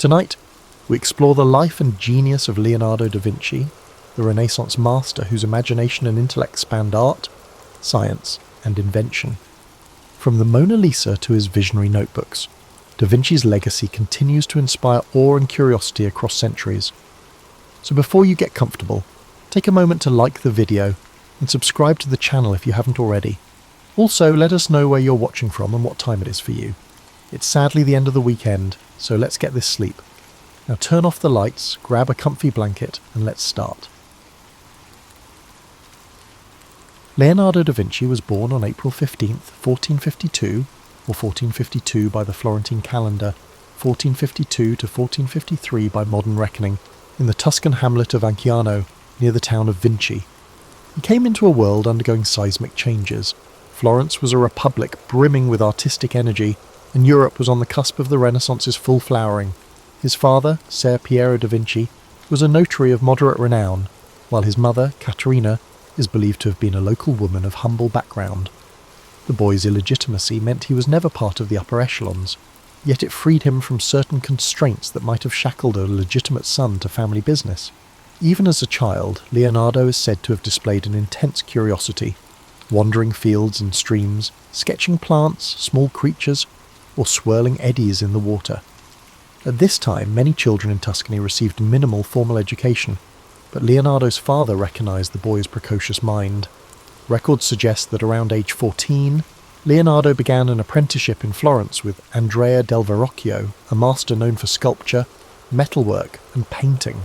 Tonight, we explore the life and genius of Leonardo da Vinci, the Renaissance master whose imagination and intellect spanned art, science, and invention. From the Mona Lisa to his visionary notebooks, Da Vinci's legacy continues to inspire awe and curiosity across centuries. So before you get comfortable, take a moment to like the video and subscribe to the channel if you haven't already. Also, let us know where you're watching from and what time it is for you. It's sadly the end of the weekend, so let's get this sleep. Now turn off the lights, grab a comfy blanket, and let's start. Leonardo da Vinci was born on April 15th, 1452, or 1452 by the Florentine calendar, 1452 to 1453 by modern reckoning, in the Tuscan hamlet of Anciano, near the town of Vinci. He came into a world undergoing seismic changes. Florence was a republic brimming with artistic energy, and Europe was on the cusp of the Renaissance's full flowering. His father, Ser Piero da Vinci, was a notary of moderate renown, while his mother, Caterina, is believed to have been a local woman of humble background. The boy's illegitimacy meant he was never part of the upper echelons, yet it freed him from certain constraints that might have shackled a legitimate son to family business. Even as a child, Leonardo is said to have displayed an intense curiosity, wandering fields and streams, sketching plants, small creatures, or swirling eddies in the water. At this time, many children in Tuscany received minimal formal education, but Leonardo's father recognised the boy's precocious mind. Records suggest that around age 14, Leonardo began an apprenticeship in Florence with Andrea del Verrocchio, a master known for sculpture, metalwork, and painting.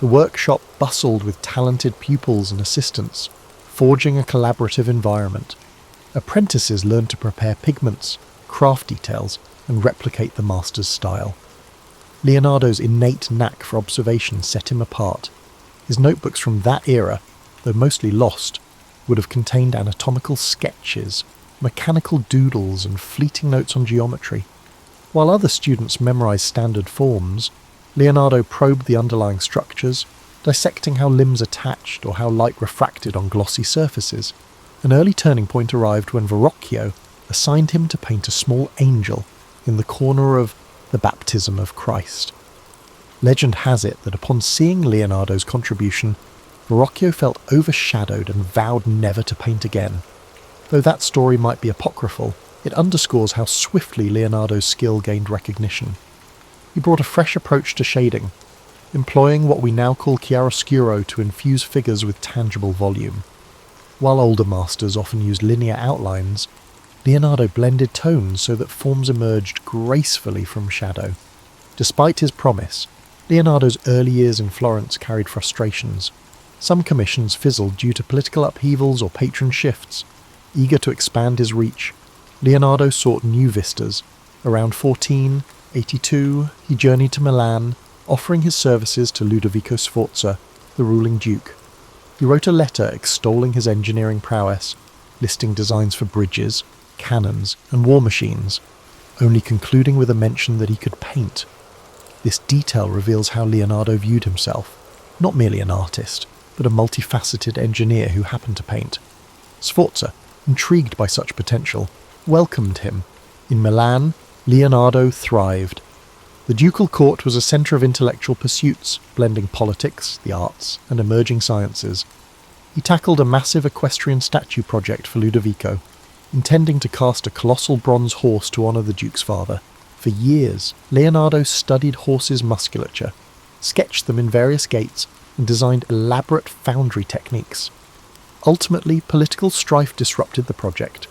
The workshop bustled with talented pupils and assistants, forging a collaborative environment. Apprentices learned to prepare pigments, craft details, and replicate the master's style. Leonardo's innate knack for observation set him apart. His notebooks from that era, though mostly lost, would have contained anatomical sketches, mechanical doodles, and fleeting notes on geometry. While other students memorized standard forms, Leonardo probed the underlying structures, dissecting how limbs attached or how light refracted on glossy surfaces. An early turning point arrived when Verrocchio assigned him to paint a small angel in the corner of the Baptism of Christ. Legend has it that upon seeing Leonardo's contribution, Verrocchio felt overshadowed and vowed never to paint again. Though that story might be apocryphal, it underscores how swiftly Leonardo's skill gained recognition. He brought a fresh approach to shading, employing what we now call chiaroscuro to infuse figures with tangible volume. While older masters often used linear outlines, Leonardo blended tones so that forms emerged gracefully from shadow. Despite his promise, Leonardo's early years in Florence carried frustrations. Some commissions fizzled due to political upheavals or patron shifts. Eager to expand his reach, Leonardo sought new vistas. Around 1482, he journeyed to Milan, offering his services to Ludovico Sforza, the ruling duke. He wrote a letter extolling his engineering prowess, listing designs for bridges, cannons, and war machines, only concluding with a mention that he could paint. This detail reveals how Leonardo viewed himself, not merely an artist, but a multifaceted engineer who happened to paint. Sforza, intrigued by such potential, welcomed him. In Milan, Leonardo thrived. The ducal court was a centre of intellectual pursuits, blending politics, the arts, and emerging sciences. He tackled a massive equestrian statue project for Ludovico, intending to cast a colossal bronze horse to honour the duke's father. For years, Leonardo studied horses' musculature, sketched them in various gaits, and designed elaborate foundry techniques. Ultimately, political strife disrupted the project.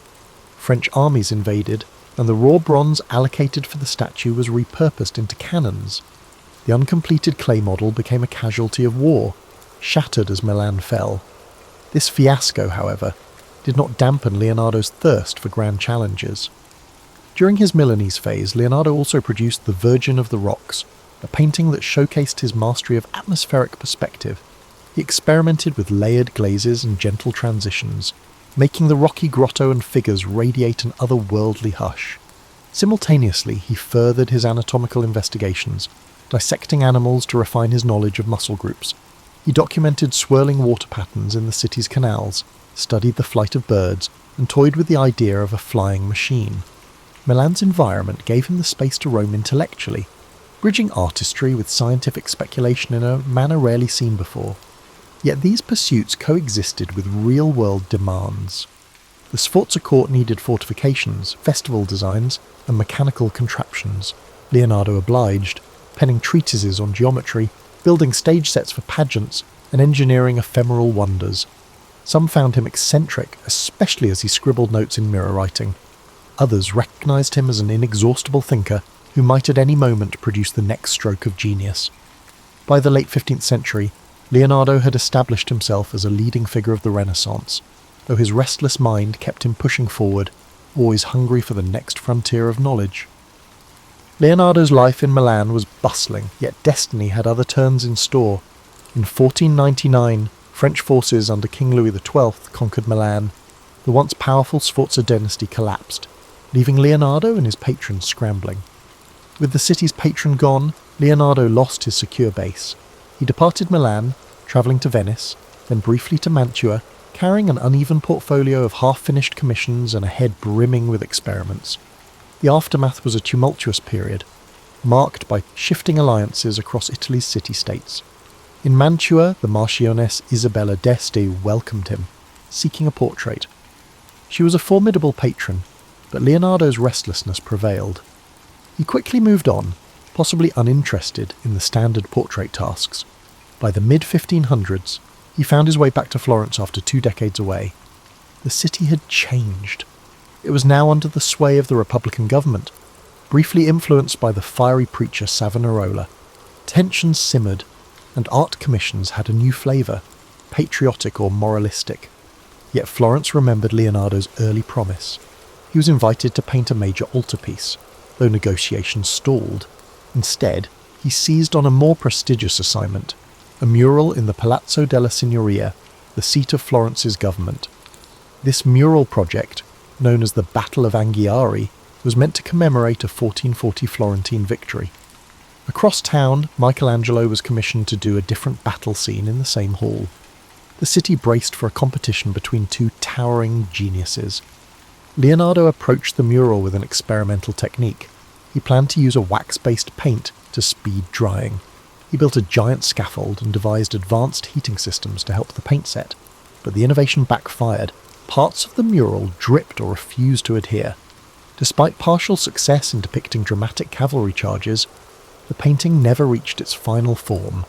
French armies invaded, and the raw bronze allocated for the statue was repurposed into cannons. The uncompleted clay model became a casualty of war, shattered as Milan fell. This fiasco, however, did not dampen Leonardo's thirst for grand challenges. During his Milanese phase, Leonardo also produced The Virgin of the Rocks, a painting that showcased his mastery of atmospheric perspective. He experimented with layered glazes and gentle transitions, making the rocky grotto and figures radiate an otherworldly hush. Simultaneously, he furthered his anatomical investigations, dissecting animals to refine his knowledge of muscle groups. He documented swirling water patterns in the city's canals, studied the flight of birds, and toyed with the idea of a flying machine. Milan's environment gave him the space to roam intellectually. bridging artistry with scientific speculation in a manner rarely seen before. Yet these pursuits coexisted with real-world demands. The Sforza court needed fortifications, festival designs, and mechanical contraptions. Leonardo obliged, penning treatises on geometry, building stage sets for pageants, and engineering ephemeral wonders. Some found him eccentric, especially as he scribbled notes in mirror writing. Others recognised him as an inexhaustible thinker who might at any moment produce the next stroke of genius. By the late 15th century, Leonardo had established himself as a leading figure of the Renaissance, though his restless mind kept him pushing forward, always hungry for the next frontier of knowledge. Leonardo's life in Milan was bustling, yet destiny had other turns in store. In 1499, French forces under King Louis XII conquered Milan. The once powerful Sforza dynasty collapsed, leaving Leonardo and his patrons scrambling. With the city's patron gone, Leonardo lost his secure base. He departed Milan, travelling to Venice, then briefly to Mantua, carrying an uneven portfolio of half-finished commissions and a head brimming with experiments. The aftermath was a tumultuous period, marked by shifting alliances across Italy's city-states. In Mantua, the Marchioness Isabella d'Este welcomed him, seeking a portrait. She was a formidable patron, but Leonardo's restlessness prevailed. He quickly moved on, possibly uninterested in the standard portrait tasks. By the mid-1500s, he found his way back to Florence after 2 decades away. The city had changed. It was now under the sway of the Republican government, briefly influenced by the fiery preacher Savonarola. Tensions simmered, and art commissions had a new flavour, patriotic or moralistic. Yet Florence remembered Leonardo's early promise. He was invited to paint a major altarpiece, though negotiations stalled. Instead, he seized on a more prestigious assignment, a mural in the Palazzo della Signoria, the seat of Florence's government. This mural project, known as the Battle of Anghiari, was meant to commemorate a 1440 Florentine victory. Across town, Michelangelo was commissioned to do a different battle scene in the same hall. The city braced for a competition between two towering geniuses. Leonardo approached the mural with an experimental technique. He planned to use a wax-based paint to speed drying. He built a giant scaffold and devised advanced heating systems to help the paint set, but the innovation backfired. Parts of the mural dripped or refused to adhere. Despite partial success in depicting dramatic cavalry charges, the painting never reached its final form.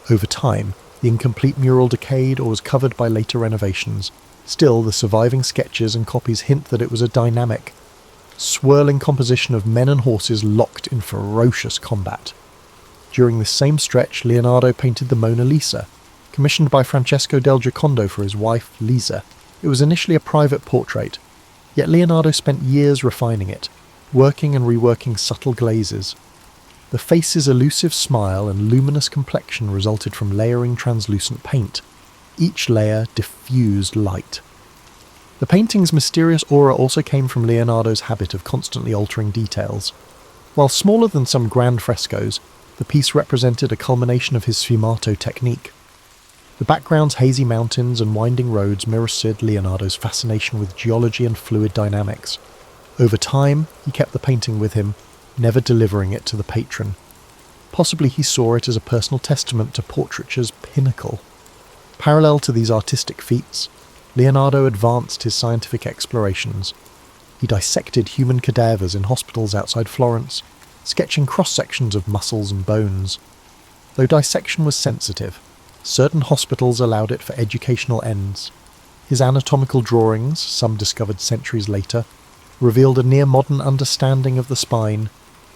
Over time, the incomplete mural decayed or was covered by later renovations. Still, the surviving sketches and copies hint that it was a dynamic, swirling composition of men and horses locked in ferocious combat. During this same stretch, Leonardo painted the Mona Lisa, commissioned by Francesco del Giocondo for his wife, Lisa. It was initially a private portrait, yet Leonardo spent years refining it, working and reworking subtle glazes. The face's elusive smile and luminous complexion resulted from layering translucent paint. Each layer diffused light. The painting's mysterious aura also came from Leonardo's habit of constantly altering details. While smaller than some grand frescoes, the piece represented a culmination of his sfumato technique. The background's hazy mountains and winding roads mirrored Leonardo's fascination with geology and fluid dynamics. Over time, he kept the painting with him, never delivering it to the patron. Possibly he saw it as a personal testament to portraiture's pinnacle. Parallel to these artistic feats, Leonardo advanced his scientific explorations. He dissected human cadavers in hospitals outside Florence, sketching cross-sections of muscles and bones. Though dissection was sensitive, certain hospitals allowed it for educational ends. His anatomical drawings, some discovered centuries later, revealed a near-modern understanding of the spine,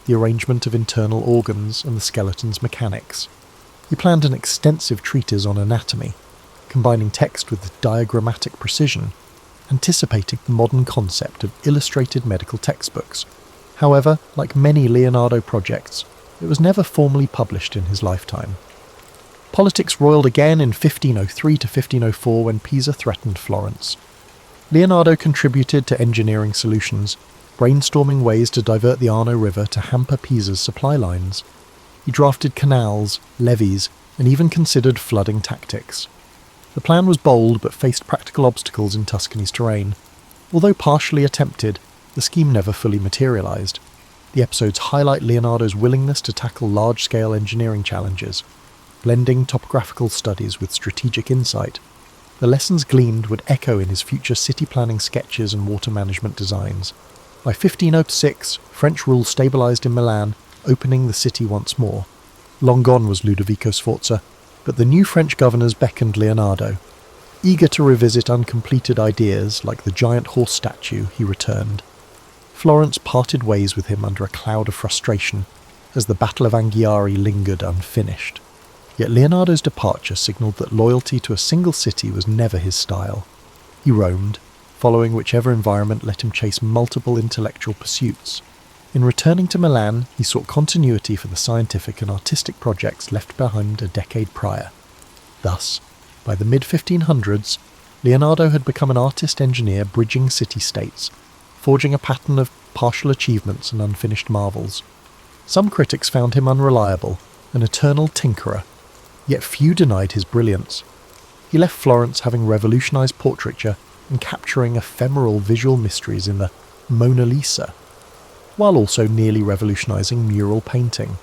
the arrangement of internal organs, and the skeleton's mechanics. He planned an extensive treatise on anatomy, combining text with diagrammatic precision, anticipating the modern concept of illustrated medical textbooks. However, like many Leonardo projects, it was never formally published in his lifetime. Politics roiled again in 1503 to 1504 when Pisa threatened Florence. Leonardo contributed to engineering solutions, brainstorming ways to divert the Arno River to hamper Pisa's supply lines. He drafted canals, levees, and even considered flooding tactics. The plan was bold but faced practical obstacles in Tuscany's terrain. Although partially attempted, the scheme never fully materialised. The episodes highlight Leonardo's willingness to tackle large-scale engineering challenges, blending topographical studies with strategic insight. The lessons gleaned would echo in his future city planning sketches and water management designs. By 1506, French rule stabilised in Milan, opening the city once more. Long gone was Ludovico Sforza, but the new French governors beckoned Leonardo. Eager to revisit uncompleted ideas like the giant horse statue, he returned. Florence parted ways with him under a cloud of frustration, as the Battle of Anghiari lingered unfinished. Yet Leonardo's departure signalled that loyalty to a single city was never his style. He roamed, following whichever environment let him chase multiple intellectual pursuits. In returning to Milan, he sought continuity for the scientific and artistic projects left behind a decade prior. Thus, by the mid-1500s, Leonardo had become an artist-engineer bridging city-states, forging a pattern of partial achievements and unfinished marvels. Some critics found him unreliable, an eternal tinkerer, yet few denied his brilliance. He left Florence having revolutionised portraiture and capturing ephemeral visual mysteries in the Mona Lisa, while also nearly revolutionising mural painting.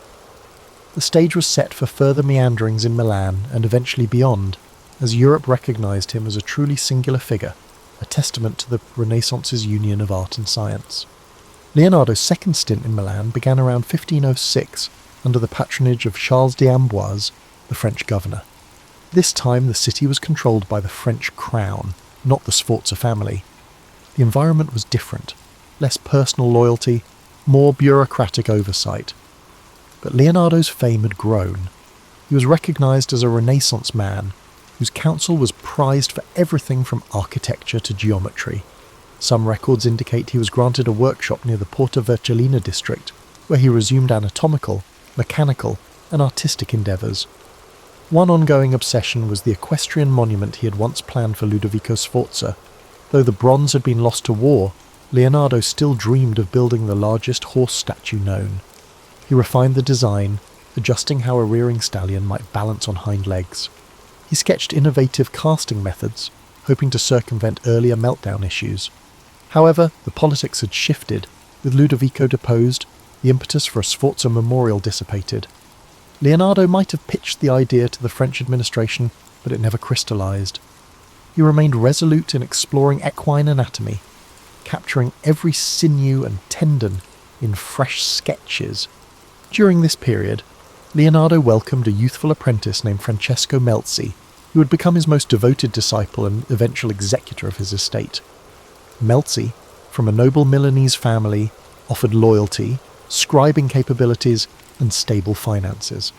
The stage was set for further meanderings in Milan and eventually beyond, as Europe recognised him as a truly singular figure, a testament to the Renaissance's union of art and science. Leonardo's second stint in Milan began around 1506 under the patronage of Charles d'Amboise, the French governor. This time the city was controlled by the French crown, not the Sforza family. The environment was different, less personal loyalty, more bureaucratic oversight. But Leonardo's fame had grown. He was recognised as a Renaissance man, whose counsel was prized for everything from architecture to geometry. Some records indicate he was granted a workshop near the Porta Vercellina district, where he resumed anatomical, mechanical, and artistic endeavours. One ongoing obsession was the equestrian monument he had once planned for Ludovico Sforza. Though the bronze had been lost to war, Leonardo still dreamed of building the largest horse statue known. He refined the design, adjusting how a rearing stallion might balance on hind legs. He sketched innovative casting methods, hoping to circumvent earlier meltdown issues. However, the politics had shifted. With Ludovico deposed, the impetus for a Sforza memorial dissipated. Leonardo might have pitched the idea to the French administration, but it never crystallised. He remained resolute in exploring equine anatomy, capturing every sinew and tendon in fresh sketches. During this period, Leonardo welcomed a youthful apprentice named Francesco Melzi, who would become his most devoted disciple and eventual executor of his estate. Melzi, from a noble Milanese family, offered loyalty, scribing capabilities, and stable finances.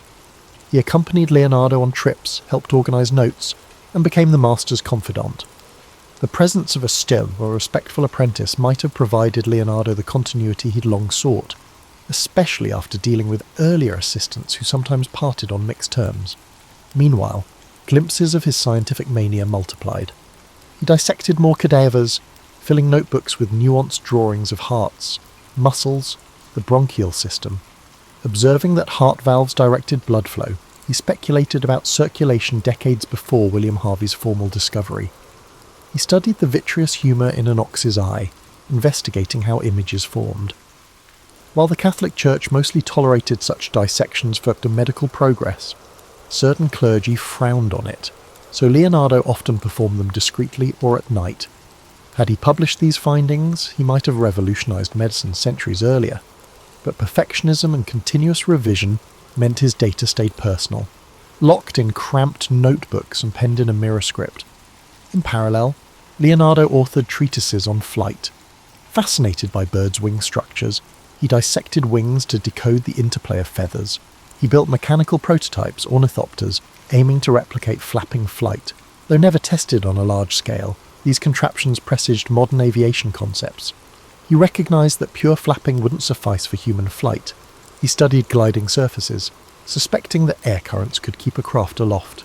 He accompanied Leonardo on trips, helped organise notes, and became the master's confidant. The presence of a still or respectful apprentice might have provided Leonardo the continuity he'd long sought, especially after dealing with earlier assistants who sometimes parted on mixed terms. Meanwhile, glimpses of his scientific mania multiplied. He dissected more cadavers, filling notebooks with nuanced drawings of hearts, muscles, the bronchial system. Observing that heart valves directed blood flow, he speculated about circulation decades before William Harvey's formal discovery. He studied the vitreous humour in an ox's eye, investigating how images formed. While the Catholic Church mostly tolerated such dissections for medical progress, certain clergy frowned on it, so Leonardo often performed them discreetly or at night. Had he published these findings, he might have revolutionised medicine centuries earlier, but perfectionism and continuous revision meant his data stayed personal, locked in cramped notebooks and penned in a mirror script. In parallel, Leonardo authored treatises on flight. Fascinated by birds' wing structures, he dissected wings to decode the interplay of feathers. He built mechanical prototypes, ornithopters, aiming to replicate flapping flight. Though never tested on a large scale, these contraptions presaged modern aviation concepts. He recognised that pure flapping wouldn't suffice for human flight. He studied gliding surfaces, suspecting that air currents could keep a craft aloft.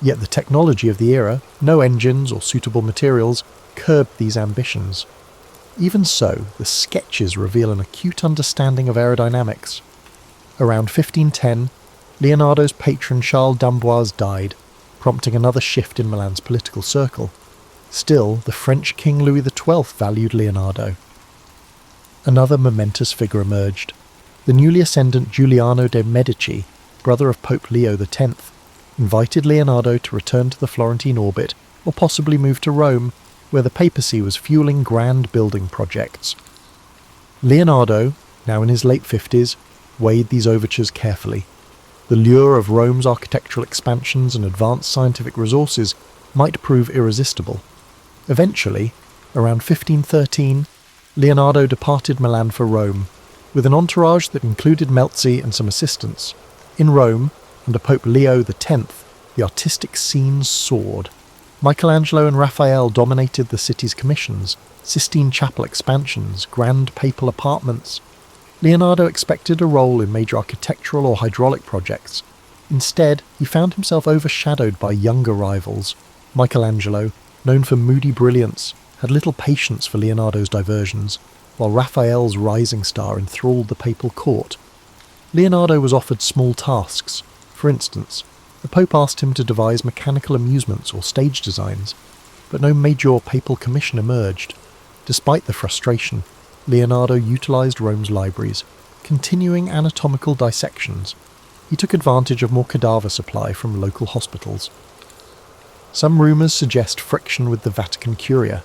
Yet the technology of the era, no engines or suitable materials, curbed these ambitions. Even so, the sketches reveal an acute understanding of aerodynamics. Around 1510, Leonardo's patron Charles d'Amboise died, prompting another shift in Milan's political circle. Still, the French King Louis XII valued Leonardo. Another momentous figure emerged, The newly ascendant Giuliano de' Medici, brother of Pope Leo X, invited Leonardo to return to the Florentine orbit or possibly move to Rome, where the papacy was fueling grand building projects. Leonardo, now in his late 50s, weighed these overtures carefully. The lure of Rome's architectural expansions and advanced scientific resources might prove irresistible. Eventually, around 1513, Leonardo departed Milan for Rome, with an entourage that included Melzi and some assistants. In Rome, under Pope Leo X, the artistic scene soared. Michelangelo and Raphael dominated the city's commissions, Sistine Chapel expansions, grand papal apartments. Leonardo expected a role in major architectural or hydraulic projects. Instead, he found himself overshadowed by younger rivals. Michelangelo, known for moody brilliance, had little patience for Leonardo's diversions, while Raphael's rising star enthralled the papal court. Leonardo was offered small tasks. For instance, the Pope asked him to devise mechanical amusements or stage designs, but no major papal commission emerged. Despite the frustration, Leonardo utilised Rome's libraries, continuing anatomical dissections. He took advantage of more cadaver supply from local hospitals. Some rumours suggest friction with the Vatican Curia,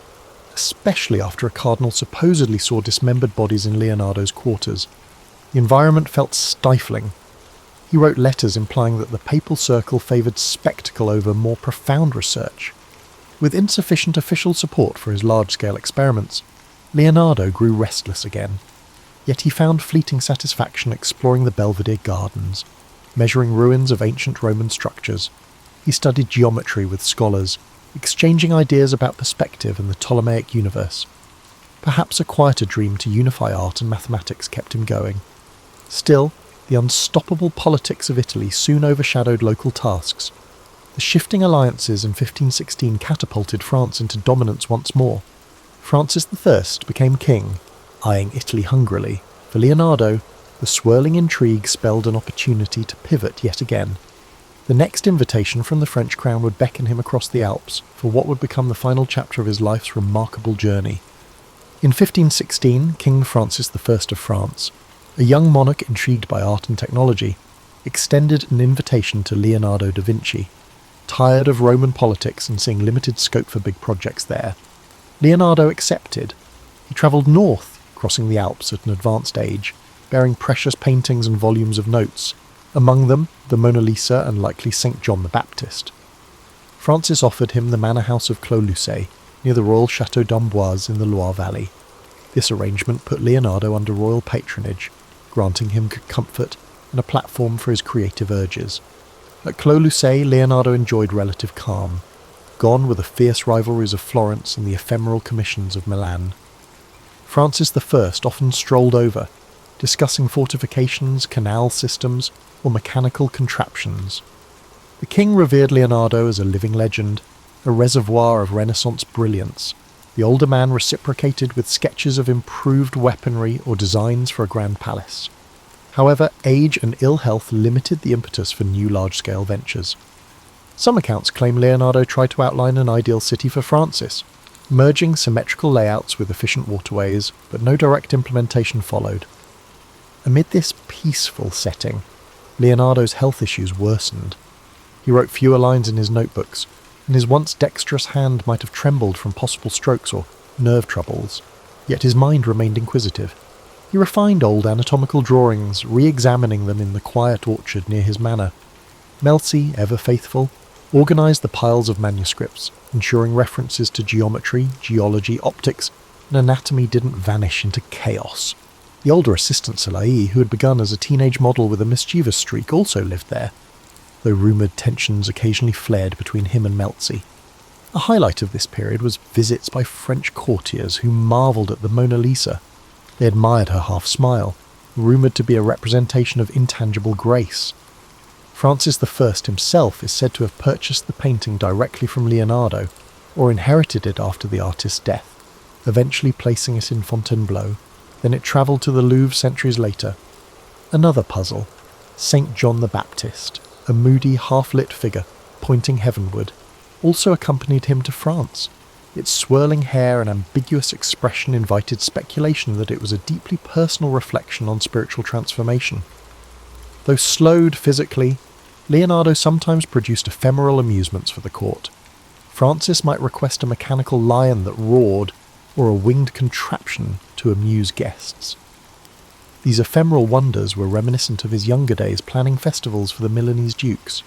especially after a cardinal supposedly saw dismembered bodies in Leonardo's quarters. The environment felt stifling. He wrote letters implying that the papal circle favoured spectacle over more profound research. With insufficient official support for his large-scale experiments, Leonardo grew restless again. Yet he found fleeting satisfaction exploring the Belvedere Gardens, measuring ruins of ancient Roman structures. He studied geometry with scholars, exchanging ideas about perspective and the Ptolemaic universe. Perhaps a quieter dream to unify art and mathematics kept him going. Still, the unstoppable politics of Italy soon overshadowed local tasks. The shifting alliances in 1516 catapulted France into dominance once more. Francis I became king, eyeing Italy hungrily. For Leonardo, the swirling intrigue spelled an opportunity to pivot yet again. The next invitation from the French crown would beckon him across the Alps for what would become the final chapter of his life's remarkable journey. In 1516, King Francis I of France, a young monarch intrigued by art and technology, extended an invitation to Leonardo da Vinci. Tired of Roman politics and seeing limited scope for big projects there, Leonardo accepted. He travelled north, crossing the Alps at an advanced age, bearing precious paintings and volumes of notes, among them the Mona Lisa and likely St. John the Baptist. Francis offered him the manor house of Clos-Lucé, near the royal Château d'Amboise in the Loire Valley. This arrangement put Leonardo under royal patronage, granting him comfort and a platform for his creative urges. At Clos-Lucé, Leonardo enjoyed relative calm, gone were the fierce rivalries of Florence and the ephemeral commissions of Milan. Francis I often strolled over, discussing fortifications, canal systems, or mechanical contraptions. The king revered Leonardo as a living legend, a reservoir of Renaissance brilliance. The older man reciprocated with sketches of improved weaponry or designs for a grand palace. However, age and ill health limited the impetus for new large-scale ventures. Some accounts claim Leonardo tried to outline an ideal city for Francis, merging symmetrical layouts with efficient waterways, but no direct implementation followed. Amid this peaceful setting, Leonardo's health issues worsened. He wrote fewer lines in his notebooks, and his once dexterous hand might have trembled from possible strokes or nerve troubles, yet his mind remained inquisitive. He refined old anatomical drawings, re-examining them in the quiet orchard near his manor. Melzi, ever faithful, organised the piles of manuscripts, ensuring references to geometry, geology, optics, and anatomy didn't vanish into chaos. The older assistant Salai, who had begun as a teenage model with a mischievous streak, also lived there, though rumoured tensions occasionally flared between him and Melzi. A highlight of this period was visits by French courtiers who marvelled at the Mona Lisa. They admired her half-smile, rumoured to be a representation of intangible grace. Francis I himself is said to have purchased the painting directly from Leonardo, or inherited it after the artist's death, eventually placing it in Fontainebleau. Then it travelled to the Louvre centuries later. Another puzzle, St. John the Baptist, a moody, half-lit figure, pointing heavenward, also accompanied him to France. Its swirling hair and ambiguous expression invited speculation that it was a deeply personal reflection on spiritual transformation. Though slowed physically, Leonardo sometimes produced ephemeral amusements for the court. Francis might request a mechanical lion that roared, or a winged contraption to amuse guests. These ephemeral wonders were reminiscent of his younger days planning festivals for the Milanese dukes.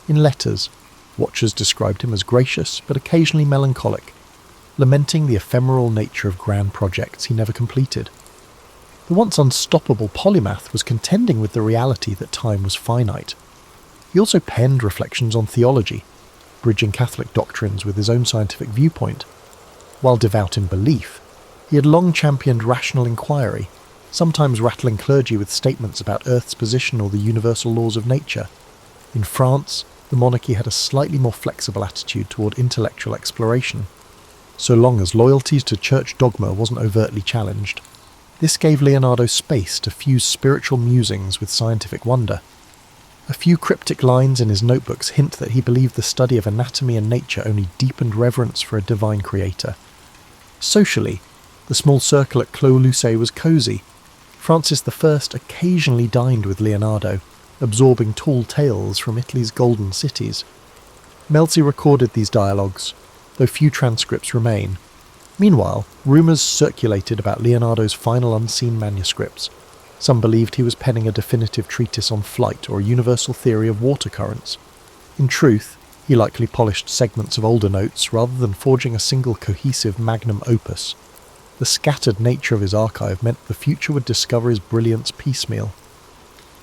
In letters, watchers described him as gracious but occasionally melancholic, lamenting the ephemeral nature of grand projects he never completed. The once unstoppable polymath was contending with the reality that time was finite. He also penned reflections on theology, bridging Catholic doctrines with his own scientific viewpoint. While devout in belief, he had long championed rational inquiry, sometimes rattling clergy with statements about Earth's position or the universal laws of nature. In France, the monarchy had a slightly more flexible attitude toward intellectual exploration, so long as loyalty to church dogma wasn't overtly challenged. This gave Leonardo space to fuse spiritual musings with scientific wonder. A few cryptic lines in his notebooks hint that he believed the study of anatomy and nature only deepened reverence for a divine creator. Socially, the small circle at Clos Lucé was cosy. Francis I occasionally dined with Leonardo, absorbing tall tales from Italy's golden cities. Melzi recorded these dialogues, though few transcripts remain. Meanwhile, rumours circulated about Leonardo's final unseen manuscripts. Some believed he was penning a definitive treatise on flight or a universal theory of water currents. In truth, he likely polished segments of older notes rather than forging a single cohesive magnum opus. The scattered nature of his archive meant the future would discover his brilliance piecemeal.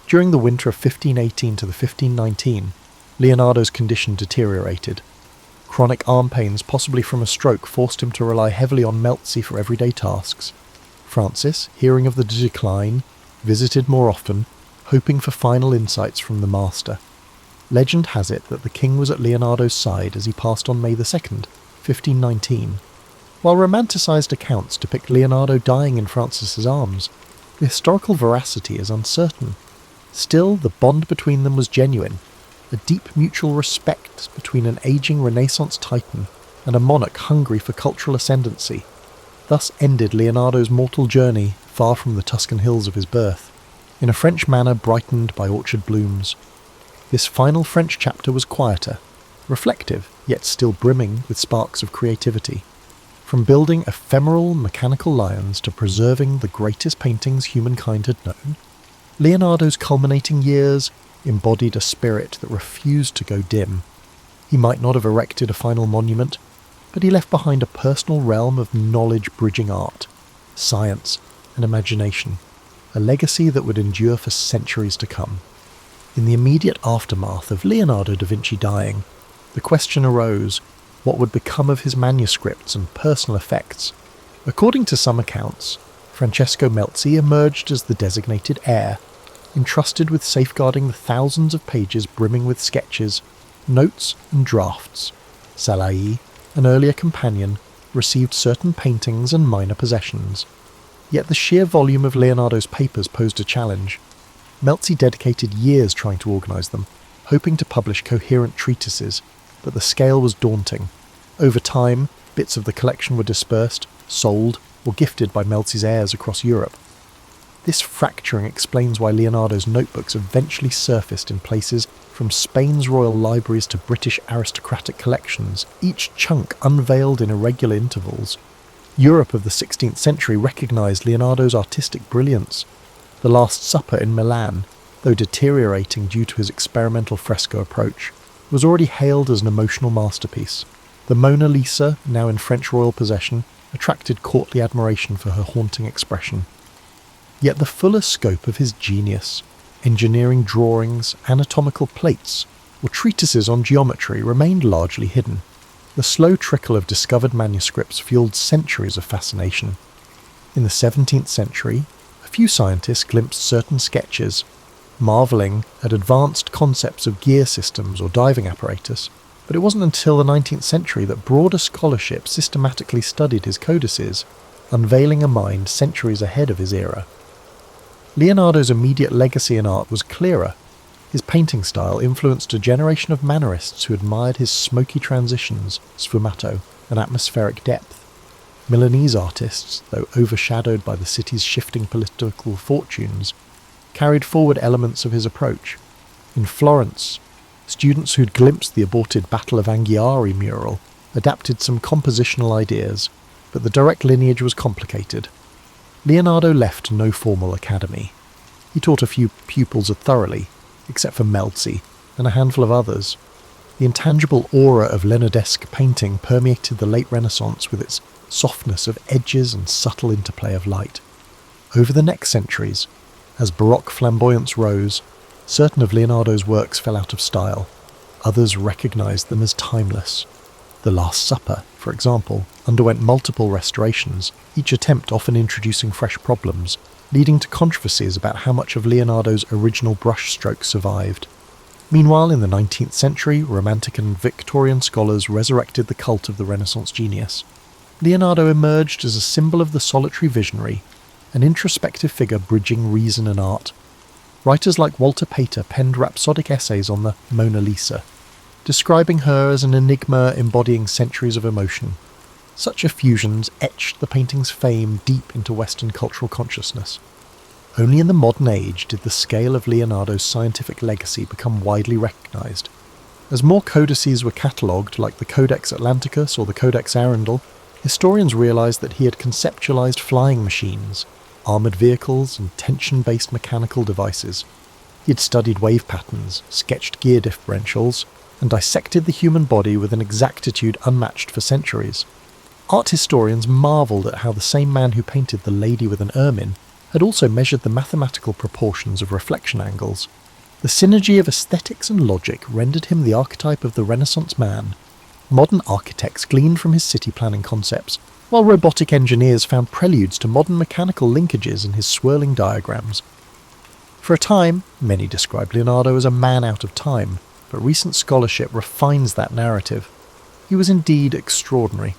During the winter of 1518 to the 1519, Leonardo's condition deteriorated. Chronic arm pains, possibly from a stroke, forced him to rely heavily on Melzi for everyday tasks. Francis, hearing of the decline, visited more often, hoping for final insights from the master. Legend has it that the king was at Leonardo's side as he passed on May 2nd, 1519. While romanticised accounts depict Leonardo dying in Francis's arms, the historical veracity is uncertain. Still, the bond between them was genuine, a deep mutual respect between an ageing Renaissance titan and a monarch hungry for cultural ascendancy. Thus ended Leonardo's mortal journey far from the Tuscan hills of his birth, in a French manor brightened by orchard blooms. This final French chapter was quieter, reflective, yet still brimming with sparks of creativity. From building ephemeral mechanical lions to preserving the greatest paintings humankind had known, Leonardo's culminating years embodied a spirit that refused to go dim. He might not have erected a final monument, but he left behind a personal realm of knowledge-bridging art, science, and imagination, a legacy that would endure for centuries to come. In the immediate aftermath of Leonardo da Vinci dying, the question arose, what would become of his manuscripts and personal effects? According to some accounts, Francesco Melzi emerged as the designated heir, entrusted with safeguarding the thousands of pages brimming with sketches, notes and drafts. Salai, an earlier companion, received certain paintings and minor possessions. Yet the sheer volume of Leonardo's papers posed a challenge. Melzi dedicated years trying to organise them, hoping to publish coherent treatises, but the scale was daunting. Over time, bits of the collection were dispersed, sold, or gifted by Melzi's heirs across Europe. This fracturing explains why Leonardo's notebooks eventually surfaced in places from Spain's royal libraries to British aristocratic collections, each chunk unveiled in irregular intervals. Europe of the 16th century recognised Leonardo's artistic brilliance. The Last Supper in Milan, though deteriorating due to his experimental fresco approach, was already hailed as an emotional masterpiece. The Mona Lisa, now in French royal possession, attracted courtly admiration for her haunting expression. Yet the fuller scope of his genius, engineering drawings, anatomical plates, or treatises on geometry remained largely hidden. The slow trickle of discovered manuscripts fueled centuries of fascination. In the 17th century, a few scientists glimpsed certain sketches, marvelling at advanced concepts of gear systems or diving apparatus, but it wasn't until the 19th century that broader scholarship systematically studied his codices, unveiling a mind centuries ahead of his era. Leonardo's immediate legacy in art was clearer. His painting style influenced a generation of mannerists who admired his smoky transitions, sfumato, and atmospheric depth. Milanese artists, though overshadowed by the city's shifting political fortunes, carried forward elements of his approach. In Florence, students who'd glimpsed the aborted Battle of Anghiari mural adapted some compositional ideas, but the direct lineage was complicated. Leonardo left no formal academy. He taught a few pupils thoroughly, except for Melzi and a handful of others. The intangible aura of Leonardesque painting permeated the late Renaissance with its softness of edges and subtle interplay of light. Over the next centuries, as Baroque flamboyance rose, certain of Leonardo's works fell out of style. Others recognized them as timeless. The Last Supper, for example, underwent multiple restorations, each attempt often introducing fresh problems, leading to controversies about how much of Leonardo's original brushstroke survived. Meanwhile, in the 19th century, Romantic and Victorian scholars resurrected the cult of the Renaissance genius. Leonardo emerged as a symbol of the solitary visionary, an introspective figure bridging reason and art. Writers like Walter Pater penned rhapsodic essays on the Mona Lisa, describing her as an enigma embodying centuries of emotion. Such effusions etched the painting's fame deep into Western cultural consciousness. Only in the modern age did the scale of Leonardo's scientific legacy become widely recognized. As more codices were catalogued, like the Codex Atlanticus or the Codex Arundel, historians realized that he had conceptualized flying machines, armored vehicles, and tension-based mechanical devices. He had studied wave patterns, sketched gear differentials, and dissected the human body with an exactitude unmatched for centuries. Art historians marvelled at how the same man who painted the lady with an ermine had also measured the mathematical proportions of reflection angles. The synergy of aesthetics and logic rendered him the archetype of the Renaissance man. Modern architects gleaned from his city planning concepts, while robotic engineers found preludes to modern mechanical linkages in his swirling diagrams. For a time, many described Leonardo as a man out of time, but recent scholarship refines that narrative. He was indeed extraordinary,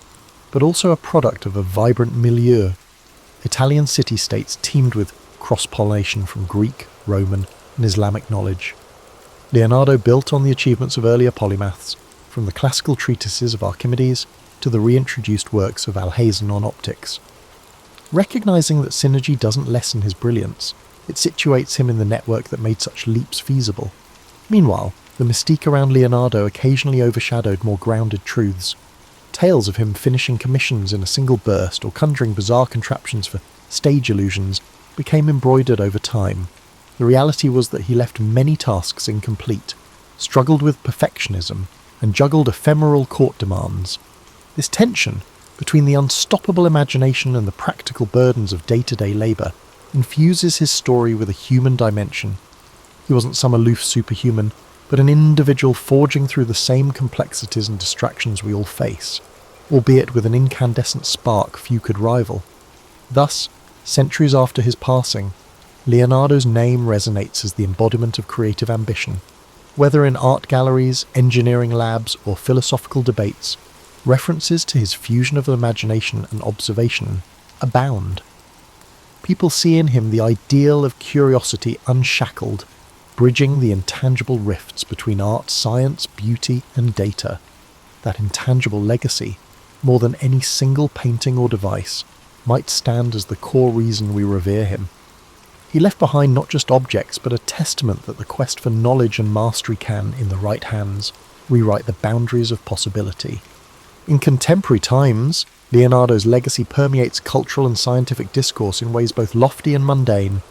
but also a product of a vibrant milieu. Italian city-states teemed with cross-pollination from Greek, Roman, and Islamic knowledge. Leonardo built on the achievements of earlier polymaths, from the classical treatises of Archimedes to the reintroduced works of Alhazen on optics. Recognizing that synergy doesn't lessen his brilliance, it situates him in the network that made such leaps feasible. Meanwhile, the mystique around Leonardo occasionally overshadowed more grounded truths. Tales of him finishing commissions in a single burst or conjuring bizarre contraptions for stage illusions became embroidered over time. The reality was that he left many tasks incomplete, struggled with perfectionism, and juggled ephemeral court demands. This tension between the unstoppable imagination and the practical burdens of day-to-day labour infuses his story with a human dimension. He wasn't some aloof superhuman, but an individual forging through the same complexities and distractions we all face, albeit with an incandescent spark few could rival. Thus, centuries after his passing, Leonardo's name resonates as the embodiment of creative ambition. Whether in art galleries, engineering labs, or philosophical debates, references to his fusion of imagination and observation abound. People see in him the ideal of curiosity unshackled, bridging the intangible rifts between art, science, beauty, and data. That intangible legacy, more than any single painting or device, might stand as the core reason we revere him. He left behind not just objects, but a testament that the quest for knowledge and mastery can, in the right hands, rewrite the boundaries of possibility. In contemporary times, Leonardo's legacy permeates cultural and scientific discourse in ways both lofty and mundane.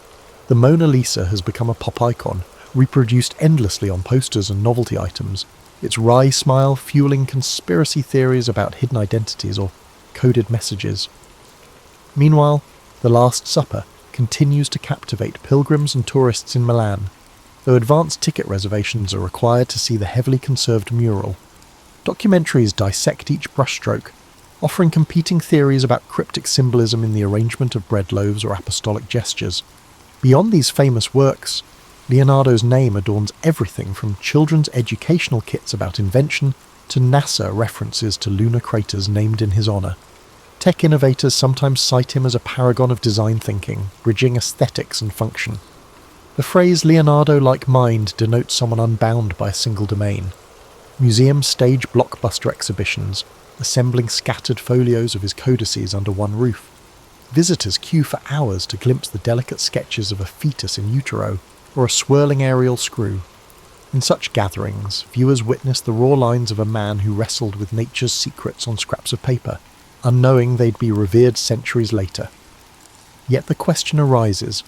The Mona Lisa has become a pop icon, reproduced endlessly on posters and novelty items, its wry smile fueling conspiracy theories about hidden identities or coded messages. Meanwhile, The Last Supper continues to captivate pilgrims and tourists in Milan, though advanced ticket reservations are required to see the heavily conserved mural. Documentaries dissect each brushstroke, offering competing theories about cryptic symbolism in the arrangement of bread loaves or apostolic gestures. Beyond these famous works, Leonardo's name adorns everything from children's educational kits about invention to NASA references to lunar craters named in his honour. Tech innovators sometimes cite him as a paragon of design thinking, bridging aesthetics and function. The phrase Leonardo-like mind denotes someone unbound by a single domain. Museums stage blockbuster exhibitions, assembling scattered folios of his codices under one roof. Visitors queue for hours to glimpse the delicate sketches of a fetus in utero or a swirling aerial screw. In such gatherings, viewers witness the raw lines of a man who wrestled with nature's secrets on scraps of paper, unknowing they'd be revered centuries later. Yet the question arises,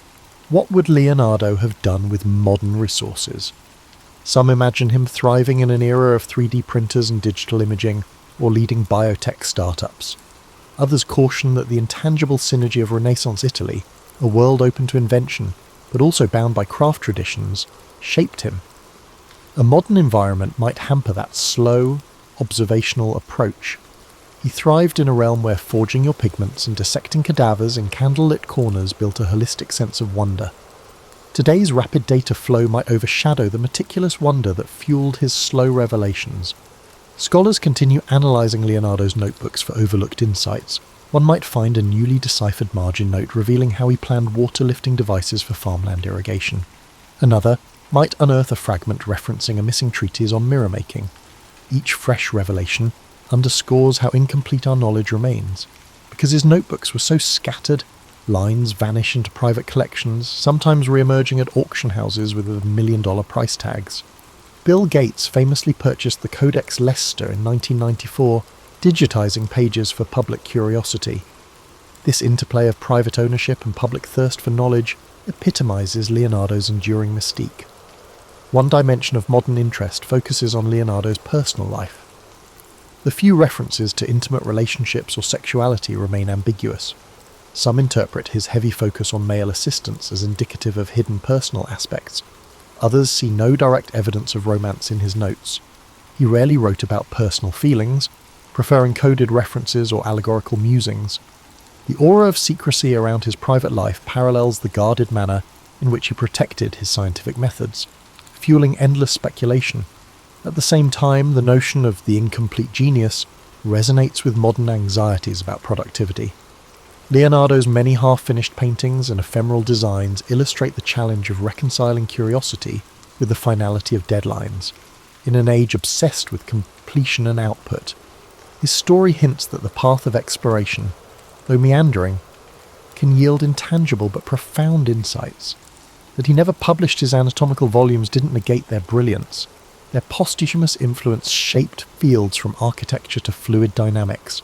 what would Leonardo have done with modern resources? Some imagine him thriving in an era of 3D printers and digital imaging, or leading biotech startups. Others caution that the intangible synergy of Renaissance Italy, a world open to invention, but also bound by craft traditions, shaped him. A modern environment might hamper that slow, observational approach. He thrived in a realm where forging your pigments and dissecting cadavers in candlelit corners built a holistic sense of wonder. Today's rapid data flow might overshadow the meticulous wonder that fueled his slow revelations. Scholars continue analysing Leonardo's notebooks for overlooked insights. One might find a newly deciphered margin note revealing how he planned water-lifting devices for farmland irrigation. Another might unearth a fragment referencing a missing treatise on mirror making. Each fresh revelation underscores how incomplete our knowledge remains. Because his notebooks were so scattered, lines vanish into private collections, sometimes re-emerging at auction houses with $1 million price tags. Bill Gates famously purchased the Codex Leicester in 1994, digitizing pages for public curiosity. This interplay of private ownership and public thirst for knowledge epitomizes Leonardo's enduring mystique. One dimension of modern interest focuses on Leonardo's personal life. The few references to intimate relationships or sexuality remain ambiguous. Some interpret his heavy focus on male assistants as indicative of hidden personal aspects. Others see no direct evidence of romance in his notes. He rarely wrote about personal feelings, preferring coded references or allegorical musings. The aura of secrecy around his private life parallels the guarded manner in which he protected his scientific methods, fueling endless speculation. At the same time, the notion of the incomplete genius resonates with modern anxieties about productivity. Leonardo's many half-finished paintings and ephemeral designs illustrate the challenge of reconciling curiosity with the finality of deadlines. In an age obsessed with completion and output, his story hints that the path of exploration, though meandering, can yield intangible but profound insights. That he never published his anatomical volumes didn't negate their brilliance. Their posthumous influence shaped fields from architecture to fluid dynamics.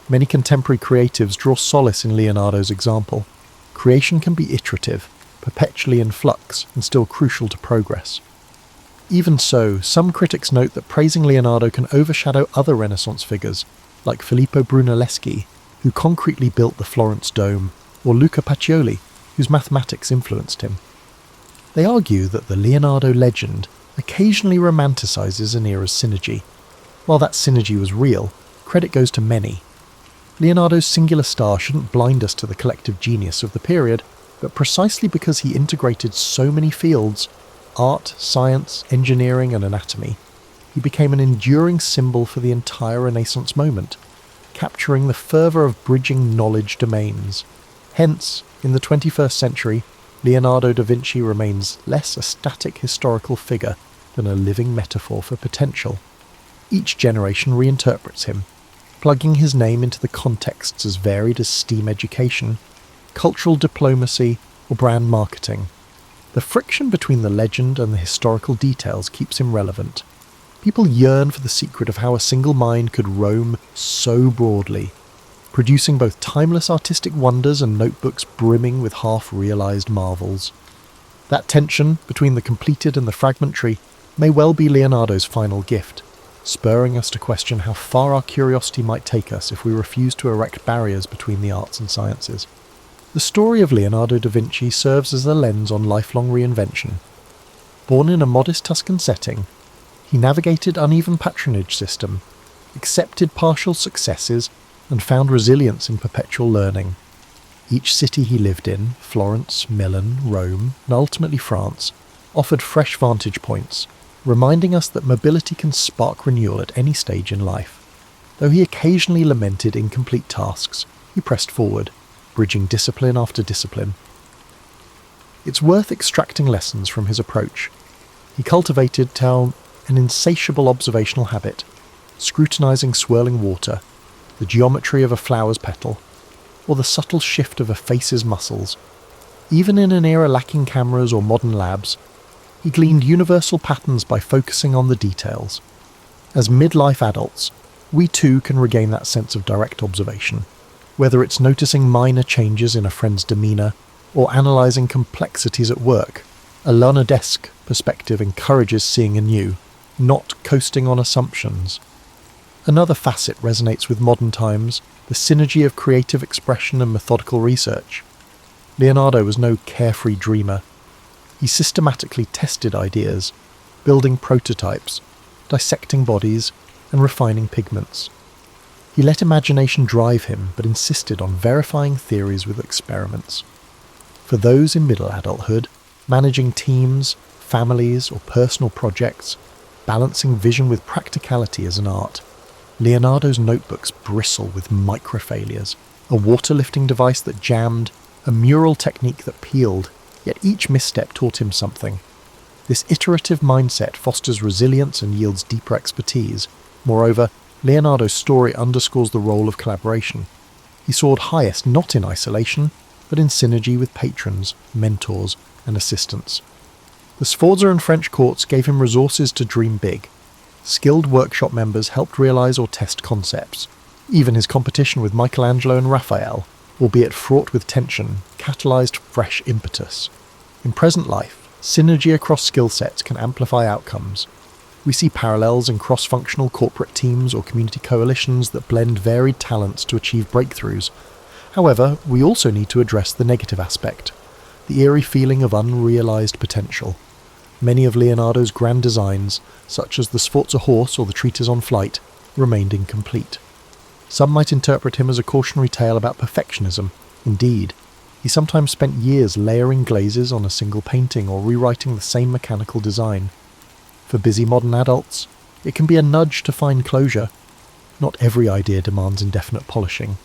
Many contemporary creatives draw solace in Leonardo's example. Creation can be iterative, perpetually in flux, and still crucial to progress. Even so, some critics note that praising Leonardo can overshadow other Renaissance figures, like Filippo Brunelleschi, who concretely built the Florence Dome, or Luca Pacioli, whose mathematics influenced him. They argue that the Leonardo legend occasionally romanticizes an era's synergy. While that synergy was real, credit goes to many. Leonardo's singular star shouldn't blind us to the collective genius of the period, but precisely because he integrated so many fields, art, science, engineering and anatomy, he became an enduring symbol for the entire Renaissance moment, capturing the fervour of bridging knowledge domains. Hence, in the 21st century, Leonardo da Vinci remains less a static historical figure than a living metaphor for potential. Each generation reinterprets him, plugging his name into the contexts as varied as STEAM education, cultural diplomacy, or brand marketing. The friction between the legend and the historical details keeps him relevant. People yearn for the secret of how a single mind could roam so broadly, producing both timeless artistic wonders and notebooks brimming with half-realised marvels. That tension between the completed and the fragmentary may well be Leonardo's final gift, spurring us to question how far our curiosity might take us if we refuse to erect barriers between the arts and sciences. The story of Leonardo da Vinci serves as a lens on lifelong reinvention. Born in a modest Tuscan setting, he navigated uneven patronage system, accepted partial successes, and found resilience in perpetual learning. Each city he lived in, Florence, Milan, Rome, and ultimately France, offered fresh vantage points, reminding us that mobility can spark renewal at any stage in life. Though he occasionally lamented incomplete tasks, he pressed forward, bridging discipline after discipline. It's worth extracting lessons from his approach. He cultivated an insatiable observational habit, scrutinizing swirling water, the geometry of a flower's petal, or the subtle shift of a face's muscles. Even in an era lacking cameras or modern labs, he gleaned universal patterns by focusing on the details. As midlife adults, we too can regain that sense of direct observation, whether it's noticing minor changes in a friend's demeanour or analysing complexities at work. A Leonardesque perspective encourages seeing anew, not coasting on assumptions. Another facet resonates with modern times, the synergy of creative expression and methodical research. Leonardo was no carefree dreamer. He systematically tested ideas, building prototypes, dissecting bodies, and refining pigments. He let imagination drive him, but insisted on verifying theories with experiments. For those in middle adulthood, managing teams, families, or personal projects, balancing vision with practicality is an art. Leonardo's notebooks bristle with microfailures, a water-lifting device that jammed, a mural technique that peeled, yet each misstep taught him something. This iterative mindset fosters resilience and yields deeper expertise. Moreover, Leonardo's story underscores the role of collaboration. He soared highest not in isolation, but in synergy with patrons, mentors, and assistants. The Sforza and French courts gave him resources to dream big. Skilled workshop members helped realise or test concepts. Even his competition with Michelangelo and Raphael, albeit fraught with tension, catalysed fresh impetus. In present life, synergy across skill sets can amplify outcomes. We see parallels in cross-functional corporate teams or community coalitions that blend varied talents to achieve breakthroughs. However, we also need to address the negative aspect, the eerie feeling of unrealised potential. Many of Leonardo's grand designs, such as the Sforza horse or the treatise on flight, remained incomplete. Some might interpret him as a cautionary tale about perfectionism. Indeed, he sometimes spent years layering glazes on a single painting or rewriting the same mechanical design. For busy modern adults, it can be a nudge to find closure. Not every idea demands indefinite polishing.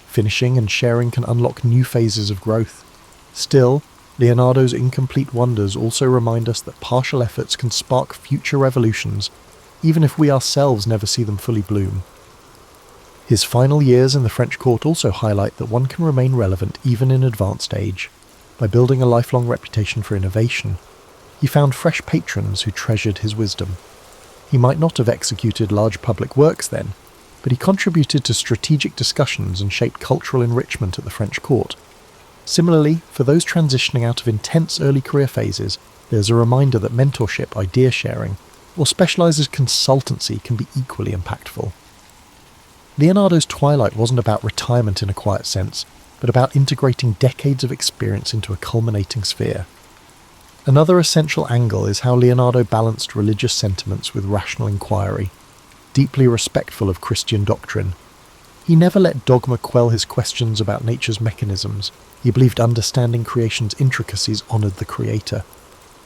Finishing and sharing can unlock new phases of growth. Still, Leonardo's incomplete wonders also remind us that partial efforts can spark future revolutions, even if we ourselves never see them fully bloom. His final years in the French court also highlight that one can remain relevant even in advanced age. By building a lifelong reputation for innovation, he found fresh patrons who treasured his wisdom. He might not have executed large public works then, but he contributed to strategic discussions and shaped cultural enrichment at the French court. Similarly, for those transitioning out of intense early career phases, there's a reminder that mentorship, idea sharing, or specialised consultancy can be equally impactful. Leonardo's twilight wasn't about retirement in a quiet sense, but about integrating decades of experience into a culminating sphere. Another essential angle is how Leonardo balanced religious sentiments with rational inquiry, deeply respectful of Christian doctrine. He never let dogma quell his questions about nature's mechanisms. He believed understanding creation's intricacies honoured the Creator.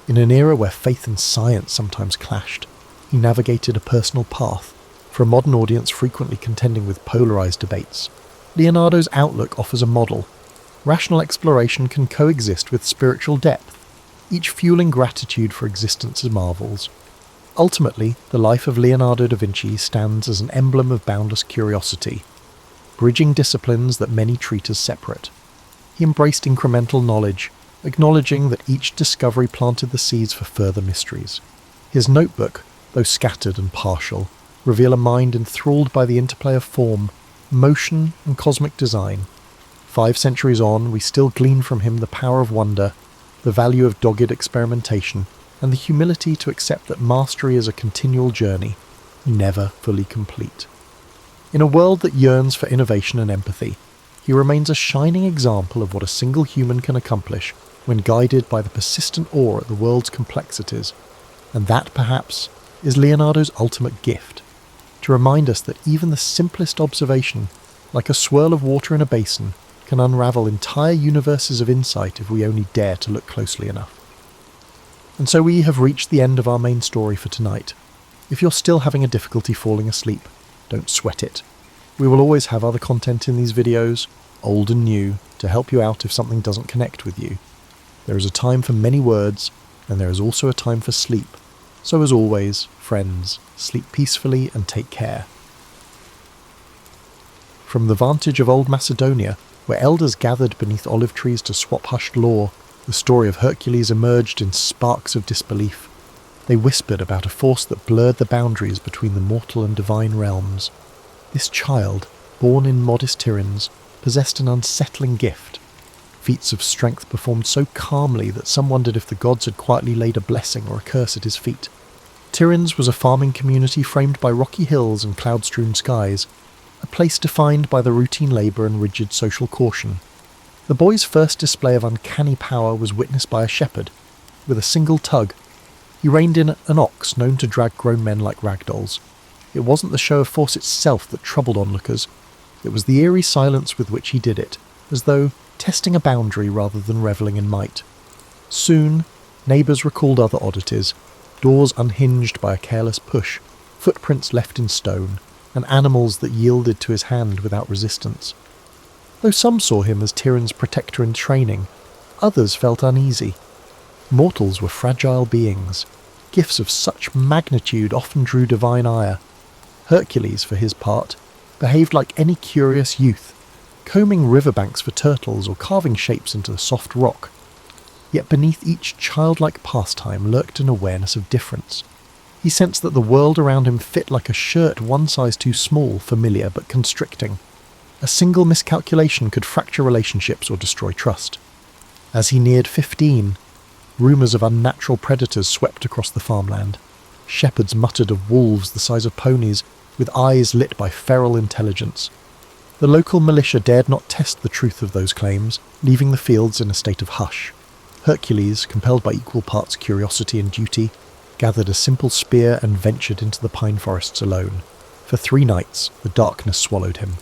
In an era where faith and science sometimes clashed, he navigated a personal path, for a modern audience frequently contending with polarised debates. Leonardo's outlook offers a model. Rational exploration can coexist with spiritual depth, each fueling gratitude for existence's marvels. Ultimately, the life of Leonardo da Vinci stands as an emblem of boundless curiosity, bridging disciplines that many treat as separate. He embraced incremental knowledge, acknowledging that each discovery planted the seeds for further mysteries. His notebook, though scattered and partial, reveal a mind enthralled by the interplay of form, motion, and cosmic design. 5 centuries on, we still glean from him the power of wonder, the value of dogged experimentation, and the humility to accept that mastery is a continual journey, never fully complete. In a world that yearns for innovation and empathy, he remains a shining example of what a single human can accomplish when guided by the persistent awe at the world's complexities, and that, perhaps, is Leonardo's ultimate gift, to remind us that even the simplest observation, like a swirl of water in a basin, can unravel entire universes of insight if we only dare to look closely enough. And so we have reached the end of our main story for tonight. If you're still having a difficulty falling asleep, don't sweat it. We will always have other content in these videos, old and new, to help you out if something doesn't connect with you. There is a time for many words, and there is also a time for sleep. So as always, friends, sleep peacefully and take care. From the vantage of old Macedonia, where elders gathered beneath olive trees to swap hushed lore, the story of Hercules emerged in sparks of disbelief. They whispered about a force that blurred the boundaries between the mortal and divine realms. This child, born in modest Tiryns, possessed an unsettling gift. Feats of strength performed so calmly that some wondered if the gods had quietly laid a blessing or a curse at his feet. Tiryns was a farming community framed by rocky hills and cloud-strewn skies, a place defined by the routine labour and rigid social caution. The boy's first display of uncanny power was witnessed by a shepherd. With a single tug, he reined in an ox known to drag grown men like ragdolls. It wasn't the show of force itself that troubled onlookers. It was the eerie silence with which he did it, as though testing a boundary rather than revelling in might. Soon, neighbours recalled other oddities, doors unhinged by a careless push, footprints left in stone, and animals that yielded to his hand without resistance. Though some saw him as Tiryns' protector in training, others felt uneasy. Mortals were fragile beings. Gifts of such magnitude often drew divine ire. Hercules, for his part, behaved like any curious youth, combing riverbanks for turtles or carving shapes into the soft rock. Yet beneath each childlike pastime lurked an awareness of difference. He sensed that the world around him fit like a shirt one size too small, familiar but constricting. A single miscalculation could fracture relationships or destroy trust. As he neared 15, rumours of unnatural predators swept across the farmland. Shepherds muttered of wolves the size of ponies, with eyes lit by feral intelligence. The local militia dared not test the truth of those claims, leaving the fields in a state of hush. Hercules, compelled by equal parts curiosity and duty, gathered a simple spear and ventured into the pine forests alone. For 3 nights, the darkness swallowed him.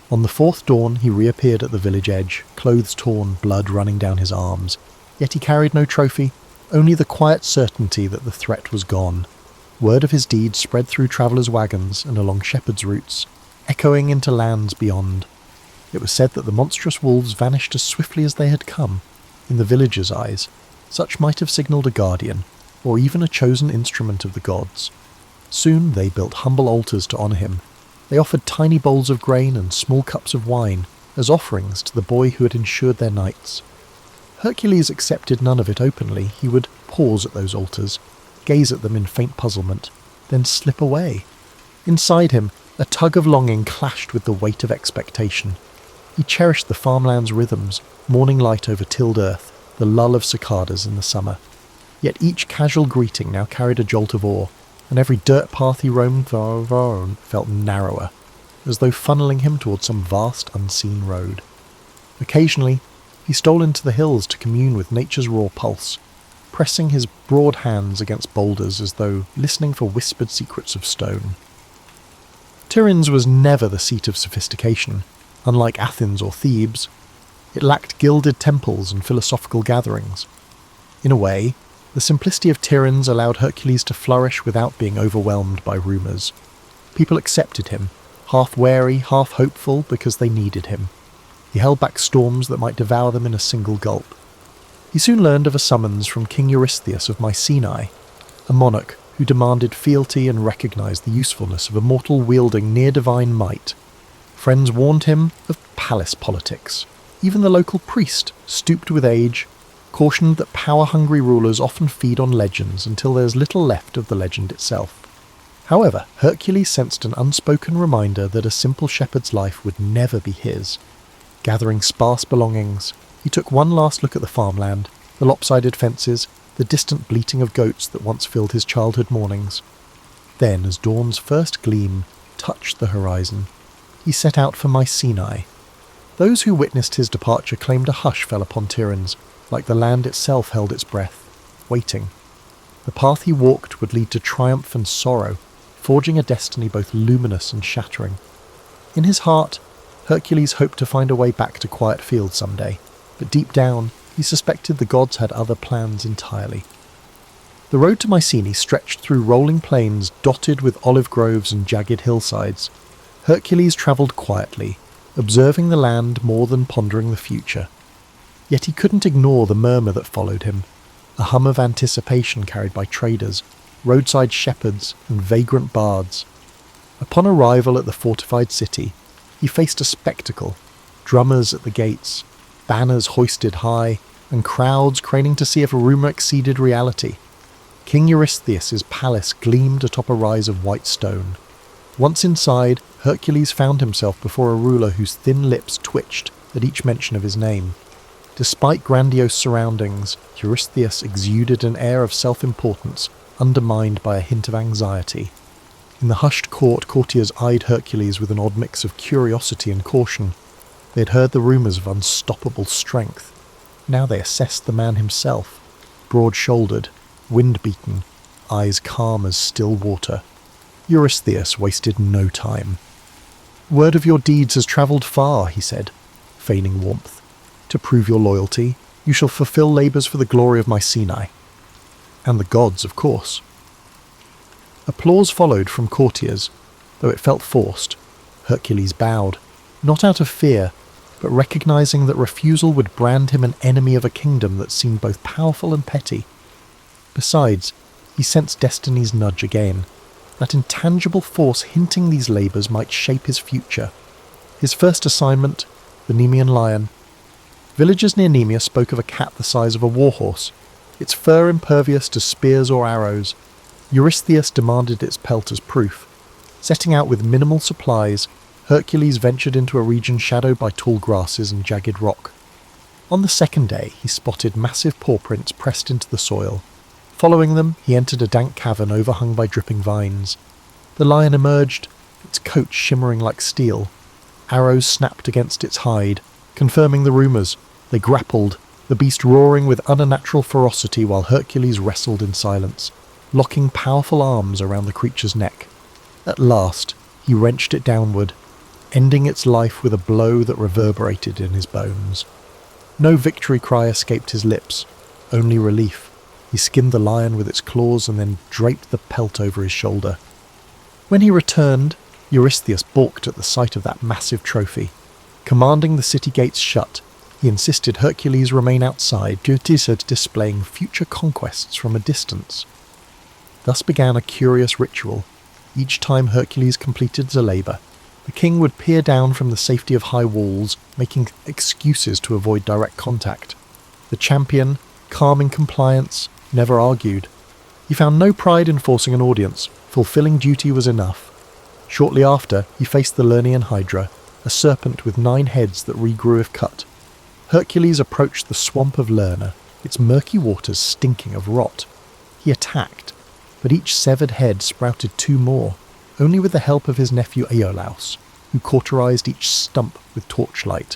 On the 4th dawn, he reappeared at the village edge, clothes torn, blood running down his arms. Yet he carried no trophy, only the quiet certainty that the threat was gone. Word of his deeds spread through travellers' wagons and along shepherds' routes, echoing into lands beyond. It was said that the monstrous wolves vanished as swiftly as they had come. In the villagers' eyes, such might have signalled a guardian, or even a chosen instrument of the gods. Soon they built humble altars to honour him. They offered tiny bowls of grain and small cups of wine as offerings to the boy who had ensured their nights. Hercules accepted none of it openly. He would pause at those altars, gaze at them in faint puzzlement, then slip away. Inside him, a tug of longing clashed with the weight of expectation. He cherished the farmland's rhythms, morning light over tilled earth, the lull of cicadas in the summer. Yet each casual greeting now carried a jolt of awe, and every dirt path he roamed felt narrower, as though funneling him towards some vast unseen road. Occasionally, he stole into the hills to commune with nature's raw pulse, pressing his broad hands against boulders as though listening for whispered secrets of stone. Tiryns was never the seat of sophistication. Unlike Athens or Thebes, it lacked gilded temples and philosophical gatherings. In a way, the simplicity of Tiryns allowed Hercules to flourish without being overwhelmed by rumours. People accepted him, half wary, half hopeful, because they needed him. He held back storms that might devour them in a single gulp. He soon learned of a summons from King Eurystheus of Mycenae, a monarch who demanded fealty and recognised the usefulness of a mortal wielding near-divine might. Friends warned him of palace politics. Even the local priest, stooped with age, cautioned that power-hungry rulers often feed on legends until there is little left of the legend itself. However, Hercules sensed an unspoken reminder that a simple shepherd's life would never be his. Gathering sparse belongings, he took one last look at the farmland, the lopsided fences, the distant bleating of goats that once filled his childhood mornings. Then, as dawn's first gleam touched the horizon, he set out for Mycenae. Those who witnessed his departure claimed a hush fell upon Tiryns, like the land itself held its breath, waiting. The path he walked would lead to triumph and sorrow, forging a destiny both luminous and shattering. In his heart, Hercules hoped to find a way back to quiet fields someday, but deep down, he suspected the gods had other plans entirely. The road to Mycenae stretched through rolling plains dotted with olive groves and jagged hillsides. Hercules travelled quietly, observing the land more than pondering the future. Yet he couldn't ignore the murmur that followed him, a hum of anticipation carried by traders, roadside shepherds, and vagrant bards. Upon arrival at the fortified city, he faced a spectacle: drummers at the gates, banners hoisted high, and crowds craning to see if a rumour exceeded reality. King Eurystheus' palace gleamed atop a rise of white stone. Once inside, Hercules found himself before a ruler whose thin lips twitched at each mention of his name. Despite grandiose surroundings, Eurystheus exuded an air of self-importance, undermined by a hint of anxiety. In the hushed court, courtiers eyed Hercules with an odd mix of curiosity and caution. They had heard the rumours of unstoppable strength. Now they assessed the man himself, broad-shouldered, wind-beaten, eyes calm as still water. Eurystheus wasted no time. "Word of your deeds has travelled far," he said, feigning warmth. "To prove your loyalty, you shall fulfil labours for the glory of Mycenae. And the gods, of course." Applause followed from courtiers, though it felt forced. Hercules bowed, not out of fear, but recognising that refusal would brand him an enemy of a kingdom that seemed both powerful and petty. Besides, he sensed destiny's nudge again, that intangible force hinting these labours might shape his future. His first assignment, the Nemean lion. Villagers near Nemea spoke of a cat the size of a warhorse, its fur impervious to spears or arrows. Eurystheus demanded its pelt as proof. Setting out with minimal supplies, Hercules ventured into a region shadowed by tall grasses and jagged rock. On the second day, he spotted massive paw prints pressed into the soil. Following them, he entered a dank cavern overhung by dripping vines. The lion emerged, its coat shimmering like steel. Arrows snapped against its hide, confirming the rumours. They grappled, the beast roaring with unnatural ferocity while Hercules wrestled in silence, locking powerful arms around the creature's neck. At last, he wrenched it downward, ending its life with a blow that reverberated in his bones. No victory cry escaped his lips, only relief. He skinned the lion with its claws and then draped the pelt over his shoulder. When he returned, Eurystheus balked at the sight of that massive trophy. Commanding the city gates shut, he insisted Hercules remain outside due to displaying future conquests from a distance. Thus began a curious ritual. Each time Hercules completed a labour, the king would peer down from the safety of high walls, making excuses to avoid direct contact. The champion, calm in compliance, never argued. He found no pride in forcing an audience. Fulfilling duty was enough. Shortly after, he faced the Lernaean Hydra, a serpent with 9 heads that regrew if cut. Hercules approached the swamp of Lerna, its murky waters stinking of rot. He attacked, but each severed head sprouted 2 more, only with the help of his nephew Iolaus, who cauterized each stump with torchlight.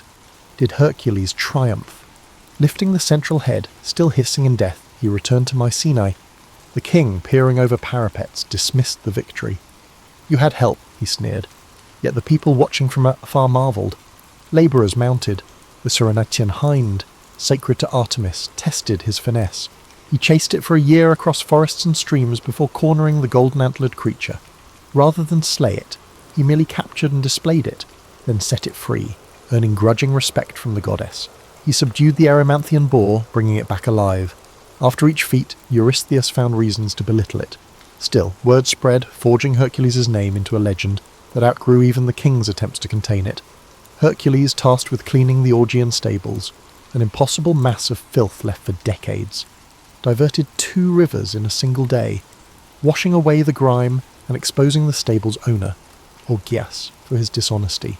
Did Hercules triumph? Lifting the central head, still hissing in death, he returned to Mycenae. The king, peering over parapets, dismissed the victory. "You had help," he sneered, yet the people watching from afar marvelled. Labourers mounted. The Cyrenaian hind, sacred to Artemis, tested his finesse. He chased it for a year across forests and streams before cornering the golden-antlered creature. Rather than slay it, he merely captured and displayed it, then set it free, earning grudging respect from the goddess. He subdued the Erymanthian boar, bringing it back alive. After each feat, Eurystheus found reasons to belittle it. Still, word spread, forging Hercules' name into a legend that outgrew even the king's attempts to contain it. Hercules tasked with cleaning the Augean stables, an impossible mass of filth left for decades. Diverted 2 rivers in a single day, washing away the grime and exposing the stable's owner, Augeas, for his dishonesty.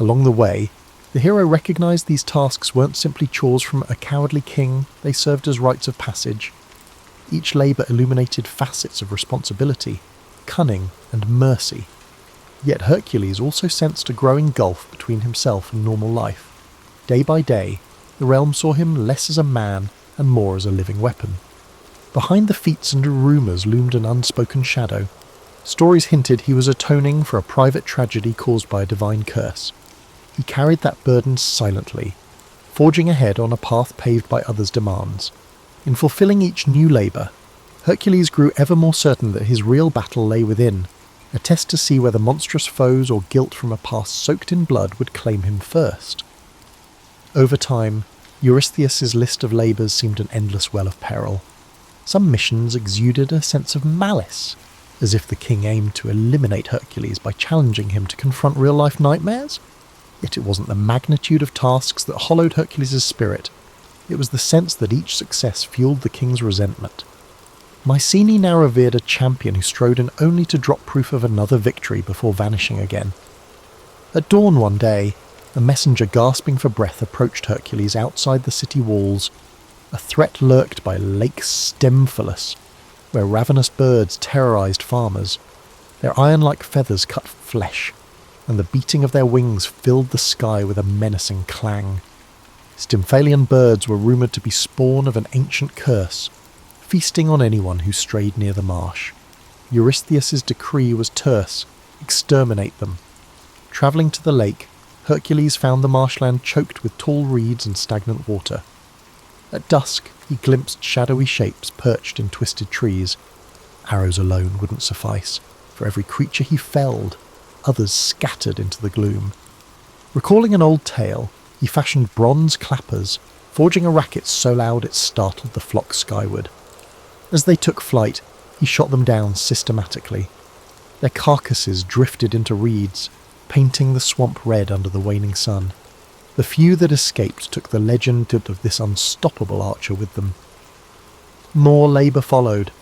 Along the way, the hero recognised these tasks weren't simply chores from a cowardly king, they served as rites of passage. Each labour illuminated facets of responsibility, cunning and mercy. Yet Hercules also sensed a growing gulf between himself and normal life. Day by day, the realm saw him less as a man and more as a living weapon. Behind the feats and rumours loomed an unspoken shadow. Stories hinted he was atoning for a private tragedy caused by a divine curse. He carried that burden silently, forging ahead on a path paved by others' demands. In fulfilling each new labour, Hercules grew ever more certain that his real battle lay within, a test to see whether monstrous foes or guilt from a past soaked in blood would claim him first. Over time, Eurystheus' list of labours seemed an endless well of peril. Some missions exuded a sense of malice, as if the king aimed to eliminate Hercules by challenging him to confront real-life nightmares. Yet it wasn't the magnitude of tasks that hollowed Hercules' spirit. It was the sense that each success fueled the king's resentment. Mycenae now revered a champion who strode in only to drop proof of another victory before vanishing again. At dawn one day, a messenger gasping for breath approached Hercules outside the city walls. A threat lurked by Lake Stymphalus, where ravenous birds terrorized farmers. Their iron-like feathers cut flesh, and the beating of their wings filled the sky with a menacing clang. Stymphalian birds were rumoured to be spawn of an ancient curse, feasting on anyone who strayed near the marsh. Eurystheus' decree was terse: exterminate them. Travelling to the lake, Hercules found the marshland choked with tall reeds and stagnant water. At dusk, he glimpsed shadowy shapes perched in twisted trees. Arrows alone wouldn't suffice. For every creature he felled, others scattered into the gloom. Recalling an old tale, he fashioned bronze clappers, forging a racket so loud it startled the flock skyward. As they took flight, he shot them down systematically. Their carcasses drifted into reeds, painting the swamp red under the waning sun. The few that escaped took the legend of this unstoppable archer with them. More labour followed.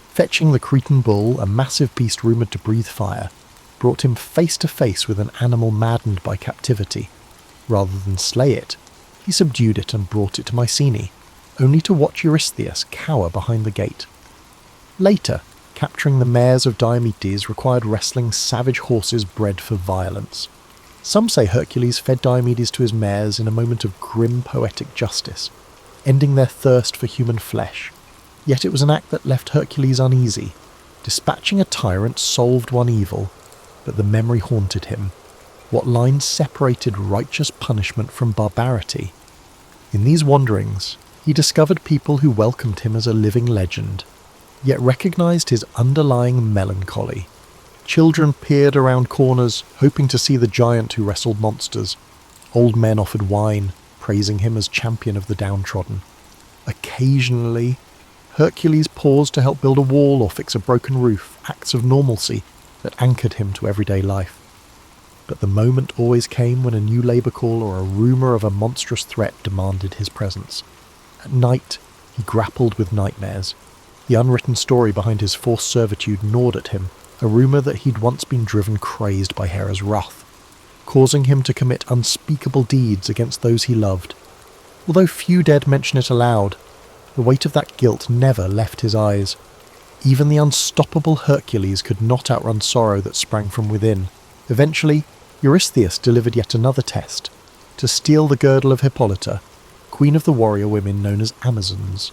Fetching the Cretan bull, a massive beast rumoured to breathe fire, brought him face to face with an animal maddened by captivity. Rather than slay it, he subdued it and brought it to Mycenae, only to watch Eurystheus cower behind the gate. Later, capturing the mares of Diomedes required wrestling savage horses bred for violence. Some say Hercules fed Diomedes to his mares in a moment of grim poetic justice, ending their thirst for human flesh. Yet it was an act that left Hercules uneasy. Dispatching a tyrant solved one evil, but the memory haunted him. What lines separated righteous punishment from barbarity? In these wanderings, he discovered people who welcomed him as a living legend, yet recognised his underlying melancholy. Children peered around corners, hoping to see the giant who wrestled monsters. Old men offered wine, praising him as champion of the downtrodden. Occasionally, Hercules paused to help build a wall or fix a broken roof, acts of normalcy that anchored him to everyday life. But the moment always came when a new labour call or a rumour of a monstrous threat demanded his presence. At night, he grappled with nightmares. The unwritten story behind his forced servitude gnawed at him, a rumour that he'd once been driven crazed by Hera's wrath, causing him to commit unspeakable deeds against those he loved. Although few dared mention it aloud, the weight of that guilt never left his eyes. Even the unstoppable Hercules could not outrun sorrow that sprang from within. Eventually, Eurystheus delivered yet another test, to steal the girdle of Hippolyta, queen of the warrior women known as Amazons.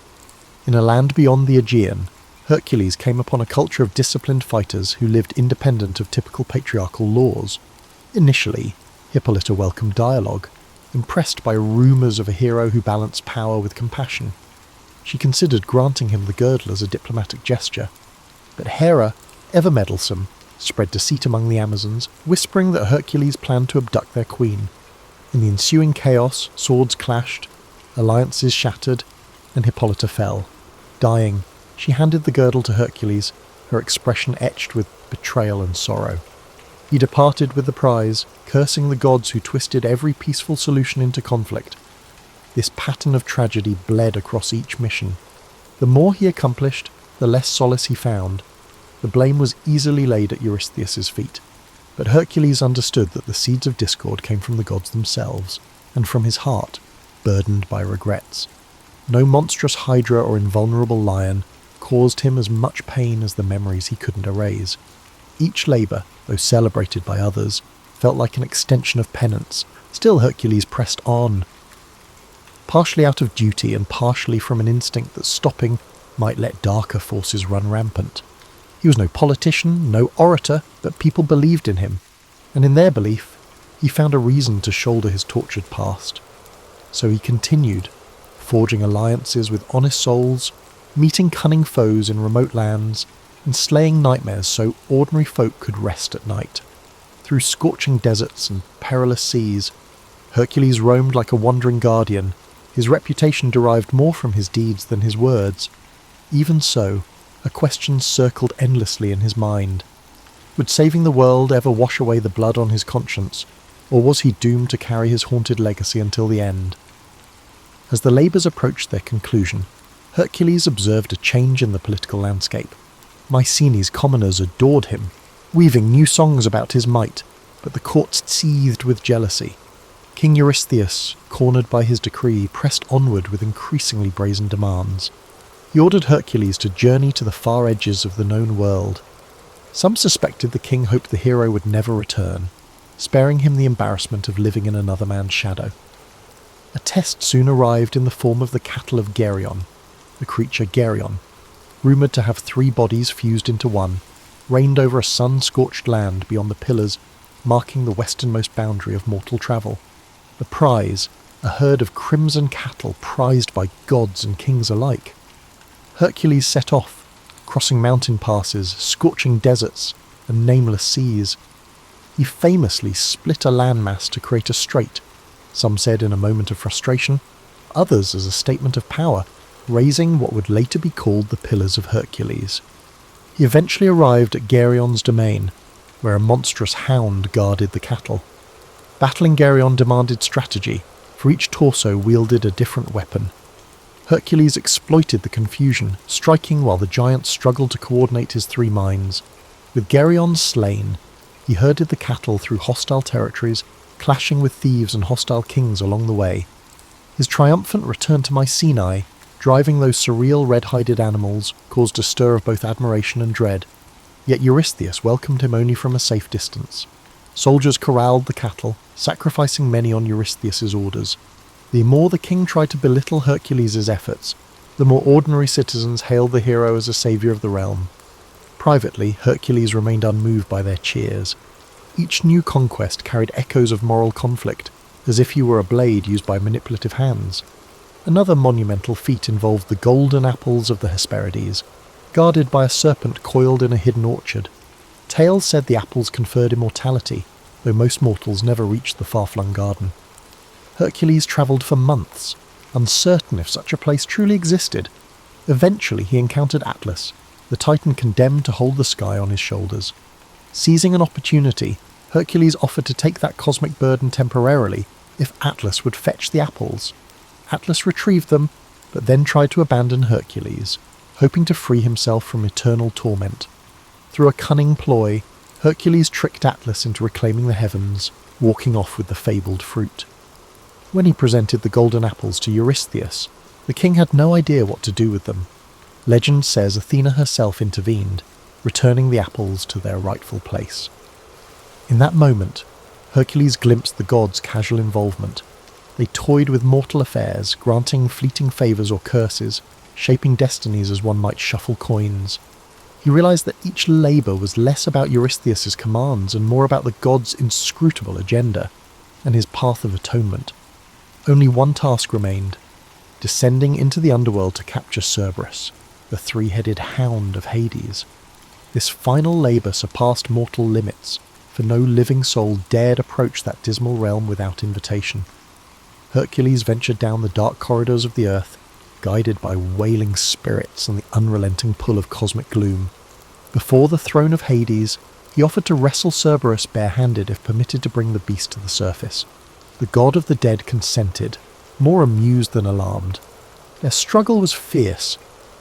In a land beyond the Aegean, Hercules came upon a culture of disciplined fighters who lived independent of typical patriarchal laws. Initially, Hippolyta welcomed dialogue, impressed by rumours of a hero who balanced power with compassion. She considered granting him the girdle as a diplomatic gesture, but Hera, ever meddlesome, spread deceit among the Amazons, whispering that Hercules planned to abduct their queen. In the ensuing chaos, swords clashed, alliances shattered, and Hippolyta fell. Dying, she handed the girdle to Hercules, her expression etched with betrayal and sorrow. He departed with the prize, cursing the gods who twisted every peaceful solution into conflict. This pattern of tragedy bled across each mission. The more he accomplished, the less solace he found. The blame was easily laid at Eurystheus' feet, but Hercules understood that the seeds of discord came from the gods themselves, and from his heart, burdened by regrets. No monstrous hydra or invulnerable lion caused him as much pain as the memories he couldn't erase. Each labour, though celebrated by others, felt like an extension of penance. Still Hercules pressed on, partially out of duty and partially from an instinct that stopping might let darker forces run rampant. He was no politician, no orator, but people believed in him, and in their belief, he found a reason to shoulder his tortured past. So he continued, forging alliances with honest souls, meeting cunning foes in remote lands, and slaying nightmares so ordinary folk could rest at night. Through scorching deserts and perilous seas, Hercules roamed like a wandering guardian. His reputation derived more from his deeds than his words. Even so, a question circled endlessly in his mind. Would saving the world ever wash away the blood on his conscience, Or was he doomed to carry his haunted legacy until the end? As the labours approached their conclusion, Hercules observed a change in the political landscape. Mycenae's commoners adored him, weaving new songs about his might, but the court seethed with jealousy. King Eurystheus, cornered by his decree, pressed onward with increasingly brazen demands. He ordered Hercules to journey to the far edges of the known world. Some suspected the king hoped the hero would never return, sparing him the embarrassment of living in another man's shadow. A test soon arrived in the form of the cattle of Geryon, the creature Geryon, rumoured to have 3 bodies fused into one, reigned over a sun-scorched land beyond the pillars marking the westernmost boundary of mortal travel. The prize, a herd of crimson cattle prized by gods and kings alike. Hercules set off, crossing mountain passes, scorching deserts, and nameless seas. He famously split a landmass to create a strait, some said in a moment of frustration, others as a statement of power, raising what would later be called the Pillars of Hercules. He eventually arrived at Geryon's domain, where a monstrous hound guarded the cattle. Battling Geryon demanded strategy, for each torso wielded a different weapon. Hercules exploited the confusion, striking while the giant struggled to coordinate his 3 minds. With Geryon slain, he herded the cattle through hostile territories, clashing with thieves and hostile kings along the way. His triumphant return to Mycenae, driving those surreal red-hided animals, caused a stir of both admiration and dread. Yet Eurystheus welcomed him only from a safe distance. Soldiers corralled the cattle, sacrificing many on Eurystheus's orders. The more the king tried to belittle Hercules' efforts, the more ordinary citizens hailed the hero as a saviour of the realm. Privately, Hercules remained unmoved by their cheers. Each new conquest carried echoes of moral conflict, as if he were a blade used by manipulative hands. Another monumental feat involved the golden apples of the Hesperides, guarded by a serpent coiled in a hidden orchard. Tales said the apples conferred immortality, though most mortals never reached the far-flung garden. Hercules travelled for months, uncertain if such a place truly existed. Eventually he encountered Atlas, the titan condemned to hold the sky on his shoulders. Seizing an opportunity, Hercules offered to take that cosmic burden temporarily if Atlas would fetch the apples. Atlas retrieved them, but then tried to abandon Hercules, hoping to free himself from eternal torment. Through a cunning ploy, Hercules tricked Atlas into reclaiming the heavens, walking off with the fabled fruit. When he presented the golden apples to Eurystheus, the king had no idea what to do with them. Legend says Athena herself intervened, returning the apples to their rightful place. In that moment, Hercules glimpsed the gods' casual involvement. They toyed with mortal affairs, granting fleeting favours or curses, shaping destinies as one might shuffle coins. He realised that each labour was less about Eurystheus's commands and more about the god's inscrutable agenda, and his path of atonement. Only one task remained, descending into the underworld to capture Cerberus, the 3-headed hound of Hades. This final labour surpassed mortal limits, for no living soul dared approach that dismal realm without invitation. Hercules ventured down the dark corridors of the earth, guided by wailing spirits and the unrelenting pull of cosmic gloom. Before the throne of Hades, he offered to wrestle Cerberus bare-handed if permitted to bring the beast to the surface. The god of the dead consented, more amused than alarmed. Their struggle was fierce.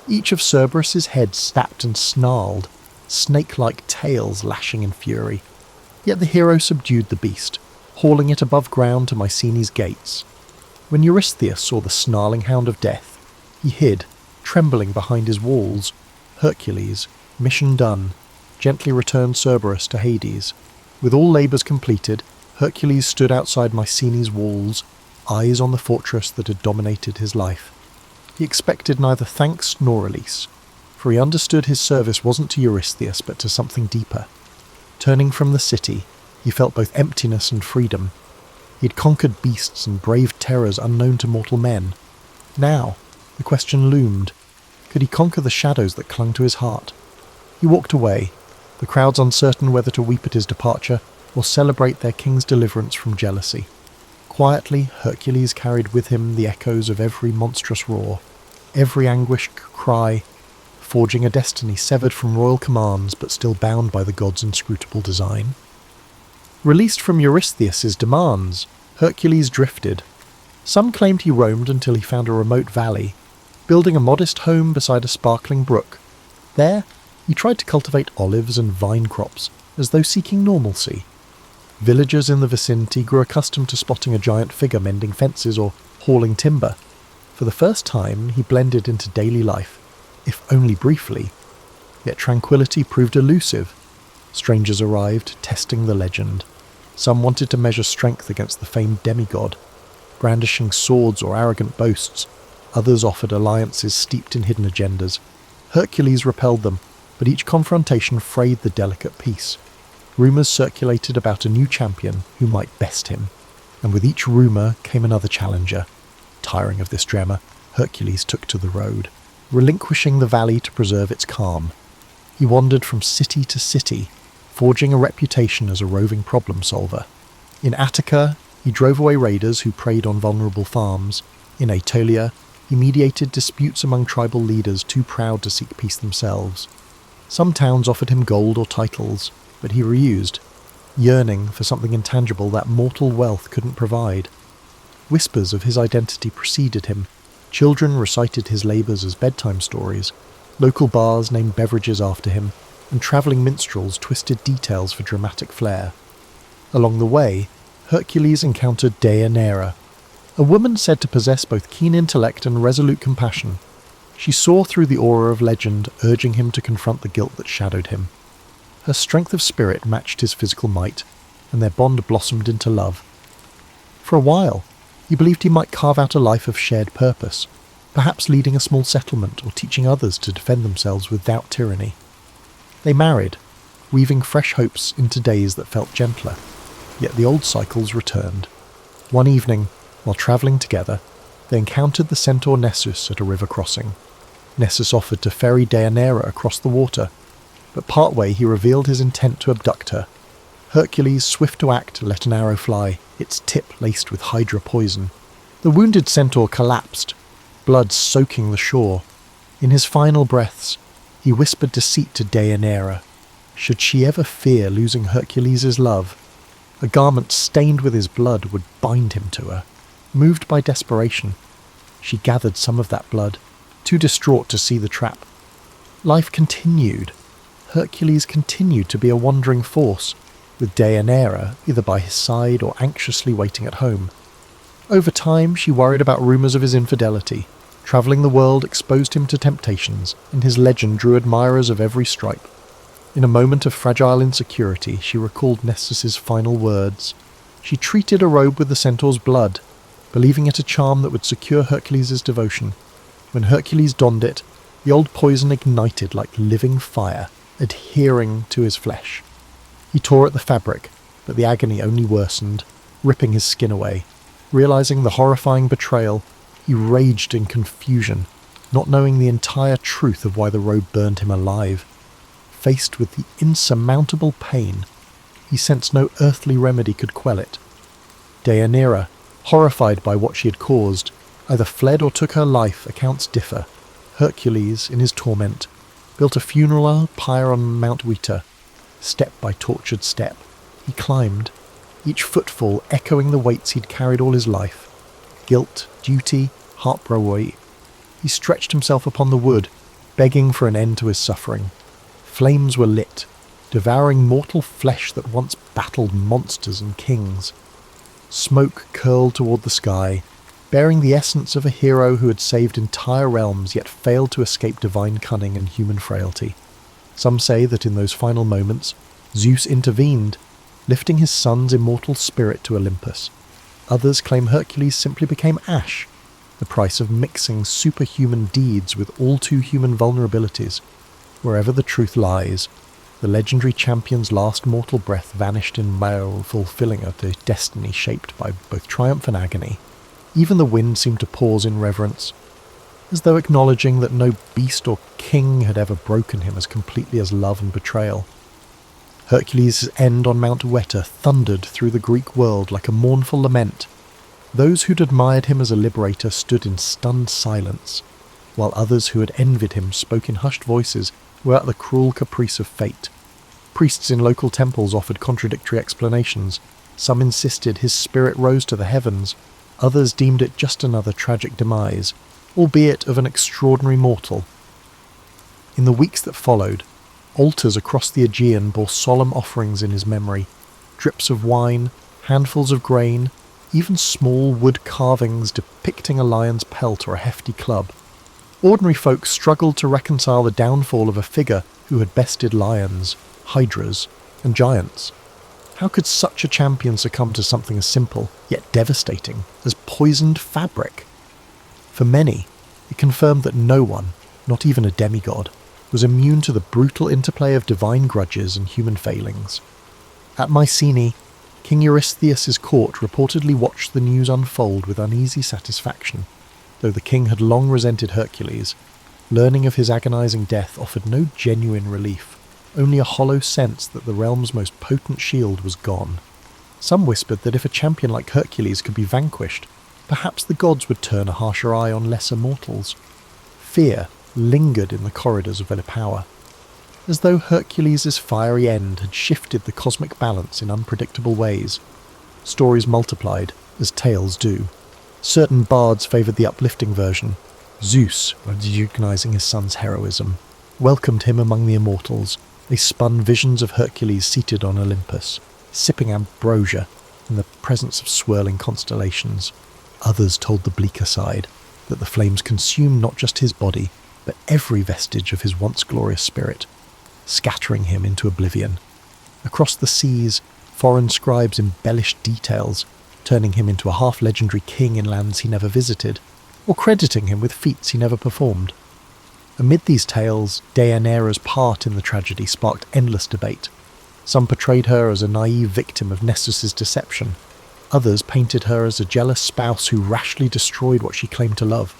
Each of Cerberus's heads snapped and snarled, snake-like tails lashing in fury. Yet the hero subdued the beast, hauling it above ground to Mycenae's gates. When Eurystheus saw the snarling hound of death, he hid, trembling behind his walls. Hercules, mission done, gently returned Cerberus to Hades. With all labours completed, Hercules stood outside Mycenae's walls, eyes on the fortress that had dominated his life. He expected neither thanks nor release, for he understood his service wasn't to Eurystheus but to something deeper. Turning from the city, he felt both emptiness and freedom. He had conquered beasts and braved terrors unknown to mortal men. Now, the question loomed, could he conquer the shadows that clung to his heart? He walked away, the crowds uncertain whether to weep at his departure or celebrate their king's deliverance from jealousy. Quietly, Hercules carried with him the echoes of every monstrous roar, every anguished cry, forging a destiny severed from royal commands but still bound by the god's inscrutable design. Released from Eurystheus' demands, Hercules drifted. Some claimed he roamed until he found a remote valley, building a modest home beside a sparkling brook. There, he tried to cultivate olives and vine crops, as though seeking normalcy. Villagers in the vicinity grew accustomed to spotting a giant figure mending fences or hauling timber. For the first time, he blended into daily life, if only briefly. Yet tranquility proved elusive. Strangers arrived, testing the legend. Some wanted to measure strength against the famed demigod, brandishing swords or arrogant boasts. Others offered alliances steeped in hidden agendas. Hercules repelled them, but each confrontation frayed the delicate peace. Rumours circulated about a new champion who might best him, and with each rumour came another challenger. Tiring of this drama, Hercules took to the road, relinquishing the valley to preserve its calm. He wandered from city to city, forging a reputation as a roving problem solver. In Attica, he drove away raiders who preyed on vulnerable farms. In Aetolia, he mediated disputes among tribal leaders too proud to seek peace themselves. Some towns offered him gold or titles, but he refused, yearning for something intangible that mortal wealth couldn't provide. Whispers of his identity preceded him. Children recited his labours as bedtime stories. Local bars named beverages after him, and travelling minstrels twisted details for dramatic flair. Along the way, Hercules encountered Deianira, a woman said to possess both keen intellect and resolute compassion. She saw through the aura of legend, urging him to confront the guilt that shadowed him. Her strength of spirit matched his physical might, and their bond blossomed into love. For a while, he believed he might carve out a life of shared purpose, perhaps leading a small settlement or teaching others to defend themselves without tyranny. They married, weaving fresh hopes into days that felt gentler, yet the old cycles returned. One evening, while travelling together, they encountered the centaur Nessus at a river crossing. Nessus offered to ferry Deianira across the water, but partway he revealed his intent to abduct her. Hercules, swift to act, let an arrow fly, its tip laced with hydra poison. The wounded centaur collapsed, blood soaking the shore. In his final breaths, he whispered deceit to Deianira. Should she ever fear losing Hercules' love, a garment stained with his blood would bind him to her. Moved by desperation, she gathered some of that blood, too distraught to see the trap. Life continued. Hercules continued to be a wandering force, with Deianira either by his side or anxiously waiting at home. Over time, she worried about rumours of his infidelity. Travelling the world exposed him to temptations, and his legend drew admirers of every stripe. In a moment of fragile insecurity, she recalled Nessus's final words. She treated a robe with the centaur's blood, believing it a charm that would secure Hercules' devotion. When Hercules donned it, the old poison ignited like living fire, adhering to his flesh. He tore at the fabric, but the agony only worsened, ripping his skin away. Realizing the horrifying betrayal, he raged in confusion, not knowing the entire truth of why the robe burned him alive. Faced with the insurmountable pain, he sensed no earthly remedy could quell it. Deianira, horrified by what she had caused, either fled or took her life. Accounts differ. Hercules, in his torment, built a funeral pyre on Mount Weta. Step by tortured step, he climbed, each footfall echoing the weights he'd carried all his life. Guilt, duty, heartbreak. He stretched himself upon the wood, begging for an end to his suffering. Flames were lit, devouring mortal flesh that once battled monsters and kings. Smoke curled toward the sky, bearing the essence of a hero who had saved entire realms yet failed to escape divine cunning and human frailty. Some say that in those final moments, Zeus intervened, lifting his son's immortal spirit to Olympus. Others claim Hercules simply became ash, the price of mixing superhuman deeds with all-too-human vulnerabilities. Wherever the truth lies, the legendary champion's last mortal breath vanished in marrow, fulfilling a destiny shaped by both triumph and agony. Even the wind seemed to pause in reverence, as though acknowledging that no beast or king had ever broken him as completely as love and betrayal. Hercules' end on Mount Weta thundered through the Greek world like a mournful lament. Those who'd admired him as a liberator stood in stunned silence, while others who had envied him spoke in hushed voices without the cruel caprice of fate. Priests in local temples offered contradictory explanations. Some insisted his spirit rose to the heavens, others deemed it just another tragic demise, albeit of an extraordinary mortal. In the weeks that followed, altars across the Aegean bore solemn offerings in his memory, drips of wine, handfuls of grain, even small wood carvings depicting a lion's pelt or a hefty club. Ordinary folk struggled to reconcile the downfall of a figure who had bested lions, hydras, and giants. How could such a champion succumb to something as simple, yet devastating, as poisoned fabric? For many, it confirmed that no one, not even a demigod, was immune to the brutal interplay of divine grudges and human failings. At Mycenae, King Eurystheus' court reportedly watched the news unfold with uneasy satisfaction. Though the king had long resented Hercules, learning of his agonizing death offered no genuine relief, only a hollow sense that the realm's most potent shield was gone. Some whispered that if a champion like Hercules could be vanquished, perhaps the gods would turn a harsher eye on lesser mortals. Fear lingered in the corridors of their power, as though Hercules' fiery end had shifted the cosmic balance in unpredictable ways. Stories multiplied, as tales do. Certain bards favoured the uplifting version. Zeus, recognizing his son's heroism, welcomed him among the immortals. They spun visions of Hercules seated on Olympus, sipping ambrosia in the presence of swirling constellations. Others told the bleaker side, that the flames consumed not just his body, but every vestige of his once glorious spirit, scattering him into oblivion. Across the seas, foreign scribes embellished details, turning him into a half-legendary king in lands he never visited, or crediting him with feats he never performed. Amid these tales, Deianira's part in the tragedy sparked endless debate. Some portrayed her as a naive victim of Nessus's deception. Others painted her as a jealous spouse who rashly destroyed what she claimed to love.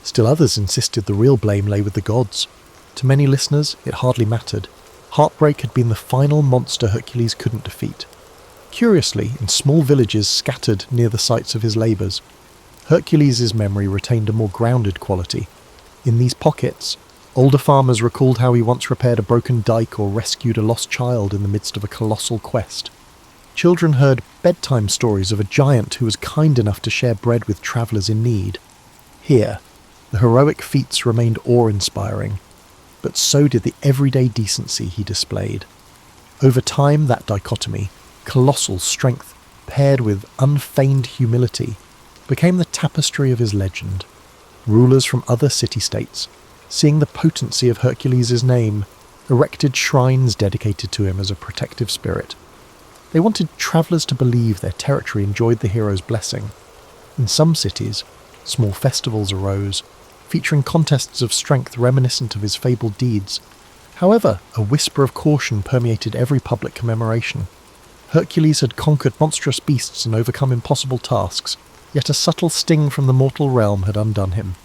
Still others insisted the real blame lay with the gods. To many listeners, it hardly mattered. Heartbreak had been the final monster Hercules couldn't defeat. Curiously, in small villages scattered near the sites of his labours, Hercules' memory retained a more grounded quality. In these pockets, older farmers recalled how he once repaired a broken dike or rescued a lost child in the midst of a colossal quest. Children heard bedtime stories of a giant who was kind enough to share bread with travellers in need. Here, the heroic feats remained awe-inspiring, but so did the everyday decency he displayed. Over time, that dichotomy, colossal strength paired with unfeigned humility, became the tapestry of his legend. Rulers from other city-states, seeing the potency of Hercules' name, erected shrines dedicated to him as a protective spirit. They wanted travellers to believe their territory enjoyed the hero's blessing. In some cities, small festivals arose, featuring contests of strength reminiscent of his fabled deeds. However, a whisper of caution permeated every public commemoration. Hercules had conquered monstrous beasts and overcome impossible tasks, yet a subtle sting from the mortal realm had undone him.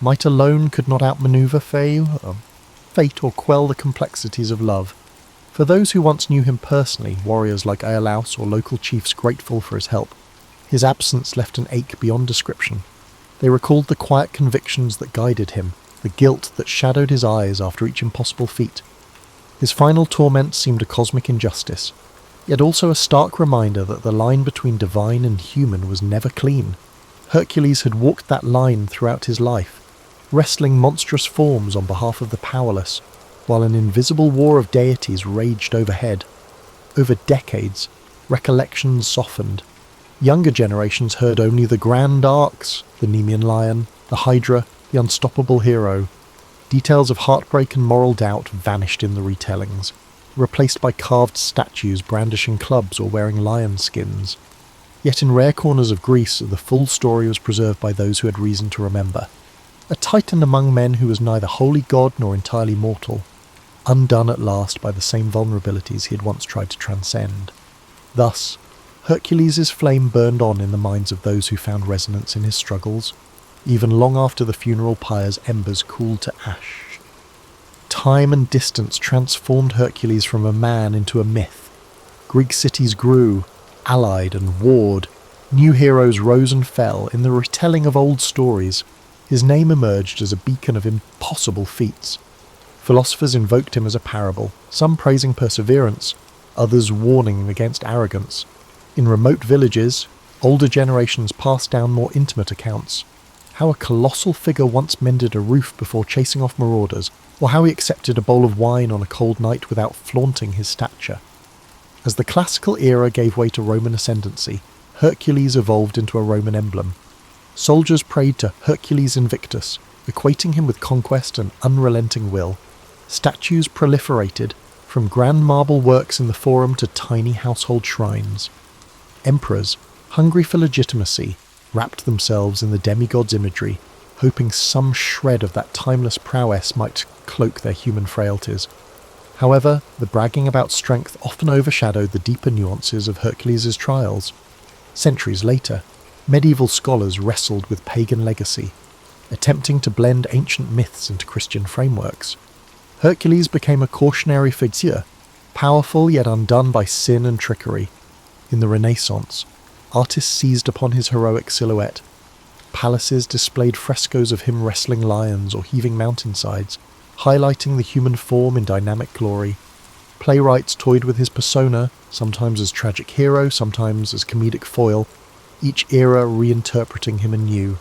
Might alone could not outmaneuver fate or quell the complexities of love. For those who once knew him personally, warriors like Iolaus or local chiefs grateful for his help, his absence left an ache beyond description. They recalled the quiet convictions that guided him, the guilt that shadowed his eyes after each impossible feat. His final torment seemed a cosmic injustice, yet also a stark reminder that the line between divine and human was never clean. Hercules had walked that line throughout his life, wrestling monstrous forms on behalf of the powerless, while an invisible war of deities raged overhead. Over decades, recollections softened. Younger generations heard only the grand arcs, the Nemean lion, the Hydra, the unstoppable hero. Details of heartbreak and moral doubt vanished in the retellings, replaced by carved statues brandishing clubs or wearing lion skins. Yet in rare corners of Greece, the full story was preserved by those who had reason to remember. A titan among men who was neither wholly god nor entirely mortal, undone at last by the same vulnerabilities he had once tried to transcend. Thus, Hercules' flame burned on in the minds of those who found resonance in his struggles, even long after the funeral pyre's embers cooled to ash. Time and distance transformed Hercules from a man into a myth. Greek cities grew, allied and warred. New heroes rose and fell. In the retelling of old stories, his name emerged as a beacon of impossible feats. Philosophers invoked him as a parable, some praising perseverance, others warning against arrogance. In remote villages, older generations passed down more intimate accounts. How a colossal figure once mended a roof before chasing off marauders, or how he accepted a bowl of wine on a cold night without flaunting his stature. As the classical era gave way to Roman ascendancy, Hercules evolved into a Roman emblem. Soldiers prayed to Hercules Invictus, equating him with conquest and unrelenting will. Statues proliferated, from grand marble works in the Forum to tiny household shrines. Emperors, hungry for legitimacy, wrapped themselves in the demigod's imagery, hoping some shred of that timeless prowess might cloak their human frailties. However, the bragging about strength often overshadowed the deeper nuances of Hercules' trials. Centuries later, medieval scholars wrestled with pagan legacy, attempting to blend ancient myths into Christian frameworks. Hercules became a cautionary figure, powerful yet undone by sin and trickery. In the Renaissance, artists seized upon his heroic silhouette. Palaces displayed frescoes of him wrestling lions or heaving mountainsides, highlighting the human form in dynamic glory. Playwrights toyed with his persona, sometimes as tragic hero, sometimes as comedic foil, each era reinterpreting him anew.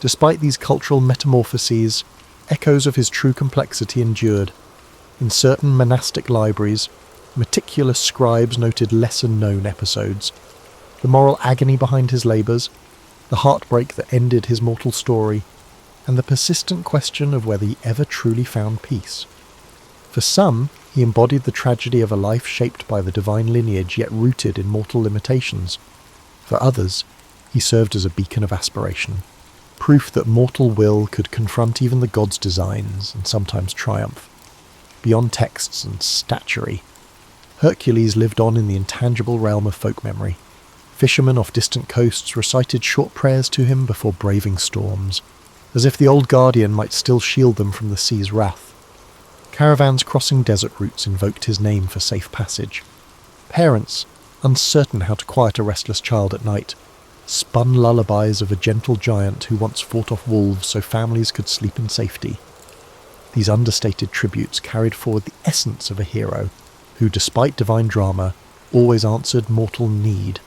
Despite these cultural metamorphoses, echoes of his true complexity endured. In certain monastic libraries, meticulous scribes noted lesser-known episodes. The moral agony behind his labours, the heartbreak that ended his mortal story, and the persistent question of whether he ever truly found peace. For some, he embodied the tragedy of a life shaped by the divine lineage yet rooted in mortal limitations. For others, he served as a beacon of aspiration, proof that mortal will could confront even the gods' designs and sometimes triumph. Beyond texts and statuary, Hercules lived on in the intangible realm of folk memory. Fishermen off distant coasts recited short prayers to him before braving storms, as if the old guardian might still shield them from the sea's wrath. Caravans crossing desert routes invoked his name for safe passage. Parents, uncertain how to quiet a restless child at night, spun lullabies of a gentle giant who once fought off wolves so families could sleep in safety. These understated tributes carried forward the essence of a hero who, despite divine drama, always answered mortal need.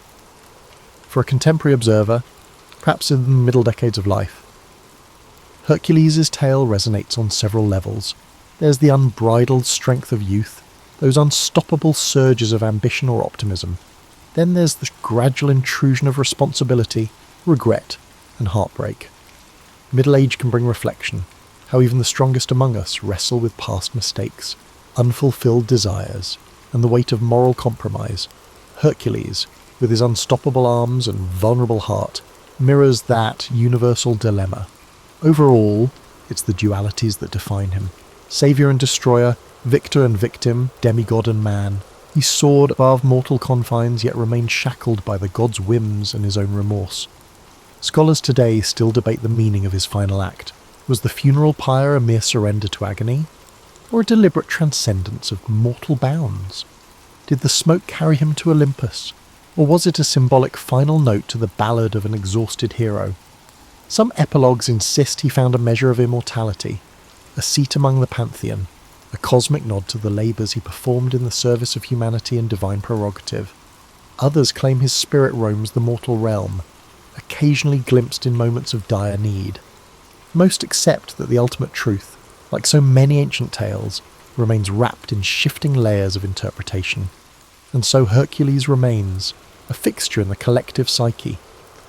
For a contemporary observer, perhaps in the middle decades of life, Hercules' tale resonates on several levels. There's the unbridled strength of youth, those unstoppable surges of ambition or optimism. Then there's the gradual intrusion of responsibility, regret, and heartbreak. Middle age can bring reflection, how even the strongest among us wrestle with past mistakes, unfulfilled desires, and the weight of moral compromise. Hercules, with his unstoppable arms and vulnerable heart, mirrors that universal dilemma. Overall, it's the dualities that define him. Saviour and destroyer, victor and victim, demigod and man. He soared above mortal confines yet remained shackled by the god's whims and his own remorse. Scholars today still debate the meaning of his final act. Was the funeral pyre a mere surrender to agony, or a deliberate transcendence of mortal bounds? Did the smoke carry him to Olympus, or was it a symbolic final note to the ballad of an exhausted hero? Some epilogues insist he found a measure of immortality, a seat among the pantheon, a cosmic nod to the labours he performed in the service of humanity and divine prerogative. Others claim his spirit roams the mortal realm, occasionally glimpsed in moments of dire need. Most accept that the ultimate truth, like so many ancient tales, remains wrapped in shifting layers of interpretation. And so Hercules remains, a fixture in the collective psyche.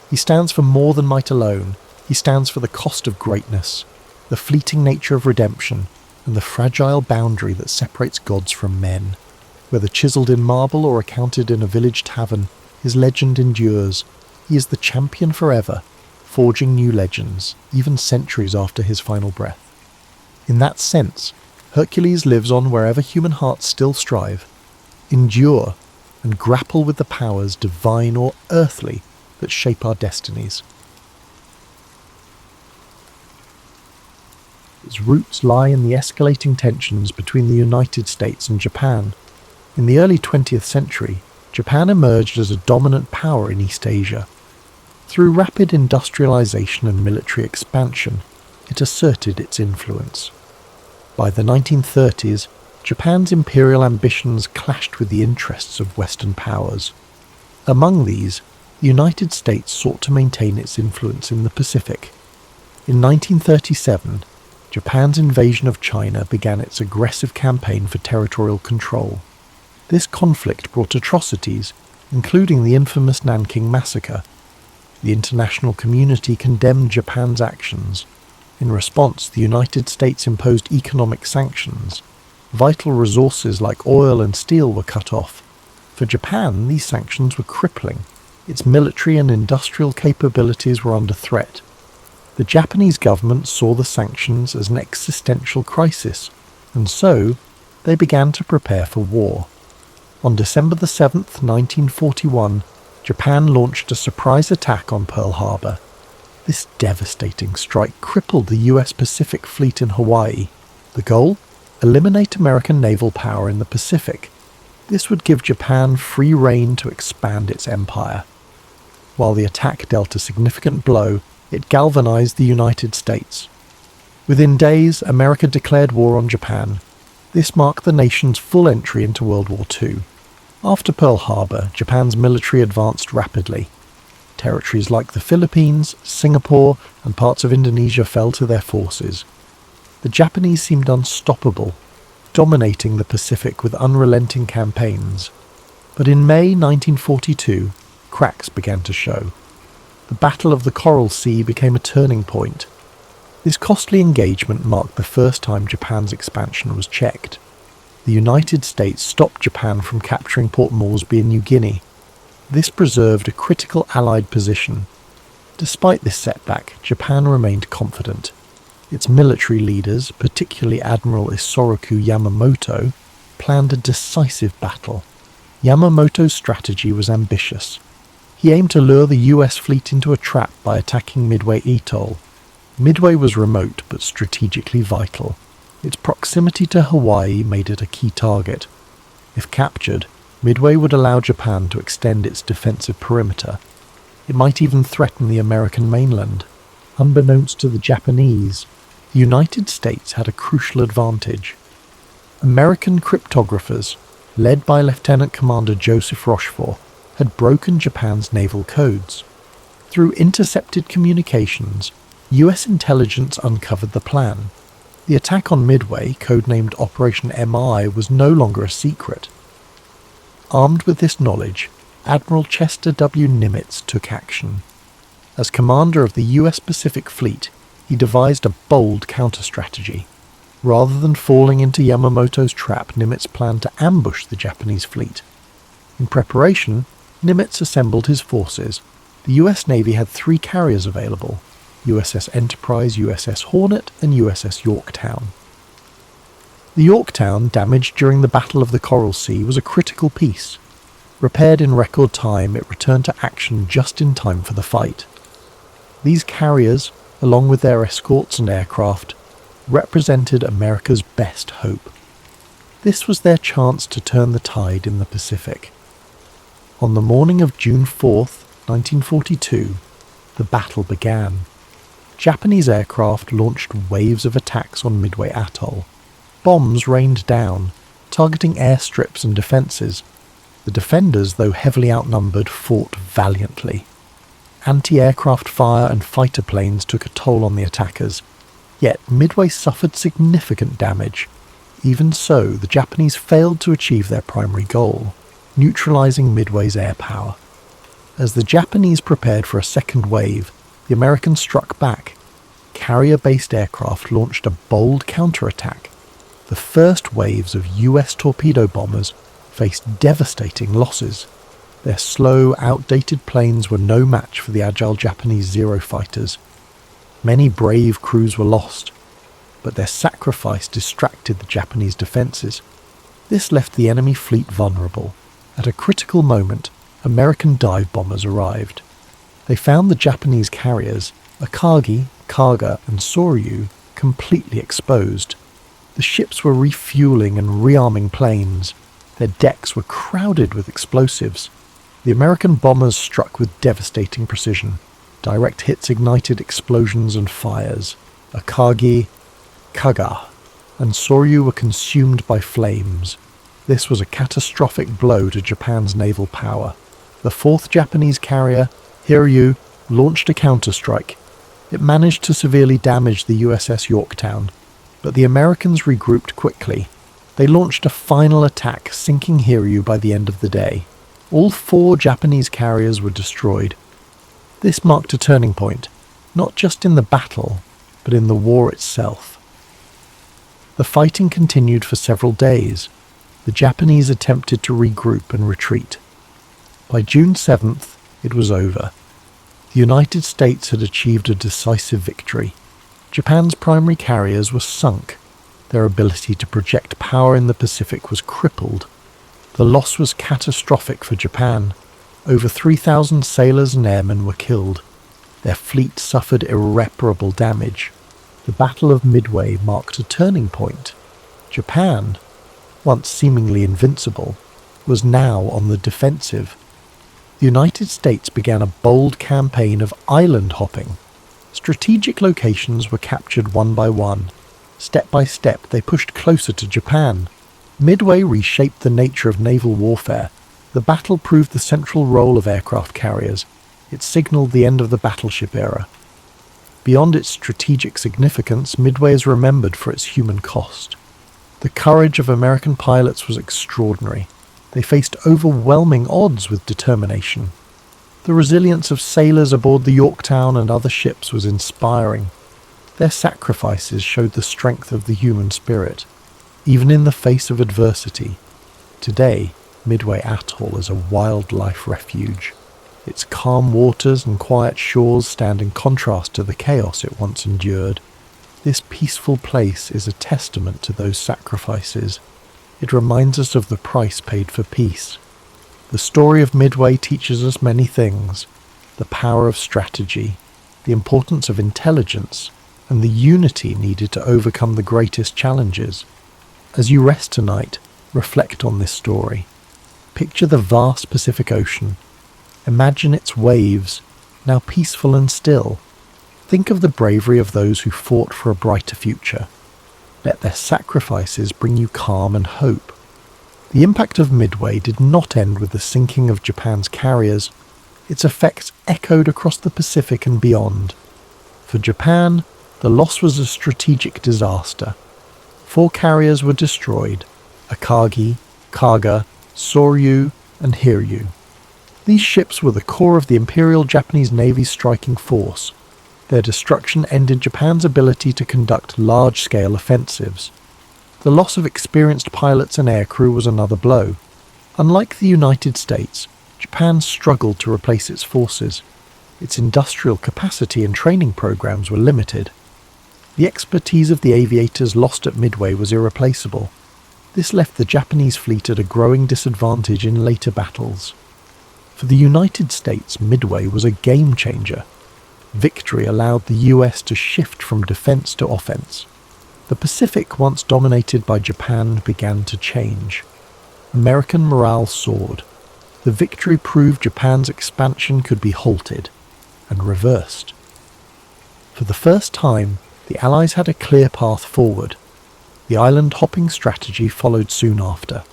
He stands for more than might alone. He stands for the cost of greatness, the fleeting nature of redemption, and the fragile boundary that separates gods from men. Whether chiselled in marble or accounted in a village tavern, his legend endures. He is the champion forever, forging new legends, even centuries after his final breath. In that sense, Hercules lives on wherever human hearts still strive, endure, and grapple with the powers, divine or earthly, that shape our destinies. Its roots lie in the escalating tensions between the United States and Japan. In the early 20th century, Japan emerged as a dominant power in East Asia. Through rapid industrialization and military expansion, it asserted its influence. By the 1930s, Japan's imperial ambitions clashed with the interests of Western powers. Among these, the United States sought to maintain its influence in the Pacific. In 1937, Japan's invasion of China began its aggressive campaign for territorial control. This conflict brought atrocities, including the infamous Nanking Massacre. The international community condemned Japan's actions. In response, the United States imposed economic sanctions. Vital resources like oil and steel were cut off. For Japan, these sanctions were crippling. Its military and industrial capabilities were under threat. The Japanese government saw the sanctions as an existential crisis, and so they began to prepare for war. On December 7th, 1941, Japan launched a surprise attack on Pearl Harbor. This devastating strike crippled the US Pacific Fleet in Hawaii. The goal? Eliminate American naval power in the Pacific. This would give Japan free rein to expand its empire. While the attack dealt a significant blow, it galvanized the United States. Within days, America declared war on Japan. This marked the nation's full entry into World War II. After Pearl Harbor, Japan's military advanced rapidly. Territories like the Philippines, Singapore, and parts of Indonesia fell to their forces. The Japanese seemed unstoppable, dominating the Pacific with unrelenting campaigns. But in May 1942, cracks began to show. The Battle of the Coral Sea became a turning point. This costly engagement marked the first time Japan's expansion was checked. The United States stopped Japan from capturing Port Moresby in New Guinea. This preserved a critical Allied position. Despite this setback, Japan remained confident. Its military leaders, particularly Admiral Isoroku Yamamoto, planned a decisive battle. Yamamoto's strategy was ambitious. He aimed to lure the US fleet into a trap by attacking Midway Atoll. Midway was remote but strategically vital. Its proximity to Hawaii made it a key target. If captured, Midway would allow Japan to extend its defensive perimeter. It might even threaten the American mainland. Unbeknownst to the Japanese, the United States had a crucial advantage. American cryptographers, led by Lieutenant Commander Joseph Rochefort, had broken Japan's naval codes. Through intercepted communications, US intelligence uncovered the plan. The attack on Midway, codenamed Operation MI, was no longer a secret. Armed with this knowledge, Admiral Chester W. Nimitz took action. As commander of the US Pacific Fleet, he devised a bold counter-strategy. Rather than falling into Yamamoto's trap, Nimitz planned to ambush the Japanese fleet. In preparation, Nimitz assembled his forces. The US Navy had 3 carriers available: USS Enterprise, USS Hornet, and USS Yorktown. The Yorktown, damaged during the Battle of the Coral Sea, was a critical piece. Repaired in record time, it returned to action just in time for the fight. These carriers, along with their escorts and aircraft, represented America's best hope. This was their chance to turn the tide in the Pacific. On the morning of June 4th, 1942, the battle began. Japanese aircraft launched waves of attacks on Midway Atoll. Bombs rained down, targeting airstrips and defences. The defenders, though heavily outnumbered, fought valiantly. Anti-aircraft fire and fighter planes took a toll on the attackers. Yet Midway suffered significant damage. Even so, the Japanese failed to achieve their primary goal, neutralising Midway's air power. As the Japanese prepared for a second wave, the Americans struck back. Carrier-based aircraft launched a bold counterattack. The first waves of US torpedo bombers faced devastating losses. Their slow, outdated planes were no match for the agile Japanese Zero fighters. Many brave crews were lost, but their sacrifice distracted the Japanese defences. This left the enemy fleet vulnerable. At a critical moment, American dive bombers arrived. They found the Japanese carriers, Akagi, Kaga, and Soryu, completely exposed. The ships were refueling and rearming planes. Their decks were crowded with explosives. The American bombers struck with devastating precision. Direct hits ignited explosions and fires. Akagi, Kaga, and Soryu were consumed by flames. This was a catastrophic blow to Japan's naval power. The fourth Japanese carrier, Hiryu, launched a counterstrike. It managed to severely damage the USS Yorktown, but the Americans regrouped quickly. They launched a final attack, sinking Hiryu by the end of the day. All four Japanese carriers were destroyed. This marked a turning point, not just in the battle, but in the war itself. The fighting continued for several days. The Japanese attempted to regroup and retreat. By June 7th, it was over. The United States had achieved a decisive victory. Japan's primary carriers were sunk. Their ability to project power in the Pacific was crippled. The loss was catastrophic for Japan. Over 3,000 sailors and airmen were killed. Their fleet suffered irreparable damage. The Battle of Midway marked a turning point. Japan, once seemingly invincible, was now on the defensive. The United States began a bold campaign of island hopping. Strategic locations were captured one by one. Step by step, they pushed closer to Japan. Midway reshaped the nature of naval warfare. The battle proved the central role of aircraft carriers. It signaled the end of the battleship era. Beyond its strategic significance, Midway is remembered for its human cost. The courage of American pilots was extraordinary. They faced overwhelming odds with determination. The resilience of sailors aboard the Yorktown and other ships was inspiring. Their sacrifices showed the strength of the human spirit, even in the face of adversity. Today, Midway Atoll is a wildlife refuge. Its calm waters and quiet shores stand in contrast to the chaos it once endured. This peaceful place is a testament to those sacrifices. It reminds us of the price paid for peace. The story of Midway teaches us many things: the power of strategy, the importance of intelligence, and the unity needed to overcome the greatest challenges. As you rest tonight, reflect on this story. Picture the vast Pacific Ocean. Imagine its waves, now peaceful and still. Think of the bravery of those who fought for a brighter future. Let their sacrifices bring you calm and hope. The impact of Midway did not end with the sinking of Japan's carriers. Its effects echoed across the Pacific and beyond. For Japan, the loss was a strategic disaster. 4 carriers were destroyed: Akagi, Kaga, Soryu, and Hiryu. These ships were the core of the Imperial Japanese Navy's striking force. Their destruction ended Japan's ability to conduct large-scale offensives. The loss of experienced pilots and aircrew was another blow. Unlike the United States, Japan struggled to replace its forces. Its industrial capacity and training programs were limited. The expertise of the aviators lost at Midway was irreplaceable. This left the Japanese fleet at a growing disadvantage in later battles. For the United States, Midway was a game-changer. Victory allowed the US to shift from defense to offense. The Pacific, once dominated by Japan, began to change. American morale soared. The victory proved Japan's expansion could be halted and reversed. For the first time, the Allies had a clear path forward. The island-hopping strategy followed soon after.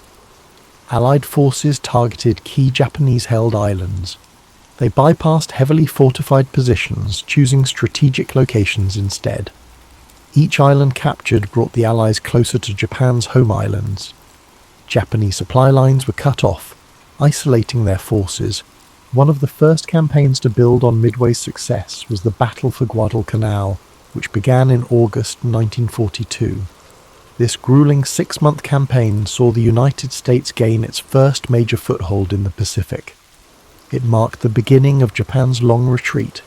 Allied forces targeted key Japanese-held islands. They bypassed heavily fortified positions, choosing strategic locations instead. Each island captured brought the Allies closer to Japan's home islands. Japanese supply lines were cut off, isolating their forces. One of the first campaigns to build on Midway's success was the Battle for Guadalcanal, which began in August 1942. This grueling 6-month campaign saw the United States gain its first major foothold in the Pacific. It marked the beginning of Japan's long retreat.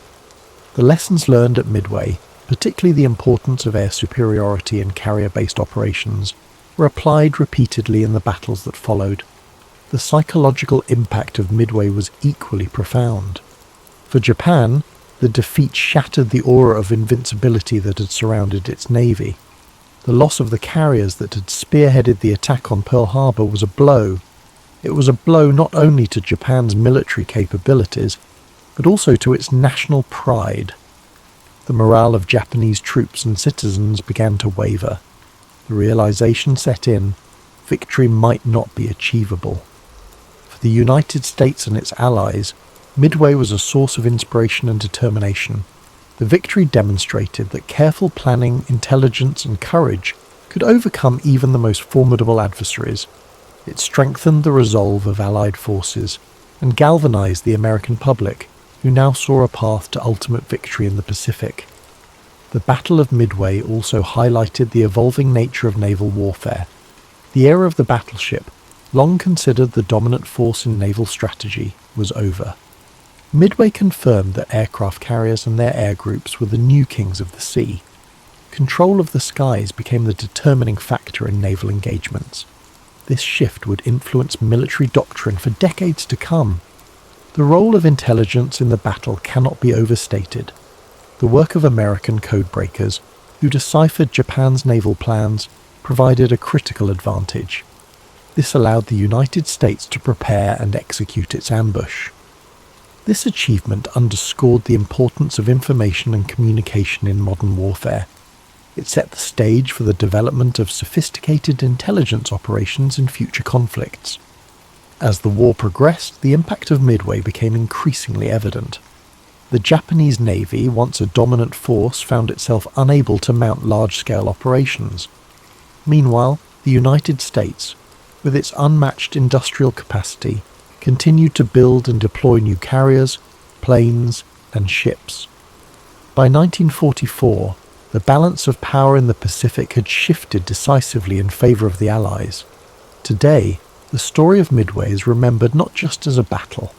The lessons learned at Midway, particularly the importance of air superiority and carrier-based operations, were applied repeatedly in the battles that followed. The psychological impact of Midway was equally profound. For Japan, the defeat shattered the aura of invincibility that had surrounded its navy. The loss of the carriers that had spearheaded the attack on Pearl Harbor was a blow. It was a blow not only to Japan's military capabilities, but also to its national pride. The morale of Japanese troops and citizens began to waver. the realization set in, victory might not be achievable. For the United States and its allies, Midway was a source of inspiration and determination. The victory demonstrated that careful planning, intelligence, and courage could overcome even the most formidable adversaries. It strengthened the resolve of Allied forces and galvanized the American public, who now saw a path to ultimate victory in the Pacific. The Battle of Midway also highlighted the evolving nature of naval warfare. The era of the battleship, long considered the dominant force in naval strategy, was over. Midway confirmed that aircraft carriers and their air groups were the new kings of the sea. Control of the skies became the determining factor in naval engagements. This shift would influence military doctrine for decades to come. The role of intelligence in the battle cannot be overstated. The work of American codebreakers, who deciphered Japan's naval plans, provided a critical advantage. This allowed the United States to prepare and execute its ambush. This achievement underscored the importance of information and communication in modern warfare. It set the stage for the development of sophisticated intelligence operations in future conflicts. As the war progressed, the impact of Midway became increasingly evident. The Japanese Navy, once a dominant force, found itself unable to mount large-scale operations. Meanwhile, the United States, with its unmatched industrial capacity, continued to build and deploy new carriers, planes, and ships. By 1944, the balance of power in the Pacific had shifted decisively in favor of the Allies. Today, the story of Midway is remembered not just as a battle.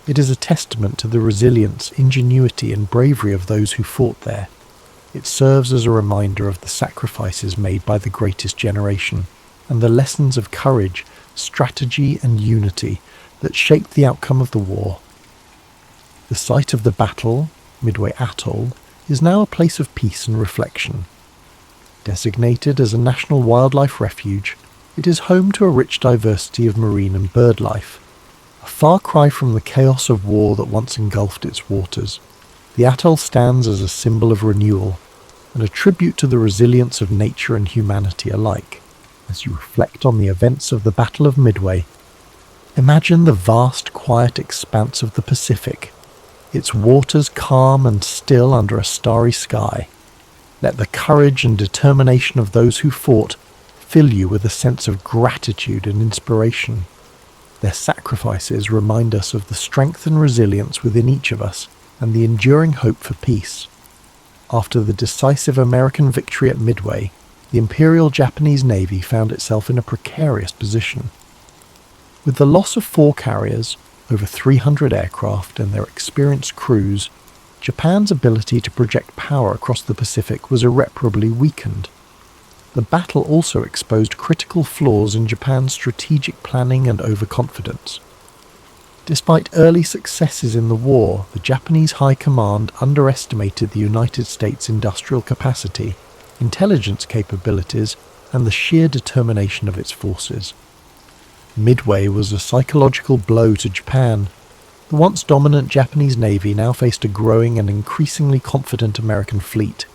It is a testament to the resilience, ingenuity, and bravery of those who fought there. It serves as a reminder of the sacrifices made by the greatest generation, and the lessons of courage, strategy, and unity that shaped the outcome of the war. The site of the battle, Midway Atoll, is now a place of peace and reflection. Designated as a national wildlife refuge, it is home to a rich diversity of marine and bird life. A far cry from the chaos of war that once engulfed its waters, the atoll stands as a symbol of renewal and a tribute to the resilience of nature and humanity alike. As you reflect on the events of the Battle of Midway, imagine the vast, quiet expanse of the Pacific, its waters calm and still under a starry sky. Let the courage and determination of those who fought fill you with a sense of gratitude and inspiration. Their sacrifices remind us of the strength and resilience within each of us and the enduring hope for peace. After the decisive American victory at Midway, the Imperial Japanese Navy found itself in a precarious position. With the loss of 4 carriers, over 300 aircraft, and their experienced crews, Japan's ability to project power across the Pacific was irreparably weakened. The battle also exposed critical flaws in Japan's strategic planning and overconfidence. Despite early successes in the war, the Japanese High Command underestimated the United States' industrial capacity, intelligence capabilities, and the sheer determination of its forces. Midway was a psychological blow to Japan. The once dominant Japanese Navy now faced a growing and increasingly confident American fleet.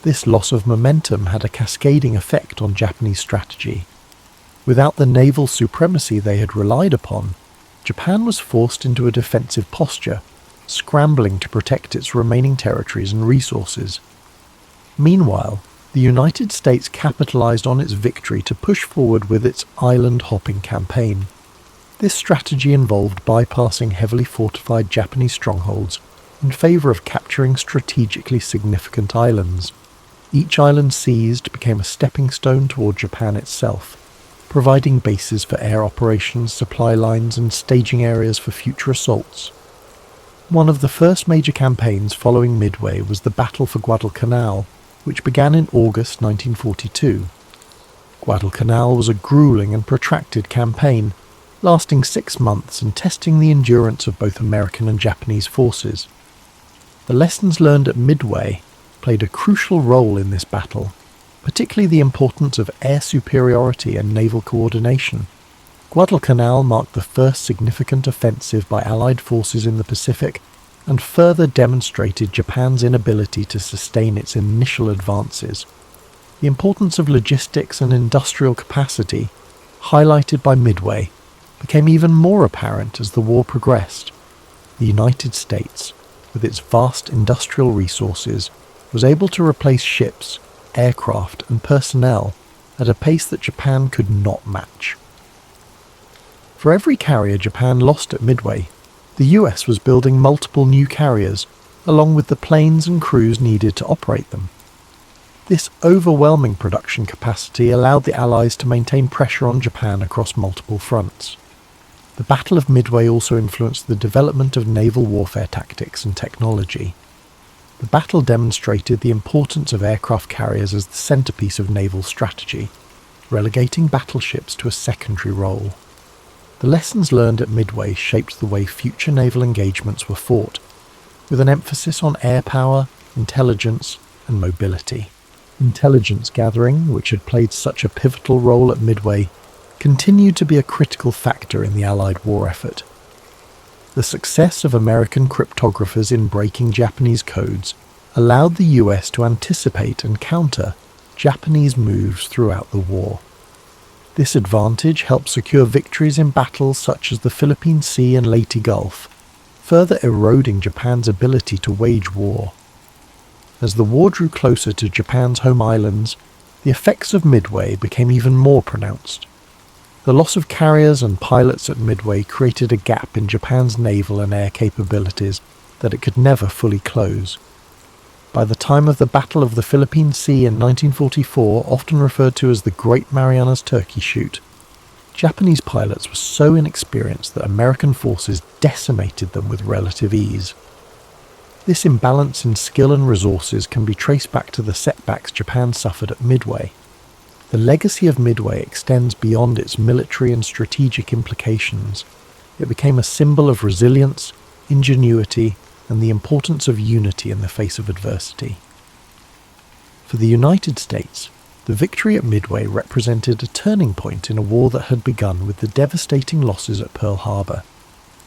This loss of momentum had a cascading effect on Japanese strategy. Without the naval supremacy they had relied upon, Japan was forced into a defensive posture, scrambling to protect its remaining territories and resources. Meanwhile, the United States capitalized on its victory to push forward with its island-hopping campaign. This strategy involved bypassing heavily fortified Japanese strongholds in favor of capturing strategically significant islands. Each island seized became a stepping stone toward Japan itself, providing bases for air operations, supply lines, and staging areas for future assaults. One of the first major campaigns following Midway was the Battle for Guadalcanal, which began in August 1942. Guadalcanal was a grueling and protracted campaign, lasting 6 months and testing the endurance of both American and Japanese forces. The lessons learned at Midway played a crucial role in this battle, particularly the importance of air superiority and naval coordination. Guadalcanal marked the first significant offensive by Allied forces in the Pacific and further demonstrated Japan's inability to sustain its initial advances. The importance of logistics and industrial capacity, highlighted by Midway, became even more apparent as the war progressed. The United States, with its vast industrial resources, was able to replace ships, aircraft, and personnel at a pace that Japan could not match. For every carrier Japan lost at Midway, the US was building multiple new carriers, along with the planes and crews needed to operate them. This overwhelming production capacity allowed the Allies to maintain pressure on Japan across multiple fronts. The Battle of Midway also influenced the development of naval warfare tactics and technology. The battle demonstrated the importance of aircraft carriers as the centerpiece of naval strategy, relegating battleships to a secondary role. The lessons learned at Midway shaped the way future naval engagements were fought, with an emphasis on air power, intelligence, and mobility. Intelligence gathering, which had played such a pivotal role at Midway, continued to be a critical factor in the Allied war effort. The success of American cryptographers in breaking Japanese codes allowed the US to anticipate and counter Japanese moves throughout the war. This advantage helped secure victories in battles such as the Philippine Sea and Leyte Gulf, further eroding Japan's ability to wage war. As the war drew closer to Japan's home islands, the effects of Midway became even more pronounced. The loss of carriers and pilots at Midway created a gap in Japan's naval and air capabilities that it could never fully close. By the time of the Battle of the Philippine Sea in 1944, often referred to as the Great Marianas Turkey Shoot, Japanese pilots were so inexperienced that American forces decimated them with relative ease. This imbalance in skill and resources can be traced back to the setbacks Japan suffered at Midway. The legacy of Midway extends beyond its military and strategic implications. It became a symbol of resilience, ingenuity, and the importance of unity in the face of adversity. For the United States, the victory at Midway represented a turning point in a war that had begun with the devastating losses at Pearl Harbor.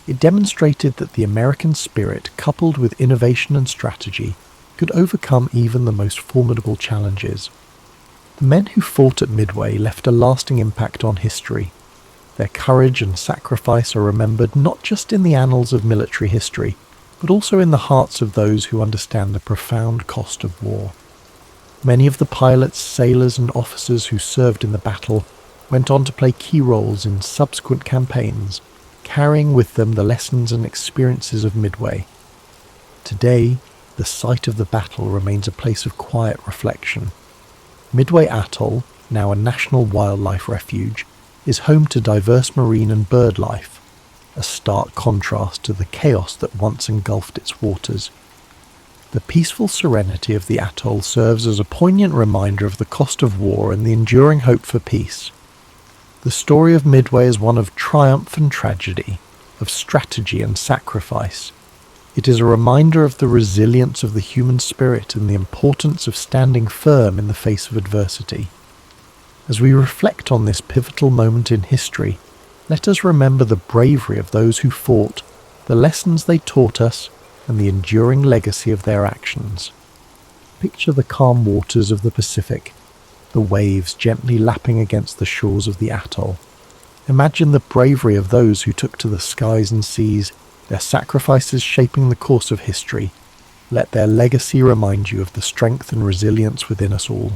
It demonstrated that the American spirit, coupled with innovation and strategy, could overcome even the most formidable challenges. The men who fought at Midway left a lasting impact on history. Their courage and sacrifice are remembered not just in the annals of military history, but also in the hearts of those who understand the profound cost of war. Many of the pilots, sailors, and officers who served in the battle went on to play key roles in subsequent campaigns, carrying with them the lessons and experiences of Midway. Today, the site of the battle remains a place of quiet reflection. Midway Atoll, now a national wildlife refuge, is home to diverse marine and bird life, a stark contrast to the chaos that once engulfed its waters. The peaceful serenity of the atoll serves as a poignant reminder of the cost of war and the enduring hope for peace. The story of Midway is one of triumph and tragedy, of strategy and sacrifice. It is a reminder of the resilience of the human spirit and the importance of standing firm in the face of adversity. As we reflect on this pivotal moment in history, let us remember the bravery of those who fought, the lessons they taught us, and the enduring legacy of their actions. Picture the calm waters of the Pacific, the waves gently lapping against the shores of the atoll. Imagine the bravery of those who took to the skies and seas, their sacrifices shaping the course of history. Let their legacy remind you of the strength and resilience within us all.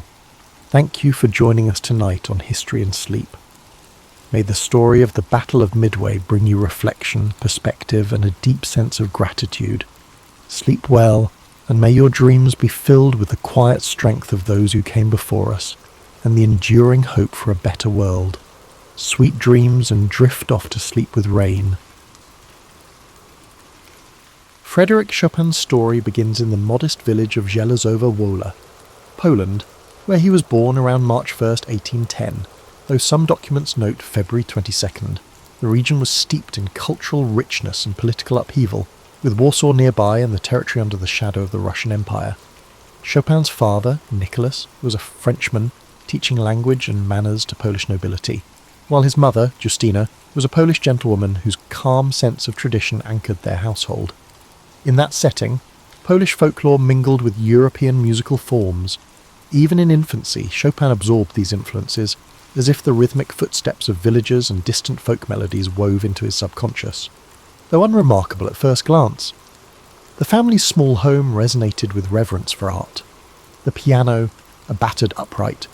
Thank you for joining us tonight on History and Sleep. May the story of the Battle of Midway bring you reflection, perspective, and a deep sense of gratitude. Sleep well, and may your dreams be filled with the quiet strength of those who came before us, and the enduring hope for a better world. Sweet dreams, and drift off to sleep with rain. Frederic Chopin's story begins in the modest village of Żelazowa Wola, Poland, where he was born around March 1st, 1810, though some documents note February 22nd. The region was steeped in cultural richness and political upheaval, with Warsaw nearby and the territory under the shadow of the Russian Empire. Chopin's father, Nicholas, was a Frenchman, teaching language and manners to Polish nobility, while his mother, Justina, was a Polish gentlewoman whose calm sense of tradition anchored their household. In that setting, Polish folklore mingled with European musical forms. Even in infancy, Chopin absorbed these influences, as if the rhythmic footsteps of villagers and distant folk melodies wove into his subconscious, though unremarkable at first glance. The family's small home resonated with reverence for art. The piano, a battered upright,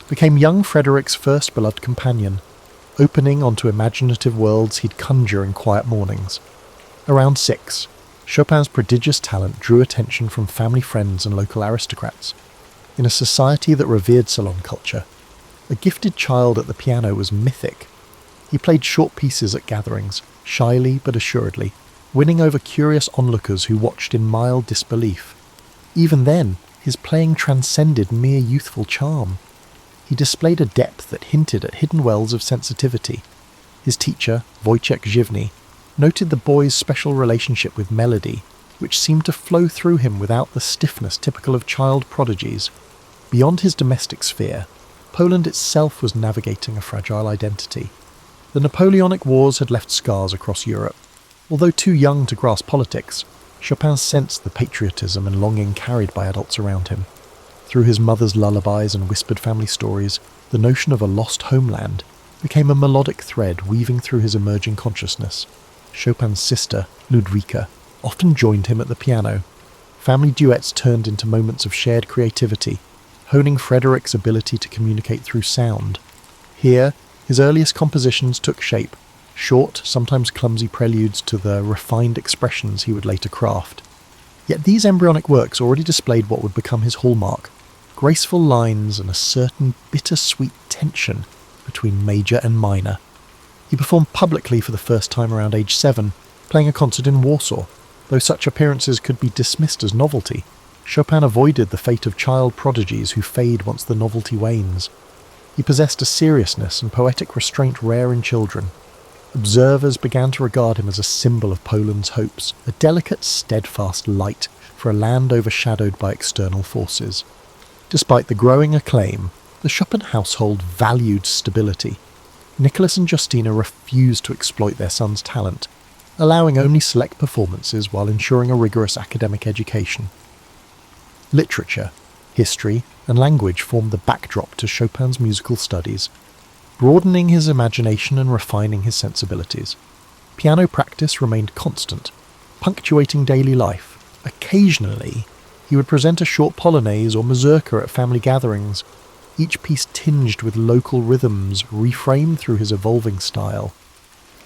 became young Frederic's first beloved companion, opening onto imaginative worlds he'd conjure in quiet mornings. Around 6, Chopin's prodigious talent drew attention from family friends and local aristocrats. In a society that revered salon culture, a gifted child at the piano was mythic. He played short pieces at gatherings, shyly but assuredly, winning over curious onlookers who watched in mild disbelief. Even then, his playing transcended mere youthful charm. He displayed a depth that hinted at hidden wells of sensitivity. His teacher, Wojciech Żywny, noted the boy's special relationship with melody, which seemed to flow through him without the stiffness typical of child prodigies. Beyond his domestic sphere, Poland itself was navigating a fragile identity. The Napoleonic Wars had left scars across Europe. Although too young to grasp politics, Chopin sensed the patriotism and longing carried by adults around him. Through his mother's lullabies and whispered family stories, the notion of a lost homeland became a melodic thread weaving through his emerging consciousness. Chopin's sister, Ludwika, often joined him at the piano. Family duets turned into moments of shared creativity, honing Frederic's ability to communicate through sound. Here, his earliest compositions took shape, short, sometimes clumsy preludes to the refined expressions he would later craft. Yet these embryonic works already displayed what would become his hallmark: graceful lines and a certain bittersweet tension between major and minor. He performed publicly for the first time around age 7, playing a concert in Warsaw. Though such appearances could be dismissed as novelty, Chopin avoided the fate of child prodigies who fade once the novelty wanes. He possessed a seriousness and poetic restraint rare in children. Observers began to regard him as a symbol of Poland's hopes, a delicate, steadfast light for a land overshadowed by external forces. Despite the growing acclaim, the Chopin household valued stability. Nicholas and Justina refused to exploit their son's talent, allowing only select performances while ensuring a rigorous academic education. Literature, history, and language formed the backdrop to Chopin's musical studies, broadening his imagination and refining his sensibilities. Piano practice remained constant, punctuating daily life. Occasionally, he would present a short polonaise or mazurka at family gatherings, each piece tinged with local rhythms reframed through his evolving style.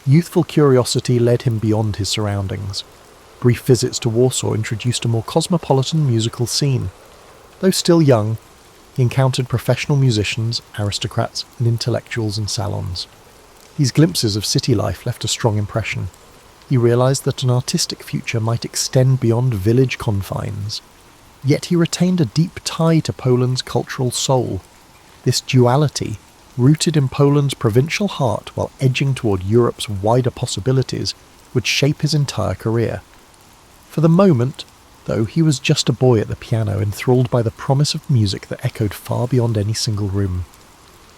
Youthful curiosity led him beyond his surroundings. Brief visits to Warsaw introduced a more cosmopolitan musical scene. Though still young, he encountered professional musicians, aristocrats, and intellectuals in salons. These glimpses of city life left a strong impression. He realized that an artistic future might extend beyond village confines. Yet he retained a deep tie to Poland's cultural soul. This duality, rooted in Poland's provincial heart while edging toward Europe's wider possibilities, would shape his entire career. For the moment, though, he was just a boy at the piano, enthralled by the promise of music that echoed far beyond any single room.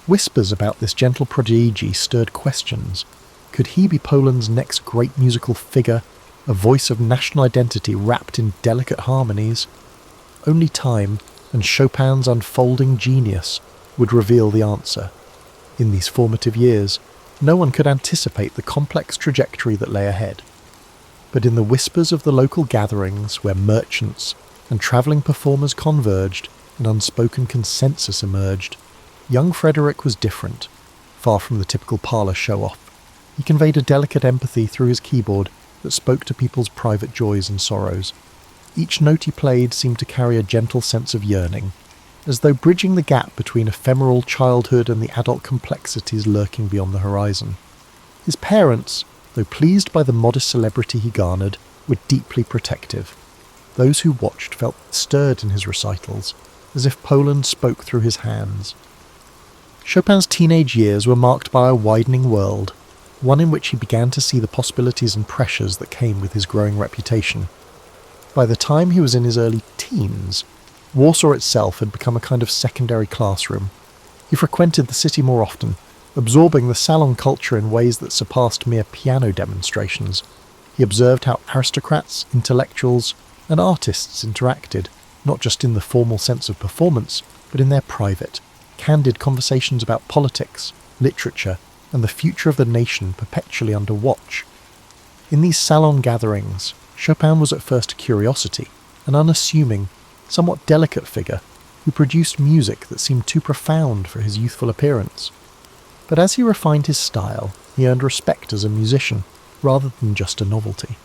Whispers about this gentle prodigy stirred questions. Could he be Poland's next great musical figure, a voice of national identity wrapped in delicate harmonies? Only time, and Chopin's unfolding genius, would reveal the answer. In these formative years, no one could anticipate the complex trajectory that lay ahead. But in the whispers of the local gatherings where merchants and travelling performers converged, an unspoken consensus emerged. Young Frederic was different, far from the typical parlour show-off. He conveyed a delicate empathy through his keyboard that spoke to people's private joys and sorrows. Each note he played seemed to carry a gentle sense of yearning, as though bridging the gap between ephemeral childhood and the adult complexities lurking beyond the horizon. His parents, though pleased by the modest celebrity he garnered, were deeply protective. Those who watched felt stirred in his recitals, as if Poland spoke through his hands. Chopin's teenage years were marked by a widening world, one in which he began to see the possibilities and pressures that came with his growing reputation. By the time he was in his early teens, Warsaw itself had become a kind of secondary classroom. He frequented the city more often, absorbing the salon culture in ways that surpassed mere piano demonstrations. He observed how aristocrats, intellectuals, and artists interacted, not just in the formal sense of performance, but in their private, candid conversations about politics, literature, and the future of the nation perpetually under watch. In these salon gatherings, Chopin was at first a curiosity, an unassuming, somewhat delicate figure who produced music that seemed too profound for his youthful appearance. But as he refined his style, he earned respect as a musician, rather than just a novelty.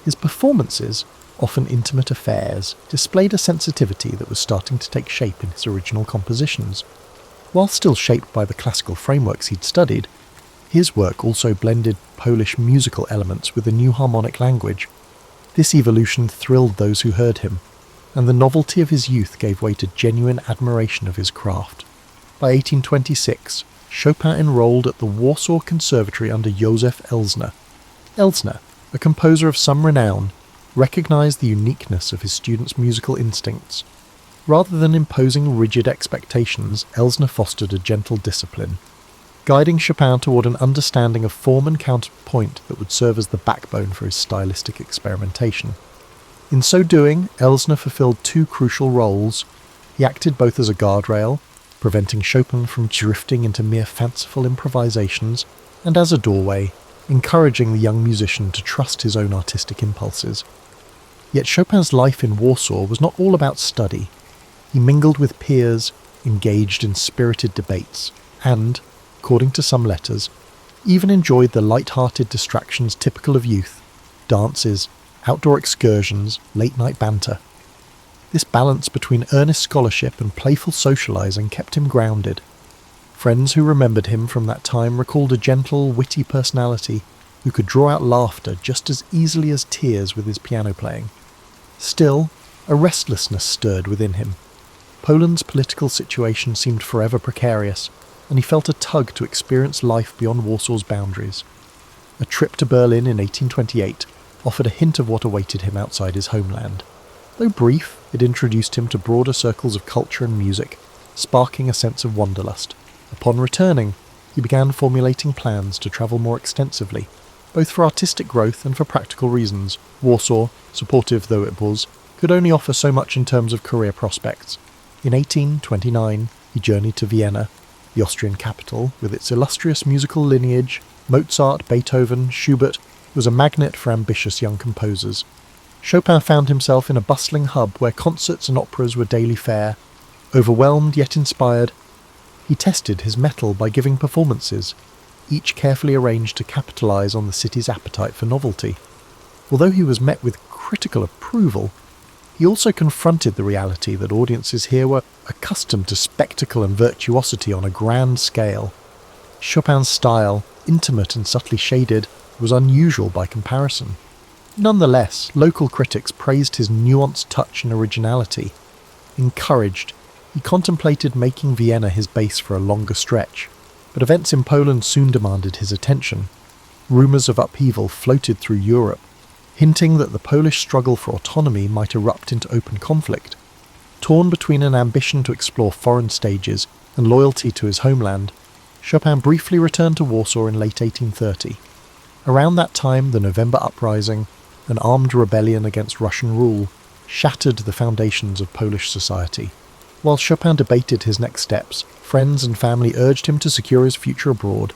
His performances, often intimate affairs, displayed a sensitivity that was starting to take shape in his original compositions. While still shaped by the classical frameworks he'd studied, his work also blended Polish musical elements with a new harmonic language. This evolution thrilled those who heard him, and the novelty of his youth gave way to genuine admiration of his craft. By 1826, Chopin enrolled at the Warsaw Conservatory under Józef Elsner. Elsner, a composer of some renown, recognized the uniqueness of his students' musical instincts. Rather than imposing rigid expectations, Elsner fostered a gentle discipline, guiding Chopin toward an understanding of form and counterpoint that would serve as the backbone for his stylistic experimentation. In so doing, Elsner fulfilled two crucial roles. He acted both as a guardrail, preventing Chopin from drifting into mere fanciful improvisations, and as a doorway, encouraging the young musician to trust his own artistic impulses. Yet Chopin's life in Warsaw was not all about study. He mingled with peers, engaged in spirited debates, and, according to some letters, even enjoyed the light-hearted distractions typical of youth: dances, outdoor excursions, late-night banter. This balance between earnest scholarship and playful socializing kept him grounded. Friends who remembered him from that time recalled a gentle, witty personality who could draw out laughter just as easily as tears with his piano playing. Still, a restlessness stirred within him. Poland's political situation seemed forever precarious, and he felt a tug to experience life beyond Warsaw's boundaries. A trip to Berlin in 1828 offered a hint of what awaited him outside his homeland. Though brief, it introduced him to broader circles of culture and music, sparking a sense of wanderlust. Upon returning, he began formulating plans to travel more extensively, both for artistic growth and for practical reasons. Warsaw, supportive though it was, could only offer so much in terms of career prospects. In 1829, he journeyed to Vienna, the Austrian capital, with its illustrious musical lineage. Mozart, Beethoven, Schubert was a magnet for ambitious young composers. Chopin found himself in a bustling hub where concerts and operas were daily fare. Overwhelmed yet inspired, he tested his mettle by giving performances, each carefully arranged to capitalize on the city's appetite for novelty. Although he was met with critical approval, he also confronted the reality that audiences here were accustomed to spectacle and virtuosity on a grand scale. Chopin's style, intimate and subtly shaded, was unusual by comparison. Nonetheless, local critics praised his nuanced touch and originality. Encouraged, he contemplated making Vienna his base for a longer stretch, but events in Poland soon demanded his attention. Rumours of upheaval floated through Europe, hinting that the Polish struggle for autonomy might erupt into open conflict. Torn between an ambition to explore foreign stages and loyalty to his homeland, Chopin briefly returned to Warsaw in late 1830. Around that time, the November Uprising, an armed rebellion against Russian rule, shattered the foundations of Polish society. While Chopin debated his next steps, friends and family urged him to secure his future abroad,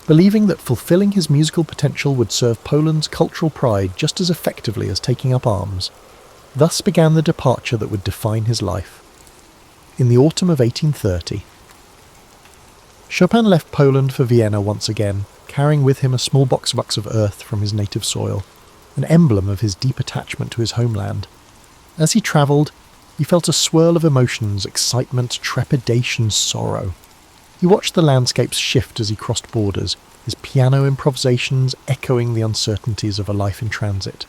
believing that fulfilling his musical potential would serve Poland's cultural pride just as effectively as taking up arms. Thus began the departure that would define his life. In the autumn of 1830, Chopin left Poland for Vienna once again, carrying with him a small box of earth from his native soil, an emblem of his deep attachment to his homeland. As he travelled, he felt a swirl of emotions: excitement, trepidation, sorrow. He watched the landscapes shift as he crossed borders, his piano improvisations echoing the uncertainties of a life in transit.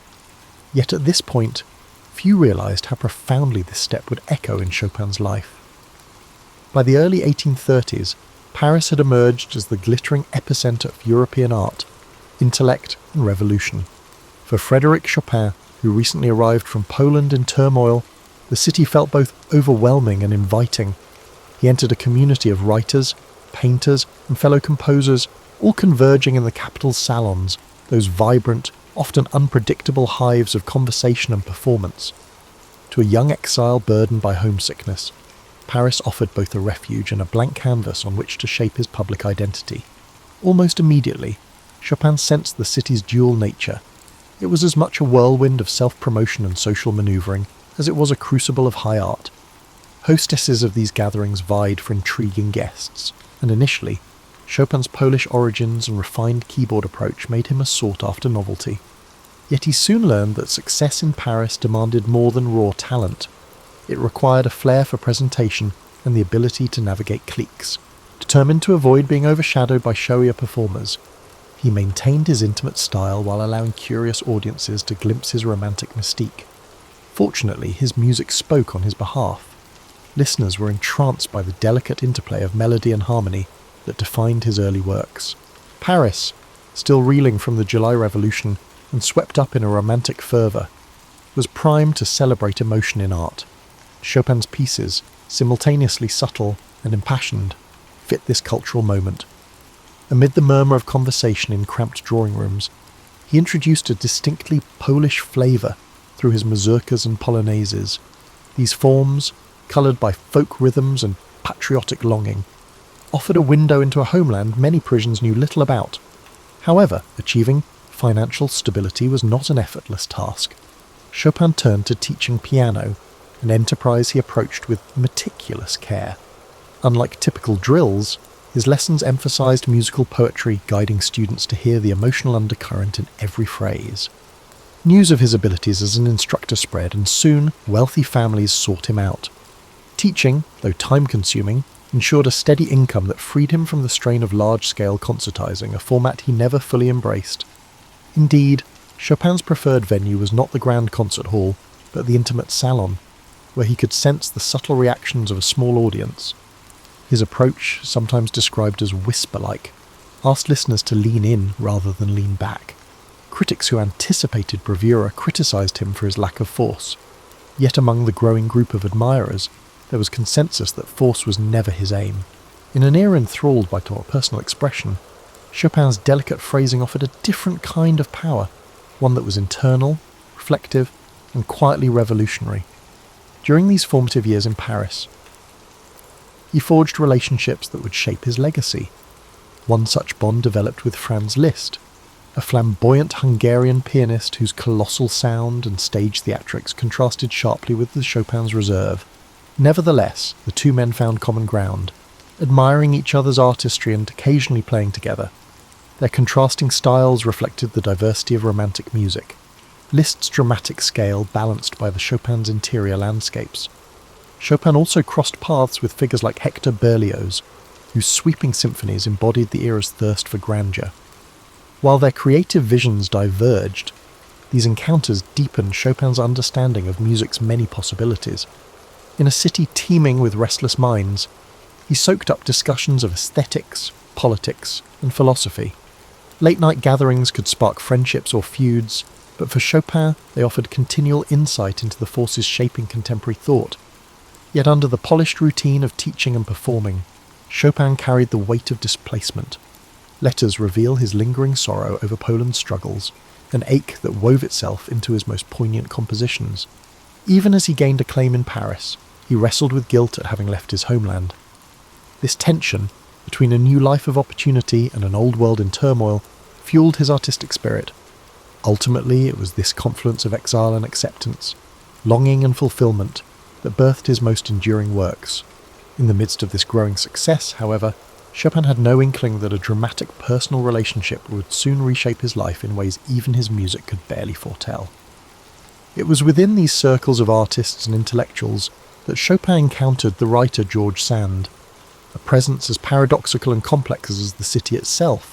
Yet at this point, few realised how profoundly this step would echo in Chopin's life. By the early 1830s, Paris had emerged as the glittering epicentre of European art, intellect and revolution. For Frederic Chopin, who recently arrived from Poland in turmoil, the city felt both overwhelming and inviting. He entered a community of writers, painters, and fellow composers, all converging in the capital's salons, those vibrant, often unpredictable hives of conversation and performance. To a young exile burdened by homesickness, Paris offered both a refuge and a blank canvas on which to shape his public identity. Almost immediately, Chopin sensed the city's dual nature. It was as much a whirlwind of self-promotion and social manoeuvring as it was a crucible of high art. Hostesses of these gatherings vied for intriguing guests, and initially, Chopin's Polish origins and refined keyboard approach made him a sought-after novelty. Yet he soon learned that success in Paris demanded more than raw talent. It required a flair for presentation and the ability to navigate cliques. Determined to avoid being overshadowed by showier performers, he maintained his intimate style while allowing curious audiences to glimpse his romantic mystique. Fortunately, his music spoke on his behalf. Listeners were entranced by the delicate interplay of melody and harmony that defined his early works. Paris, still reeling from the July Revolution and swept up in a romantic fervour, was primed to celebrate emotion in art. Chopin's pieces, simultaneously subtle and impassioned, fit this cultural moment. Amid the murmur of conversation in cramped drawing rooms, he introduced a distinctly Polish flavour through his mazurkas and polonaises. These forms, coloured by folk rhythms and patriotic longing, offered a window into a homeland many Parisians knew little about. However, achieving financial stability was not an effortless task. Chopin turned to teaching piano, an enterprise he approached with meticulous care. Unlike typical drills, his lessons emphasized musical poetry, guiding students to hear the emotional undercurrent in every phrase. News of his abilities as an instructor spread, and soon wealthy families sought him out. Teaching, though time-consuming, ensured a steady income that freed him from the strain of large-scale concertizing, a format he never fully embraced. Indeed, Chopin's preferred venue was not the grand concert hall, but the intimate salon, where he could sense the subtle reactions of a small audience. His approach, sometimes described as whisper-like, asked listeners to lean in rather than lean back. Critics who anticipated bravura criticized him for his lack of force. Yet among the growing group of admirers, there was consensus that force was never his aim. In an era enthralled by personal expression, Chopin's delicate phrasing offered a different kind of power, one that was internal, reflective, and quietly revolutionary. During these formative years in Paris, he forged relationships that would shape his legacy. One such bond developed with Franz Liszt, a flamboyant Hungarian pianist whose colossal sound and stage theatrics contrasted sharply with the Chopin's reserve. Nevertheless, the two men found common ground, admiring each other's artistry and occasionally playing together. Their contrasting styles reflected the diversity of romantic music, Liszt's dramatic scale balanced by the Chopin's interior landscapes. Chopin also crossed paths with figures like Hector Berlioz, whose sweeping symphonies embodied the era's thirst for grandeur. While their creative visions diverged, these encounters deepened Chopin's understanding of music's many possibilities. In a city teeming with restless minds, he soaked up discussions of aesthetics, politics, and philosophy. Late-night gatherings could spark friendships or feuds, but for Chopin they offered continual insight into the forces shaping contemporary thought. Yet under the polished routine of teaching and performing, Chopin carried the weight of displacement. Letters reveal his lingering sorrow over Poland's struggles, an ache that wove itself into his most poignant compositions. Even as he gained acclaim in Paris, he wrestled with guilt at having left his homeland. This tension between a new life of opportunity and an old world in turmoil fueled his artistic spirit. Ultimately, it was this confluence of exile and acceptance, longing and fulfillment, that birthed his most enduring works. In the midst of this growing success, however, Chopin had no inkling that a dramatic personal relationship would soon reshape his life in ways even his music could barely foretell. It was within these circles of artists and intellectuals that Chopin encountered the writer George Sand, a presence as paradoxical and complex as the city itself.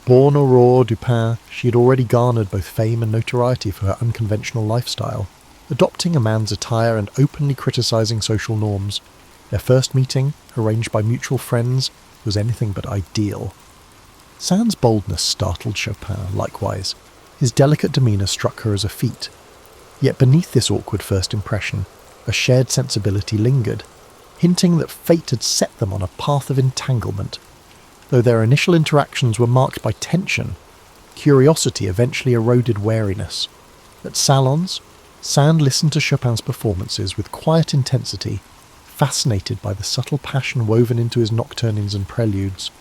Born Aurore Dupin, she had already garnered both fame and notoriety for her unconventional lifestyle. Adopting a man's attire and openly criticising social norms, their first meeting, arranged by mutual friends, was anything but ideal. Sand's boldness startled Chopin, likewise. His delicate demeanour struck her as a feat. Yet beneath this awkward first impression, a shared sensibility lingered, hinting that fate had set them on a path of entanglement. Though their initial interactions were marked by tension, curiosity eventually eroded wariness. At salons, Sand listened to Chopin's performances with quiet intensity, fascinated by the subtle passion woven into his nocturnes and preludes.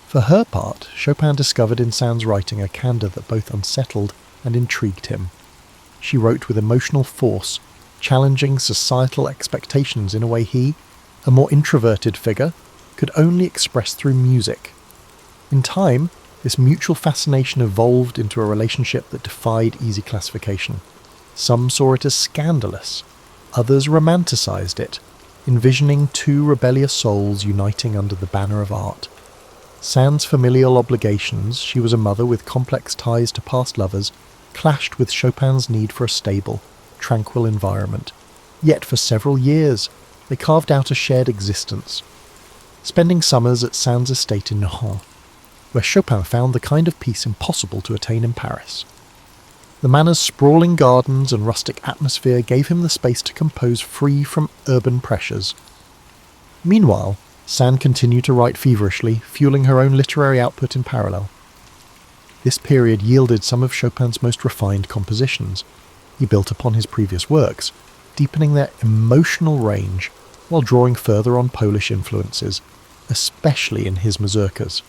For her part, Chopin discovered in Sand's writing a candour that both unsettled and intrigued him. She wrote with emotional force, challenging societal expectations in a way he, a more introverted figure, could only express through music. In time, this mutual fascination evolved into a relationship that defied easy classification. Some saw it as scandalous, others romanticised it, envisioning two rebellious souls uniting under the banner of art. Sand's familial obligations, she was a mother with complex ties to past lovers, clashed with Chopin's need for a stable, tranquil environment. Yet for several years, they carved out a shared existence, spending summers at Sand's estate in Nohant, where Chopin found the kind of peace impossible to attain in Paris. The manor's sprawling gardens and rustic atmosphere gave him the space to compose free from urban pressures. Meanwhile, Sand continued to write feverishly, fueling her own literary output in parallel. This period yielded some of Chopin's most refined compositions. He built upon his previous works, deepening their emotional range while drawing further on Polish influences, especially in his mazurkas.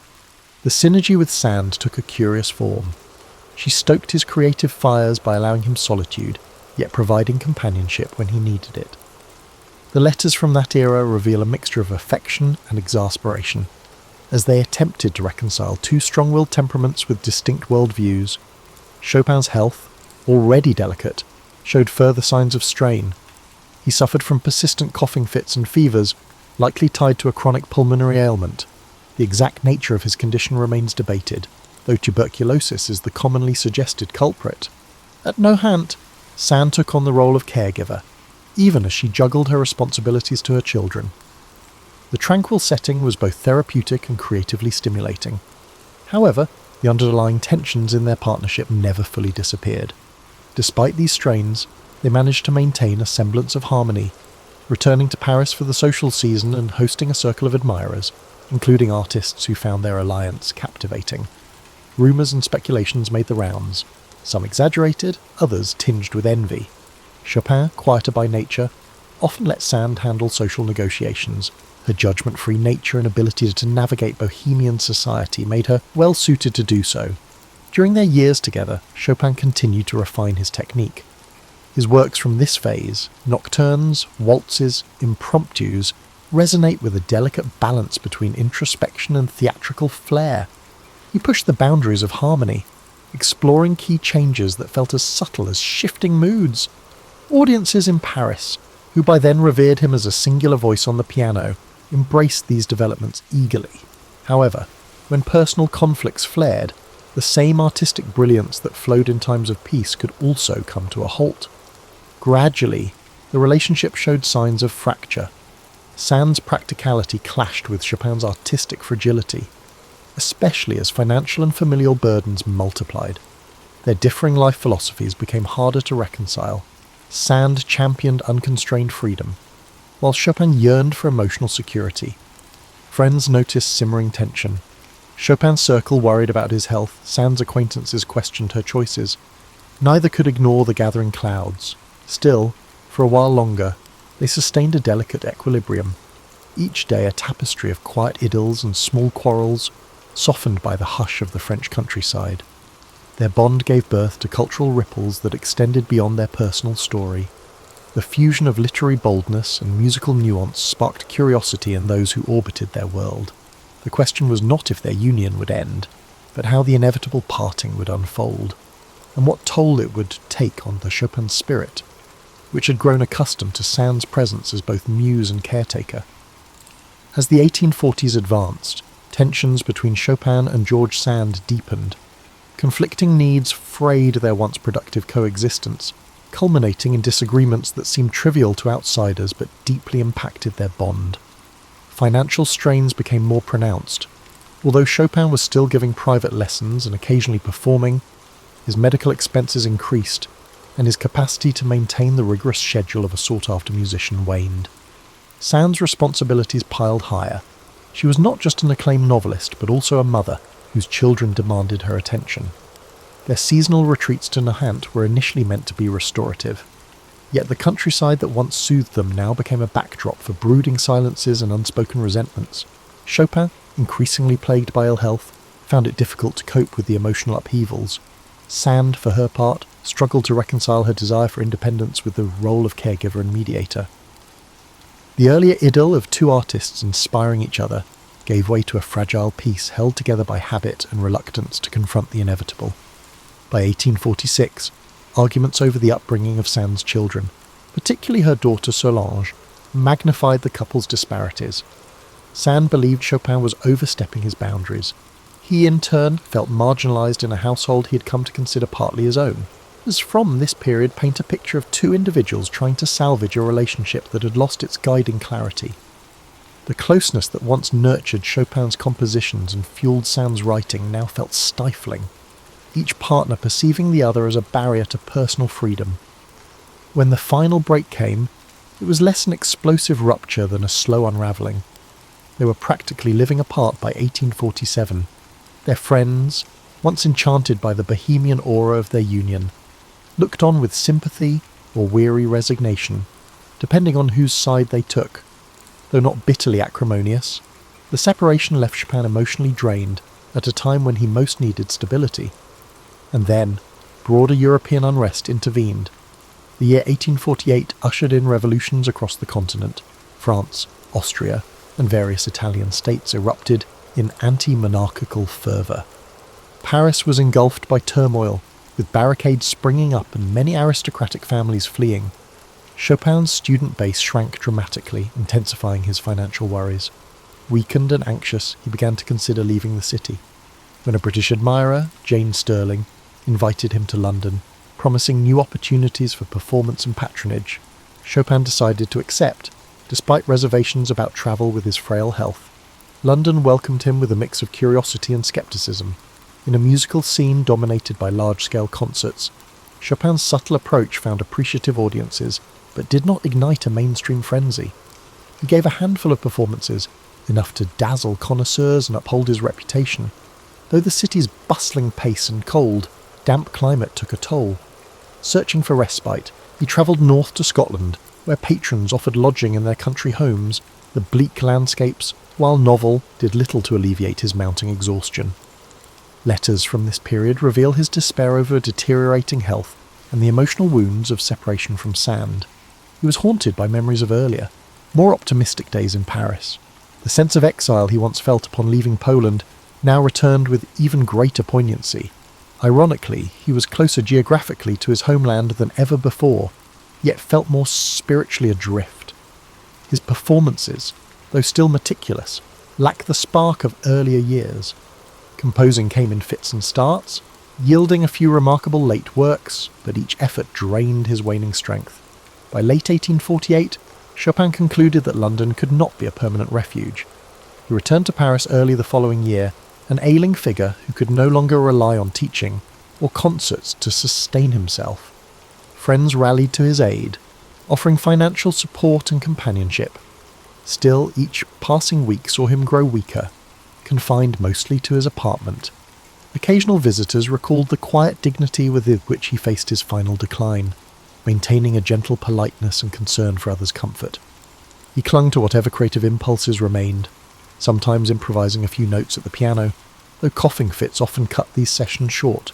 The synergy with Sand took a curious form. She stoked his creative fires by allowing him solitude, yet providing companionship when he needed it. The letters from that era reveal a mixture of affection and exasperation, as they attempted to reconcile two strong-willed temperaments with distinct worldviews. Chopin's health, already delicate, showed further signs of strain. He suffered from persistent coughing fits and fevers, likely tied to a chronic pulmonary ailment. The exact nature of his condition remains debated, though tuberculosis is the commonly suggested culprit. At Nohant, Sand took on the role of caregiver, even as she juggled her responsibilities to her children. The tranquil setting was both therapeutic and creatively stimulating. However, the underlying tensions in their partnership never fully disappeared. Despite these strains, they managed to maintain a semblance of harmony, returning to Paris for the social season and hosting a circle of admirers, including artists who found their alliance captivating. Rumours and speculations made the rounds, some exaggerated, others tinged with envy. Chopin, quieter by nature, often let Sand handle social negotiations. Her judgment-free nature and ability to navigate bohemian society made her well suited to do so. During their years together, Chopin continued to refine his technique. His works from this phase, nocturnes, waltzes, impromptus, resonate with a delicate balance between introspection and theatrical flair. He pushed the boundaries of harmony, exploring key changes that felt as subtle as shifting moods. Audiences in Paris, who by then revered him as a singular voice on the piano, embraced these developments eagerly. However, when personal conflicts flared, the same artistic brilliance that flowed in times of peace could also come to a halt. Gradually, the relationship showed signs of fracture. Sand's practicality clashed with Chopin's artistic fragility, especially as financial and familial burdens multiplied. Their differing life philosophies became harder to reconcile. Sand championed unconstrained freedom, while Chopin yearned for emotional security. Friends noticed simmering tension. Chopin's circle worried about his health, Sand's acquaintances questioned her choices. Neither could ignore the gathering clouds. Still, for a while longer, they sustained a delicate equilibrium, each day a tapestry of quiet idylls and small quarrels, softened by the hush of the French countryside. Their bond gave birth to cultural ripples that extended beyond their personal story. The fusion of literary boldness and musical nuance sparked curiosity in those who orbited their world. The question was not if their union would end, but how the inevitable parting would unfold, and what toll it would take on the Chopin spirit, which had grown accustomed to Sand's presence as both muse and caretaker. As the 1840s advanced, tensions between Chopin and George Sand deepened. Conflicting needs frayed their once productive coexistence, culminating in disagreements that seemed trivial to outsiders but deeply impacted their bond. Financial strains became more pronounced. Although Chopin was still giving private lessons and occasionally performing, his medical expenses increased, and his capacity to maintain the rigorous schedule of a sought-after musician waned. Sand's responsibilities piled higher. She was not just an acclaimed novelist, but also a mother whose children demanded her attention. Their seasonal retreats to Nohant were initially meant to be restorative. Yet the countryside that once soothed them now became a backdrop for brooding silences and unspoken resentments. Chopin, increasingly plagued by ill health, found it difficult to cope with the emotional upheavals. Sand, for her part, struggled to reconcile her desire for independence with the role of caregiver and mediator. The earlier idyll of two artists inspiring each other gave way to a fragile piece held together by habit and reluctance to confront the inevitable. By 1846, arguments over the upbringing of Sand's children, particularly her daughter Solange, magnified the couple's disparities. Sand believed Chopin was overstepping his boundaries. He, in turn, felt marginalised in a household he had come to consider partly his own. As from this period paint a picture of two individuals trying to salvage a relationship that had lost its guiding clarity. The closeness that once nurtured Chopin's compositions and fueled Sand's writing now felt stifling, each partner perceiving the other as a barrier to personal freedom. When the final break came, it was less an explosive rupture than a slow unravelling. They were practically living apart by 1847. Their friends, once enchanted by the bohemian aura of their union, looked on with sympathy or weary resignation, depending on whose side they took. Though not bitterly acrimonious, the separation left Chopin emotionally drained at a time when he most needed stability. And then, broader European unrest intervened. The year 1848 ushered in revolutions across the continent. France, Austria, and various Italian states erupted in anti-monarchical fervour. Paris was engulfed by turmoil, with barricades springing up and many aristocratic families fleeing. Chopin's student base shrank dramatically, intensifying his financial worries. Weakened and anxious, he began to consider leaving the city, when a British admirer, Jane Stirling, invited him to London, promising new opportunities for performance and patronage. Chopin decided to accept, despite reservations about travel with his frail health. London welcomed him with a mix of curiosity and scepticism. In a musical scene dominated by large-scale concerts, Chopin's subtle approach found appreciative audiences, but did not ignite a mainstream frenzy. He gave a handful of performances, enough to dazzle connoisseurs and uphold his reputation. Though the city's bustling pace and cold, damp climate took a toll. Searching for respite, he travelled north to Scotland, where patrons offered lodging in their country homes. The bleak landscapes, while novel, did little to alleviate his mounting exhaustion. Letters from this period reveal his despair over deteriorating health and the emotional wounds of separation from Sand. He was haunted by memories of earlier, more optimistic days in Paris. The sense of exile he once felt upon leaving Poland now returned with even greater poignancy. Ironically, he was closer geographically to his homeland than ever before, yet felt more spiritually adrift. His performances, though still meticulous, lack the spark of earlier years. Composing came in fits and starts, yielding a few remarkable late works, but each effort drained his waning strength. By late 1848, Chopin concluded that London could not be a permanent refuge. He returned to Paris early the following year, an ailing figure who could no longer rely on teaching or concerts to sustain himself. Friends rallied to his aid, offering financial support and companionship. Still, each passing week saw him grow weaker, confined mostly to his apartment. Occasional visitors recalled the quiet dignity with which he faced his final decline, maintaining a gentle politeness and concern for others' comfort. He clung to whatever creative impulses remained, sometimes improvising a few notes at the piano, though coughing fits often cut these sessions short.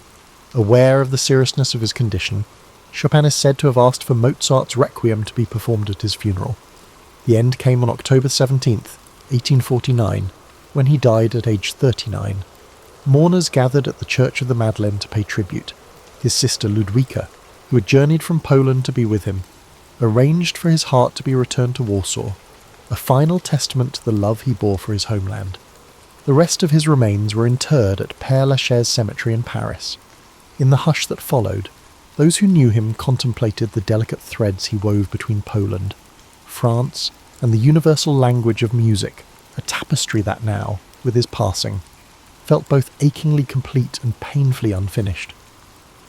Aware of the seriousness of his condition, Chopin is said to have asked for Mozart's Requiem to be performed at his funeral. The end came on October 17th, 1849, when he died at age 39. Mourners gathered at the Church of the Madeleine to pay tribute. His sister Ludwika, who had journeyed from Poland to be with him, arranged for his heart to be returned to Warsaw, a final testament to the love he bore for his homeland. The rest of his remains were interred at Père Lachaise Cemetery in Paris. In the hush that followed, those who knew him contemplated the delicate threads he wove between Poland, France, and the universal language of music, a tapestry that now, with his passing, felt both achingly complete and painfully unfinished.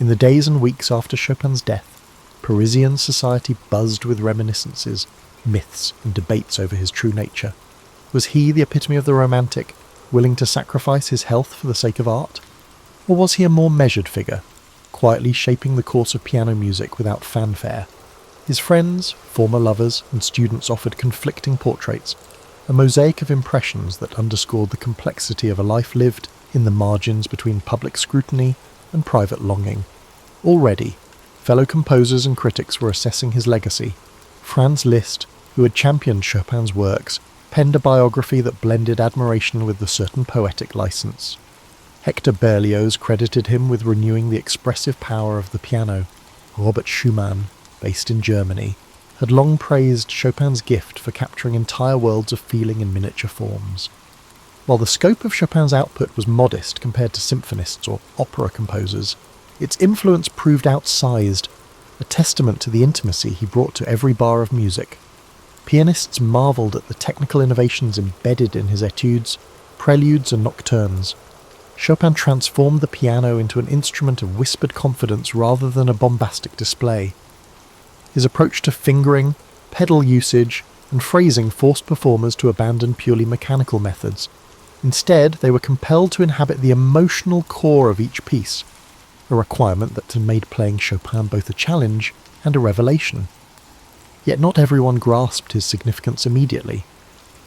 In the days and weeks after Chopin's death, Parisian society buzzed with reminiscences, myths, and debates over his true nature. Was he the epitome of the romantic, willing to sacrifice his health for the sake of art? Or was he a more measured figure, quietly shaping the course of piano music without fanfare? His friends, former lovers, and students offered conflicting portraits, a mosaic of impressions that underscored the complexity of a life lived in the margins between public scrutiny and private longing. Already, fellow composers and critics were assessing his legacy. Franz Liszt, who had championed Chopin's works, penned a biography that blended admiration with a certain poetic license. Hector Berlioz credited him with renewing the expressive power of the piano. Robert Schumann, based in Germany, had long praised Chopin's gift for capturing entire worlds of feeling in miniature forms. While the scope of Chopin's output was modest compared to symphonists or opera composers, its influence proved outsized, a testament to the intimacy he brought to every bar of music. Pianists marvelled at the technical innovations embedded in his etudes, preludes and nocturnes. Chopin transformed the piano into an instrument of whispered confidence rather than a bombastic display. His approach to fingering, pedal usage, and phrasing forced performers to abandon purely mechanical methods. Instead, they were compelled to inhabit the emotional core of each piece, a requirement that had made playing Chopin both a challenge and a revelation. Yet not everyone grasped his significance immediately.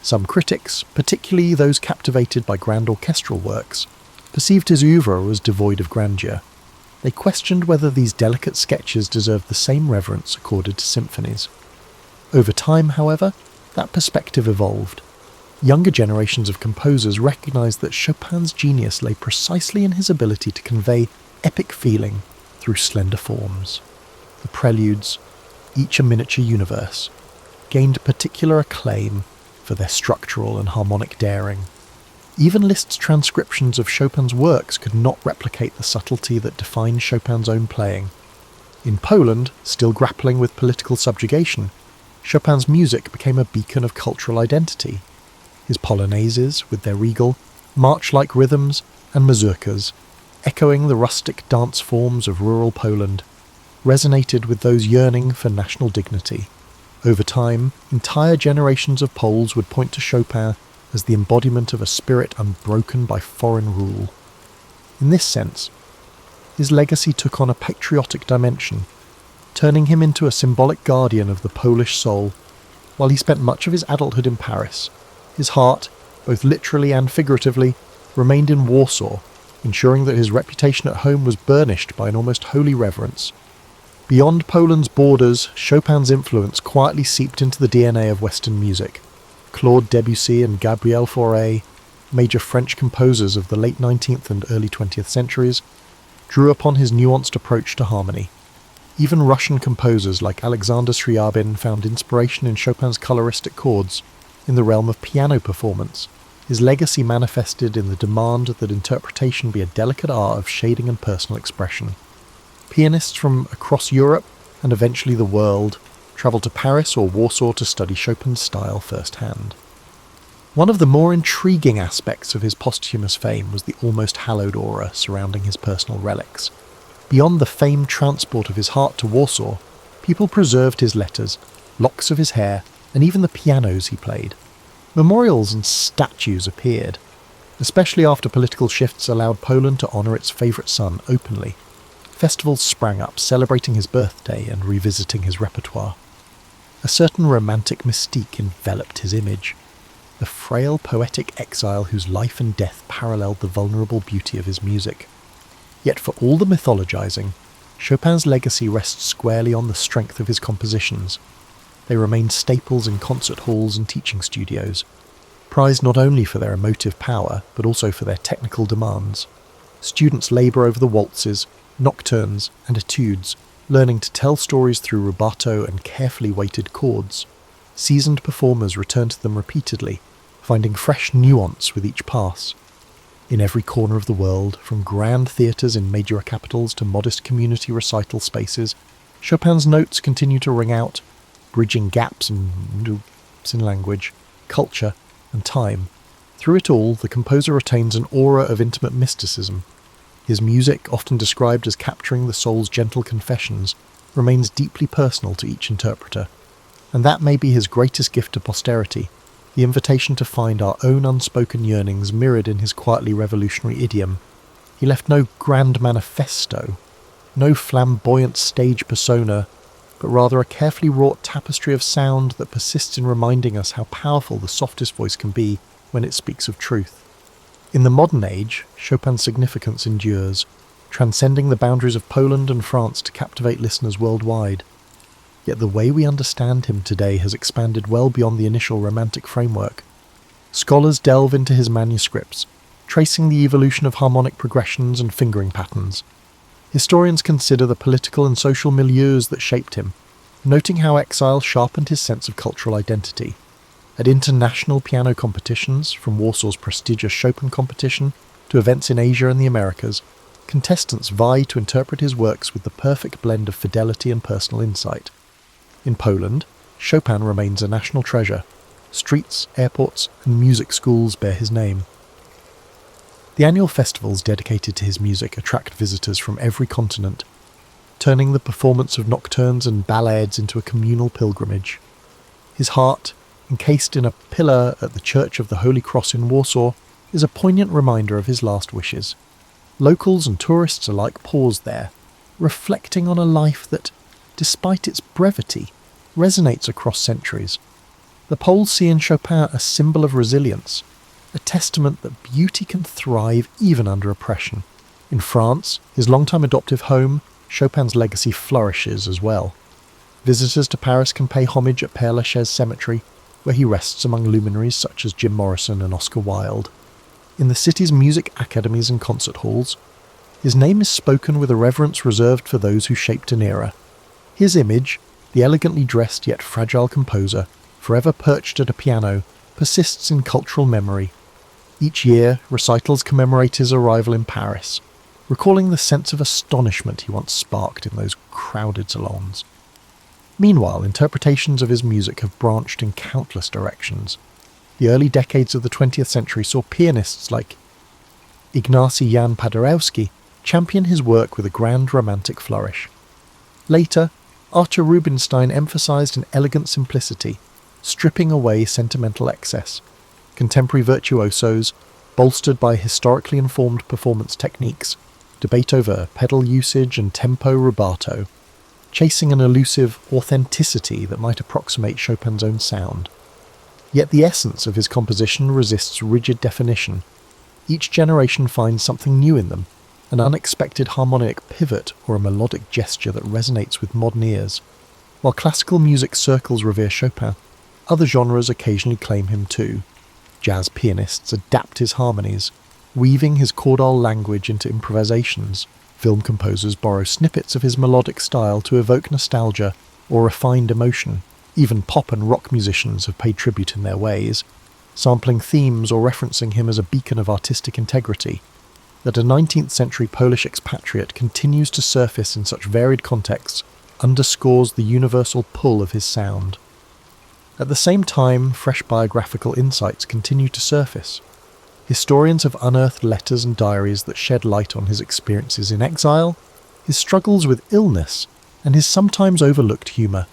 Some critics, particularly those captivated by grand orchestral works, perceived his oeuvre as devoid of grandeur. They questioned whether these delicate sketches deserved the same reverence accorded to symphonies. Over time, however, that perspective evolved. Younger generations of composers recognized that Chopin's genius lay precisely in his ability to convey epic feeling through slender forms. The preludes, each a miniature universe, gained particular acclaim for their structural and harmonic daring. Even Liszt's transcriptions of Chopin's works could not replicate the subtlety that defined Chopin's own playing. In Poland, still grappling with political subjugation, Chopin's music became a beacon of cultural identity. His polonaises, with their regal, march-like rhythms, and mazurkas, echoing the rustic dance forms of rural Poland, resonated with those yearning for national dignity. Over time, entire generations of Poles would point to Chopin as the embodiment of a spirit unbroken by foreign rule. In this sense, his legacy took on a patriotic dimension, turning him into a symbolic guardian of the Polish soul. While he spent much of his adulthood in Paris, his heart, both literally and figuratively, remained in Warsaw, ensuring that his reputation at home was burnished by an almost holy reverence. Beyond Poland's borders, Chopin's influence quietly seeped into the DNA of Western music. Claude Debussy and Gabriel Fauré, major French composers of the late 19th and early 20th centuries, drew upon his nuanced approach to harmony. Even Russian composers like Alexander Scriabin found inspiration in Chopin's coloristic chords. In the realm of piano performance, his legacy manifested in the demand that interpretation be a delicate art of shading and personal expression. Pianists from across Europe, and eventually the world, travelled to Paris or Warsaw to study Chopin's style firsthand. One of the more intriguing aspects of his posthumous fame was the almost hallowed aura surrounding his personal relics. Beyond the famed transport of his heart to Warsaw, people preserved his letters, locks of his hair, and even the pianos he played. Memorials and statues appeared, especially after political shifts allowed Poland to honour its favourite son openly. Festivals sprang up celebrating his birthday and revisiting his repertoire. A certain romantic mystique enveloped his image, the frail poetic exile whose life and death paralleled the vulnerable beauty of his music. Yet for all the mythologizing, Chopin's legacy rests squarely on the strength of his compositions. They remain staples in concert halls and teaching studios, prized not only for their emotive power, but also for their technical demands. Students labour over the waltzes, nocturnes, and etudes, learning to tell stories through rubato and carefully weighted chords. Seasoned performers return to them repeatedly, finding fresh nuance with each pass. In every corner of the world, from grand theatres in major capitals to modest community recital spaces, Chopin's notes continue to ring out, bridging gaps in language, culture, and time. Through it all, the composer retains an aura of intimate mysticism. His music, often described as capturing the soul's gentle confessions, remains deeply personal to each interpreter. And that may be his greatest gift to posterity, the invitation to find our own unspoken yearnings mirrored in his quietly revolutionary idiom. He left no grand manifesto, no flamboyant stage persona, but rather a carefully wrought tapestry of sound that persists in reminding us how powerful the softest voice can be when it speaks of truth. In the modern age, Chopin's significance endures, transcending the boundaries of Poland and France to captivate listeners worldwide. Yet the way we understand him today has expanded well beyond the initial romantic framework. Scholars delve into his manuscripts, tracing the evolution of harmonic progressions and fingering patterns. Historians consider the political and social milieus that shaped him, noting how exile sharpened his sense of cultural identity. At international piano competitions, from Warsaw's prestigious Chopin competition to events in Asia and the Americas, contestants vie to interpret his works with the perfect blend of fidelity and personal insight. In Poland, Chopin remains a national treasure. Streets, airports, and music schools bear his name. The annual festivals dedicated to his music attract visitors from every continent, turning the performance of nocturnes and ballades into a communal pilgrimage. His heart, encased in a pillar at the Church of the Holy Cross in Warsaw, is a poignant reminder of his last wishes. Locals and tourists alike pause there, reflecting on a life that, despite its brevity, resonates across centuries. The Poles see in Chopin a symbol of resilience, a testament that beauty can thrive even under oppression. In France, his longtime adoptive home, Chopin's legacy flourishes as well. Visitors to Paris can pay homage at Père Lachaise Cemetery, where he rests among luminaries such as Jim Morrison and Oscar Wilde. In the city's music academies and concert halls, his name is spoken with a reverence reserved for those who shaped an era. His image, the elegantly dressed yet fragile composer, forever perched at a piano, persists in cultural memory. Each year, recitals commemorate his arrival in Paris, recalling the sense of astonishment he once sparked in those crowded salons. Meanwhile, interpretations of his music have branched in countless directions. The early decades of the 20th century saw pianists like Ignacy Jan Paderewski champion his work with a grand romantic flourish. Later, Artur Rubinstein emphasized an elegant simplicity, stripping away sentimental excess. Contemporary virtuosos, bolstered by historically informed performance techniques, debate over pedal usage and tempo rubato, chasing an elusive authenticity that might approximate Chopin's own sound. Yet the essence of his composition resists rigid definition. Each generation finds something new in them, an unexpected harmonic pivot or a melodic gesture that resonates with modern ears. While classical music circles revere Chopin, other genres occasionally claim him too. Jazz pianists adapt his harmonies, weaving his chordal language into improvisations. Film composers borrow snippets of his melodic style to evoke nostalgia or refined emotion. Even pop and rock musicians have paid tribute in their ways, sampling themes or referencing him as a beacon of artistic integrity. That a 19th century Polish expatriate continues to surface in such varied contexts underscores the universal pull of his sound. At the same time, fresh biographical insights continue to surface. Historians have unearthed letters and diaries that shed light on his experiences in exile, his struggles with illness, and his sometimes overlooked humour.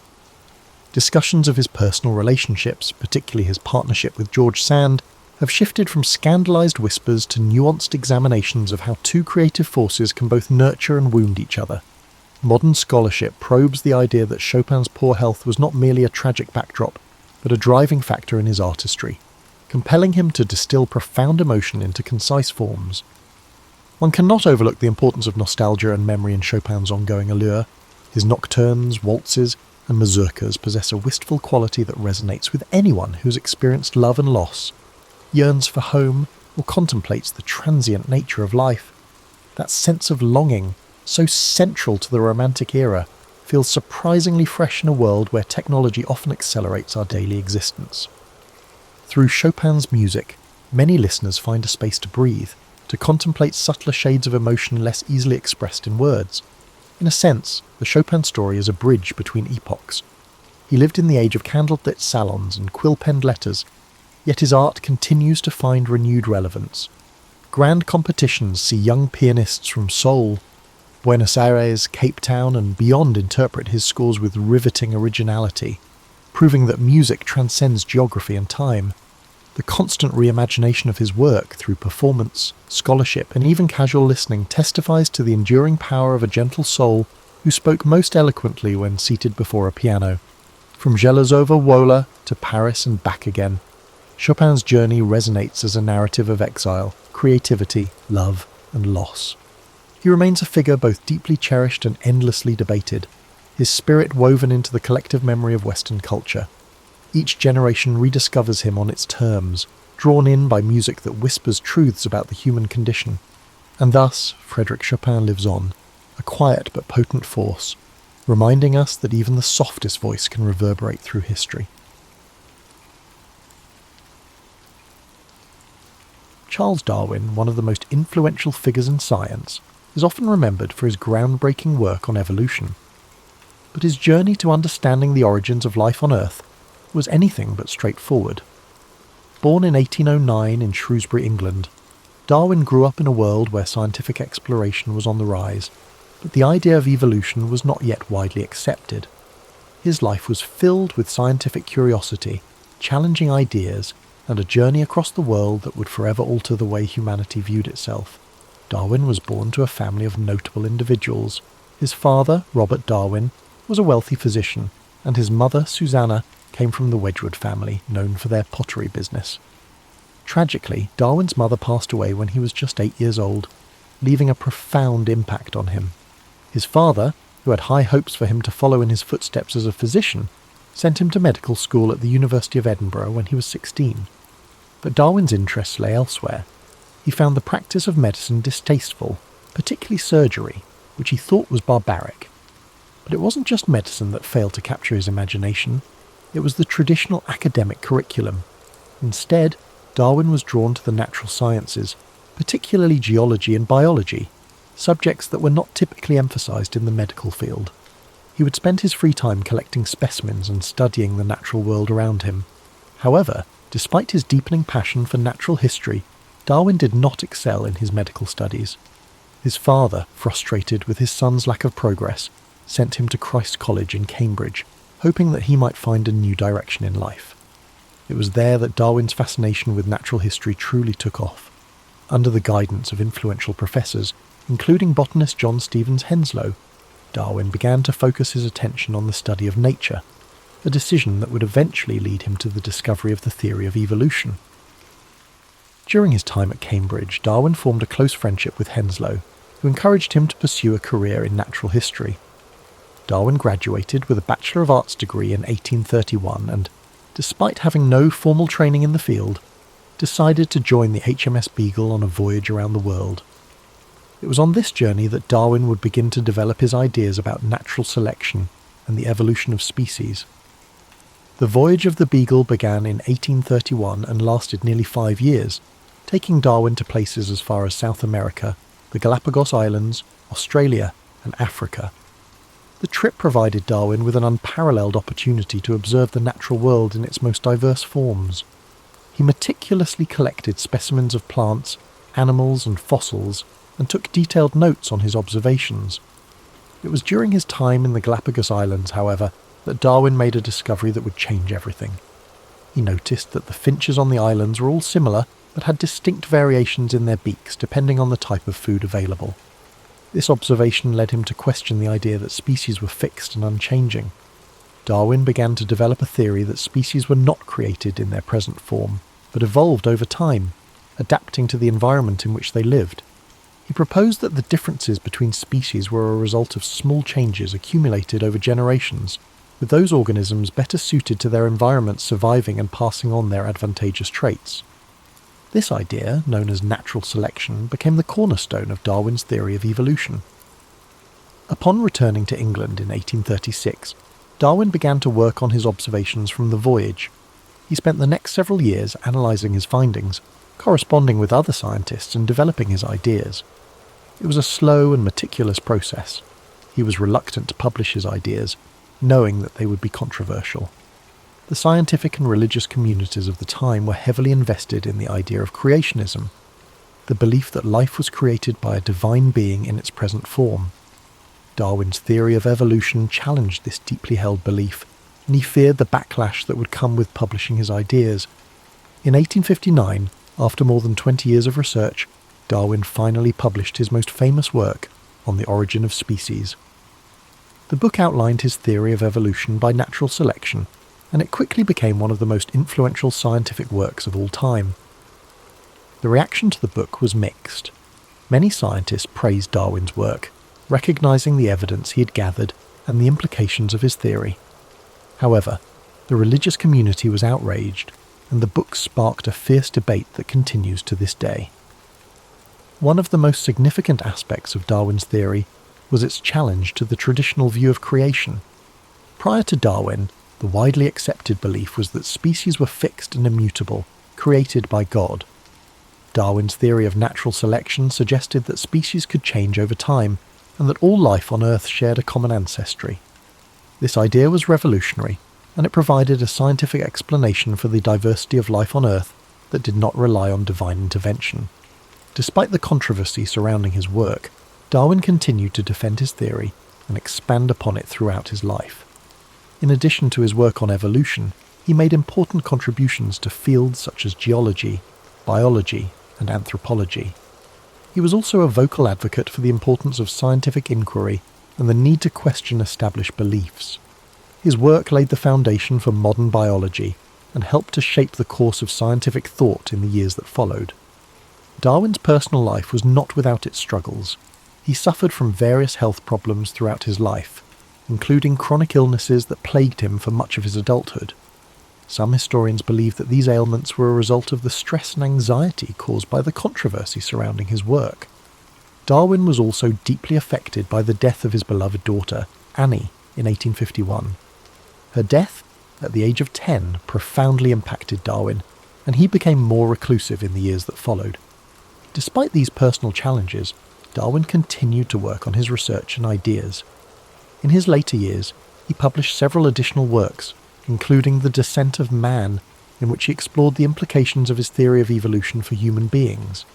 Discussions of his personal relationships, particularly his partnership with George Sand, have shifted from scandalised whispers to nuanced examinations of how two creative forces can both nurture and wound each other. Modern scholarship probes the idea that Chopin's poor health was not merely a tragic backdrop, but a driving factor in his artistry, compelling him to distill profound emotion into concise forms. One cannot overlook the importance of nostalgia and memory in Chopin's ongoing allure. His nocturnes, waltzes, and mazurkas possess a wistful quality that resonates with anyone who's experienced love and loss, yearns for home, or contemplates the transient nature of life. That sense of longing, so central to the Romantic era, feels surprisingly fresh in a world where technology often accelerates our daily existence. Through Chopin's music, many listeners find a space to breathe, to contemplate subtler shades of emotion less easily expressed in words. In a sense, the Chopin story is a bridge between epochs. He lived in the age of candlelit salons and quill-penned letters, yet his art continues to find renewed relevance. Grand competitions see young pianists from Seoul, Buenos Aires, Cape Town, and beyond interpret his scores with riveting originality, proving that music transcends geography and time. The constant reimagination of his work through performance, scholarship, and even casual listening testifies to the enduring power of a gentle soul who spoke most eloquently when seated before a piano. From Zhelezova-Wola to Paris and back again, Chopin's journey resonates as a narrative of exile, creativity, love, and loss. He remains a figure both deeply cherished and endlessly debated, his spirit woven into the collective memory of Western culture. Each generation rediscovers him on its terms, drawn in by music that whispers truths about the human condition. And thus, Frederic Chopin lives on, a quiet but potent force, reminding us that even the softest voice can reverberate through history. Charles Darwin, one of the most influential figures in science, is often remembered for his groundbreaking work on evolution. But his journey to understanding the origins of life on Earth was anything but straightforward. Born in 1809 in Shrewsbury, England, Darwin grew up in a world where scientific exploration was on the rise, but the idea of evolution was not yet widely accepted. His life was filled with scientific curiosity, challenging ideas, and a journey across the world that would forever alter the way humanity viewed itself. Darwin was born to a family of notable individuals. His father, Robert Darwin, was a wealthy physician, and his mother, Susanna, came from the Wedgwood family, known for their pottery business. Tragically, Darwin's mother passed away when he was just 8 years old, leaving a profound impact on him. His father, who had high hopes for him to follow in his footsteps as a physician, sent him to medical school at the University of Edinburgh when he was 16. But Darwin's interests lay elsewhere. He found the practice of medicine distasteful, particularly surgery, which he thought was barbaric. But it wasn't just medicine that failed to capture his imagination. It was the traditional academic curriculum. Instead, Darwin was drawn to the natural sciences, particularly geology and biology, subjects that were not typically emphasized in the medical field. He would spend his free time collecting specimens and studying the natural world around him. However, despite his deepening passion for natural history, Darwin did not excel in his medical studies. His father, frustrated with his son's lack of progress, sent him to Christ's College in Cambridge, hoping that he might find a new direction in life. It was there that Darwin's fascination with natural history truly took off. Under the guidance of influential professors, including botanist John Stevens Henslow, Darwin began to focus his attention on the study of nature, a decision that would eventually lead him to the discovery of the theory of evolution. During his time at Cambridge, Darwin formed a close friendship with Henslow, who encouraged him to pursue a career in natural history. Darwin graduated with a Bachelor of Arts degree in 1831 and, despite having no formal training in the field, decided to join the HMS Beagle on a voyage around the world. It was on this journey that Darwin would begin to develop his ideas about natural selection and the evolution of species. The voyage of the Beagle began in 1831 and lasted nearly 5 years, taking Darwin to places as far as South America, the Galapagos Islands, Australia, and Africa. The trip provided Darwin with an unparalleled opportunity to observe the natural world in its most diverse forms. He meticulously collected specimens of plants, animals, and fossils, and took detailed notes on his observations. It was during his time in the Galapagos Islands, however, that Darwin made a discovery that would change everything. He noticed that the finches on the islands were all similar, but had distinct variations in their beaks depending on the type of food available. This observation led him to question the idea that species were fixed and unchanging. Darwin began to develop a theory that species were not created in their present form, but evolved over time, adapting to the environment in which they lived. He proposed that the differences between species were a result of small changes accumulated over generations, with those organisms better suited to their environments surviving and passing on their advantageous traits. This idea, known as natural selection, became the cornerstone of Darwin's theory of evolution. Upon returning to England in 1836, Darwin began to work on his observations from the voyage. He spent the next several years analysing his findings, corresponding with other scientists and developing his ideas. It was a slow and meticulous process. He was reluctant to publish his ideas, knowing that they would be controversial. The scientific and religious communities of the time were heavily invested in the idea of creationism, the belief that life was created by a divine being in its present form. Darwin's theory of evolution challenged this deeply held belief, and he feared the backlash that would come with publishing his ideas. In 1859, after more than 20 years of research, Darwin finally published his most famous work on the origin of species. The book outlined his theory of evolution by natural selection, and it quickly became one of the most influential scientific works of all time. The reaction to the book was mixed. Many scientists praised Darwin's work, recognizing the evidence he had gathered and the implications of his theory. However, the religious community was outraged, and the book sparked a fierce debate that continues to this day. One of the most significant aspects of Darwin's theory was its challenge to the traditional view of creation. Prior to Darwin, the widely accepted belief was that species were fixed and immutable, created by God. Darwin's theory of natural selection suggested that species could change over time, and that all life on Earth shared a common ancestry. This idea was revolutionary, and it provided a scientific explanation for the diversity of life on Earth that did not rely on divine intervention. Despite the controversy surrounding his work, Darwin continued to defend his theory and expand upon it throughout his life. In addition to his work on evolution, he made important contributions to fields such as geology, biology, and anthropology. He was also a vocal advocate for the importance of scientific inquiry and the need to question established beliefs. His work laid the foundation for modern biology and helped to shape the course of scientific thought in the years that followed. Darwin's personal life was not without its struggles. He suffered from various health problems throughout his life, including chronic illnesses that plagued him for much of his adulthood. Some historians believe that these ailments were a result of the stress and anxiety caused by the controversy surrounding his work. Darwin was also deeply affected by the death of his beloved daughter, Annie, in 1851. Her death, at the age of 10, profoundly impacted Darwin, and he became more reclusive in the years that followed. Despite these personal challenges, Darwin continued to work on his research and ideas. In his later years, he published several additional works, including The Descent of Man, in which he explored the implications of his theory of evolution for human beings.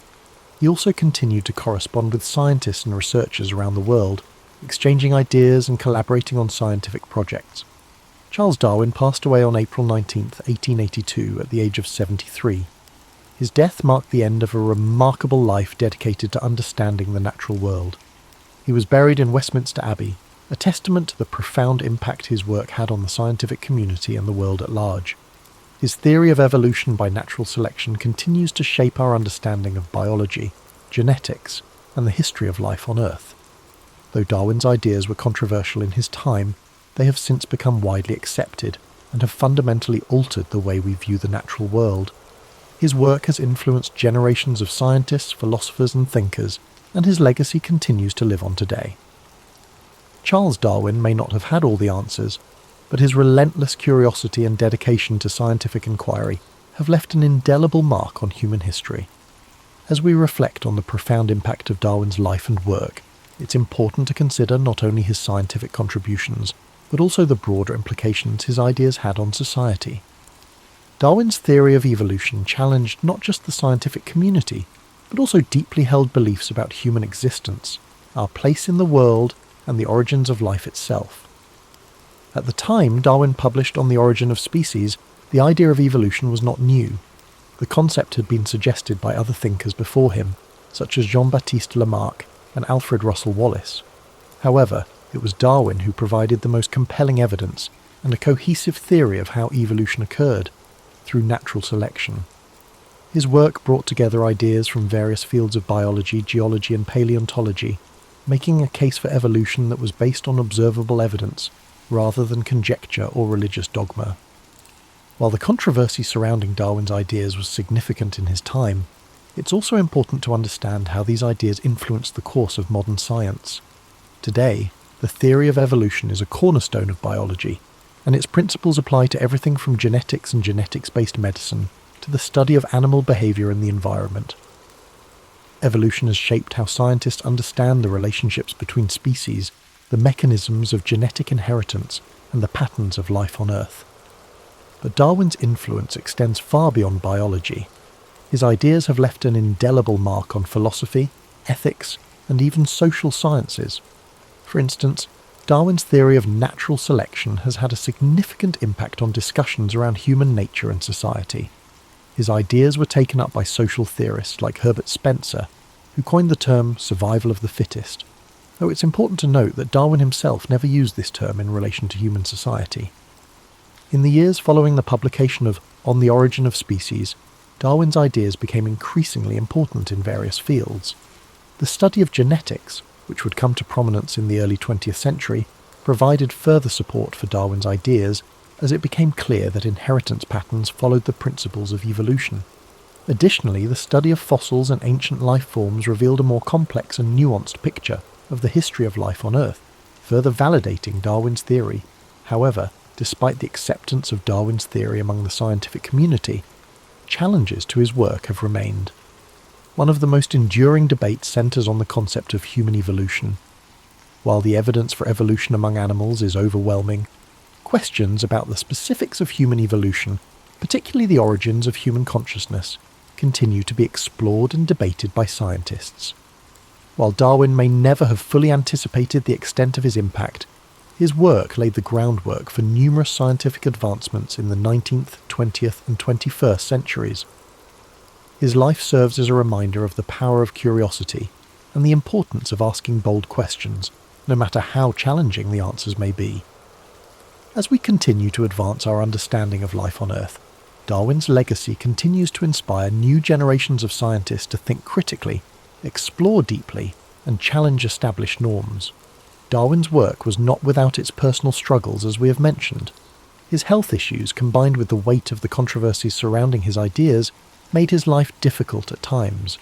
He also continued to correspond with scientists and researchers around the world, exchanging ideas and collaborating on scientific projects. Charles Darwin passed away on April 19, 1882, at the age of 73. His death marked the end of a remarkable life dedicated to understanding the natural world. He was buried in Westminster Abbey, a testament to the profound impact his work had on the scientific community and the world at large. His theory of evolution by natural selection continues to shape our understanding of biology, genetics, and the history of life on Earth. Though Darwin's ideas were controversial in his time, they have since become widely accepted and have fundamentally altered the way we view the natural world. His work has influenced generations of scientists, philosophers, and thinkers, and his legacy continues to live on today. Charles Darwin may not have had all the answers, but his relentless curiosity and dedication to scientific inquiry have left an indelible mark on human history. As we reflect on the profound impact of Darwin's life and work, it's important to consider not only his scientific contributions, but also the broader implications his ideas had on society. Darwin's theory of evolution challenged not just the scientific community, but also deeply held beliefs about human existence, our place in the world, and the origins of life itself. At the time Darwin published On the Origin of Species, the idea of evolution was not new. The concept had been suggested by other thinkers before him, such as Jean-Baptiste Lamarck and Alfred Russel Wallace. However, it was Darwin who provided the most compelling evidence and a cohesive theory of how evolution occurred, through natural selection. His work brought together ideas from various fields of biology, geology, and paleontology, making a case for evolution that was based on observable evidence, rather than conjecture or religious dogma. While the controversy surrounding Darwin's ideas was significant in his time, it's also important to understand how these ideas influenced the course of modern science. Today, the theory of evolution is a cornerstone of biology, and its principles apply to everything from genetics and genetics-based medicine to the study of animal behavior and the environment. Evolution has shaped how scientists understand the relationships between species, the mechanisms of genetic inheritance, and the patterns of life on Earth. But Darwin's influence extends far beyond biology. His ideas have left an indelible mark on philosophy, ethics, and even social sciences. For instance, Darwin's theory of natural selection has had a significant impact on discussions around human nature and society. His ideas were taken up by social theorists like Herbert Spencer, who coined the term survival of the fittest. though it's important to note that Darwin himself never used this term in relation to human society. In the years following the publication of On the Origin of Species, Darwin's ideas became increasingly important in various fields. The study of genetics, which would come to prominence in the early 20th century, provided further support for Darwin's ideas as it became clear that inheritance patterns followed the principles of evolution. Additionally, the study of fossils and ancient life forms revealed a more complex and nuanced picture of the history of life on Earth, further validating Darwin's theory. However, despite the acceptance of Darwin's theory among the scientific community, challenges to his work have remained. One of the most enduring debates centres on the concept of human evolution. While the evidence for evolution among animals is overwhelming, questions about the specifics of human evolution, particularly the origins of human consciousness, continue to be explored and debated by scientists. While Darwin may never have fully anticipated the extent of his impact, his work laid the groundwork for numerous scientific advancements in the 19th, 20th and 21st centuries. His life serves as a reminder of the power of curiosity and the importance of asking bold questions, no matter how challenging the answers may be. As we continue to advance our understanding of life on Earth, Darwin's legacy continues to inspire new generations of scientists to think critically, explore deeply, and challenge established norms. Darwin's work was not without its personal struggles, as we have mentioned. His health issues, combined with the weight of the controversies surrounding his ideas, made his life difficult at times.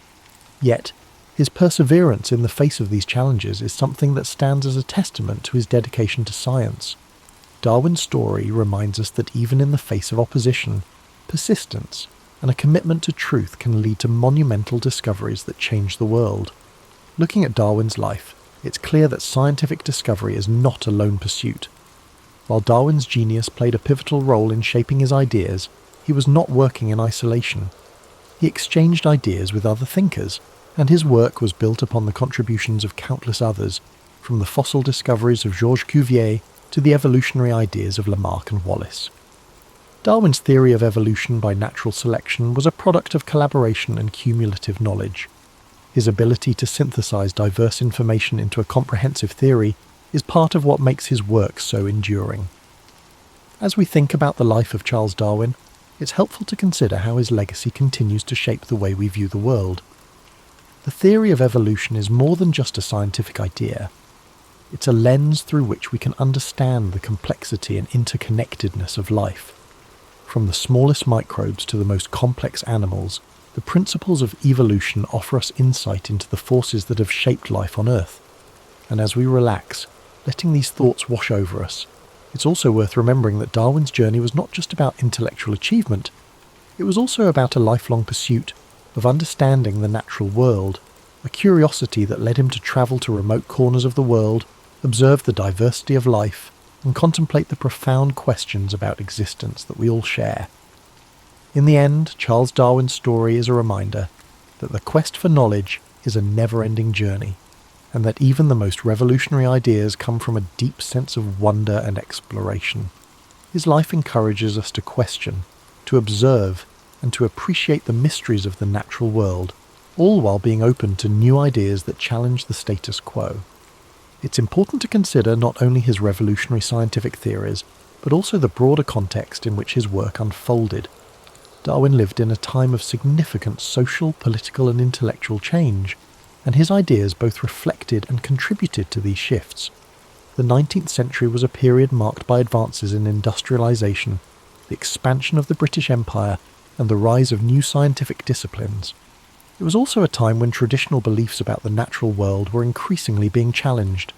Yet, his perseverance in the face of these challenges is something that stands as a testament to his dedication to science. Darwin's story reminds us that even in the face of opposition, persistence and a commitment to truth can lead to monumental discoveries that change the world. Looking at Darwin's life, it's clear that scientific discovery is not a lone pursuit. While Darwin's genius played a pivotal role in shaping his ideas, he was not working in isolation. He exchanged ideas with other thinkers, and his work was built upon the contributions of countless others, from the fossil discoveries of Georges Cuvier to the evolutionary ideas of Lamarck and Wallace. Darwin's theory of evolution by natural selection was a product of collaboration and cumulative knowledge. His ability to synthesize diverse information into a comprehensive theory is part of what makes his work so enduring. As we think about the life of Charles Darwin, it's helpful to consider how his legacy continues to shape the way we view the world. The theory of evolution is more than just a scientific idea. It's a lens through which we can understand the complexity and interconnectedness of life. From the smallest microbes to the most complex animals, the principles of evolution offer us insight into the forces that have shaped life on Earth. And as we relax, letting these thoughts wash over us, it's also worth remembering that Darwin's journey was not just about intellectual achievement, it was also about a lifelong pursuit of understanding the natural world, a curiosity that led him to travel to remote corners of the world, observe the diversity of life, and contemplate the profound questions about existence that we all share. In the end, Charles Darwin's story is a reminder that the quest for knowledge is a never-ending journey, and that even the most revolutionary ideas come from a deep sense of wonder and exploration. His life encourages us to question, to observe, and to appreciate the mysteries of the natural world, all while being open to new ideas that challenge the status quo. It's important to consider not only his revolutionary scientific theories, but also the broader context in which his work unfolded. Darwin lived in a time of significant social, political, and intellectual change, and his ideas both reflected and contributed to these shifts. The 19th century was a period marked by advances in industrialization, the expansion of the British Empire, and the rise of new scientific disciplines. It was also a time when traditional beliefs about the natural world were increasingly being challenged,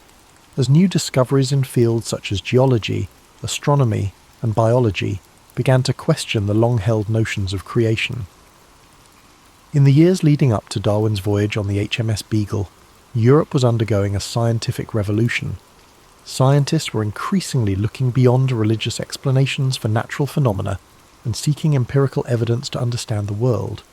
as new discoveries in fields such as geology, astronomy, and biology began to question the long-held notions of creation. In the years leading up to Darwin's voyage on the HMS Beagle, Europe was undergoing a scientific revolution. Scientists were increasingly looking beyond religious explanations for natural phenomena and seeking empirical evidence to understand the world.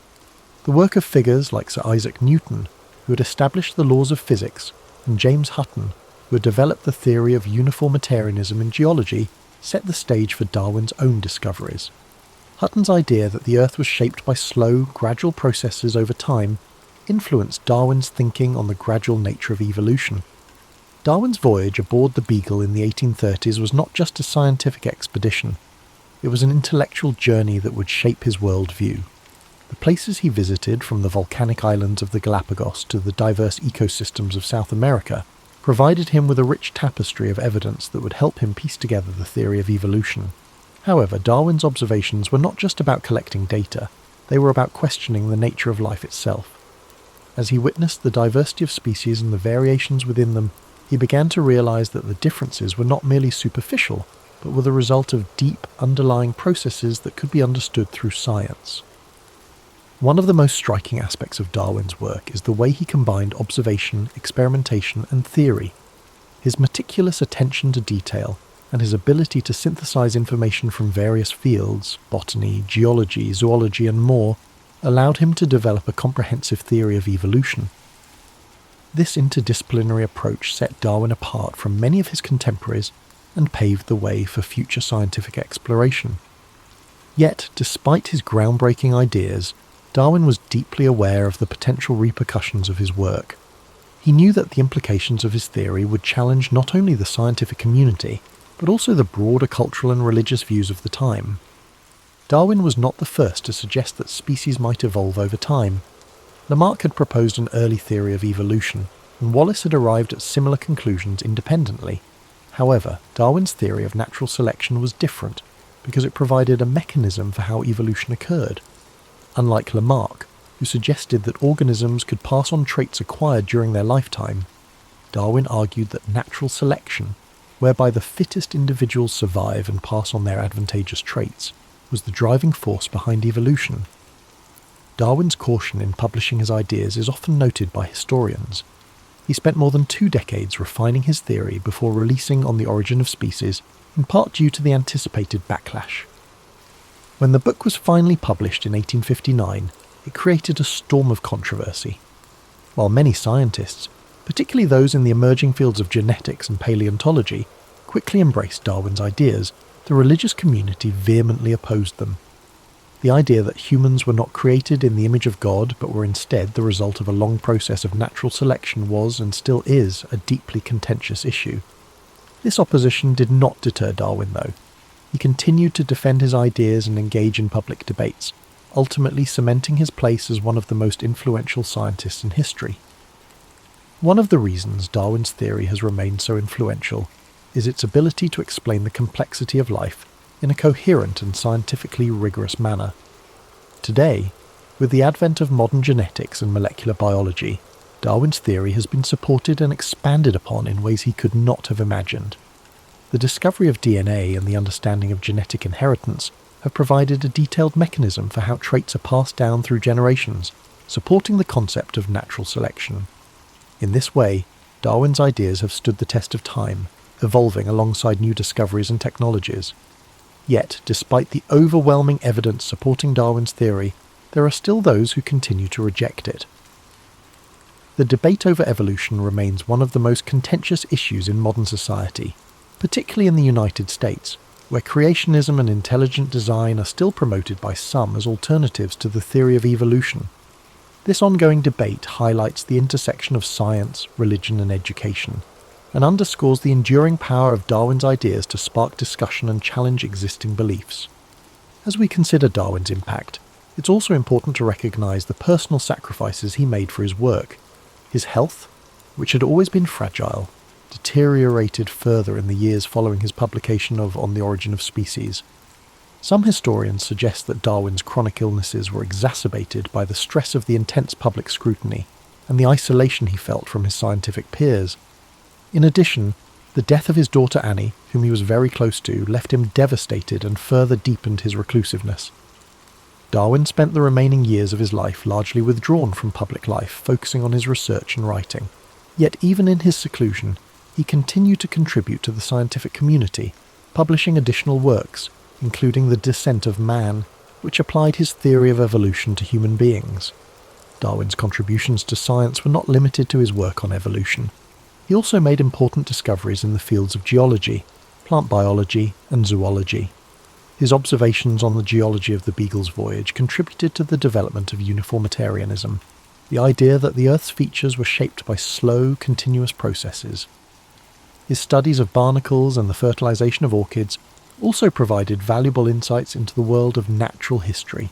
The work of figures like Sir Isaac Newton, who had established the laws of physics, and James Hutton, who had developed the theory of uniformitarianism in geology, set the stage for Darwin's own discoveries. Hutton's idea that the Earth was shaped by slow, gradual processes over time influenced Darwin's thinking on the gradual nature of evolution. Darwin's voyage aboard the Beagle in the 1830s was not just a scientific expedition, it was an intellectual journey that would shape his worldview. The places he visited, from the volcanic islands of the Galapagos to the diverse ecosystems of South America, provided him with a rich tapestry of evidence that would help him piece together the theory of evolution. However, Darwin's observations were not just about collecting data, they were about questioning the nature of life itself. As he witnessed the diversity of species and the variations within them, he began to realize that the differences were not merely superficial, but were the result of deep, underlying processes that could be understood through science. One of the most striking aspects of Darwin's work is the way he combined observation, experimentation, and theory. His meticulous attention to detail, and his ability to synthesize information from various fields, botany, geology, zoology, and more, allowed him to develop a comprehensive theory of evolution. This interdisciplinary approach set Darwin apart from many of his contemporaries and paved the way for future scientific exploration. Yet, despite his groundbreaking ideas, Darwin was deeply aware of the potential repercussions of his work. He knew that the implications of his theory would challenge not only the scientific community, but also the broader cultural and religious views of the time. Darwin was not the first to suggest that species might evolve over time. Lamarck had proposed an early theory of evolution, and Wallace had arrived at similar conclusions independently. However, Darwin's theory of natural selection was different, because it provided a mechanism for how evolution occurred. Unlike Lamarck, who suggested that organisms could pass on traits acquired during their lifetime, Darwin argued that natural selection, whereby the fittest individuals survive and pass on their advantageous traits, was the driving force behind evolution. Darwin's caution in publishing his ideas is often noted by historians. He spent more than 2 decades refining his theory before releasing On the Origin of Species, in part due to the anticipated backlash. When the book was finally published in 1859, it created a storm of controversy. While many scientists, particularly those in the emerging fields of genetics and paleontology, quickly embraced Darwin's ideas, the religious community vehemently opposed them. The idea that humans were not created in the image of God but were instead the result of a long process of natural selection was, and still is, a deeply contentious issue. This opposition did not deter Darwin, though. He continued to defend his ideas and engage in public debates, ultimately cementing his place as one of the most influential scientists in history. One of the reasons Darwin's theory has remained so influential is its ability to explain the complexity of life in a coherent and scientifically rigorous manner. Today, with the advent of modern genetics and molecular biology, Darwin's theory has been supported and expanded upon in ways he could not have imagined. The discovery of DNA and the understanding of genetic inheritance have provided a detailed mechanism for how traits are passed down through generations, supporting the concept of natural selection. In this way, Darwin's ideas have stood the test of time, evolving alongside new discoveries and technologies. Yet, despite the overwhelming evidence supporting Darwin's theory, there are still those who continue to reject it. The debate over evolution remains one of the most contentious issues in modern society, particularly in the United States, where creationism and intelligent design are still promoted by some as alternatives to the theory of evolution. This ongoing debate highlights the intersection of science, religion, and education, and underscores the enduring power of Darwin's ideas to spark discussion and challenge existing beliefs. As we consider Darwin's impact, it's also important to recognise the personal sacrifices he made for his work. His health, which had always been fragile, deteriorated further in the years following his publication of On the Origin of Species. Some historians suggest that Darwin's chronic illnesses were exacerbated by the stress of the intense public scrutiny and the isolation he felt from his scientific peers. In addition, the death of his daughter Annie, whom he was very close to, left him devastated and further deepened his reclusiveness. Darwin spent the remaining years of his life largely withdrawn from public life, focusing on his research and writing. Yet even in his seclusion, he continued to contribute to the scientific community, publishing additional works, including The Descent of Man, which applied his theory of evolution to human beings. Darwin's contributions to science were not limited to his work on evolution. He also made important discoveries in the fields of geology, plant biology, and zoology. His observations on the geology of the Beagle's voyage contributed to the development of uniformitarianism, the idea that the Earth's features were shaped by slow, continuous processes. His studies of barnacles and the fertilization of orchids also provided valuable insights into the world of natural history.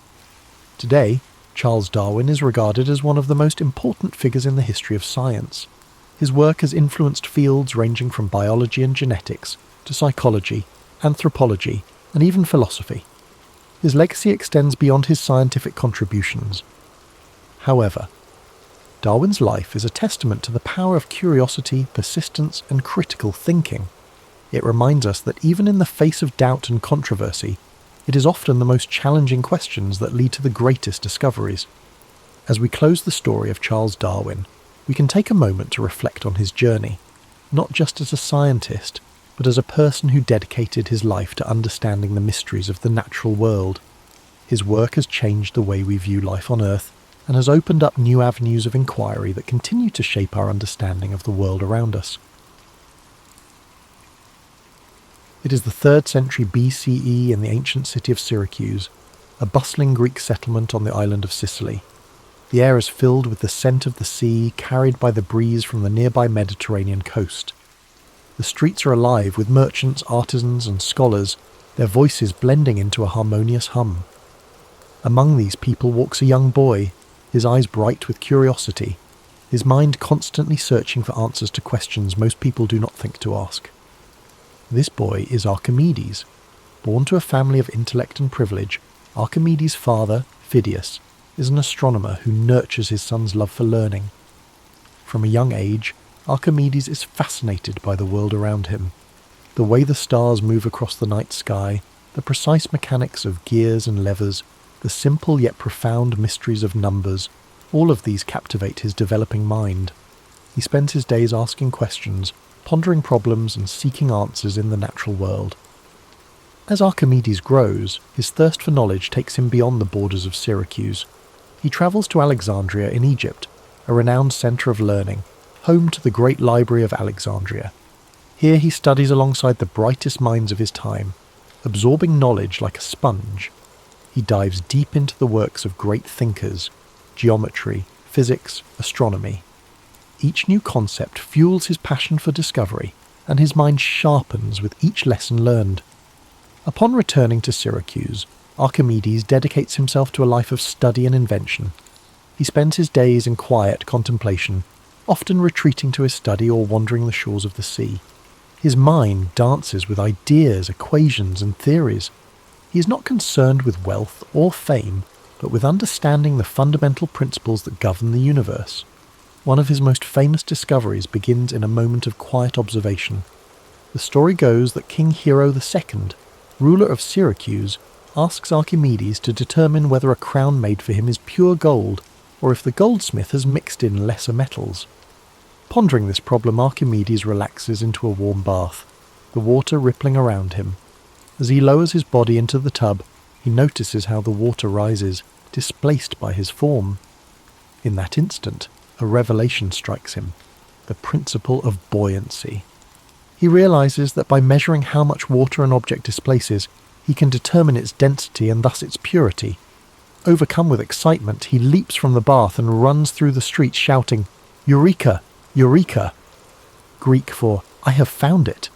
Today, Charles Darwin is regarded as one of the most important figures in the history of science. His work has influenced fields ranging from biology and genetics to psychology, anthropology, and even philosophy. His legacy extends beyond his scientific contributions. However, Darwin's life is a testament to the power of curiosity, persistence, and critical thinking. It reminds us that even in the face of doubt and controversy, it is often the most challenging questions that lead to the greatest discoveries. As we close the story of Charles Darwin, we can take a moment to reflect on his journey, not just as a scientist, but as a person who dedicated his life to understanding the mysteries of the natural world. His work has changed the way we view life on Earth, and has opened up new avenues of inquiry that continue to shape our understanding of the world around us. It is the 3rd century BCE in the ancient city of Syracuse, a bustling Greek settlement on the island of Sicily. The air is filled with the scent of the sea carried by the breeze from the nearby Mediterranean coast. The streets are alive with merchants, artisans, and scholars, their voices blending into a harmonious hum. Among these people walks a young boy, his eyes bright with curiosity, his mind constantly searching for answers to questions most people do not think to ask. This boy is Archimedes. Born to a family of intellect and privilege, Archimedes' father, Phidias, is an astronomer who nurtures his son's love for learning. From a young age, Archimedes is fascinated by the world around him. The way the stars move across the night sky, the precise mechanics of gears and levers, the simple yet profound mysteries of numbers, all of these captivate his developing mind. He spends his days asking questions, pondering problems and seeking answers in the natural world. As Archimedes grows, his thirst for knowledge takes him beyond the borders of Syracuse. He travels to Alexandria in Egypt, a renowned centre of learning, home to the great library of Alexandria. Here he studies alongside the brightest minds of his time, absorbing knowledge like a sponge. He dives deep into the works of great thinkers, geometry, physics, astronomy. Each new concept fuels his passion for discovery, and his mind sharpens with each lesson learned. Upon returning to Syracuse, Archimedes dedicates himself to a life of study and invention. He spends his days in quiet contemplation, often retreating to his study or wandering the shores of the sea. His mind dances with ideas, equations, and theories. He is not concerned with wealth or fame, but with understanding the fundamental principles that govern the universe. One of his most famous discoveries begins in a moment of quiet observation. The story goes that King Hero II, ruler of Syracuse, asks Archimedes to determine whether a crown made for him is pure gold, or if the goldsmith has mixed in lesser metals. Pondering this problem, Archimedes relaxes into a warm bath, the water rippling around him. As he lowers his body into the tub, he notices how the water rises, displaced by his form. In that instant, a revelation strikes him, the principle of buoyancy. He realizes that by measuring how much water an object displaces, he can determine its density and thus its purity. Overcome with excitement, he leaps from the bath and runs through the streets shouting, "Eureka! Eureka!" Greek for "I have found it."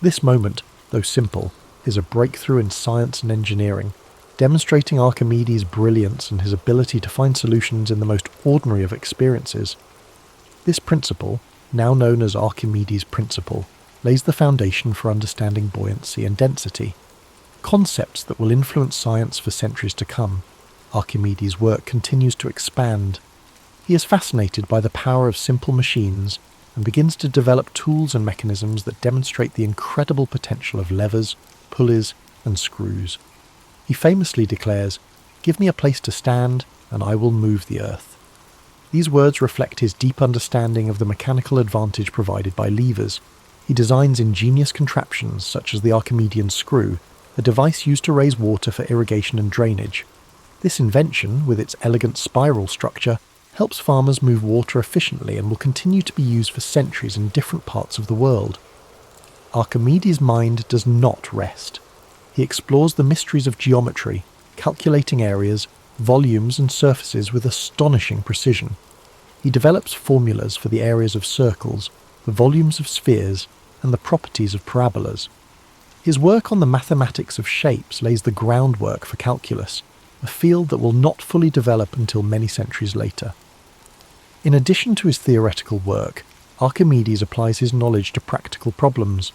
This moment, though simple, is a breakthrough in science and engineering, demonstrating Archimedes' brilliance and his ability to find solutions in the most ordinary of experiences. This principle, now known as Archimedes' principle, lays the foundation for understanding buoyancy and density, concepts that will influence science for centuries to come. Archimedes' work continues to expand. He is fascinated by the power of simple machines and begins to develop tools and mechanisms that demonstrate the incredible potential of levers, pulleys, and screws. He famously declares, "Give me a place to stand, and I will move the earth." These words reflect his deep understanding of the mechanical advantage provided by levers. He designs ingenious contraptions such as the Archimedean screw, a device used to raise water for irrigation and drainage. This invention, with its elegant spiral structure, helps farmers move water efficiently and will continue to be used for centuries in different parts of the world. Archimedes' mind does not rest. He explores the mysteries of geometry, calculating areas, volumes and surfaces with astonishing precision. He develops formulas for the areas of circles, the volumes of spheres, and the properties of parabolas. His work on the mathematics of shapes lays the groundwork for calculus, a field that will not fully develop until many centuries later. In addition to his theoretical work, Archimedes applies his knowledge to practical problems.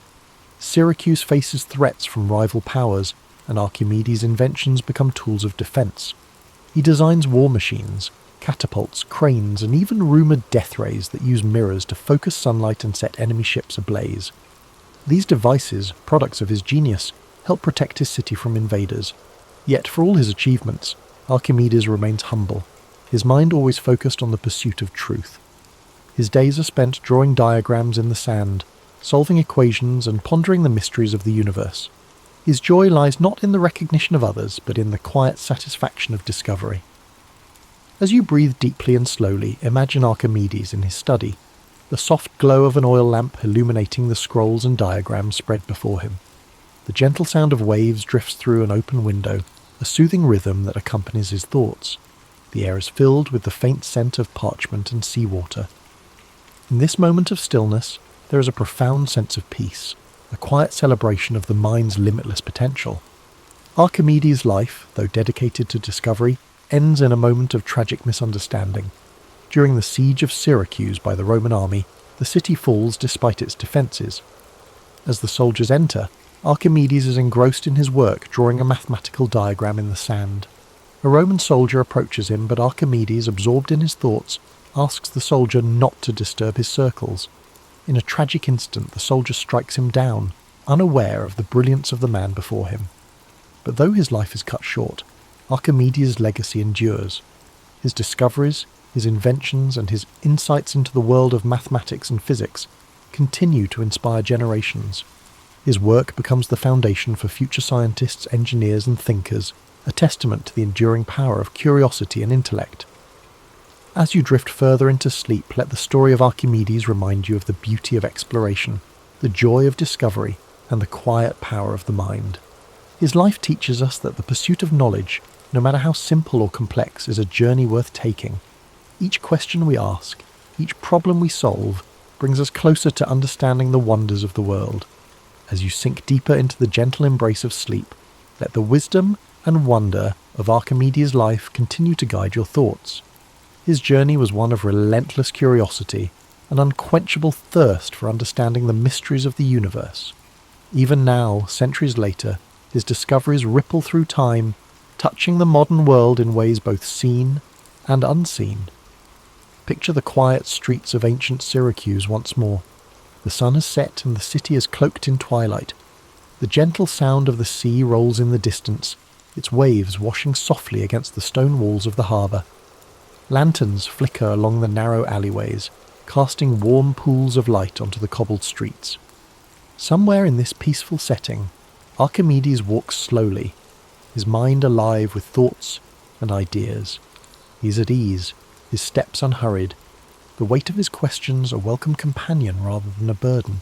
Syracuse faces threats from rival powers, and Archimedes' inventions become tools of defence. He designs war machines, catapults, cranes, and even rumoured death rays that use mirrors to focus sunlight and set enemy ships ablaze. These devices, products of his genius, help protect his city from invaders. Yet for all his achievements, Archimedes remains humble, his mind always focused on the pursuit of truth. His days are spent drawing diagrams in the sand, solving equations and pondering the mysteries of the universe. His joy lies not in the recognition of others, but in the quiet satisfaction of discovery. As you breathe deeply and slowly, imagine Archimedes in his study, the soft glow of an oil lamp illuminating the scrolls and diagrams spread before him. The gentle sound of waves drifts through an open window, a soothing rhythm that accompanies his thoughts. The air is filled with the faint scent of parchment and seawater. In this moment of stillness, there is a profound sense of peace, a quiet celebration of the mind's limitless potential. Archimedes' life, though dedicated to discovery, ends in a moment of tragic misunderstanding. During the siege of Syracuse by the Roman army, the city falls despite its defences. As the soldiers enter, Archimedes is engrossed in his work, drawing a mathematical diagram in the sand. A Roman soldier approaches him, but Archimedes, absorbed in his thoughts, asks the soldier not to disturb his circles. In a tragic instant, the soldier strikes him down, unaware of the brilliance of the man before him. But though his life is cut short, Archimedes' legacy endures. His discoveries, his inventions, and his insights into the world of mathematics and physics continue to inspire generations. His work becomes the foundation for future scientists, engineers, and thinkers, a testament to the enduring power of curiosity and intellect. As you drift further into sleep, let the story of Archimedes remind you of the beauty of exploration, the joy of discovery, and the quiet power of the mind. His life teaches us that the pursuit of knowledge, no matter how simple or complex, is a journey worth taking. Each question we ask, each problem we solve, brings us closer to understanding the wonders of the world. As you sink deeper into the gentle embrace of sleep, let the wisdom and wonder of Archimedes' life continue to guide your thoughts. His journey was one of relentless curiosity, an unquenchable thirst for understanding the mysteries of the universe. Even now, centuries later, his discoveries ripple through time, touching the modern world in ways both seen and unseen. Picture the quiet streets of ancient Syracuse once more. The sun has set and the city is cloaked in twilight. The gentle sound of the sea rolls in the distance, its waves washing softly against the stone walls of the harbour. Lanterns flicker along the narrow alleyways, casting warm pools of light onto the cobbled streets. Somewhere in this peaceful setting, Archimedes walks slowly, his mind alive with thoughts and ideas. He is at ease, his steps unhurried, the weight of his questions a welcome companion rather than a burden.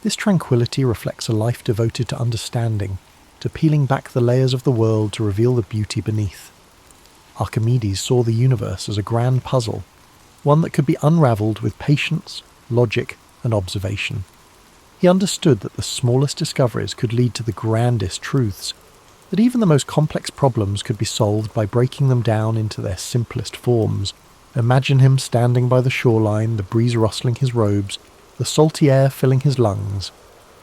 This tranquility reflects a life devoted to understanding, to peeling back the layers of the world to reveal the beauty beneath. Archimedes saw the universe as a grand puzzle, one that could be unravelled with patience, logic, and observation. He understood that the smallest discoveries could lead to the grandest truths, that even the most complex problems could be solved by breaking them down into their simplest forms. Imagine him standing by the shoreline, the breeze rustling his robes, the salty air filling his lungs.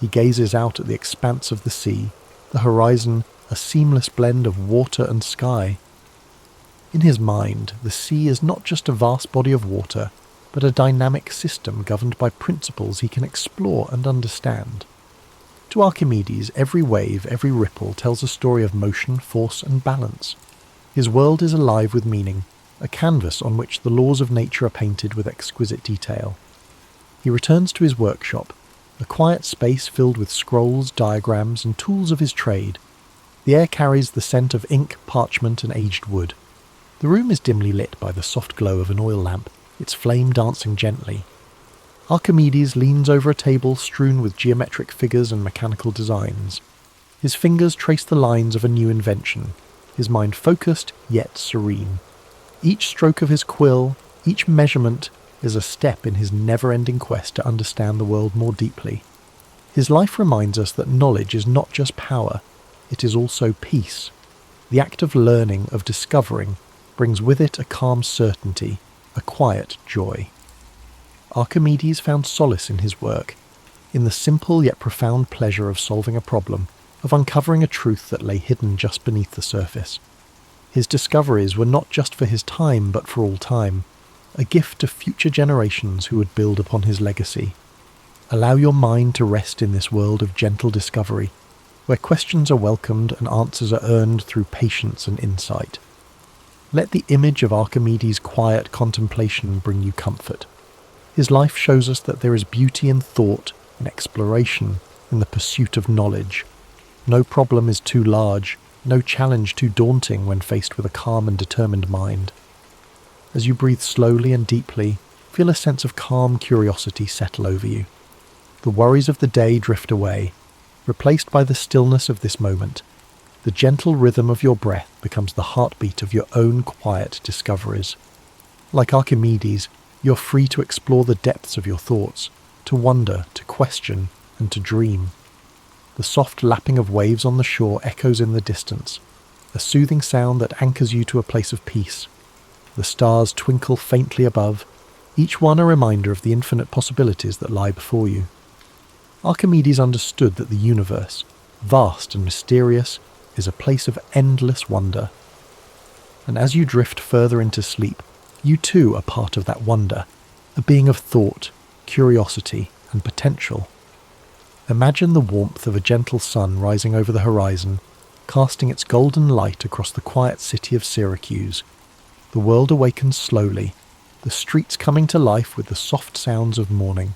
He gazes out at the expanse of the sea, the horizon a seamless blend of water and sky. In his mind, the sea is not just a vast body of water, but a dynamic system governed by principles he can explore and understand. To Archimedes, every wave, every ripple tells a story of motion, force, and balance. His world is alive with meaning, a canvas on which the laws of nature are painted with exquisite detail. He returns to his workshop, a quiet space filled with scrolls, diagrams, and tools of his trade. The air carries the scent of ink, parchment, and aged wood. The room is dimly lit by the soft glow of an oil lamp, its flame dancing gently. Archimedes leans over a table strewn with geometric figures and mechanical designs. His fingers trace the lines of a new invention, his mind focused yet serene. Each stroke of his quill, each measurement, is a step in his never-ending quest to understand the world more deeply. His life reminds us that knowledge is not just power, it is also peace. The act of learning, of discovering, brings with it a calm certainty, a quiet joy. Archimedes found solace in his work, in the simple yet profound pleasure of solving a problem, of uncovering a truth that lay hidden just beneath the surface. His discoveries were not just for his time, but for all time, a gift to future generations who would build upon his legacy. Allow your mind to rest in this world of gentle discovery, where questions are welcomed and answers are earned through patience and insight. Let the image of Archimedes' quiet contemplation bring you comfort. His life shows us that there is beauty in thought, in exploration, in the pursuit of knowledge. No problem is too large, no challenge too daunting when faced with a calm and determined mind. As you breathe slowly and deeply, feel a sense of calm curiosity settle over you. The worries of the day drift away, replaced by the stillness of this moment. The gentle rhythm of your breath becomes the heartbeat of your own quiet discoveries. Like Archimedes, you're free to explore the depths of your thoughts, to wonder, to question, and to dream. The soft lapping of waves on the shore echoes in the distance, a soothing sound that anchors you to a place of peace. The stars twinkle faintly above, each one a reminder of the infinite possibilities that lie before you. Archimedes understood that the universe, vast and mysterious, is a place of endless wonder. And as you drift further into sleep, you too are part of that wonder, a being of thought, curiosity, and potential. Imagine the warmth of a gentle sun rising over the horizon, casting its golden light across the quiet city of Syracuse. The world awakens slowly, the streets coming to life with the soft sounds of morning.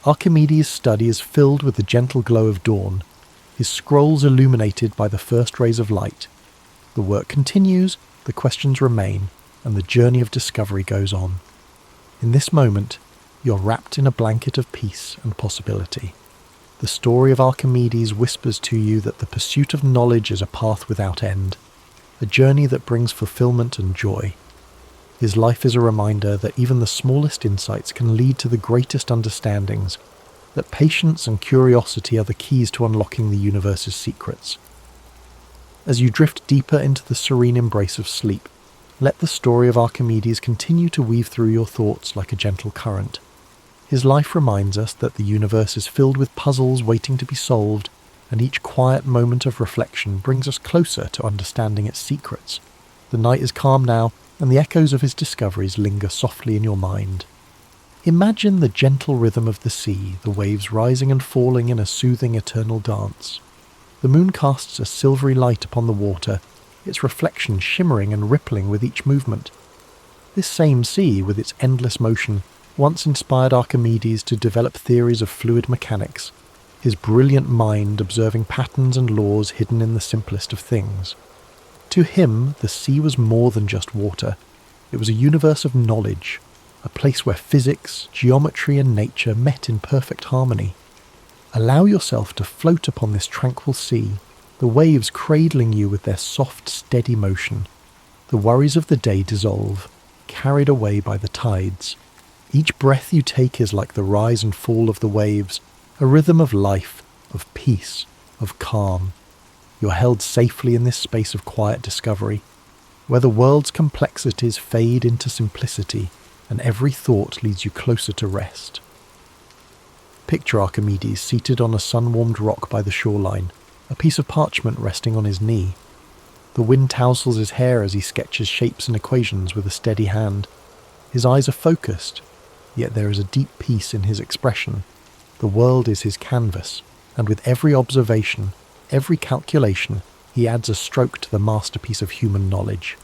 Archimedes' study is filled with the gentle glow of dawn, his scrolls illuminated by the first rays of light. The work continues, the questions remain, and the journey of discovery goes on. In this moment, you're wrapped in a blanket of peace and possibility. The story of Archimedes whispers to you that the pursuit of knowledge is a path without end, a journey that brings fulfillment and joy. His life is a reminder that even the smallest insights can lead to the greatest understandings, that patience and curiosity are the keys to unlocking the universe's secrets. As you drift deeper into the serene embrace of sleep, let the story of Archimedes continue to weave through your thoughts like a gentle current. His life reminds us that the universe is filled with puzzles waiting to be solved, and each quiet moment of reflection brings us closer to understanding its secrets. The night is calm now, and the echoes of his discoveries linger softly in your mind. Imagine the gentle rhythm of the sea, the waves rising and falling in a soothing eternal dance. The moon casts a silvery light upon the water, its reflection shimmering and rippling with each movement. This same sea, with its endless motion, once inspired Archimedes to develop theories of fluid mechanics, his brilliant mind observing patterns and laws hidden in the simplest of things. To him, the sea was more than just water. It was a universe of knowledge, a place where physics, geometry, and nature met in perfect harmony. Allow yourself to float upon this tranquil sea, the waves cradling you with their soft, steady motion. The worries of the day dissolve, carried away by the tides. Each breath you take is like the rise and fall of the waves, a rhythm of life, of peace, of calm. You're held safely in this space of quiet discovery, where the world's complexities fade into simplicity, and every thought leads you closer to rest. Picture Archimedes seated on a sun-warmed rock by the shoreline, a piece of parchment resting on his knee. The wind tousles his hair as he sketches shapes and equations with a steady hand. His eyes are focused, yet there is a deep peace in his expression. The world is his canvas, and with every observation, every calculation, he adds a stroke to the masterpiece of human knowledge.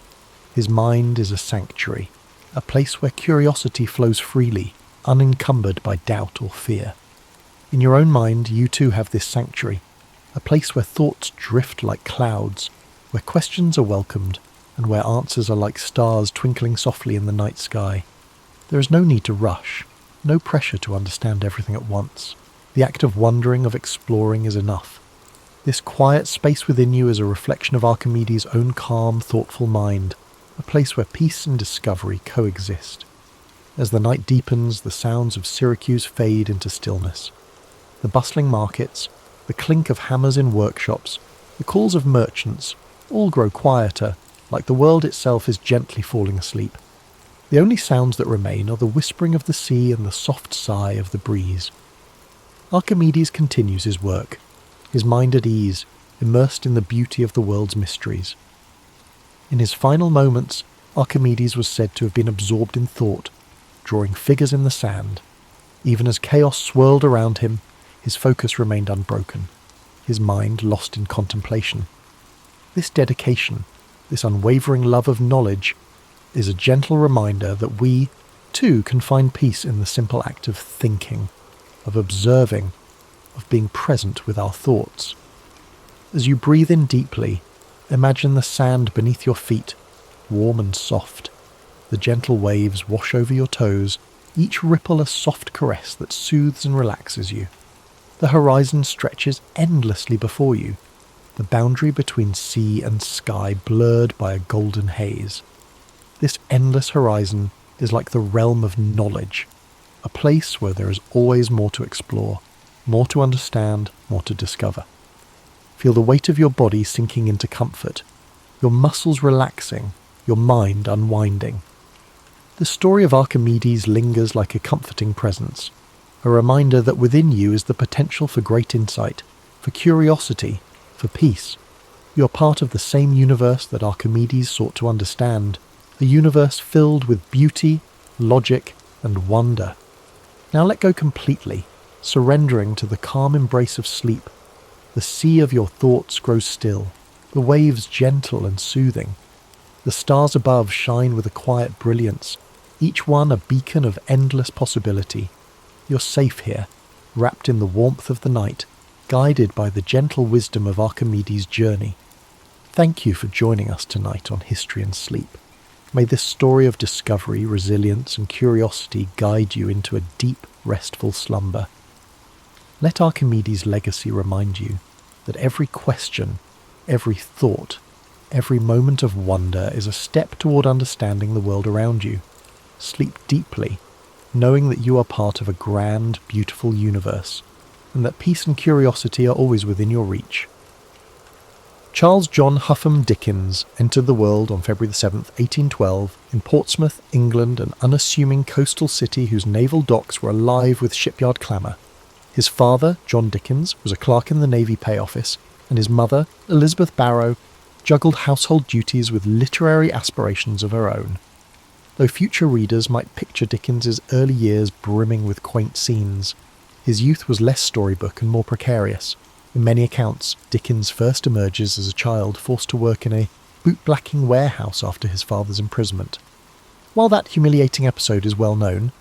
His mind is a sanctuary, a place where curiosity flows freely, unencumbered by doubt or fear. In your own mind, you too have this sanctuary, a place where thoughts drift like clouds, where questions are welcomed, and where answers are like stars twinkling softly in the night sky. There is no need to rush, no pressure to understand everything at once. The act of wondering, of exploring, is enough. This quiet space within you is a reflection of Archimedes' own calm, thoughtful mind, a place where peace and discovery coexist. As the night deepens, the sounds of Syracuse fade into stillness. the bustling markets, the clink of hammers in workshops, the calls of merchants, all grow quieter, like the world itself is gently falling asleep. The only sounds that remain are the whispering of the sea and the soft sigh of the breeze. Archimedes continues his work, his mind at ease, immersed in the beauty of the world's mysteries. In his final moments, Archimedes was said to have been absorbed in thought, drawing figures in the sand. Even as chaos swirled around him, his focus remained unbroken, his mind lost in contemplation. This dedication, this unwavering love of knowledge, is a gentle reminder that we, too, can find peace in the simple act of thinking, of observing, of being present with our thoughts. As you breathe in deeply, imagine the sand beneath your feet, warm and soft. The gentle waves wash over your toes, each ripple a soft caress that soothes and relaxes you. The horizon stretches endlessly before you, the boundary between sea and sky blurred by a golden haze. This endless horizon is like the realm of knowledge, a place where there is always more to explore, more to understand, more to discover. Feel the weight of your body sinking into comfort, your muscles relaxing, your mind unwinding. The story of Archimedes lingers like a comforting presence, a reminder that within you is the potential for great insight, for curiosity, for peace. You are part of the same universe that Archimedes sought to understand, a universe filled with beauty, logic, and wonder. Now let go completely, surrendering to the calm embrace of sleep. The sea of your thoughts grows still, the waves gentle and soothing. The stars above shine with a quiet brilliance, each one a beacon of endless possibility. You're safe here, wrapped in the warmth of the night, guided by the gentle wisdom of Archimedes' journey. Thank you for joining us tonight on History and Sleep. May this story of discovery, resilience, and curiosity guide you into a deep, restful slumber. Let Archimedes' legacy remind you that every question, every thought, every moment of wonder is a step toward understanding the world around you. Sleep deeply, knowing that you are part of a grand, beautiful universe, and that peace and curiosity are always within your reach. Charles John Huffam Dickens entered the world on February 7, 1812, in Portsmouth, England, an unassuming coastal city whose naval docks were alive with shipyard clamour. His father, John Dickens, was a clerk in the Navy Pay Office, and his mother, Elizabeth Barrow, juggled household duties with literary aspirations of her own. Though future readers might picture Dickens's early years brimming with quaint scenes, his youth was less storybook and more precarious. In many accounts, Dickens first emerges as a child forced to work in a boot-blacking warehouse after his father's imprisonment. While that humiliating episode is well known,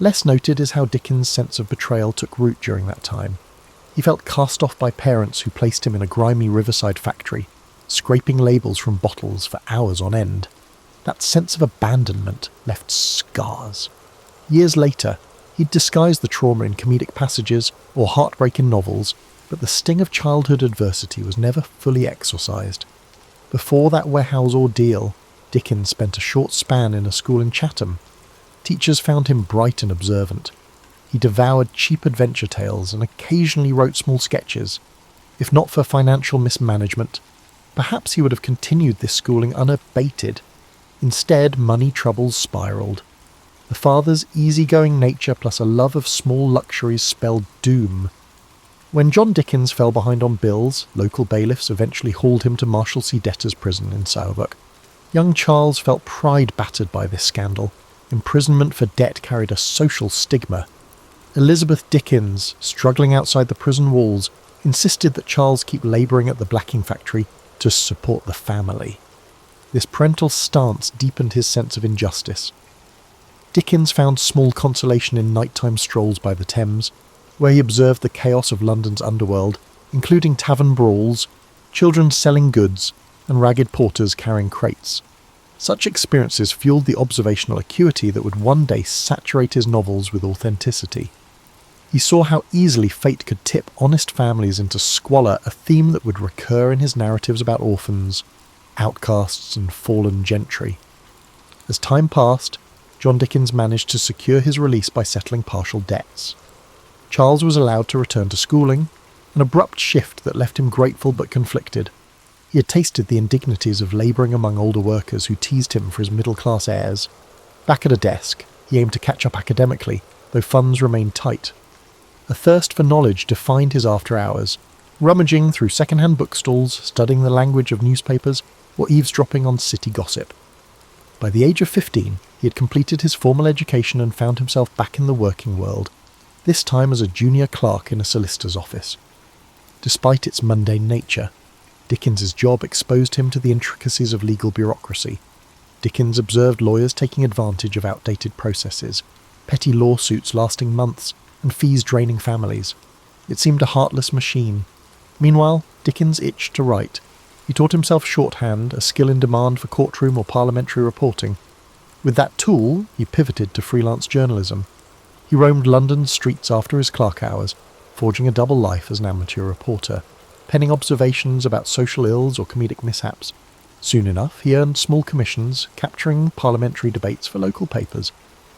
less noted is how Dickens' sense of betrayal took root during that time. He felt cast off by parents who placed him in a grimy riverside factory, scraping labels from bottles for hours on end. That sense of abandonment left scars. Years later, he'd disguise the trauma in comedic passages or heartbreak in novels, but the sting of childhood adversity was never fully exorcised. Before that warehouse ordeal, Dickens spent a short span in a school in Chatham. Teachers found him bright and observant. He devoured cheap adventure tales and occasionally wrote small sketches. If not for financial mismanagement, perhaps he would have continued this schooling unabated. Instead, money troubles spiralled. The father's easygoing nature plus a love of small luxuries spelled doom. When John Dickens fell behind on bills, local bailiffs eventually hauled him to Marshalsea debtors' prison in Southwark. Young Charles felt pride battered by this scandal. Imprisonment for debt carried a social stigma. Elizabeth Dickens, struggling outside the prison walls, insisted that Charles keep labouring at the blacking factory to support the family. This parental stance deepened his sense of injustice. Dickens found small consolation in nighttime strolls by the Thames, where he observed the chaos of London's underworld, including tavern brawls, children selling goods, and ragged porters carrying crates. Such experiences fueled the observational acuity that would one day saturate his novels with authenticity. He saw how easily fate could tip honest families into squalor, a theme that would recur in his narratives about orphans, outcasts, and fallen gentry. As time passed, John Dickens managed to secure his release by settling partial debts. Charles was allowed to return to schooling, an abrupt shift that left him grateful but conflicted. He had tasted the indignities of labouring among older workers who teased him for his middle-class airs. Back at a desk, he aimed to catch up academically, though funds remained tight. A thirst for knowledge defined his after-hours, rummaging through second-hand bookstalls, studying the language of newspapers, or eavesdropping on city gossip. By the age of 15, he had completed his formal education and found himself back in the working world, this time as a junior clerk in a solicitor's office. Despite its mundane nature, Dickens's job exposed him to the intricacies of legal bureaucracy. Dickens observed lawyers taking advantage of outdated processes, petty lawsuits lasting months, and fees draining families. It seemed a heartless machine. Meanwhile, Dickens itched to write. He taught himself shorthand, a skill in demand for courtroom or parliamentary reporting. With that tool, he pivoted to freelance journalism. He roamed London's streets after his clerk hours, forging a double life as an amateur reporter, penning observations about social ills or comedic mishaps. Soon enough, he earned small commissions, capturing parliamentary debates for local papers.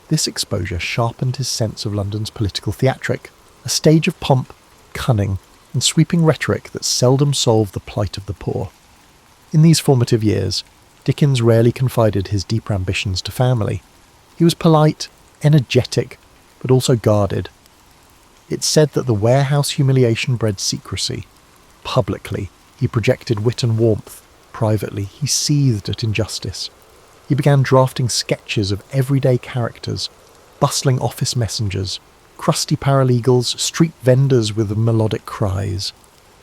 This exposure sharpened his sense of London's political theatric, a stage of pomp, cunning, and sweeping rhetoric that seldom solved the plight of the poor. In these formative years, Dickens rarely confided his deeper ambitions to family. He was polite, energetic, but also guarded. It's said that the warehouse humiliation bred secrecy. Publicly, he projected wit and warmth. Privately, he seethed at injustice. He began drafting sketches of everyday characters, bustling office messengers, crusty paralegals, street vendors with melodic cries.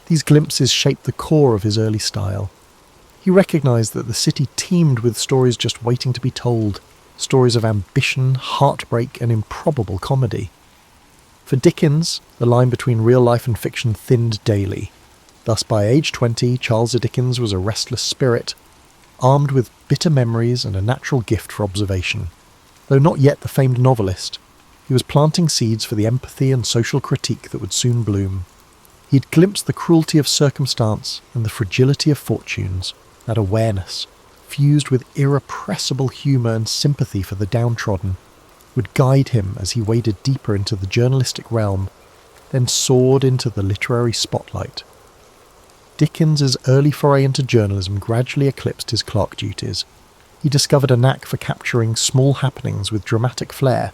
These glimpses shaped the core of his early style. He recognised that the city teemed with stories just waiting to be told, stories of ambition, heartbreak, and improbable comedy. For Dickens, the line between real life and fiction thinned daily. Thus, by age 20, Charles Dickens was a restless spirit, armed with bitter memories and a natural gift for observation. Though not yet the famed novelist, he was planting seeds for the empathy and social critique that would soon bloom. He'd glimpsed the cruelty of circumstance and the fragility of fortunes. That awareness, fused with irrepressible humour and sympathy for the downtrodden, would guide him as he waded deeper into the journalistic realm, then soared into the literary spotlight. Dickens's early foray into journalism gradually eclipsed his clerk duties. He discovered a knack for capturing small happenings with dramatic flair.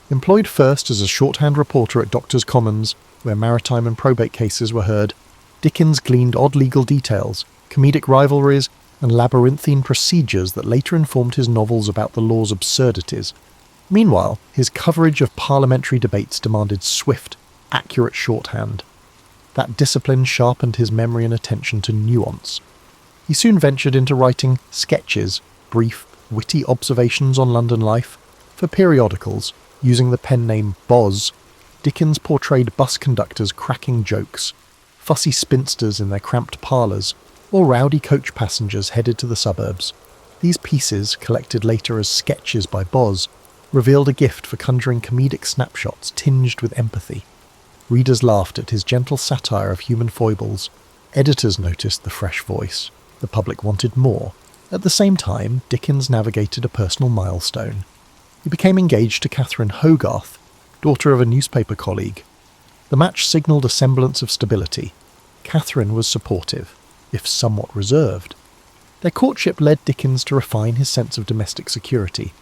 Employed first as a shorthand reporter at Doctors' Commons, where maritime and probate cases were heard, Dickens gleaned odd legal details, comedic rivalries, and labyrinthine procedures that later informed his novels about the law's absurdities. Meanwhile, his coverage of parliamentary debates demanded swift, accurate shorthand. That discipline sharpened his memory and attention to nuance. He soon ventured into writing sketches, brief, witty observations on London life. For periodicals, using the pen name Boz, Dickens portrayed bus conductors cracking jokes, fussy spinsters in their cramped parlours, or rowdy coach passengers headed to the suburbs. These pieces, collected later as sketches by Boz, revealed a gift for conjuring comedic snapshots tinged with empathy. Readers laughed at his gentle satire of human foibles. Editors noticed the fresh voice. The public wanted more. At the same time, Dickens navigated a personal milestone. He became engaged to Catherine Hogarth, daughter of a newspaper colleague. The match signalled a semblance of stability. Catherine was supportive, if somewhat reserved. Their courtship led Dickens to refine his sense of domestic security,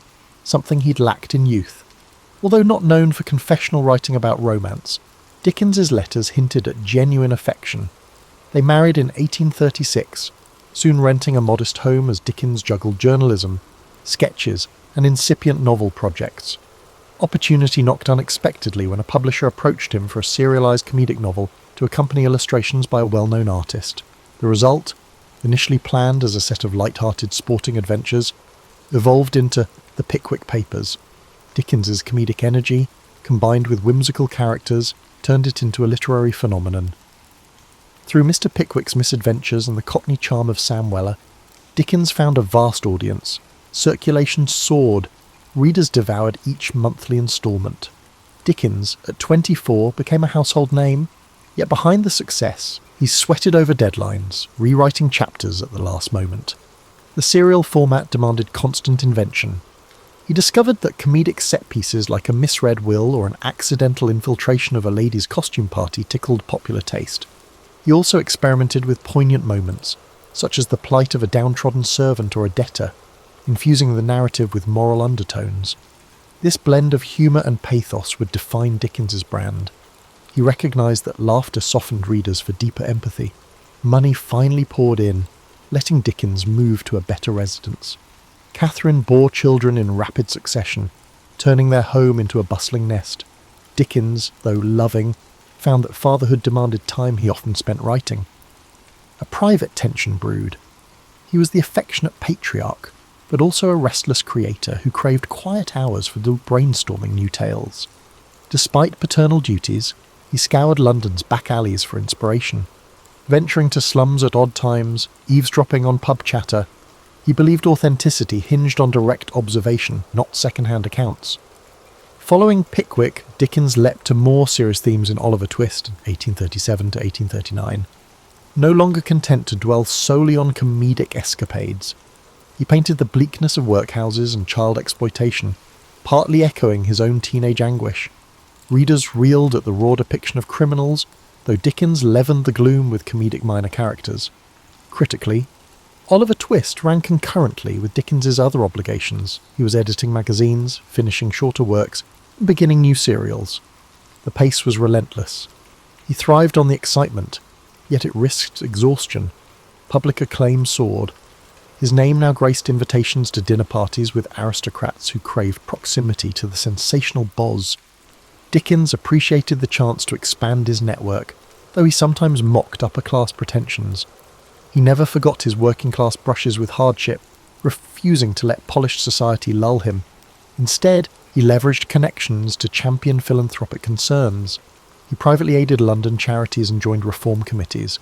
something he'd lacked in youth. Although not known for confessional writing about romance, Dickens's letters hinted at genuine affection. They married in 1836, soon renting a modest home as Dickens juggled journalism, sketches, and incipient novel projects. Opportunity knocked unexpectedly when a publisher approached him for a serialised comedic novel to accompany illustrations by a well-known artist. The result, initially planned as a set of light-hearted sporting adventures, evolved into The Pickwick Papers. Dickens's comedic energy, combined with whimsical characters, turned it into a literary phenomenon. Through Mr. Pickwick's misadventures and the Cockney charm of Sam Weller, Dickens found a vast audience. Circulation soared. Readers devoured each monthly instalment. Dickens, at 24, became a household name, yet behind the success, he sweated over deadlines, rewriting chapters at the last moment. The serial format demanded constant invention. He discovered that comedic set pieces like a misread will or an accidental infiltration of a lady's costume party tickled popular taste. He also experimented with poignant moments, such as the plight of a downtrodden servant or a debtor, infusing the narrative with moral undertones. This blend of humour and pathos would define Dickens's brand. He recognised that laughter softened readers for deeper empathy. Money finally poured in, letting Dickens move to a better residence. Catherine bore children in rapid succession, turning their home into a bustling nest. Dickens, though loving, found that fatherhood demanded time he often spent writing. A private tension brewed. He was the affectionate patriarch, but also a restless creator who craved quiet hours for brainstorming new tales. Despite paternal duties, he scoured London's back alleys for inspiration. Venturing to slums at odd times, eavesdropping on pub chatter, he believed authenticity hinged on direct observation, not second-hand accounts. Following Pickwick, Dickens leapt to more serious themes in Oliver Twist, 1837 to 1839. No longer content to dwell solely on comedic escapades, he painted the bleakness of workhouses and child exploitation, partly echoing his own teenage anguish. Readers reeled at the raw depiction of criminals, though Dickens leavened the gloom with comedic minor characters. Critically, Oliver Twist ran concurrently with Dickens's other obligations. He was editing magazines, finishing shorter works, and beginning new serials. The pace was relentless. He thrived on the excitement, yet it risked exhaustion. Public acclaim soared. His name now graced invitations to dinner parties with aristocrats who craved proximity to the sensational boz. Dickens appreciated the chance to expand his network, though he sometimes mocked upper-class pretensions. He never forgot his working-class brushes with hardship, refusing to let polished society lull him. Instead, he leveraged connections to champion philanthropic concerns. He privately aided London charities and joined reform committees.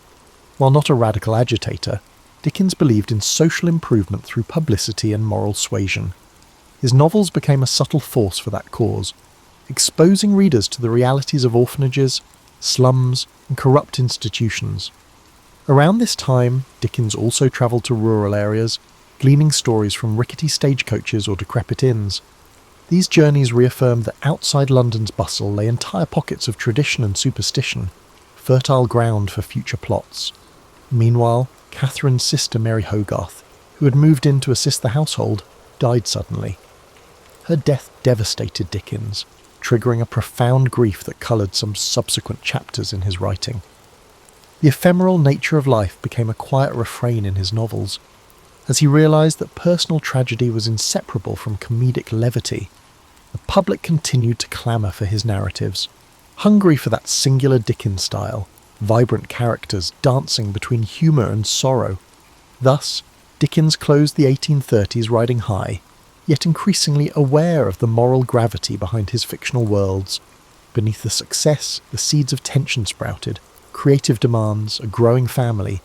While not a radical agitator, Dickens believed in social improvement through publicity and moral suasion. His novels became a subtle force for that cause, exposing readers to the realities of orphanages, slums, and corrupt institutions. Around this time, Dickens also travelled to rural areas, gleaning stories from rickety stagecoaches or decrepit inns. These journeys reaffirmed that outside London's bustle lay entire pockets of tradition and superstition, fertile ground for future plots. Meanwhile, Catherine's sister Mary Hogarth, who had moved in to assist the household, died suddenly. Her death devastated Dickens, triggering a profound grief that coloured some subsequent chapters in his writing. The ephemeral nature of life became a quiet refrain in his novels, as he realised that personal tragedy was inseparable from comedic levity. The public continued to clamour for his narratives, hungry for that singular Dickens style, vibrant characters dancing between humour and sorrow. Thus, Dickens closed the 1830s riding high, yet increasingly aware of the moral gravity behind his fictional worlds. Beneath the success, the seeds of tension sprouted, creative demands, a growing family,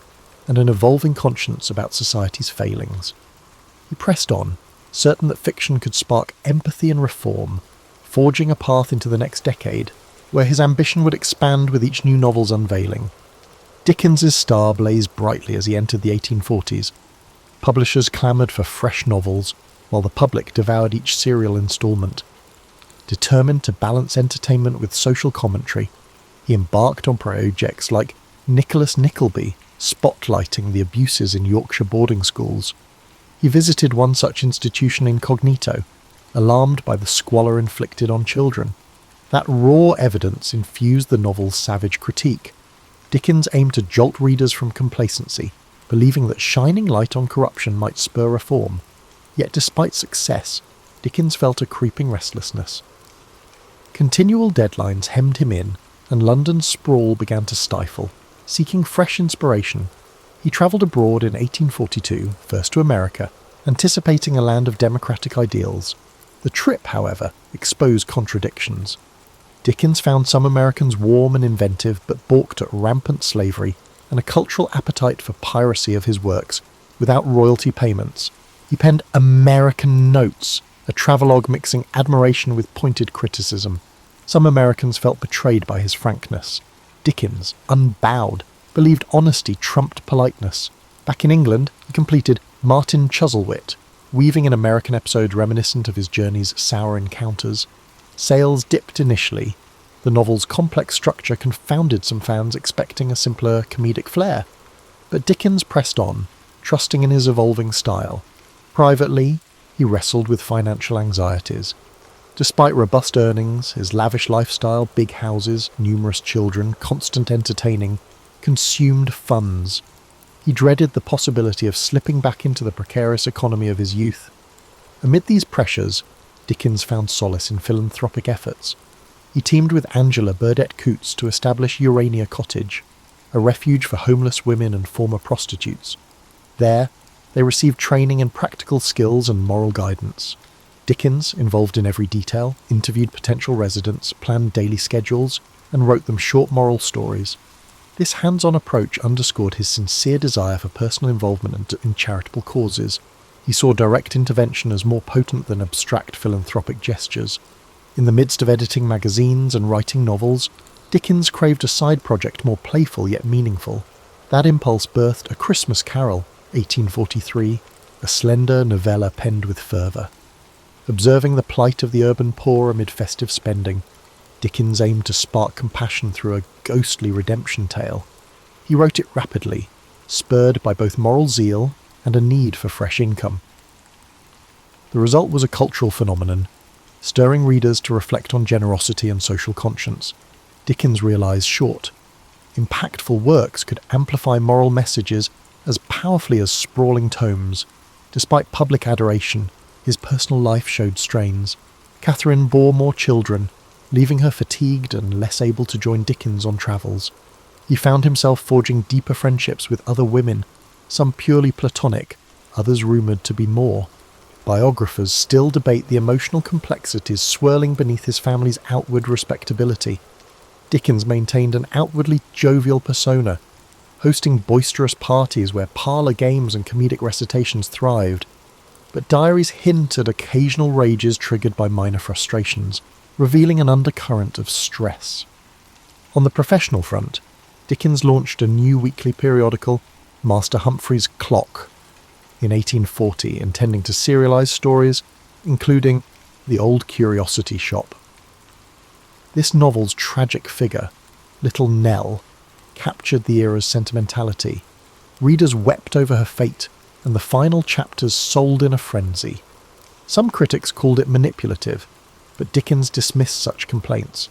and an evolving conscience about society's failings. He pressed on, certain that fiction could spark empathy and reform, forging a path into the next decade, where his ambition would expand with each new novel's unveiling. Dickens's star blazed brightly as he entered the 1840s. Publishers clamoured for fresh novels, while the public devoured each serial instalment. Determined to balance entertainment with social commentary, he embarked on projects like Nicholas Nickleby, spotlighting the abuses in Yorkshire boarding schools. He visited one such institution incognito, alarmed by the squalor inflicted on children. That raw evidence infused the novel's savage critique. Dickens aimed to jolt readers from complacency, believing that shining light on corruption might spur reform. Yet despite success, Dickens felt a creeping restlessness. Continual deadlines hemmed him in, and London's sprawl began to stifle. Seeking fresh inspiration, he travelled abroad in 1842, first to America, anticipating a land of democratic ideals. The trip, however, exposed contradictions. Dickens found some Americans warm and inventive, but balked at rampant slavery and a cultural appetite for piracy of his works, without royalty payments. He penned American Notes, a travelogue mixing admiration with pointed criticism. Some Americans felt betrayed by his frankness. Dickens, unbowed, believed honesty trumped politeness. Back in England, he completed Martin Chuzzlewit, weaving in American episodes reminiscent of his journey's sour encounters. Sales dipped initially. The novel's complex structure confounded some fans expecting a simpler comedic flair. But Dickens pressed on, trusting in his evolving style. Privately, he wrestled with financial anxieties. Despite robust earnings, his lavish lifestyle, big houses, numerous children, constant entertaining, consumed funds. He dreaded the possibility of slipping back into the precarious economy of his youth. Amid these pressures, Dickens found solace in philanthropic efforts. He teamed with Angela Burdett Coutts to establish Urania Cottage, a refuge for homeless women and former prostitutes. There, they received training in practical skills and moral guidance. Dickens, involved in every detail, interviewed potential residents, planned daily schedules, and wrote them short moral stories. This hands-on approach underscored his sincere desire for personal involvement in charitable causes. He saw direct intervention as more potent than abstract philanthropic gestures. In the midst of editing magazines and writing novels, Dickens craved a side project more playful yet meaningful. That impulse birthed A Christmas Carol, 1843, a slender novella penned with fervour. Observing the plight of the urban poor amid festive spending, Dickens aimed to spark compassion through a ghostly redemption tale. He wrote it rapidly, spurred by both moral zeal and a need for fresh income. The result was a cultural phenomenon, stirring readers to reflect on generosity and social conscience. Dickens realised short, impactful works could amplify moral messages as powerfully as sprawling tomes. Despite public adoration, his personal life showed strains. Catherine bore more children, leaving her fatigued and less able to join Dickens on travels. He found himself forging deeper friendships with other women, some purely platonic, others rumoured to be more. Biographers still debate the emotional complexities swirling beneath his family's outward respectability. Dickens maintained an outwardly jovial persona, hosting boisterous parties where parlour games and comedic recitations thrived. But diaries hint at occasional rages triggered by minor frustrations, revealing an undercurrent of stress. On the professional front, Dickens launched a new weekly periodical, Master Humphrey's Clock, in 1840, intending to serialise stories, including The Old Curiosity Shop. This novel's tragic figure, Little Nell, captured the era's sentimentality. Readers wept over her fate, and the final chapters sold in a frenzy. Some critics called it manipulative, but Dickens dismissed such complaints.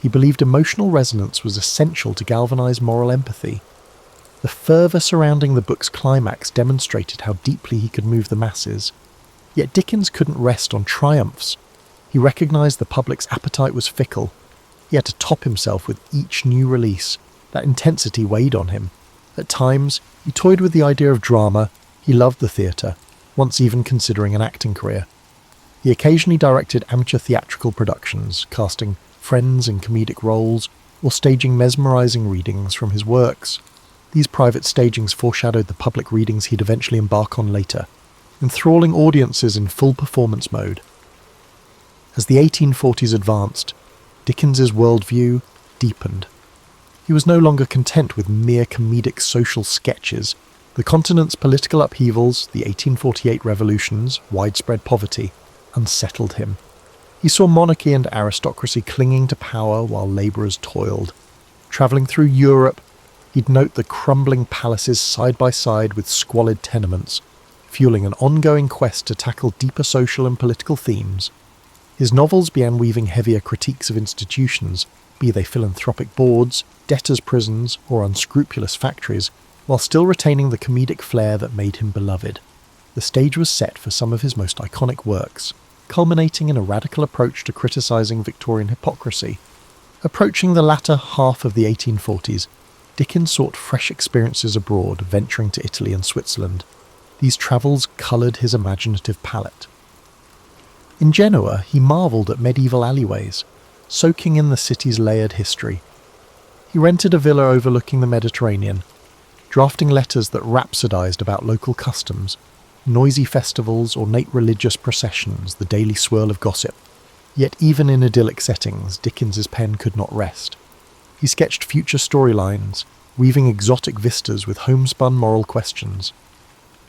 He believed emotional resonance was essential to galvanise moral empathy. The fervour surrounding the book's climax demonstrated how deeply he could move the masses. Yet Dickens couldn't rest on triumphs. He recognised the public's appetite was fickle. He had to top himself with each new release. That intensity weighed on him. At times, he toyed with the idea of drama. He loved the theatre, once even considering an acting career. He occasionally directed amateur theatrical productions, casting friends in comedic roles, or staging mesmerising readings from his works. These private stagings foreshadowed the public readings he'd eventually embark on later, enthralling audiences in full performance mode. As the 1840s advanced, Dickens's worldview deepened. He was no longer content with mere comedic social sketches. The continent's political upheavals, the 1848 revolutions, widespread poverty, unsettled him. He saw monarchy and aristocracy clinging to power while labourers toiled. Travelling through Europe, he'd note the crumbling palaces side by side with squalid tenements, fueling an ongoing quest to tackle deeper social and political themes. His novels began weaving heavier critiques of institutions, be they philanthropic boards, debtors' prisons, or unscrupulous factories, while still retaining the comedic flair that made him beloved. The stage was set for some of his most iconic works, culminating in a radical approach to criticising Victorian hypocrisy. Approaching the latter half of the 1840s, Dickens sought fresh experiences abroad, venturing to Italy and Switzerland. These travels coloured his imaginative palette. In Genoa, he marvelled at medieval alleyways, soaking in the city's layered history. He rented a villa overlooking the Mediterranean, drafting letters that rhapsodised about local customs, noisy festivals, ornate religious processions, the daily swirl of gossip. Yet even in idyllic settings, Dickens's pen could not rest. He sketched future storylines, weaving exotic vistas with homespun moral questions.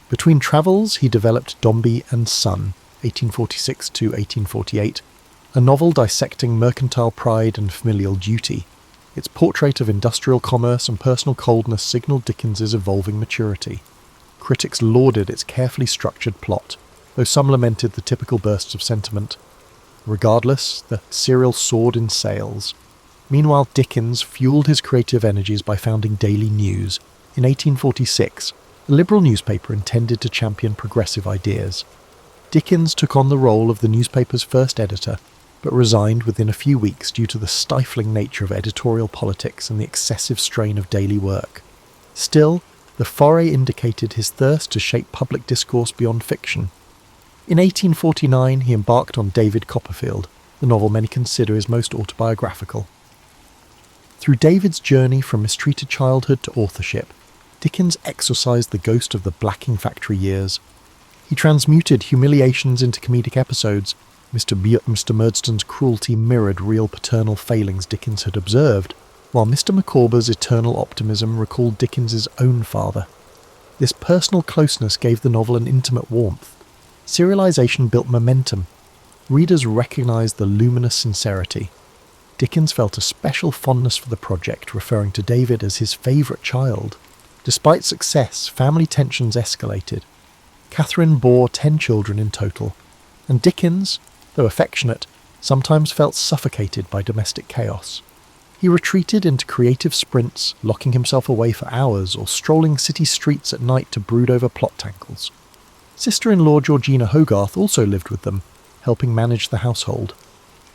Between travels, he developed Dombey and Son, 1846 to 1848, a novel dissecting mercantile pride and familial duty. Its portrait of industrial commerce and personal coldness signalled Dickens's evolving maturity. Critics lauded its carefully structured plot, though some lamented the typical bursts of sentiment. Regardless, the serial soared in sales. Meanwhile, Dickens fueled his creative energies by founding Daily News. In 1846, a liberal newspaper intended to champion progressive ideas. Dickens took on the role of the newspaper's first editor, but resigned within a few weeks due to the stifling nature of editorial politics and the excessive strain of daily work. Still, the foray indicated his thirst to shape public discourse beyond fiction. In 1849, he embarked on David Copperfield, the novel many consider his most autobiographical. Through David's journey from mistreated childhood to authorship, Dickens exorcised the ghost of the blacking factory years. He transmuted humiliations into comedic episodes. Mr. Murdstone's cruelty mirrored real paternal failings Dickens had observed, while Mr. Micawber's eternal optimism recalled Dickens's own father. This personal closeness gave the novel an intimate warmth. Serialization built momentum. Readers recognized the luminous sincerity. Dickens felt a special fondness for the project, referring to David as his favourite child. Despite success, family tensions escalated. Catherine bore 10 children in total, and Dickens, though affectionate, sometimes felt suffocated by domestic chaos. He retreated into creative sprints, locking himself away for hours or strolling city streets at night to brood over plot tangles. Sister-in-law Georgina Hogarth also lived with them, helping manage the household.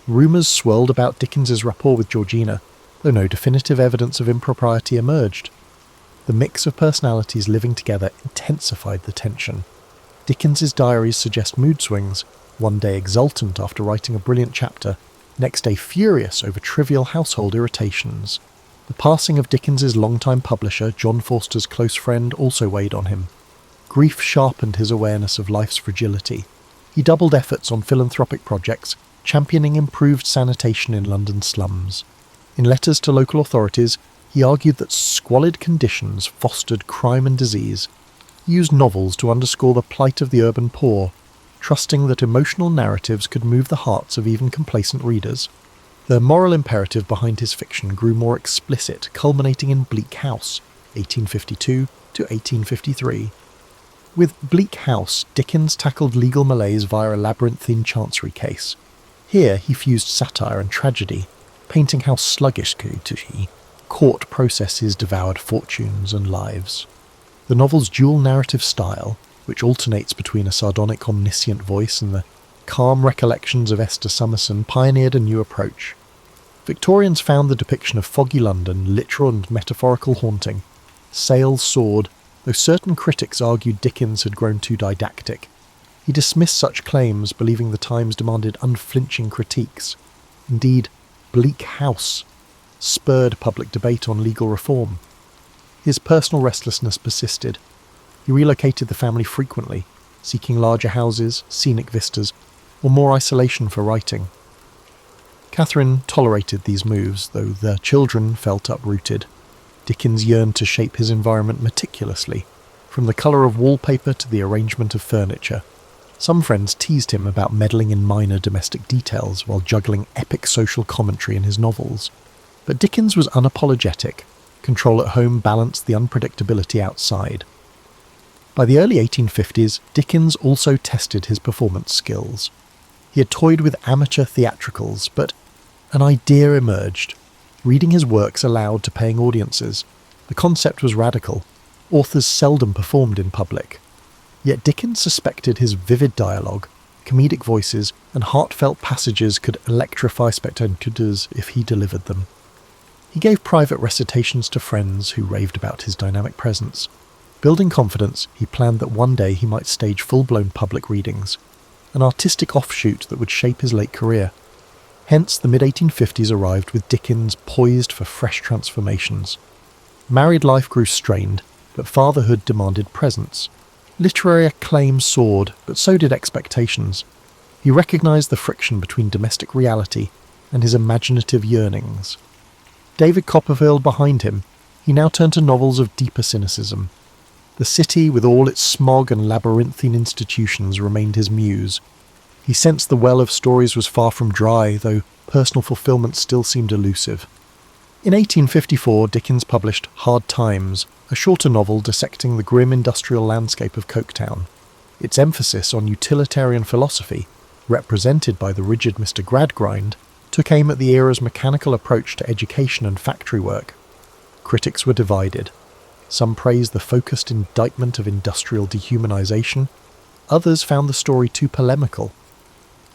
Rumours swirled about Dickens's rapport with Georgina, though no definitive evidence of impropriety emerged. The mix of personalities living together intensified the tension. Dickens's diaries suggest mood swings, one day exultant after writing a brilliant chapter, next day furious over trivial household irritations. The passing of Dickens's longtime publisher, John Forster's close friend, also weighed on him. Grief sharpened his awareness of life's fragility. He doubled efforts on philanthropic projects, championing improved sanitation in London slums. In letters to local authorities, he argued that squalid conditions fostered crime and disease. He used novels to underscore the plight of the urban poor, trusting that emotional narratives could move the hearts of even complacent readers. The moral imperative behind his fiction grew more explicit, culminating in Bleak House, 1852 to 1853. With Bleak House, Dickens tackled legal malaise via a labyrinthine chancery case. Here he fused satire and tragedy, painting how sluggish court processes devoured fortunes and lives. The novel's dual narrative style, which alternates between a sardonic omniscient voice and the calm recollections of Esther Summerson, pioneered a new approach. Victorians found the depiction of foggy London literal and metaphorical haunting. Sales soared, though certain critics argued Dickens had grown too didactic. He dismissed such claims, believing the times demanded unflinching critiques. Indeed, Bleak House spurred public debate on legal reform. His personal restlessness persisted. He relocated the family frequently, seeking larger houses, scenic vistas, or more isolation for writing. Catherine tolerated these moves, though their children felt uprooted. Dickens yearned to shape his environment meticulously, from the colour of wallpaper to the arrangement of furniture. Some friends teased him about meddling in minor domestic details while juggling epic social commentary in his novels. But Dickens was unapologetic. Control at home balanced the unpredictability outside. By the early 1850s, Dickens also tested his performance skills. He had toyed with amateur theatricals, but an idea emerged. Reading his works aloud to paying audiences. The concept was radical. Authors seldom performed in public. Yet Dickens suspected his vivid dialogue, comedic voices, and heartfelt passages could electrify spectators if he delivered them. He gave private recitations to friends who raved about his dynamic presence. Building confidence, he planned that one day he might stage full-blown public readings, an artistic offshoot that would shape his late career. Hence, the mid-1850s arrived with Dickens poised for fresh transformations. Married life grew strained, but fatherhood demanded presence. Literary acclaim soared, but so did expectations. He recognised the friction between domestic reality and his imaginative yearnings. David Copperfield behind him, he now turned to novels of deeper cynicism. The city, with all its smog and labyrinthine institutions, remained his muse. He sensed the well of stories was far from dry, though personal fulfilment still seemed elusive. In 1854, Dickens published Hard Times, a shorter novel dissecting the grim industrial landscape of Coketown. Its emphasis on utilitarian philosophy, represented by the rigid Mr. Gradgrind, took aim at the era's mechanical approach to education and factory work. Critics were divided. Some praised the focused indictment of industrial dehumanization. Others found the story too polemical.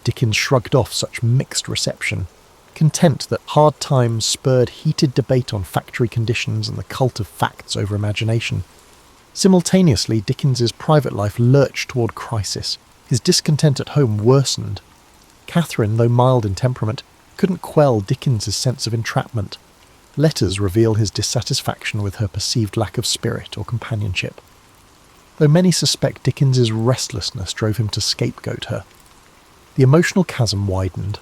Dickens shrugged off such mixed reception, content that Hard Times spurred heated debate on factory conditions and the cult of facts over imagination. Simultaneously, Dickens's private life lurched toward crisis. His discontent at home worsened. Catherine, though mild in temperament, couldn't quell Dickens's sense of entrapment. Letters reveal his dissatisfaction with her perceived lack of spirit or companionship. Though many suspect Dickens's restlessness drove him to scapegoat her. The emotional chasm widened.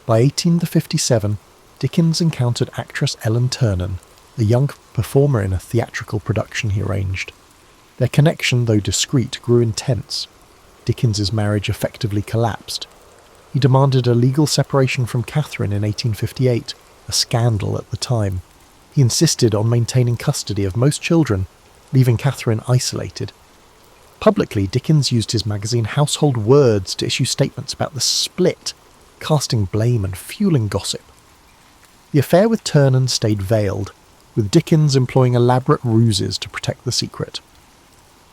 By 1857, Dickens encountered actress Ellen Ternan, a young performer in a theatrical production he arranged. Their connection, though discreet, grew intense. Dickens's marriage effectively collapsed. He demanded a legal separation from Catherine in 1858, a scandal at the time. He insisted on maintaining custody of most children, leaving Catherine isolated. Publicly, Dickens used his magazine Household Words to issue statements about the split, casting blame and fueling gossip. The affair with Ternan stayed veiled, with Dickens employing elaborate ruses to protect the secret.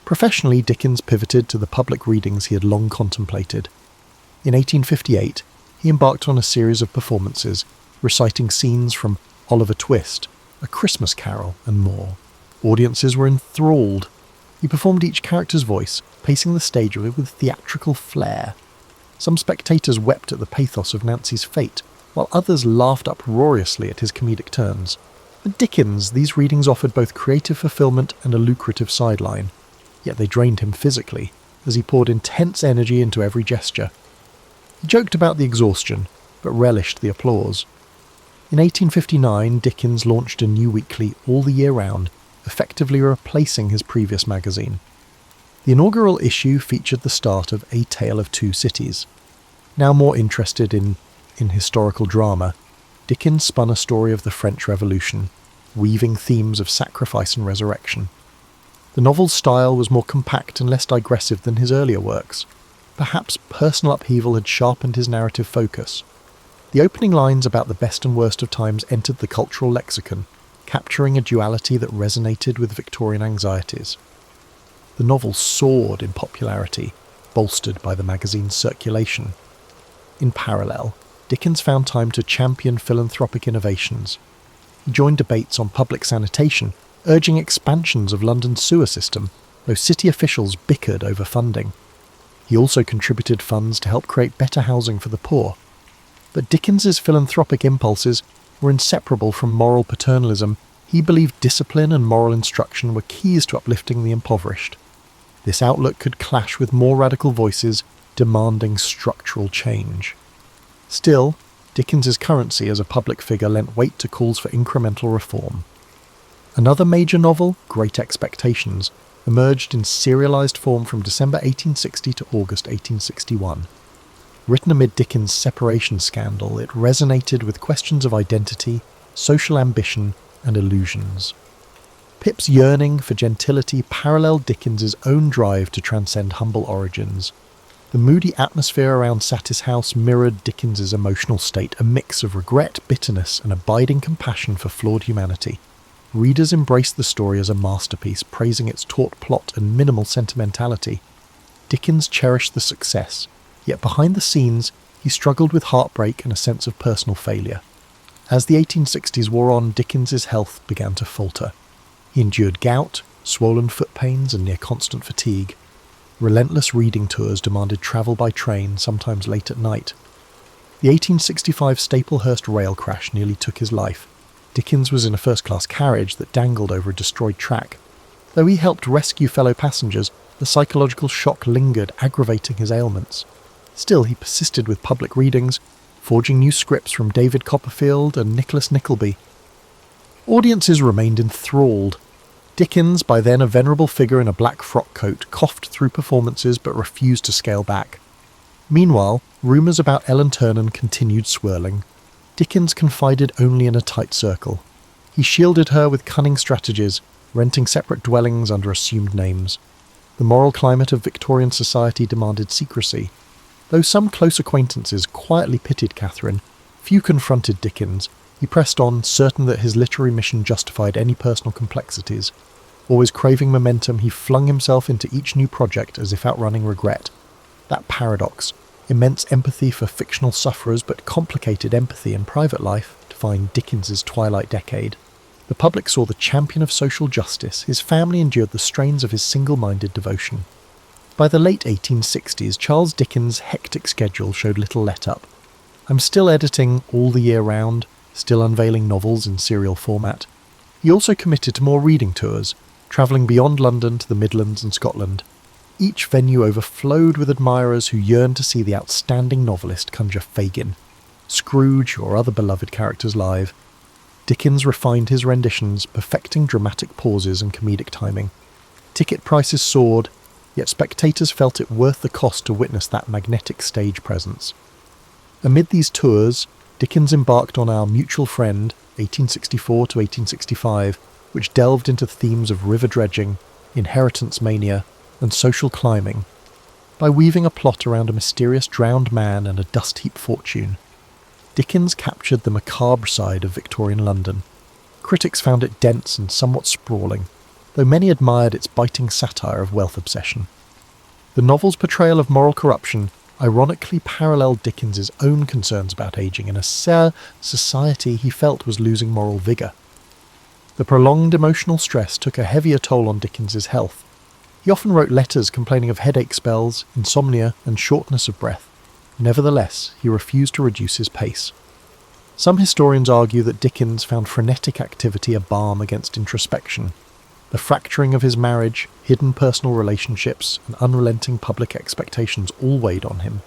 Professionally, Dickens pivoted to the public readings he had long contemplated. In 1858, he embarked on a series of performances, reciting scenes from Oliver Twist, A Christmas Carol, and more. Audiences were enthralled. He performed each character's voice, pacing the stage with theatrical flair. Some spectators wept at the pathos of Nancy's fate, while others laughed uproariously at his comedic turns. For Dickens, these readings offered both creative fulfillment and a lucrative sideline, yet they drained him physically, as he poured intense energy into every gesture. He joked about the exhaustion, but relished the applause. In 1859, Dickens launched a new weekly all the year round, effectively replacing his previous magazine. The inaugural issue featured the start of A Tale of Two Cities. Now more interested in historical drama, Dickens spun a story of the French Revolution, weaving themes of sacrifice and resurrection. The novel's style was more compact and less digressive than his earlier works. Perhaps personal upheaval had sharpened his narrative focus. The opening lines about the best and worst of times entered the cultural lexicon, capturing a duality that resonated with Victorian anxieties. The novel soared in popularity, bolstered by the magazine's circulation. In parallel, Dickens found time to champion philanthropic innovations. He joined debates on public sanitation, urging expansions of London's sewer system, though city officials bickered over funding. He also contributed funds to help create better housing for the poor. But Dickens's philanthropic impulses were inseparable from moral paternalism. He believed discipline and moral instruction were keys to uplifting the impoverished. This outlook could clash with more radical voices demanding structural change. Still, Dickens's currency as a public figure lent weight to calls for incremental reform. Another major novel, Great Expectations, emerged in serialized form from December 1860 to August 1861. Written amid Dickens' separation scandal, it resonated with questions of identity, social ambition, and illusions. Pip's yearning for gentility paralleled Dickens's own drive to transcend humble origins. The moody atmosphere around Satis House mirrored Dickens's emotional state, a mix of regret, bitterness, and abiding compassion for flawed humanity. Readers embraced the story as a masterpiece, praising its taut plot and minimal sentimentality. Dickens cherished the success, yet behind the scenes he struggled with heartbreak and a sense of personal failure. As the 1860s wore on, Dickens's health began to falter. He endured gout, swollen foot pains, and near constant fatigue. Relentless reading tours demanded travel by train, sometimes late at night. The 1865 Staplehurst rail crash nearly took his life. Dickens was in a first-class carriage that dangled over a destroyed track. Though he helped rescue fellow passengers, the psychological shock lingered, aggravating his ailments. Still, he persisted with public readings, forging new scripts from David Copperfield and Nicholas Nickleby. Audiences remained enthralled. Dickens, by then a venerable figure in a black frock coat, coughed through performances but refused to scale back. Meanwhile, rumours about Ellen Ternan continued swirling. Dickens confided only in a tight circle. He shielded her with cunning strategies, renting separate dwellings under assumed names. The moral climate of Victorian society demanded secrecy. Though some close acquaintances quietly pitied Catherine, few confronted Dickens. He pressed on, certain that his literary mission justified any personal complexities. Always craving momentum, he flung himself into each new project as if outrunning regret. That paradox, immense empathy for fictional sufferers but complicated empathy in private life, defined Dickens's twilight decade. The public saw the champion of social justice. His family endured the strains of his single-minded devotion. By the late 1860s, Charles Dickens' hectic schedule showed little let-up. I'm still editing all the year round, still unveiling novels in serial format. He also committed to more reading tours, travelling beyond London to the Midlands and Scotland. Each venue overflowed with admirers who yearned to see the outstanding novelist conjure Fagin, Scrooge, or other beloved characters live. Dickens refined his renditions, perfecting dramatic pauses and comedic timing. Ticket prices soared, yet spectators felt it worth the cost to witness that magnetic stage presence. Amid these tours, Dickens embarked on Our Mutual Friend, 1864 to 1865, which delved into themes of river dredging, inheritance mania, and social climbing. By weaving a plot around a mysterious drowned man and a dust-heap fortune, Dickens captured the macabre side of Victorian London. Critics found it dense and somewhat sprawling, though many admired its biting satire of wealth obsession. The novel's portrayal of moral corruption ironically paralleled Dickens's own concerns about ageing in a society he felt was losing moral vigour. The prolonged emotional stress took a heavier toll on Dickens's health. He often wrote letters complaining of headache spells, insomnia, and shortness of breath. Nevertheless, he refused to reduce his pace. Some historians argue that Dickens found frenetic activity a balm against introspection. The fracturing of his marriage, hidden personal relationships, and unrelenting public expectations all weighed on him.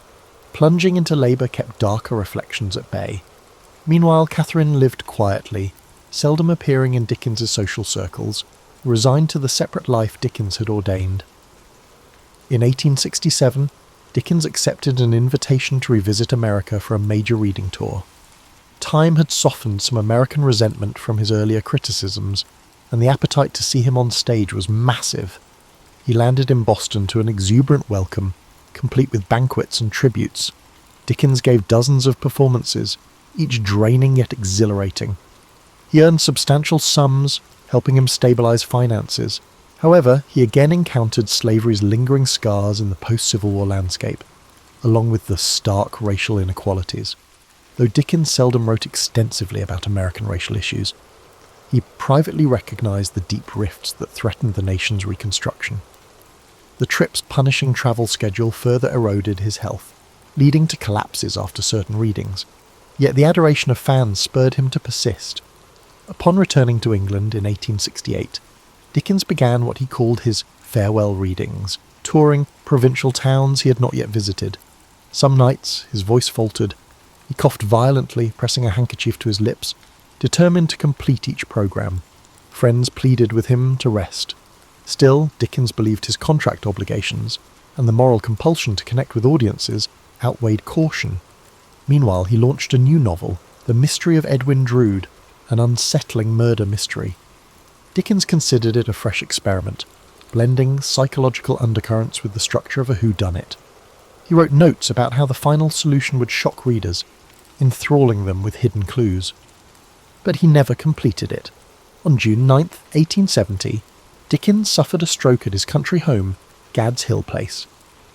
Plunging into labour kept darker reflections at bay. Meanwhile, Catherine lived quietly, seldom appearing in Dickens's social circles, resigned to the separate life Dickens had ordained. In 1867, Dickens accepted an invitation to revisit America for a major reading tour. Time had softened some American resentment from his earlier criticisms, and the appetite to see him on stage was massive. He landed in Boston to an exuberant welcome, complete with banquets and tributes. Dickens gave dozens of performances, each draining yet exhilarating. He earned substantial sums, helping him stabilize finances. However, he again encountered slavery's lingering scars in the post-Civil War landscape, along with the stark racial inequalities. Though Dickens seldom wrote extensively about American racial issues, he privately recognized the deep rifts that threatened the nation's reconstruction. The trip's punishing travel schedule further eroded his health, leading to collapses after certain readings. Yet the adoration of fans spurred him to persist. Upon returning to England in 1868, Dickens began what he called his farewell readings, touring provincial towns he had not yet visited. Some nights his voice faltered. He coughed violently, pressing a handkerchief to his lips, determined to complete each programme. Friends pleaded with him to rest. Still, Dickens believed his contract obligations, and the moral compulsion to connect with audiences, outweighed caution. Meanwhile, he launched a new novel, The Mystery of Edwin Drood, an unsettling murder mystery. Dickens considered it a fresh experiment, blending psychological undercurrents with the structure of a whodunit. He wrote notes about how the final solution would shock readers, enthralling them with hidden clues. But he never completed it. On June 9, 1870, Dickens suffered a stroke at his country home, Gad's Hill Place.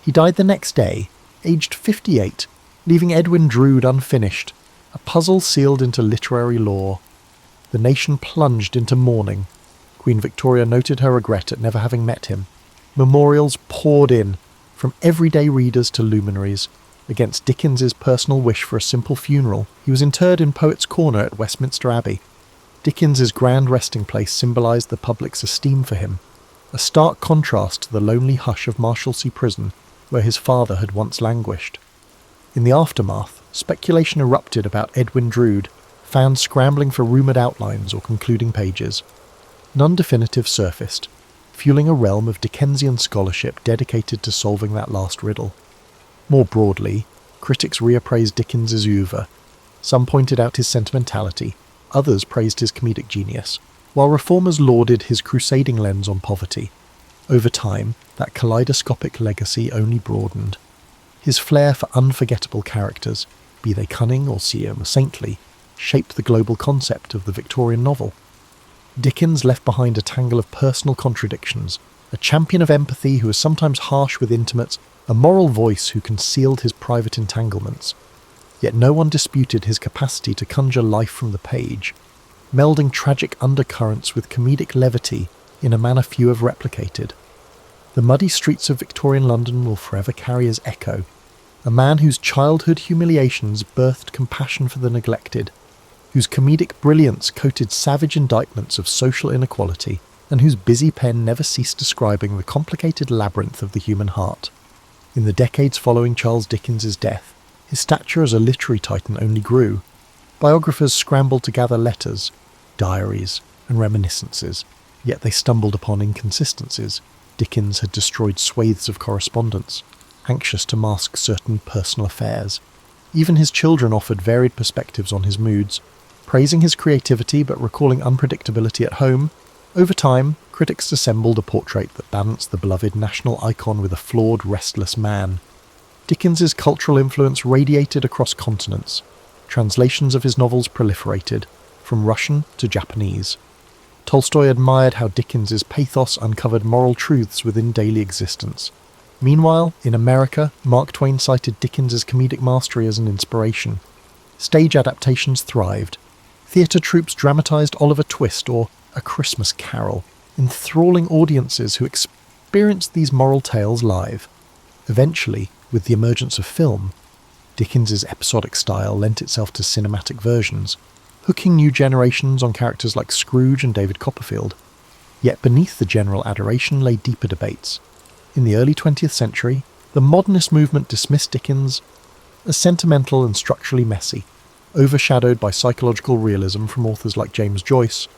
He died the next day, aged 58, leaving Edwin Drood unfinished, a puzzle sealed into literary lore. The nation plunged into mourning. Queen Victoria noted her regret at never having met him. Memorials poured in, from everyday readers to luminaries. Against Dickens's personal wish for a simple funeral, he was interred in Poets' Corner at Westminster Abbey. Dickens's grand resting place symbolised the public's esteem for him, a stark contrast to the lonely hush of Marshalsea Prison, where his father had once languished. In the aftermath, speculation erupted about Edwin Drood, fans scrambling for rumoured outlines or concluding pages. none definitive surfaced, fueling a realm of Dickensian scholarship dedicated to solving that last riddle. More broadly, critics reappraised Dickens's oeuvre. Some pointed out his sentimentality, others praised his comedic genius, while reformers lauded his crusading lens on poverty. Over time, that kaleidoscopic legacy only broadened. His flair for unforgettable characters, be they cunning or saintly, shaped the global concept of the Victorian novel. Dickens left behind a tangle of personal contradictions, a champion of empathy who was sometimes harsh with intimates, a moral voice who concealed his private entanglements. Yet no one disputed his capacity to conjure life from the page, melding tragic undercurrents with comedic levity in a manner few have replicated. The muddy streets of Victorian London will forever carry his echo, a man whose childhood humiliations birthed compassion for the neglected, whose comedic brilliance coated savage indictments of social inequality, and whose busy pen never ceased describing the complicated labyrinth of the human heart. In the decades following Charles Dickens's death, his stature as a literary titan only grew. Biographers scrambled to gather letters, diaries, and reminiscences, yet they stumbled upon inconsistencies. Dickens had destroyed swathes of correspondence, anxious to mask certain personal affairs. Even his children offered varied perspectives on his moods, praising his creativity but recalling unpredictability at home. Over time, critics assembled a portrait that balanced the beloved national icon with a flawed, restless man. Dickens's cultural influence radiated across continents. Translations of his novels proliferated, from Russian to Japanese. Tolstoy admired how Dickens's pathos uncovered moral truths within daily existence. Meanwhile, in America, Mark Twain cited Dickens's comedic mastery as an inspiration. Stage adaptations thrived. Theatre troupes dramatized Oliver Twist or A Christmas Carol, enthralling audiences who experienced these moral tales live. Eventually, with the emergence of film, Dickens's episodic style lent itself to cinematic versions, hooking new generations on characters like Scrooge and David Copperfield. Yet beneath the general adoration lay deeper debates. In the early 20th century, the modernist movement dismissed Dickens as sentimental and structurally messy. Overshadowed by psychological realism from authors like James Joyce,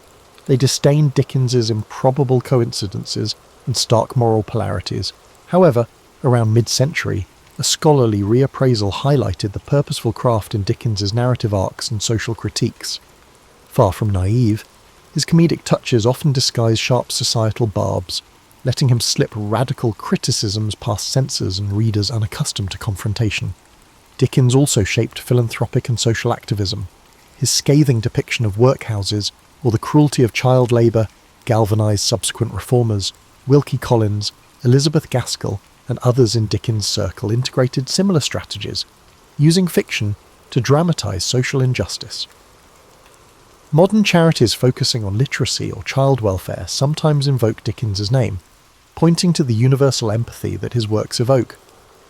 they disdained Dickens's improbable coincidences and stark moral polarities. However, around mid-century, a scholarly reappraisal highlighted the purposeful craft in Dickens's narrative arcs and social critiques. Far from naive, his comedic touches often disguise sharp societal barbs, letting him slip radical criticisms past censors and readers unaccustomed to confrontation. Dickens also shaped philanthropic and social activism. His scathing depiction of workhouses or the cruelty of child labour galvanised subsequent reformers. Wilkie Collins, Elizabeth Gaskell, and others in Dickens' circle integrated similar strategies, using fiction to dramatise social injustice. Modern charities focusing on literacy or child welfare sometimes invoke Dickens's name, pointing to the universal empathy that his works evoke.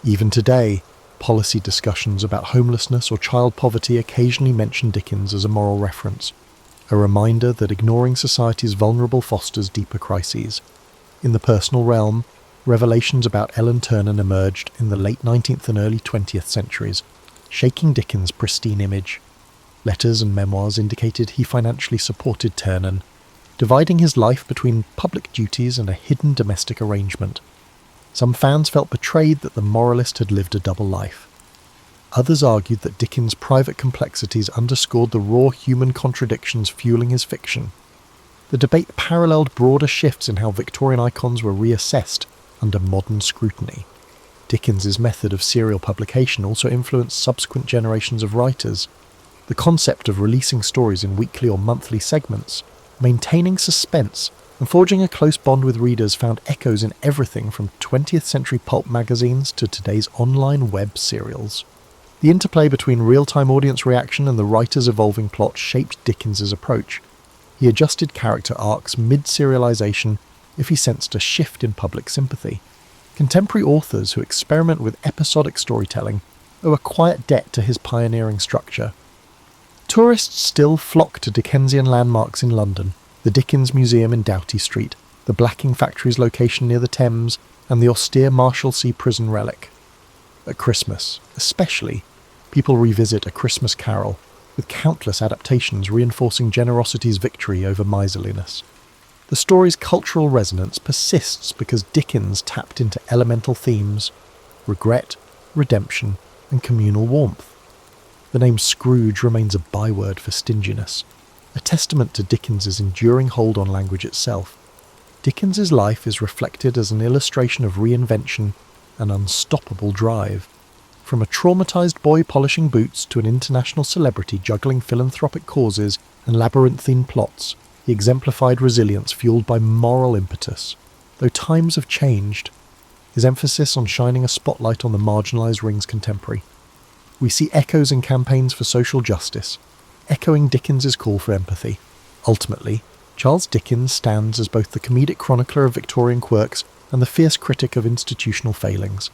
Even today, policy discussions about homelessness or child poverty occasionally mention Dickens as a moral reference, a reminder that ignoring society's vulnerable fosters deeper crises. In the personal realm, revelations about Ellen Ternan emerged in the late 19th and early 20th centuries, shaking Dickens' pristine image. Letters and memoirs indicated he financially supported Ternan, dividing his life between public duties and a hidden domestic arrangement. Some fans felt betrayed that the moralist had lived a double life. Others argued that Dickens' private complexities underscored the raw human contradictions fueling his fiction. The debate paralleled broader shifts in how Victorian icons were reassessed under modern scrutiny. Dickens's method of serial publication also influenced subsequent generations of writers. The concept of releasing stories in weekly or monthly segments, maintaining suspense, and forging a close bond with readers found echoes in everything from 20th century pulp magazines to today's online web serials. The interplay between real-time audience reaction and the writer's evolving plot shaped Dickens's approach. He adjusted character arcs mid-serialization if he sensed a shift in public sympathy. Contemporary authors who experiment with episodic storytelling owe a quiet debt to his pioneering structure. Tourists still flock to Dickensian landmarks in London, the Dickens Museum in Doughty Street, the blacking factory's location near the Thames, and the austere Marshalsea prison relic. At Christmas, especially, people revisit A Christmas Carol, with countless adaptations reinforcing generosity's victory over miserliness. The story's cultural resonance persists because Dickens tapped into elemental themes: regret, redemption, and communal warmth. The name Scrooge remains a byword for stinginess, a testament to Dickens's enduring hold on language itself. Dickens's life is reflected as an illustration of reinvention and unstoppable drive. From a traumatized boy polishing boots to an international celebrity juggling philanthropic causes and labyrinthine plots, he exemplified resilience fueled by moral impetus. Though times have changed, his emphasis on shining a spotlight on the marginalised rings contemporary. We see echoes in campaigns for social justice, echoing Dickens's call for empathy. Ultimately, Charles Dickens stands as both the comedic chronicler of Victorian quirks and the fierce critic of institutional failings.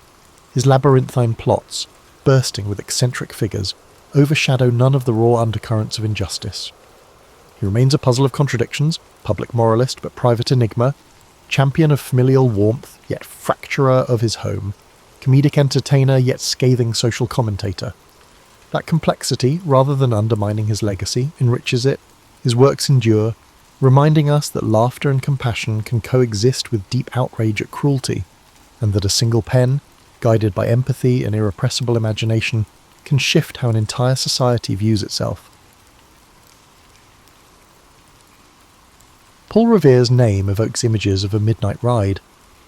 His labyrinthine plots, bursting with eccentric figures, overshadow none of the raw undercurrents of injustice. He remains a puzzle of contradictions, public moralist but private enigma, champion of familial warmth yet fracturer of his home, comedic entertainer yet scathing social commentator. That complexity, rather than undermining his legacy, enriches it. His works endure, reminding us that laughter and compassion can coexist with deep outrage at cruelty, and that a single pen, guided by empathy and irrepressible imagination, can shift how an entire society views itself. Paul Revere's name evokes images of a midnight ride,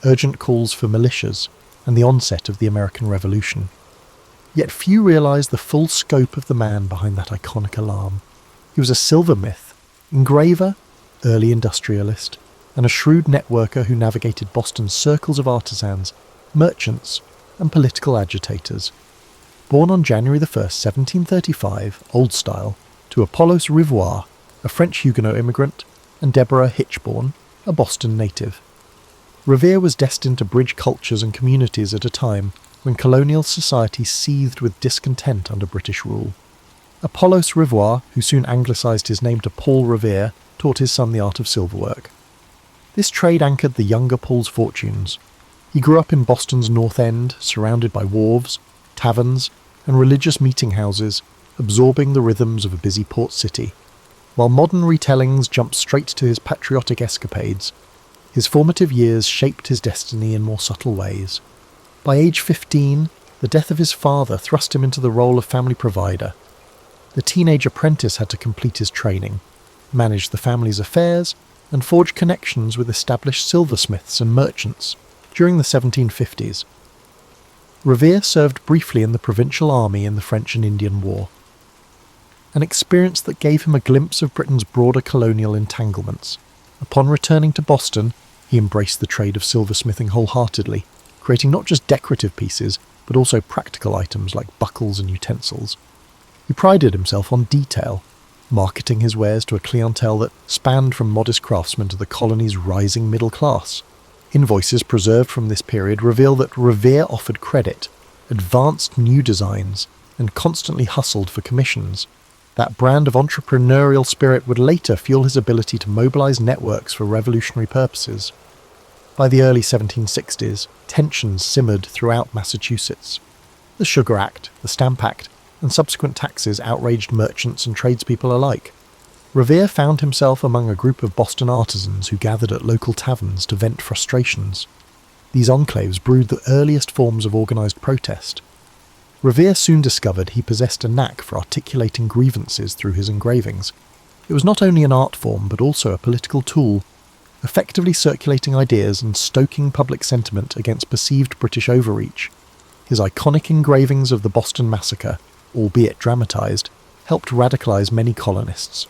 urgent calls for militias, and the onset of the American Revolution. Yet few realise the full scope of the man behind that iconic alarm. He was a silversmith, engraver, early industrialist, and a shrewd networker who navigated Boston's circles of artisans, merchants, and political agitators. Born on January 1st, 1735, Old Style, to Apollos Revere, a French Huguenot immigrant, and Deborah Hitchborn, a Boston native. Revere was destined to bridge cultures and communities at a time when colonial society seethed with discontent under British rule. Apollos Revere, who soon anglicised his name to Paul Revere, taught his son the art of silverwork. This trade anchored the younger Paul's fortunes. He grew up in Boston's North End, surrounded by wharves, taverns, and religious meeting houses, absorbing the rhythms of a busy port city. While modern retellings jumped straight to his patriotic escapades, his formative years shaped his destiny in more subtle ways. By age 15, the death of his father thrust him into the role of family provider. The teenage apprentice had to complete his training, manage the family's affairs, and forge connections with established silversmiths and merchants. During the 1750s, Revere served briefly in the provincial army in the French and Indian War, an experience that gave him a glimpse of Britain's broader colonial entanglements. Upon returning to Boston, he embraced the trade of silversmithing wholeheartedly, creating not just decorative pieces, but also practical items like buckles and utensils. He prided himself on detail, marketing his wares to a clientele that spanned from modest craftsmen to the colony's rising middle class. Invoices preserved from this period reveal that Revere offered credit, advanced new designs, and constantly hustled for commissions. That brand of entrepreneurial spirit would later fuel his ability to mobilize networks for revolutionary purposes. By the early 1760s, tensions simmered throughout Massachusetts. The Sugar Act, the Stamp Act, and subsequent taxes outraged merchants and tradespeople alike. Revere found himself among a group of Boston artisans who gathered at local taverns to vent frustrations. These enclaves brewed the earliest forms of organised protest. Revere soon discovered he possessed a knack for articulating grievances through his engravings. It was not only an art form but also a political tool, effectively circulating ideas and stoking public sentiment against perceived British overreach. His iconic engravings of the Boston Massacre, albeit dramatised, helped radicalise many colonists.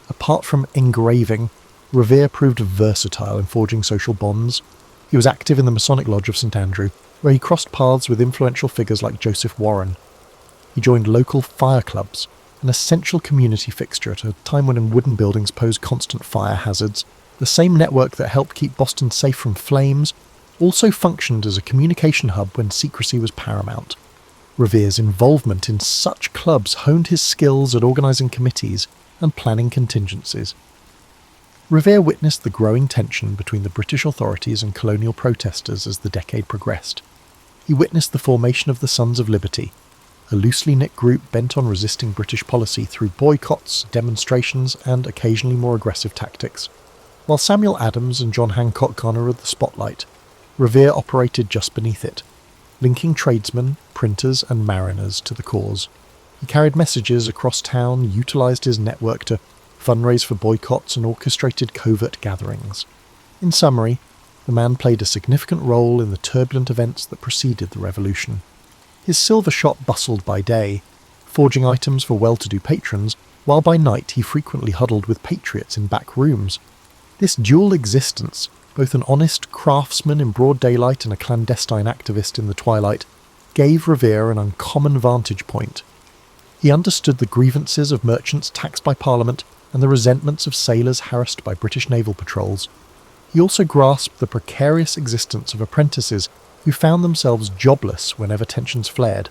Apart from engraving, Revere proved versatile in forging social bonds. He was active in the Masonic Lodge of St Andrew, where he crossed paths with influential figures like Joseph Warren. He joined local fire clubs, an essential community fixture at a time when wooden buildings posed constant fire hazards. The same network that helped keep Boston safe from flames also functioned as a communication hub when secrecy was paramount. Revere's involvement in such clubs honed his skills at organising committees and planning contingencies. Revere witnessed the growing tension between the British authorities and colonial protesters as the decade progressed. He witnessed the formation of the Sons of Liberty, a loosely knit group bent on resisting British policy through boycotts, demonstrations, and occasionally more aggressive tactics. While Samuel Adams and John Hancock garnered the spotlight, Revere operated just beneath it, linking tradesmen, printers and mariners to the cause. He carried messages across town, utilised his network to fundraise for boycotts and orchestrated covert gatherings. In summary, the man played a significant role in the turbulent events that preceded the revolution. His silver shop bustled by day, forging items for well-to-do patrons, while by night he frequently huddled with patriots in back rooms. This dual existence, both an honest craftsman in broad daylight and a clandestine activist in the twilight, gave Revere an uncommon vantage point. He understood the grievances of merchants taxed by Parliament and the resentments of sailors harassed by British naval patrols. He also grasped the precarious existence of apprentices who found themselves jobless whenever tensions flared.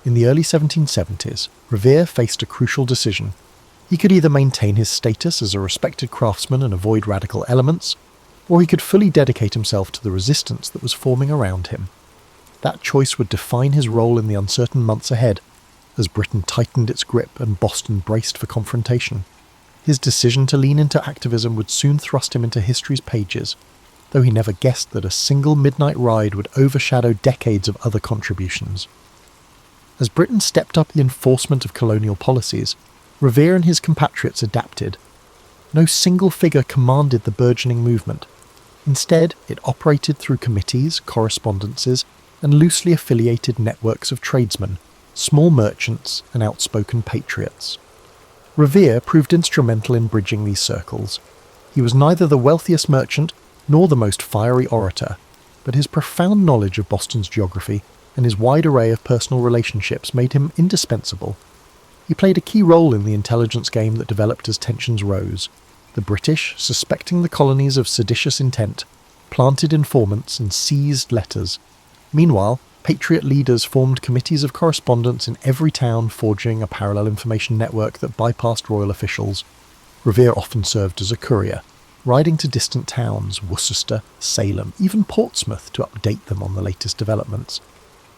In the early 1770s, Revere faced a crucial decision. He could either maintain his status as a respected craftsman and avoid radical elements, or he could fully dedicate himself to the resistance that was forming around him. That choice would define his role in the uncertain months ahead, as Britain tightened its grip and Boston braced for confrontation. His decision to lean into activism would soon thrust him into history's pages, though he never guessed that a single midnight ride would overshadow decades of other contributions. As Britain stepped up the enforcement of colonial policies, Revere and his compatriots adapted. No single figure commanded the burgeoning movement. Instead, it operated through committees, correspondences, and loosely affiliated networks of tradesmen, small merchants, and outspoken patriots. Revere proved instrumental in bridging these circles. He was neither the wealthiest merchant nor the most fiery orator, but his profound knowledge of Boston's geography and his wide array of personal relationships made him indispensable. He played a key role in the intelligence game that developed as tensions rose. The British, suspecting the colonies of seditious intent, planted informants and seized letters. Meanwhile, patriot leaders formed committees of correspondence in every town, forging a parallel information network that bypassed royal officials. Revere often served as a courier, riding to distant towns, Worcester, Salem, even Portsmouth, to update them on the latest developments.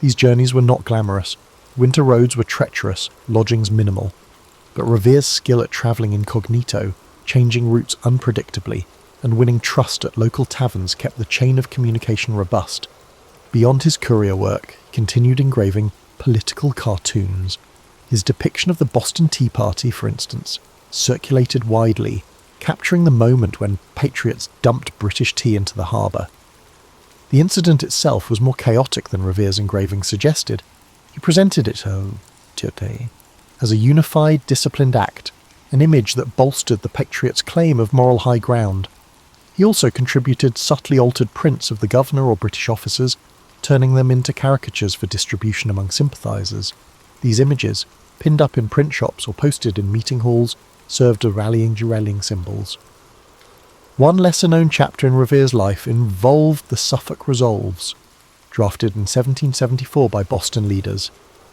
These journeys were not glamorous. Winter roads were treacherous, lodgings minimal. But Revere's skill at travelling incognito, changing routes unpredictably, and winning trust at local taverns kept the chain of communication robust. Beyond his courier work, he continued engraving political cartoons. His depiction of the Boston Tea Party, for instance, circulated widely, capturing the moment when patriots dumped British tea into the harbour. The incident itself was more chaotic than Revere's engraving suggested. He presented it as a unified, disciplined act, an image that bolstered the patriots' claim of moral high ground. He also contributed subtly altered prints of the governor or British officers, turning them into caricatures for distribution among sympathisers. These images, pinned up in print shops or posted in meeting halls, served as rallying symbols. One lesser-known chapter in Revere's life involved the Suffolk Resolves, drafted in 1774 by Boston leaders.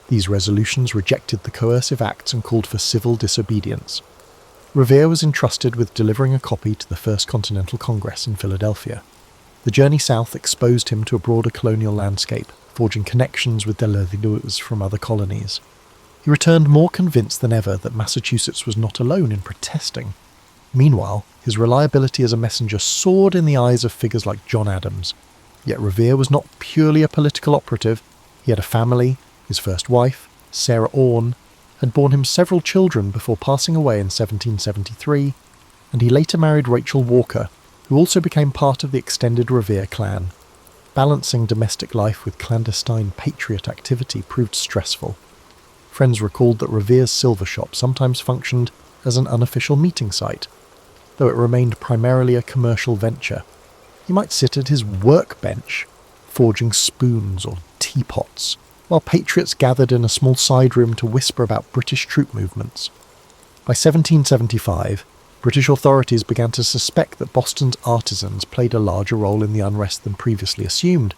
These resolutions rejected the coercive acts and called for civil disobedience. Revere was entrusted with delivering a copy to the First Continental Congress in Philadelphia. The journey south exposed him to a broader colonial landscape, forging connections with delegators from other colonies. He returned more convinced than ever that Massachusetts was not alone in protesting. Meanwhile, his reliability as a messenger soared in the eyes of figures like John Adams. Yet Revere was not purely a political operative. He had a family. His first wife, Sarah Orne, had borne him several children before passing away in 1773, and he later married Rachel Walker, who also became part of the extended Revere clan. Balancing domestic life with clandestine patriot activity proved stressful. Friends recalled that Revere's silver shop sometimes functioned as an unofficial meeting site, though it remained primarily a commercial venture. He might sit at his workbench, forging spoons or teapots, while patriots gathered in a small side room to whisper about British troop movements. By 1775, British authorities began to suspect that Boston's artisans played a larger role in the unrest than previously assumed.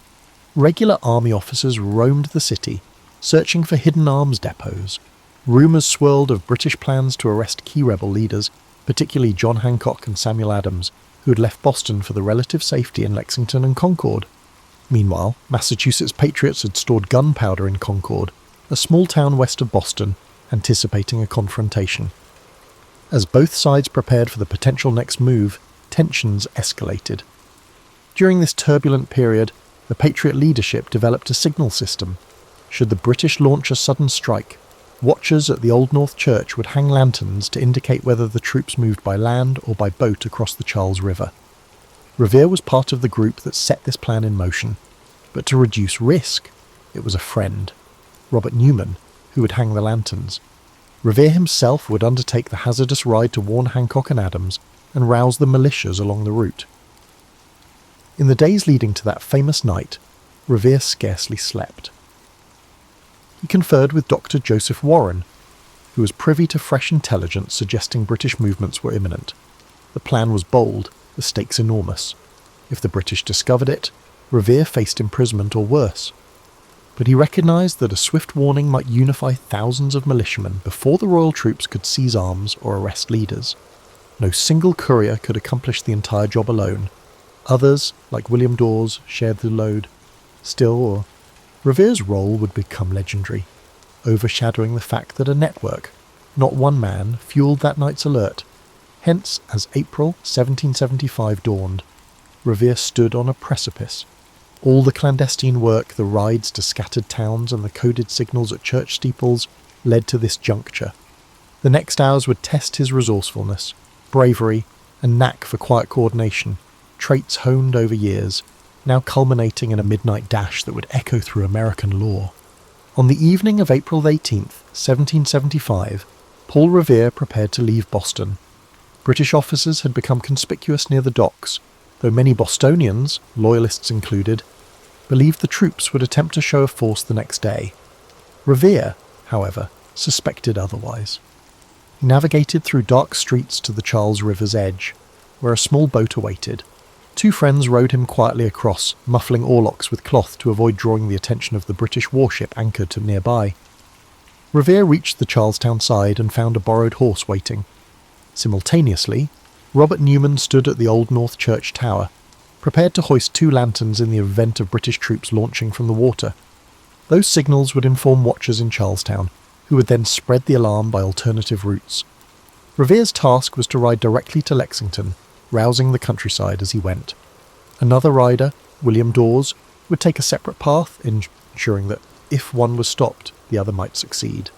Regular army officers roamed the city, searching for hidden arms depots. Rumours swirled of British plans to arrest key rebel leaders, particularly John Hancock and Samuel Adams, who had left Boston for the relative safety in Lexington and Concord. Meanwhile, Massachusetts patriots had stored gunpowder in Concord, a small town west of Boston, anticipating a confrontation. As both sides prepared for the potential next move, tensions escalated. During this turbulent period, the Patriot leadership developed a signal system. Should the British launch a sudden strike, watchers at the Old North Church would hang lanterns to indicate whether the troops moved by land or by boat across the Charles River. Revere was part of the group that set this plan in motion, but to reduce risk, it was a friend, Robert Newman, who would hang the lanterns. Revere himself would undertake the hazardous ride to warn Hancock and Adams and rouse the militias along the route. In the days leading to that famous night, Revere scarcely slept. He conferred with Dr. Joseph Warren, who was privy to fresh intelligence suggesting British movements were imminent. The plan was bold, the stakes enormous. If the British discovered it, Revere faced imprisonment or worse. But he recognised that a swift warning might unify thousands of militiamen before the royal troops could seize arms or arrest leaders. No single courier could accomplish the entire job alone. Others, like William Dawes, shared the load. Still, Revere's role would become legendary, overshadowing the fact that a network, not one man, fueled that night's alert. Hence, as April 1775 dawned, Revere stood on a precipice. All the clandestine work, the rides to scattered towns and the coded signals at church steeples led to this juncture. The next hours would test his resourcefulness, bravery, and knack for quiet coordination, traits honed over years, now culminating in a midnight dash that would echo through American lore. On the evening of April 18th, 1775, Paul Revere prepared to leave Boston. British officers had become conspicuous near the docks, though many Bostonians, loyalists included, believed the troops would attempt to show a force the next day. Revere, however, suspected otherwise. He navigated through dark streets to the Charles River's edge, where a small boat awaited. Two friends rowed him quietly across, muffling oarlocks with cloth to avoid drawing the attention of the British warship anchored to nearby. Revere reached the Charlestown side and found a borrowed horse waiting. Simultaneously, Robert Newman stood at the Old North Church tower, prepared to hoist 2 lanterns in the event of British troops launching from the water. Those signals would inform watchers in Charlestown, who would then spread the alarm by alternative routes. Revere's task was to ride directly to Lexington, rousing the countryside as he went. Another rider, William Dawes, would take a separate path, ensuring that if one was stopped, the other might succeed.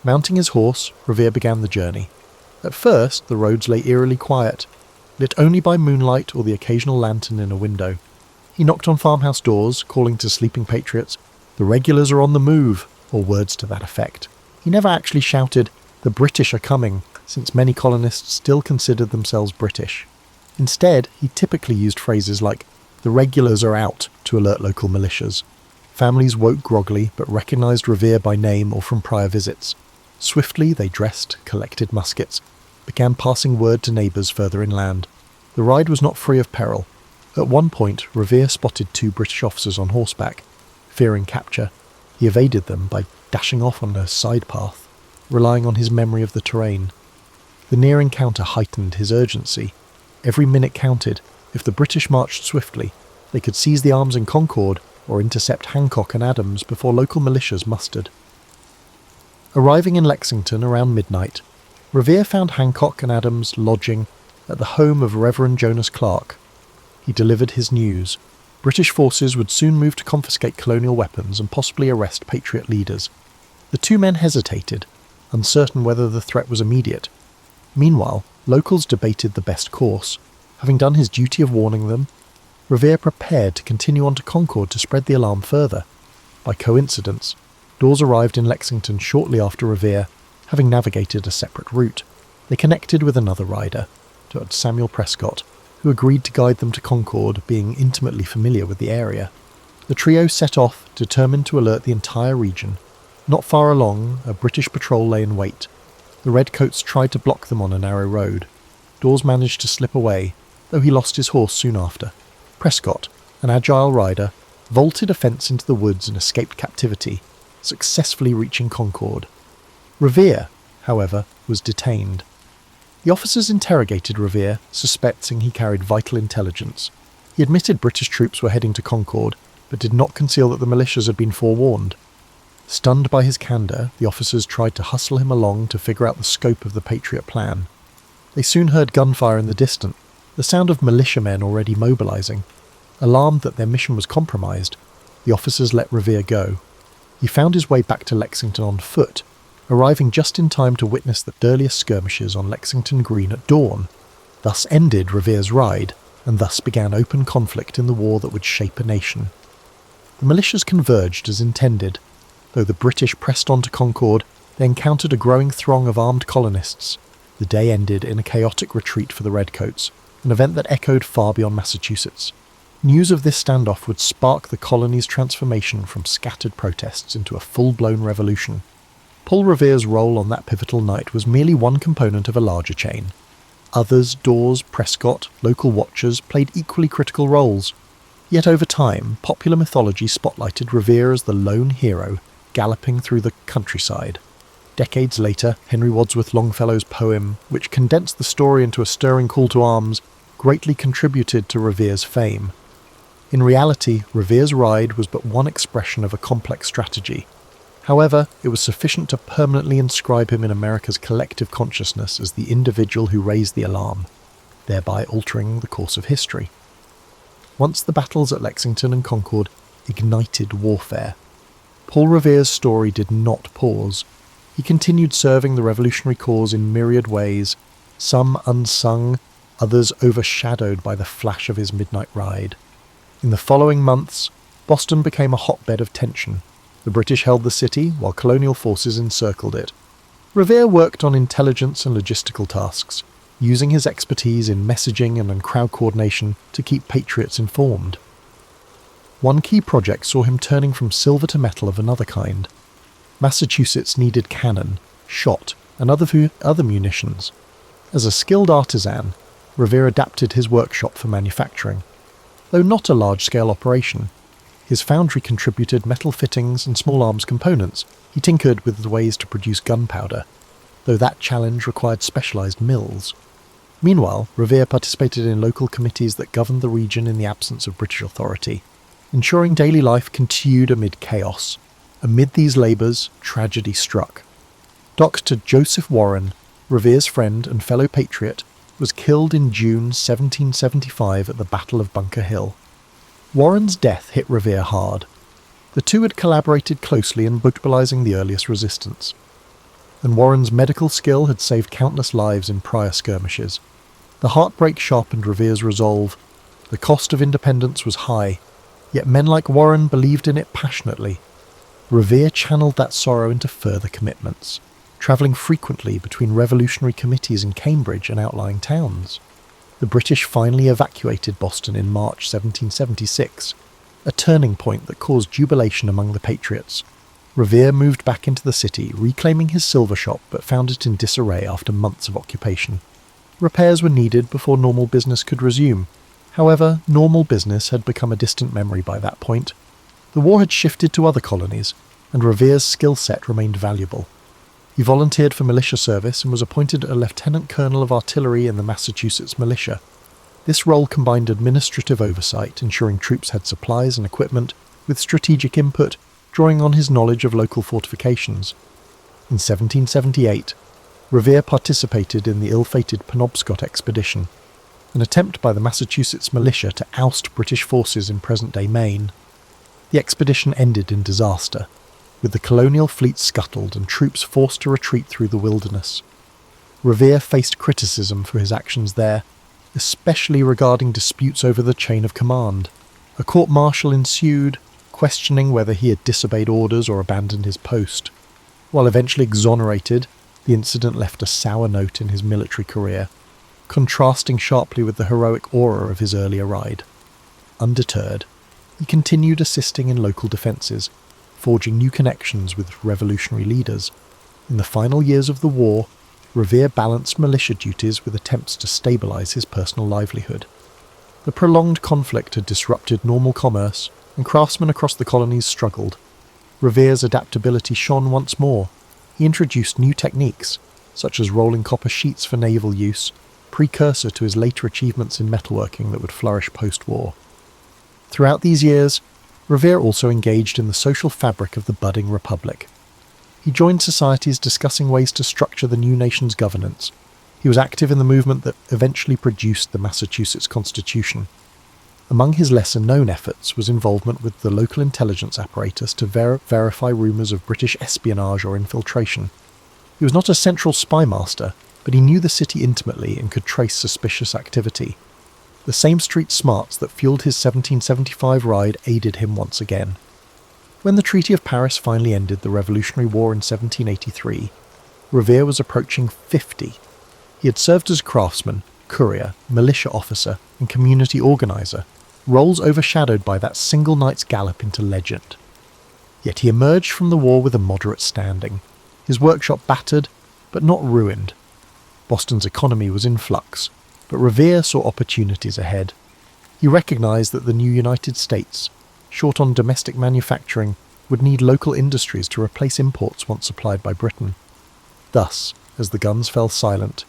Mounting his horse, Revere began the journey. At first, the roads lay eerily quiet, lit only by moonlight or the occasional lantern in a window. He knocked on farmhouse doors, calling to sleeping patriots, "The regulars are on the move," or words to that effect. He never actually shouted, "The British are coming," since many colonists still considered themselves British. Instead, he typically used phrases like, "The regulars are out," to alert local militias. Families woke groggily but recognised Revere by name or from prior visits. Swiftly they dressed, collected muskets, began passing word to neighbours further inland. The ride was not free of peril. At one point, Revere spotted 2 British officers on horseback. Fearing capture, he evaded them by dashing off on a side path, relying on his memory of the terrain. The near encounter heightened his urgency. Every minute counted. If the British marched swiftly, they could seize the arms in Concord or intercept Hancock and Adams before local militias mustered. Arriving in Lexington around midnight, Revere found Hancock and Adams lodging at the home of Reverend Jonas Clark. He delivered his news. British forces would soon move to confiscate colonial weapons and possibly arrest Patriot leaders. The 2 men hesitated, uncertain whether the threat was immediate. Meanwhile, locals debated the best course. Having done his duty of warning them, Revere prepared to continue on to Concord to spread the alarm further. By coincidence, Dawes arrived in Lexington shortly after Revere, having navigated a separate route. They connected with another rider, Dr. Samuel Prescott, who agreed to guide them to Concord, being intimately familiar with the area. The trio set off, determined to alert the entire region. Not far along, a British patrol lay in wait. The redcoats tried to block them on a narrow road. Dawes managed to slip away, though he lost his horse soon after. Prescott, an agile rider, vaulted a fence into the woods and escaped captivity, successfully reaching Concord. Revere, however, was detained. The officers interrogated Revere, suspecting he carried vital intelligence. He admitted British troops were heading to Concord, but did not conceal that the militias had been forewarned. Stunned by his candour, the officers tried to hustle him along to figure out the scope of the Patriot plan. They soon heard gunfire in the distance, The sound of militiamen already mobilising. Alarmed that their mission was compromised, the officers let Revere go. He found his way back to Lexington on foot, arriving just in time to witness the earliest skirmishes on Lexington Green at dawn. Thus ended Revere's ride, and thus began open conflict in the war that would shape a nation. The militias converged as intended. Though the British pressed on to Concord, they encountered a growing throng of armed colonists. The day ended in a chaotic retreat for the Redcoats, an event that echoed far beyond Massachusetts. News of this standoff would spark the colony's transformation from scattered protests into a full-blown revolution. Paul Revere's role on that pivotal night was merely one component of a larger chain. Others, Dawes, Prescott, local watchers, played equally critical roles. Yet over time, popular mythology spotlighted Revere as the lone hero, galloping through the countryside. Decades later, Henry Wadsworth Longfellow's poem, which condensed the story into a stirring call to arms, greatly contributed to Revere's fame. In reality, Revere's ride was but one expression of a complex strategy. However, it was sufficient to permanently inscribe him in America's collective consciousness as the individual who raised the alarm, thereby altering the course of history. Once the battles at Lexington and Concord ignited warfare, Paul Revere's story did not pause. He continued serving the revolutionary cause in myriad ways, some unsung, others overshadowed by the flash of his midnight ride. In the following months, Boston became a hotbed of tension. The British held the city, while colonial forces encircled it. Revere worked on intelligence and logistical tasks, using his expertise in messaging and in crowd coordination to keep patriots informed. One key project saw him turning from silver to metal of another kind. Massachusetts needed cannon, shot, and other munitions. As a skilled artisan, Revere adapted his workshop for manufacturing. Though not a large-scale operation, his foundry contributed metal fittings and small arms components. He tinkered with the ways to produce gunpowder, though that challenge required specialised mills. Meanwhile, Revere participated in local committees that governed the region in the absence of British authority, ensuring daily life continued amid chaos. Amid these labours, tragedy struck. Dr. Joseph Warren, Revere's friend and fellow patriot, was killed in June 1775 at the Battle of Bunker Hill. Warren's death hit Revere hard. The two had collaborated closely in mobilising the earliest resistance, and Warren's medical skill had saved countless lives in prior skirmishes. The heartbreak sharpened Revere's resolve. The cost of independence was high, yet men like Warren believed in it passionately. Revere channeled that sorrow into further commitments, travelling frequently between revolutionary committees in Cambridge and outlying towns. The British finally evacuated Boston in March 1776, a turning point that caused jubilation among the patriots. Revere moved back into the city, reclaiming his silver shop, but found it in disarray after months of occupation. Repairs were needed before normal business could resume. However, normal business had become a distant memory by that point. The war had shifted to other colonies, and Revere's skill set remained valuable. He volunteered for militia service and was appointed a lieutenant colonel of artillery in the Massachusetts militia. This role combined administrative oversight, ensuring troops had supplies and equipment, with strategic input, drawing on his knowledge of local fortifications. In 1778, Revere participated in the ill-fated Penobscot expedition, an attempt by the Massachusetts militia to oust British forces in present-day Maine. The expedition ended in disaster, with the colonial fleet scuttled and troops forced to retreat through the wilderness. Revere faced criticism for his actions there, especially regarding disputes over the chain of command. A court-martial ensued, questioning whether he had disobeyed orders or abandoned his post. While eventually exonerated, the incident left a sour note in his military career, contrasting sharply with the heroic aura of his earlier ride. Undeterred, he continued assisting in local defences, forging new connections with revolutionary leaders. In the final years of the war, Revere balanced militia duties with attempts to stabilise his personal livelihood. The prolonged conflict had disrupted normal commerce, and craftsmen across the colonies struggled. Revere's adaptability shone once more. He introduced new techniques, such as rolling copper sheets for naval use, precursor to his later achievements in metalworking that would flourish post-war. Throughout these years, Revere also engaged in the social fabric of the budding republic. He joined societies discussing ways to structure the new nation's governance. He was active in the movement that eventually produced the Massachusetts Constitution. Among his lesser-known efforts was involvement with the local intelligence apparatus to verify rumours of British espionage or infiltration. He was not a central spy master, but he knew the city intimately and could trace suspicious activity. The same street smarts that fueled his 1775 ride aided him once again. When the Treaty of Paris finally ended the Revolutionary War in 1783, Revere was approaching 50. He had served as craftsman, courier, militia officer, and community organiser, roles overshadowed by that single night's gallop into legend. Yet he emerged from the war with a moderate standing, his workshop battered, but not ruined. Boston's economy was in flux, but Revere saw opportunities ahead. He recognised that the new United States, short on domestic manufacturing, would need local industries to replace imports once supplied by Britain. Thus, as the guns fell silent,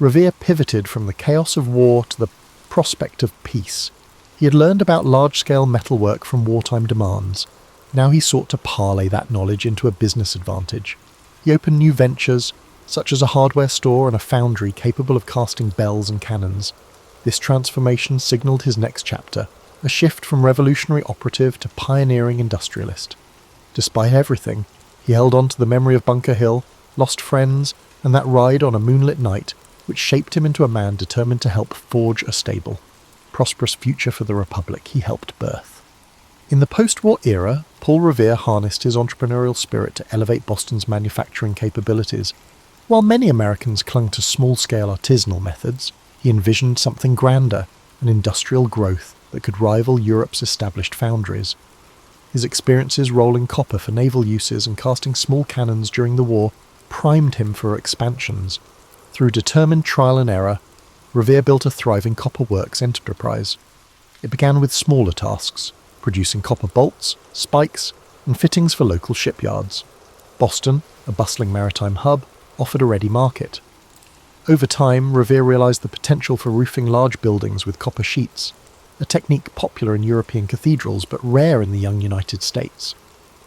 Revere pivoted from the chaos of war to the prospect of peace. He had learned about large-scale metalwork from wartime demands. Now he sought to parlay that knowledge into a business advantage. He opened new ventures, such as a hardware store and a foundry capable of casting bells and cannons. This transformation signalled his next chapter, a shift from revolutionary operative to pioneering industrialist. Despite everything, he held on to the memory of Bunker Hill, lost friends, and that ride on a moonlit night, which shaped him into a man determined to help forge a stable, prosperous future for the Republic he helped birth. In the post-war era, Paul Revere harnessed his entrepreneurial spirit to elevate Boston's manufacturing capabilities. While many Americans clung to small-scale artisanal methods, he envisioned something grander, an industrial growth that could rival Europe's established foundries. His experiences rolling copper for naval uses and casting small cannons during the war primed him for expansions. Through determined trial and error, Revere built a thriving copper works enterprise. It began with smaller tasks, producing copper bolts, spikes, and fittings for local shipyards. Boston, a bustling maritime hub, offered a ready market. Over time, Revere realised the potential for roofing large buildings with copper sheets, a technique popular in European cathedrals but rare in the young United States.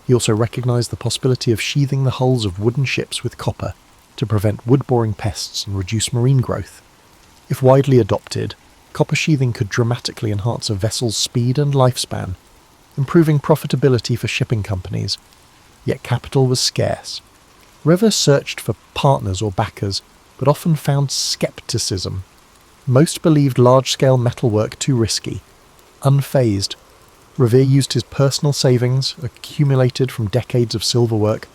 He also recognised the possibility of sheathing the hulls of wooden ships with copper to prevent wood-boring pests and reduce marine growth. If widely adopted, copper sheathing could dramatically enhance a vessel's speed and lifespan, improving profitability for shipping companies. Yet capital was scarce. Revere searched for partners or backers, but often found scepticism. Most believed large-scale metalwork too risky. Unfazed, Revere used his personal savings, accumulated from decades of silver work,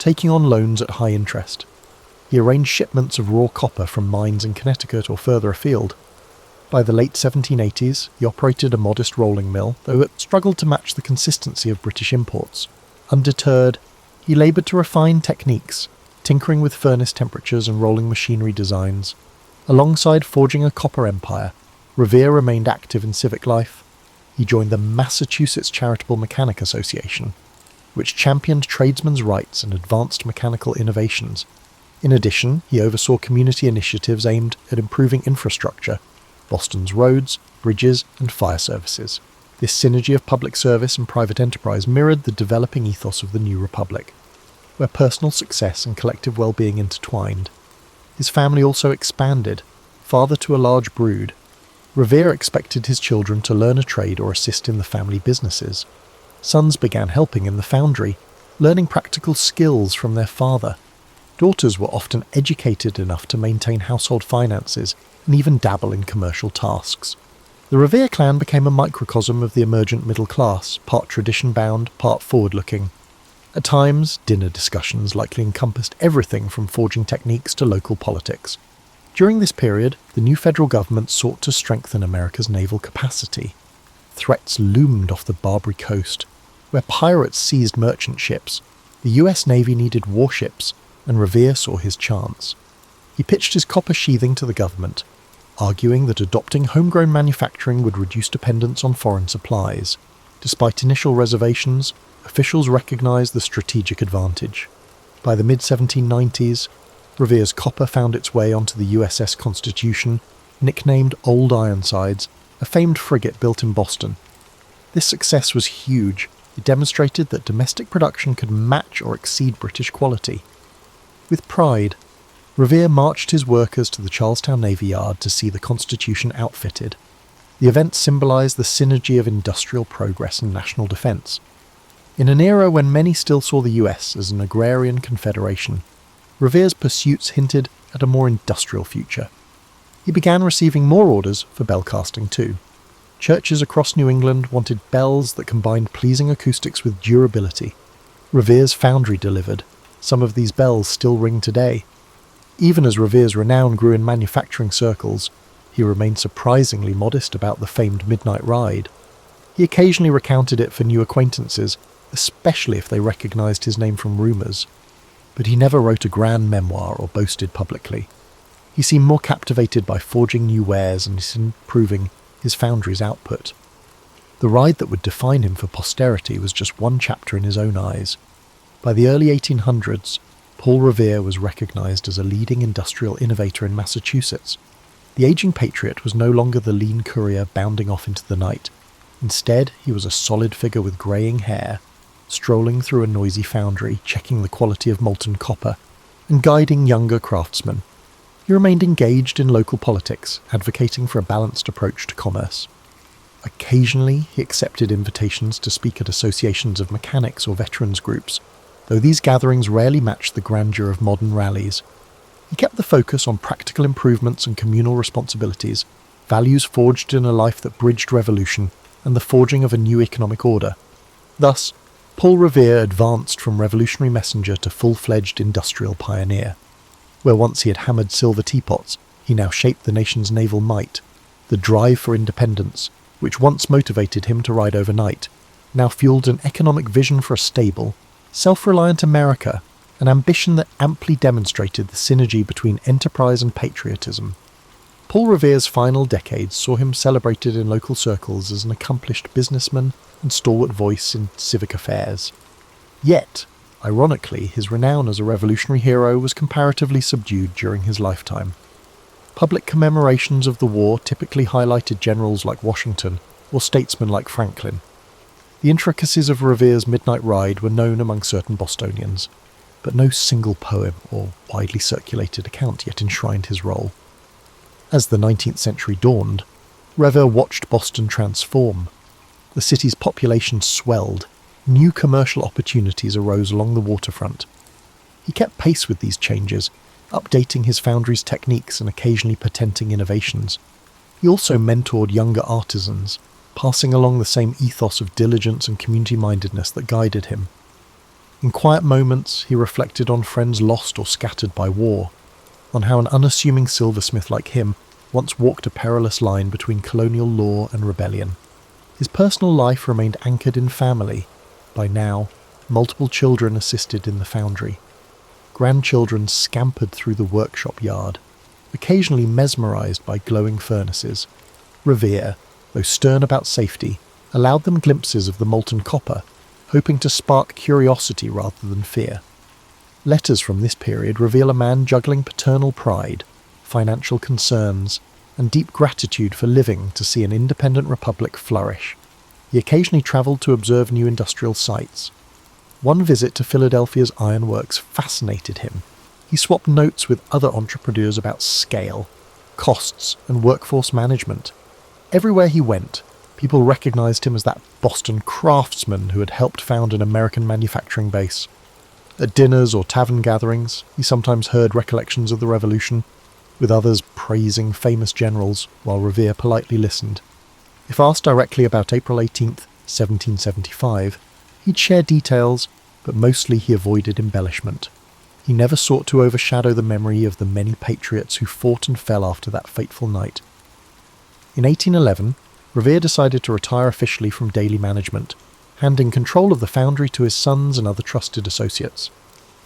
taking on loans at high interest. He arranged shipments of raw copper from mines in Connecticut or further afield. By the late 1780s, he operated a modest rolling mill, though it struggled to match the consistency of British imports. Undeterred, he laboured to refine techniques, tinkering with furnace temperatures and rolling machinery designs. Alongside forging a copper empire, Revere remained active in civic life. He joined the Massachusetts Charitable Mechanic Association, which championed tradesmen's rights and advanced mechanical innovations. In addition, he oversaw community initiatives aimed at improving infrastructure, Boston's roads, bridges, and fire services. This synergy of public service and private enterprise mirrored the developing ethos of the new republic, where personal success and collective well-being intertwined. His family also expanded, father to a large brood. Revere expected his children to learn a trade or assist in the family businesses. Sons began helping in the foundry, learning practical skills from their father. Daughters were often educated enough to maintain household finances and even dabble in commercial tasks. The Revere clan became a microcosm of the emergent middle class, part tradition-bound, part forward-looking. At times, dinner discussions likely encompassed everything from forging techniques to local politics. During this period, the new federal government sought to strengthen America's naval capacity. Threats loomed off the Barbary coast, where pirates seized merchant ships. The US Navy needed warships, and Revere saw his chance. He pitched his copper sheathing to the government, arguing that adopting homegrown manufacturing would reduce dependence on foreign supplies. Despite initial reservations, officials recognized the strategic advantage. By the mid-1790s, Revere's copper found its way onto the USS Constitution, nicknamed Old Ironsides, a famed frigate built in Boston. This success was huge. It demonstrated that domestic production could match or exceed British quality. With pride, Revere marched his workers to the Charlestown Navy Yard to see the Constitution outfitted. The event symbolised the synergy of industrial progress and national defence. In an era when many still saw the US as an agrarian confederation, Revere's pursuits hinted at a more industrial future. He began receiving more orders for bell casting too. Churches across New England wanted bells that combined pleasing acoustics with durability. Revere's foundry delivered. Some of these bells still ring today. Even as Revere's renown grew in manufacturing circles, he remained surprisingly modest about the famed midnight ride. He occasionally recounted it for new acquaintances, especially if they recognised his name from rumours. But he never wrote a grand memoir or boasted publicly. He seemed more captivated by forging new wares and improving his foundry's output. The ride that would define him for posterity was just one chapter in his own eyes. By the early 1800s, Paul Revere was recognised as a leading industrial innovator in Massachusetts. The ageing patriot was no longer the lean courier bounding off into the night. Instead, he was a solid figure with greying hair, strolling through a noisy foundry, checking the quality of molten copper, and guiding younger craftsmen. He remained engaged in local politics, advocating for a balanced approach to commerce. Occasionally, he accepted invitations to speak at associations of mechanics or veterans groups, though these gatherings rarely matched the grandeur of modern rallies. He kept the focus on practical improvements and communal responsibilities, values forged in a life that bridged revolution, and the forging of a new economic order. Thus, Paul Revere advanced from revolutionary messenger to full-fledged industrial pioneer. Where once he had hammered silver teapots, he now shaped the nation's naval might. The drive for independence, which once motivated him to ride overnight, now fueled an economic vision for a stable, self-reliant America, an ambition that amply demonstrated the synergy between enterprise and patriotism. Paul Revere's final decades saw him celebrated in local circles as an accomplished businessman and stalwart voice in civic affairs. Yet, ironically, his renown as a revolutionary hero was comparatively subdued during his lifetime. Public commemorations of the war typically highlighted generals like Washington or statesmen like Franklin. The intricacies of Revere's midnight ride were known among certain Bostonians, but no single poem or widely circulated account yet enshrined his role. As the 19th century dawned, Revere watched Boston transform. The city's population swelled. New commercial opportunities arose along the waterfront. He kept pace with these changes, updating his foundry's techniques and occasionally patenting innovations. He also mentored younger artisans, passing along the same ethos of diligence and community-mindedness that guided him. In quiet moments, he reflected on friends lost or scattered by war, on how an unassuming silversmith like him once walked a perilous line between colonial law and rebellion. His personal life remained anchored in family. By now, multiple children assisted in the foundry. Grandchildren scampered through the workshop yard, occasionally mesmerised by glowing furnaces. Revere, though stern about safety, allowed them glimpses of the molten copper, hoping to spark curiosity rather than fear. Letters from this period reveal a man juggling paternal pride, financial concerns, and deep gratitude for living to see an independent republic flourish. He occasionally travelled to observe new industrial sites. One visit to Philadelphia's ironworks fascinated him. He swapped notes with other entrepreneurs about scale, costs, and workforce management. Everywhere he went, people recognised him as that Boston craftsman who had helped found an American manufacturing base. At dinners or tavern gatherings, he sometimes heard recollections of the Revolution, with others praising famous generals, while Revere politely listened. If asked directly about April 18th, 1775, he'd share details, but mostly he avoided embellishment. He never sought to overshadow the memory of the many patriots who fought and fell after that fateful night. In 1811, Revere decided to retire officially from daily management, handing control of the foundry to his sons and other trusted associates.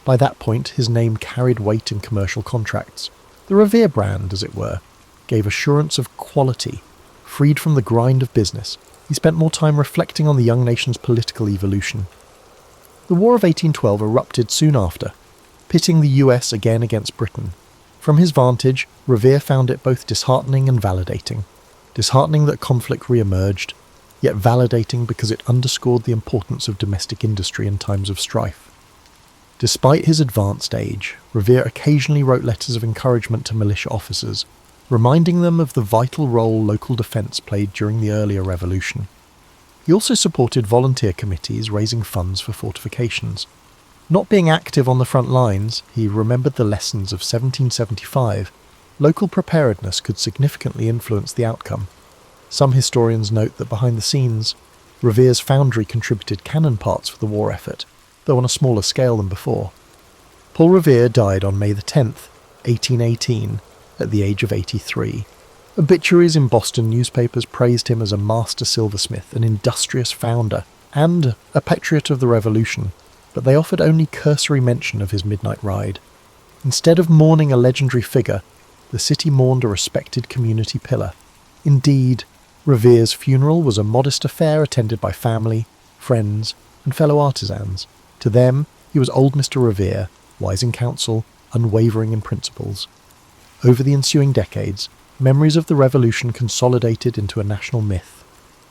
By that point, his name carried weight in commercial contracts. The Revere brand, as it were, gave assurance of quality. Freed from the grind of business, he spent more time reflecting on the young nation's political evolution. The War of 1812 erupted soon after, pitting the US again against Britain. From his vantage, Revere found it both disheartening and validating. Disheartening that conflict re-emerged, yet validating because it underscored the importance of domestic industry in times of strife. Despite his advanced age, Revere occasionally wrote letters of encouragement to militia officers, reminding them of the vital role local defence played during the earlier revolution. He also supported volunteer committees raising funds for fortifications. Not being active on the front lines, he remembered the lessons of 1775. Local preparedness could significantly influence the outcome. Some historians note that behind the scenes, Revere's foundry contributed cannon parts for the war effort, though on a smaller scale than before. Paul Revere died on May the 10th, 1818, at the age of 83. Obituaries in Boston newspapers praised him as a master silversmith, an industrious founder, and a patriot of the Revolution, but they offered only cursory mention of his midnight ride. Instead of mourning a legendary figure, the city mourned a respected community pillar. Indeed, Revere's funeral was a modest affair attended by family, friends, and fellow artisans. To them, he was old Mr. Revere, wise in counsel, unwavering in principles. Over the ensuing decades, memories of the Revolution consolidated into a national myth.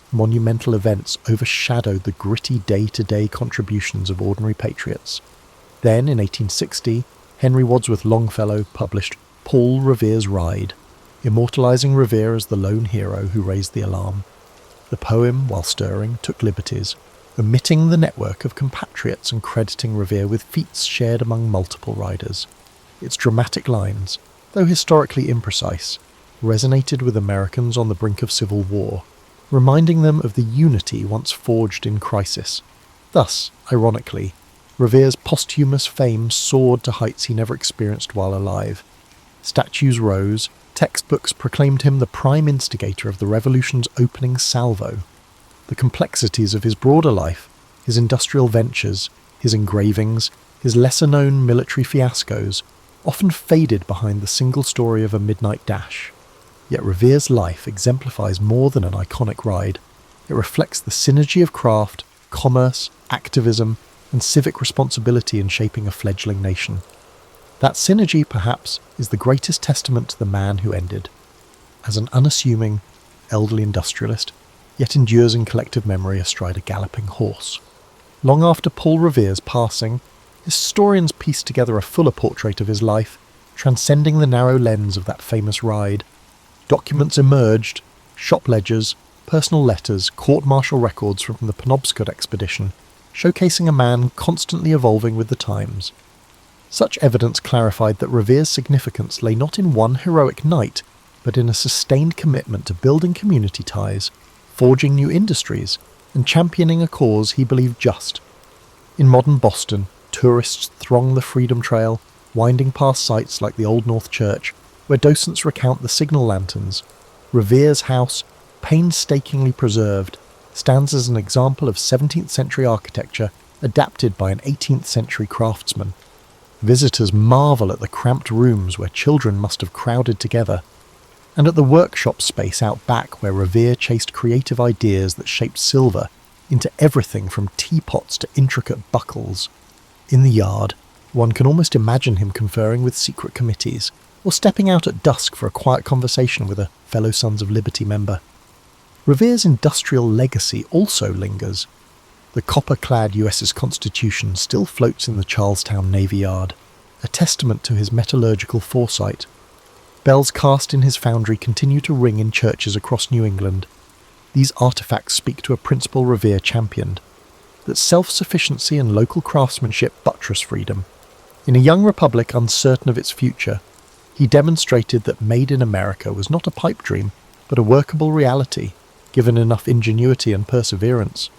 Monumental events overshadowed the gritty day-to-day contributions of ordinary patriots. Then, in 1860, Henry Wadsworth Longfellow published Paul Revere's Ride, immortalising Revere as the lone hero who raised the alarm. The poem, while stirring, took liberties, omitting the network of compatriots and crediting Revere with feats shared among multiple riders. Its dramatic lines, though historically imprecise, resonated with Americans on the brink of civil war, reminding them of the unity once forged in crisis. Thus, ironically, Revere's posthumous fame soared to heights he never experienced while alive. Statues rose, textbooks proclaimed him the prime instigator of the Revolution's opening salvo. The complexities of his broader life, his industrial ventures, his engravings, his lesser-known military fiascos, often faded behind the single story of a midnight dash. Yet Revere's life exemplifies more than an iconic ride. It reflects the synergy of craft, commerce, activism, and civic responsibility in shaping a fledgling nation. That synergy, perhaps, is the greatest testament to the man who ended. As an unassuming, elderly industrialist, yet endures in collective memory astride a galloping horse. Long after Paul Revere's passing, historians pieced together a fuller portrait of his life, transcending the narrow lens of that famous ride. Documents emerged, shop ledgers, personal letters, court-martial records from the Penobscot expedition, showcasing a man constantly evolving with the times. Such evidence clarified that Revere's significance lay not in one heroic night, but in a sustained commitment to building community ties, forging new industries, and championing a cause he believed just. In modern Boston, tourists throng the Freedom Trail, winding past sites like the Old North Church, where docents recount the signal lanterns. Revere's house, painstakingly preserved, stands as an example of 17th century architecture adapted by an 18th century craftsman. Visitors marvel at the cramped rooms where children must have crowded together, and at the workshop space out back where Revere chased creative ideas that shaped silver into everything from teapots to intricate buckles. In the yard, one can almost imagine him conferring with secret committees, or stepping out at dusk for a quiet conversation with a fellow Sons of Liberty member. Revere's industrial legacy also lingers. The copper-clad USS Constitution still floats in the Charlestown Navy Yard, a testament to his metallurgical foresight. Bells cast in his foundry continue to ring in churches across New England. These artefacts speak to a principle Revere championed, that self-sufficiency and local craftsmanship buttress freedom. In a young republic uncertain of its future, he demonstrated that Made in America was not a pipe dream, but a workable reality, given enough ingenuity and perseverance.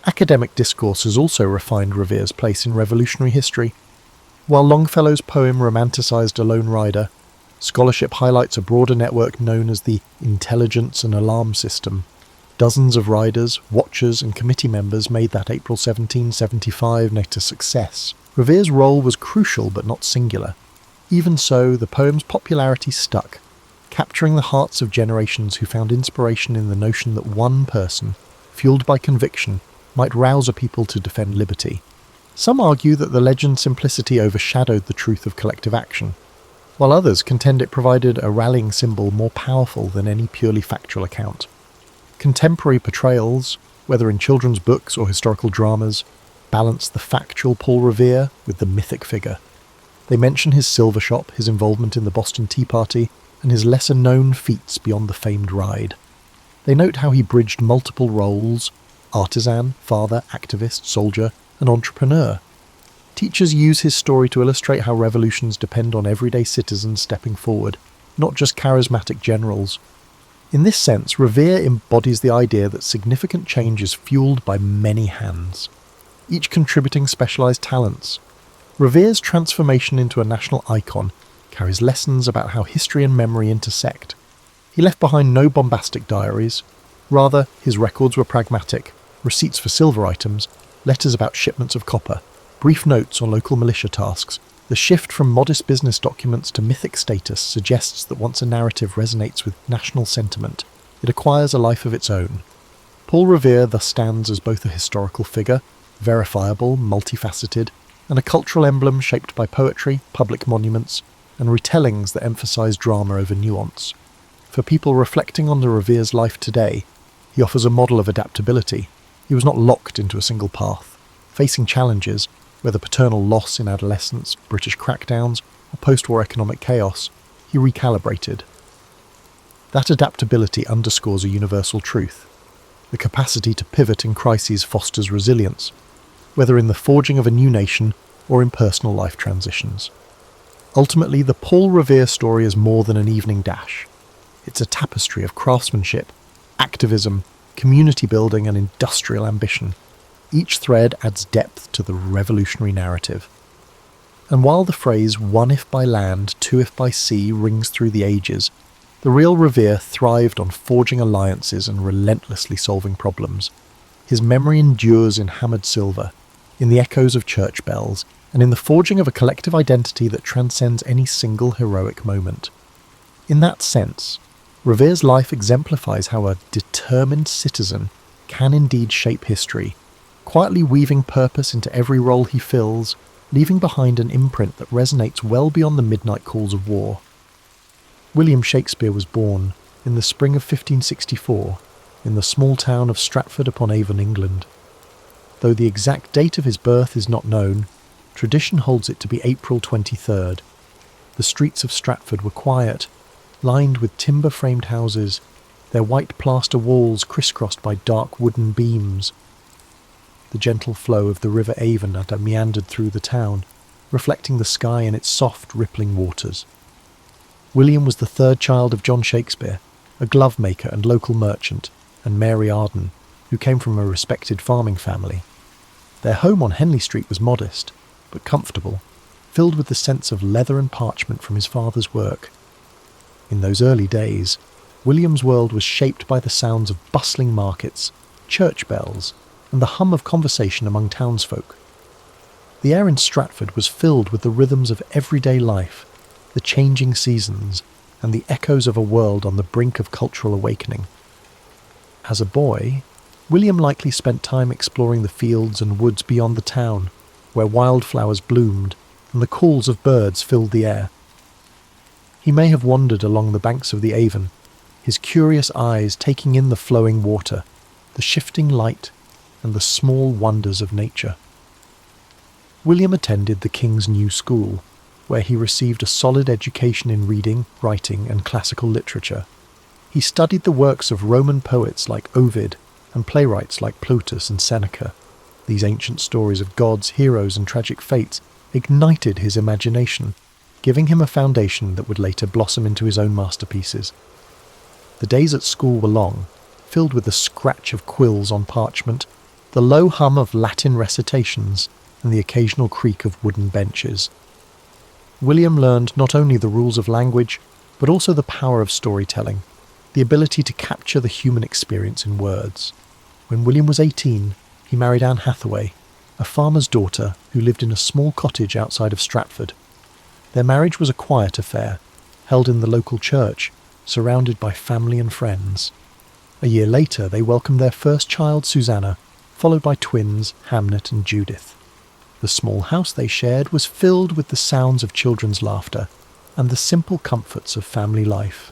Academic discourse has also refined Revere's place in revolutionary history. While Longfellow's poem romanticised a lone rider, scholarship highlights a broader network known as the Intelligence and Alarm System. Dozens of riders, watchers and committee members made that April 1775 night a success. Revere's role was crucial but not singular. Even so, the poem's popularity stuck, capturing the hearts of generations who found inspiration in the notion that one person, fueled by conviction, might rouse a people to defend liberty. Some argue that the legend's simplicity overshadowed the truth of collective action, while others contend it provided a rallying symbol more powerful than any purely factual account. Contemporary portrayals, whether in children's books or historical dramas, balance the factual Paul Revere with the mythic figure. They mention his silver shop, his involvement in the Boston Tea Party, and his lesser-known feats beyond the famed ride. They note how he bridged multiple roles: artisan, father, activist, soldier, and entrepreneur. Teachers use his story to illustrate how revolutions depend on everyday citizens stepping forward, not just charismatic generals. In this sense, Revere embodies the idea that significant change is fueled by many hands, each contributing specialised talents. Revere's transformation into a national icon carries lessons about how history and memory intersect. He left behind no bombastic diaries. Rather, his records were pragmatic: receipts for silver items, letters about shipments of copper, brief notes on local militia tasks. The shift from modest business documents to mythic status suggests that once a narrative resonates with national sentiment, it acquires a life of its own. Paul Revere thus stands as both a historical figure, verifiable, multifaceted, and a cultural emblem shaped by poetry, public monuments, and retellings that emphasise drama over nuance. For people reflecting on the Revere's life today, he offers a model of adaptability. He was not locked into a single path. Facing challenges, whether paternal loss in adolescence, British crackdowns, or post-war economic chaos, he recalibrated. That adaptability underscores a universal truth. The capacity to pivot in crises fosters resilience, whether in the forging of a new nation or in personal life transitions. Ultimately, the Paul Revere story is more than an evening dash. It's a tapestry of craftsmanship, activism, community building, and industrial ambition. Each thread adds depth to the revolutionary narrative. And while the phrase "one if by land, two if by sea" rings through the ages, the real Revere thrived on forging alliances and relentlessly solving problems. His memory endures in hammered silver, in the echoes of church bells, and in the forging of a collective identity that transcends any single heroic moment. In that sense, Revere's life exemplifies how a determined citizen can indeed shape history, quietly weaving purpose into every role he fills, leaving behind an imprint that resonates well beyond the midnight calls of war. William Shakespeare was born in the spring of 1564 in the small town of Stratford-upon-Avon, England. Though the exact date of his birth is not known, tradition holds it to be April 23rd. The streets of Stratford were quiet, lined with timber-framed houses, their white plaster walls crisscrossed by dark wooden beams. The gentle flow of the River Avon had meandered through the town, reflecting the sky in its soft, rippling waters. William was the third child of John Shakespeare, a glove-maker and local merchant, and Mary Arden, who came from a respected farming family. Their home on Henley Street was modest, but comfortable, filled with the sense of leather and parchment from his father's work. In those early days, William's world was shaped by the sounds of bustling markets, church bells, and the hum of conversation among townsfolk. The air in Stratford was filled with the rhythms of everyday life, the changing seasons, and the echoes of a world on the brink of cultural awakening. As a boy, William likely spent time exploring the fields and woods beyond the town, where wildflowers bloomed and the calls of birds filled the air. He may have wandered along the banks of the Avon, his curious eyes taking in the flowing water, the shifting light, and the small wonders of nature. William attended the King's New School, where he received a solid education in reading, writing, and classical literature. He studied the works of Roman poets like Ovid and playwrights like Plautus and Seneca. These ancient stories of gods, heroes, and tragic fates ignited his imagination, giving him a foundation that would later blossom into his own masterpieces. The days at school were long, filled with the scratch of quills on parchment, the low hum of Latin recitations, and the occasional creak of wooden benches. William learned not only the rules of language, but also the power of storytelling, the ability to capture the human experience in words. When William was 18, he married Anne Hathaway, a farmer's daughter who lived in a small cottage outside of Stratford. Their marriage was a quiet affair, held in the local church, surrounded by family and friends. A year later, they welcomed their first child, Susanna, followed by twins, Hamnet and Judith. The small house they shared was filled with the sounds of children's laughter and the simple comforts of family life.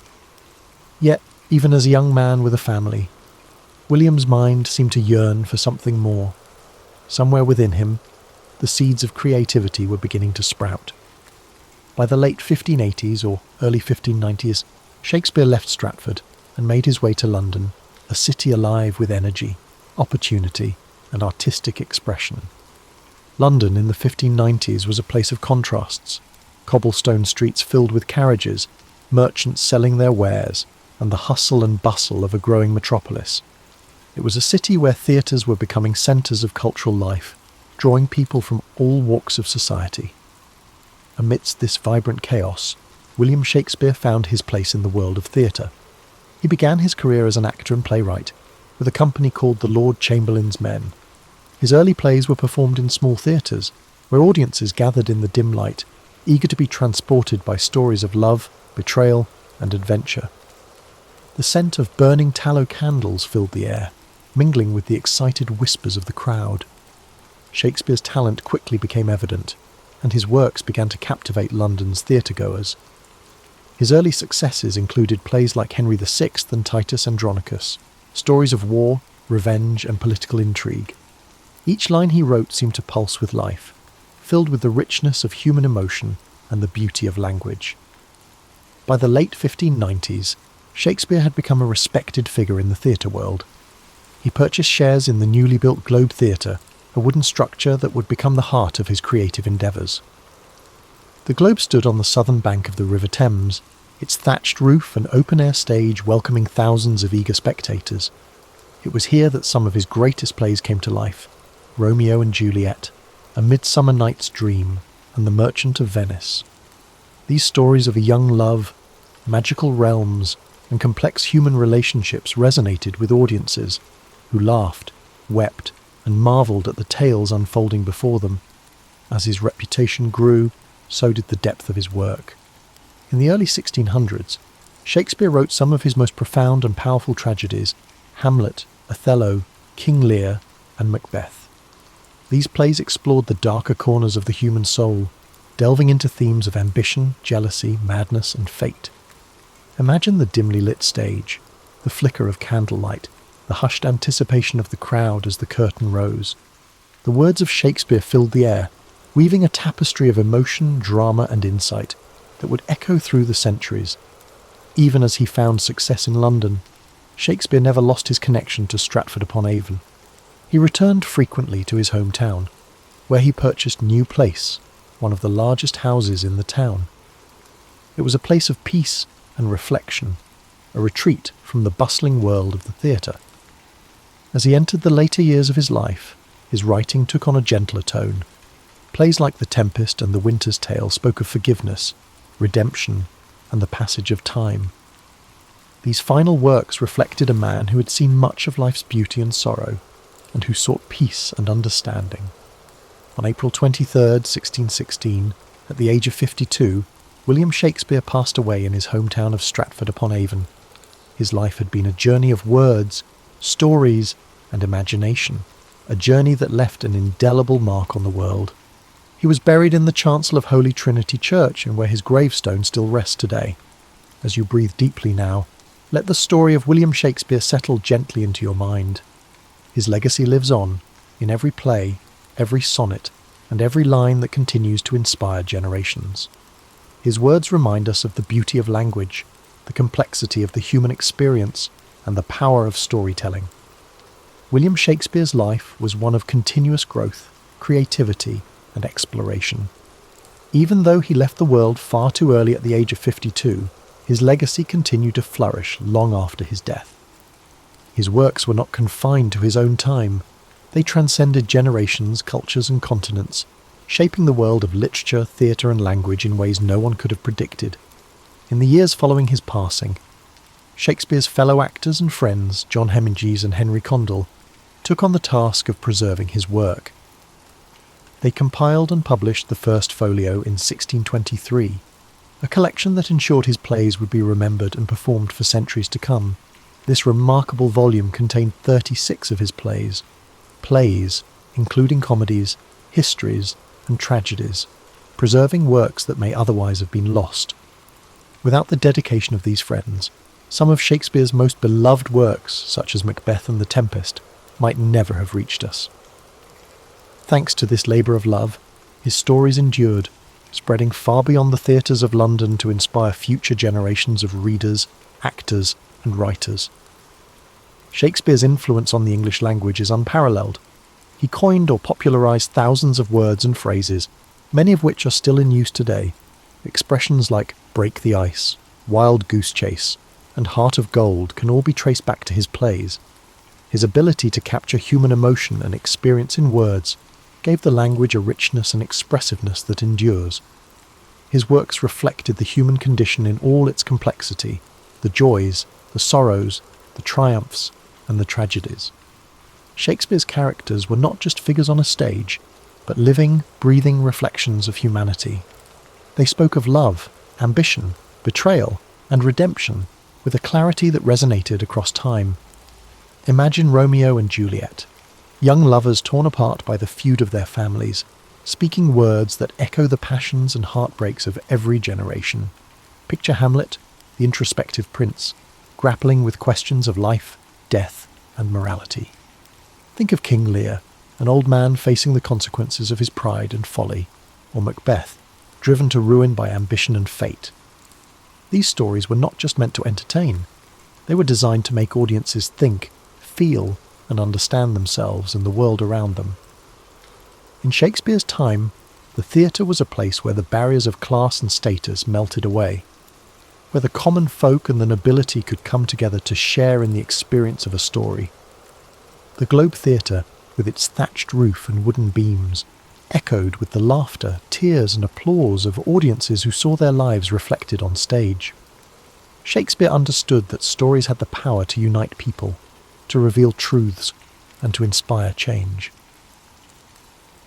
Yet, even as a young man with a family, William's mind seemed to yearn for something more. Somewhere within him, the seeds of creativity were beginning to sprout. By the late 1580s or early 1590s, Shakespeare left Stratford and made his way to London, a city alive with energy, opportunity, and artistic expression. London in the 1590s was a place of contrasts, cobblestone streets filled with carriages, merchants selling their wares, and the hustle and bustle of a growing metropolis. It was a city where theatres were becoming centres of cultural life, drawing people from all walks of society. Amidst this vibrant chaos, William Shakespeare found his place in the world of theatre. He began his career as an actor and playwright, with a company called the Lord Chamberlain's Men. His early plays were performed in small theatres, where audiences gathered in the dim light, eager to be transported by stories of love, betrayal, and adventure. The scent of burning tallow candles filled the air, mingling with the excited whispers of the crowd. Shakespeare's talent quickly became evident, and his works began to captivate London's theatre-goers. His early successes included plays like Henry VI and Titus Andronicus, stories of war, revenge, and political intrigue. Each line he wrote seemed to pulse with life, filled with the richness of human emotion and the beauty of language. By the late 1590s, Shakespeare had become a respected figure in the theatre world. He purchased shares in the newly built Globe Theatre, a wooden structure that would become the heart of his creative endeavours. The Globe stood on the southern bank of the River Thames, its thatched roof and open-air stage welcoming thousands of eager spectators. It was here that some of his greatest plays came to life: Romeo and Juliet, A Midsummer Night's Dream, and The Merchant of Venice. These stories of a young love, magical realms, and complex human relationships resonated with audiences, who laughed, wept, and marvelled at the tales unfolding before them. As his reputation grew, so did the depth of his work. In the early 1600s, Shakespeare wrote some of his most profound and powerful tragedies: Hamlet, Othello, King Lear, and Macbeth. These plays explored the darker corners of the human soul, delving into themes of ambition, jealousy, madness, and fate. Imagine the dimly lit stage, the flicker of candlelight, the hushed anticipation of the crowd as the curtain rose. The words of Shakespeare filled the air, weaving a tapestry of emotion, drama, and insight that would echo through the centuries. Even as he found success in London, Shakespeare never lost his connection to Stratford-upon-Avon. He returned frequently to his hometown, where he purchased New Place, one of the largest houses in the town. It was a place of peace and reflection, a retreat from the bustling world of the theatre. As he entered the later years of his life, his writing took on a gentler tone. Plays like The Tempest and The Winter's Tale spoke of forgiveness, redemption, and the passage of time. These final works reflected a man who had seen much of life's beauty and sorrow, and who sought peace and understanding. On April 23, 1616, at the age of 52, William Shakespeare passed away in his hometown of Stratford-upon-Avon. His life had been a journey of words, stories, and imagination, a journey that left an indelible mark on the world. He was buried in the chancel of Holy Trinity Church, and where his gravestone still rests today. As you breathe deeply now, let the story of William Shakespeare settle gently into your mind. His legacy lives on, in every play, every sonnet, and every line that continues to inspire generations. His words remind us of the beauty of language, the complexity of the human experience, and the power of storytelling. William Shakespeare's life was one of continuous growth, creativity, and exploration. Even though he left the world far too early at the age of 52, his legacy continued to flourish long after his death. His works were not confined to his own time. They transcended generations, cultures, and continents, shaping the world of literature, theatre, and language in ways no one could have predicted. In the years following his passing, Shakespeare's fellow actors and friends, John Hemingway and Henry Condell, took on the task of preserving his work. They compiled and published the first folio in 1623, a collection that ensured his plays would be remembered and performed for centuries to come. This remarkable volume contained 36 of his plays, including comedies, histories, and tragedies, preserving works that may otherwise have been lost. Without the dedication of these friends, some of Shakespeare's most beloved works, such as Macbeth and The Tempest, might never have reached us. Thanks to this labour of love, his stories endured, spreading far beyond the theatres of London to inspire future generations of readers, actors, and writers. Shakespeare's influence on the English language is unparalleled. He coined or popularised thousands of words and phrases, many of which are still in use today. Expressions like break the ice, wild goose chase, and heart of gold can all be traced back to his plays. His ability to capture human emotion and experience in words gave the language a richness and expressiveness that endures. His works reflected the human condition in all its complexity, the joys, the sorrows, the triumphs, and the tragedies. Shakespeare's characters were not just figures on a stage, but living, breathing reflections of humanity. They spoke of love, ambition, betrayal, and redemption with a clarity that resonated across time. Imagine Romeo and Juliet, young lovers torn apart by the feud of their families, speaking words that echo the passions and heartbreaks of every generation. Picture Hamlet, the introspective prince, grappling with questions of life, death, and morality. Think of King Lear, an old man facing the consequences of his pride and folly, or Macbeth, driven to ruin by ambition and fate. These stories were not just meant to entertain. They were designed to make audiences think, feel, and understand themselves and the world around them. In Shakespeare's time, the theatre was a place where the barriers of class and status melted away, where the common folk and the nobility could come together to share in the experience of a story. The Globe Theatre, with its thatched roof and wooden beams, echoed with the laughter, tears and applause of audiences who saw their lives reflected on stage. Shakespeare understood that stories had the power to unite people, to reveal truths, and to inspire change.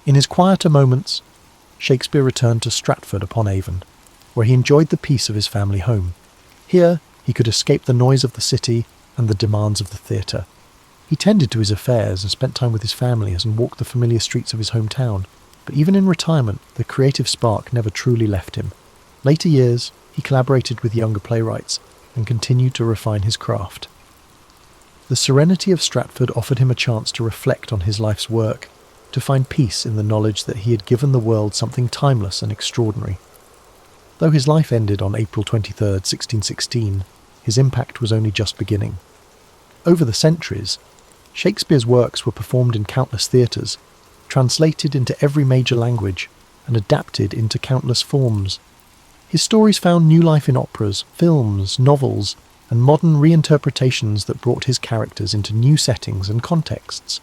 In his quieter moments, Shakespeare returned to Stratford-upon-Avon, where he enjoyed the peace of his family home. Here, he could escape the noise of the city and the demands of the theatre. He tended to his affairs and spent time with his family and walked the familiar streets of his hometown. But even in retirement, the creative spark never truly left him. Later years, he collaborated with younger playwrights and continued to refine his craft. The serenity of Stratford offered him a chance to reflect on his life's work, to find peace in the knowledge that he had given the world something timeless and extraordinary. Though his life ended on April 23, 1616, his impact was only just beginning. Over the centuries, Shakespeare's works were performed in countless theatres, translated into every major language, and adapted into countless forms. His stories found new life in operas, films, novels, and modern reinterpretations that brought his characters into new settings and contexts.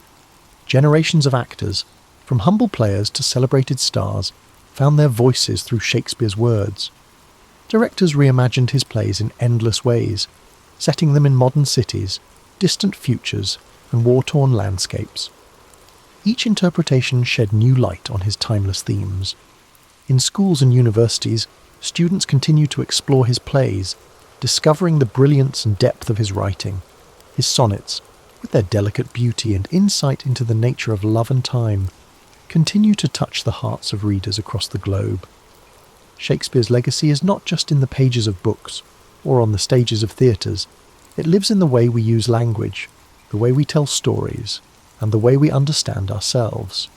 Generations of actors, from humble players to celebrated stars, found their voices through Shakespeare's words. Directors reimagined his plays in endless ways, setting them in modern cities, distant futures, and war-torn landscapes. Each interpretation shed new light on his timeless themes. In schools and universities, students continue to explore his plays, discovering the brilliance and depth of his writing. His sonnets, with their delicate beauty and insight into the nature of love and time, continue to touch the hearts of readers across the globe. Shakespeare's legacy is not just in the pages of books or on the stages of theatres. It lives in the way we use language, the way we tell stories, and the way we understand ourselves.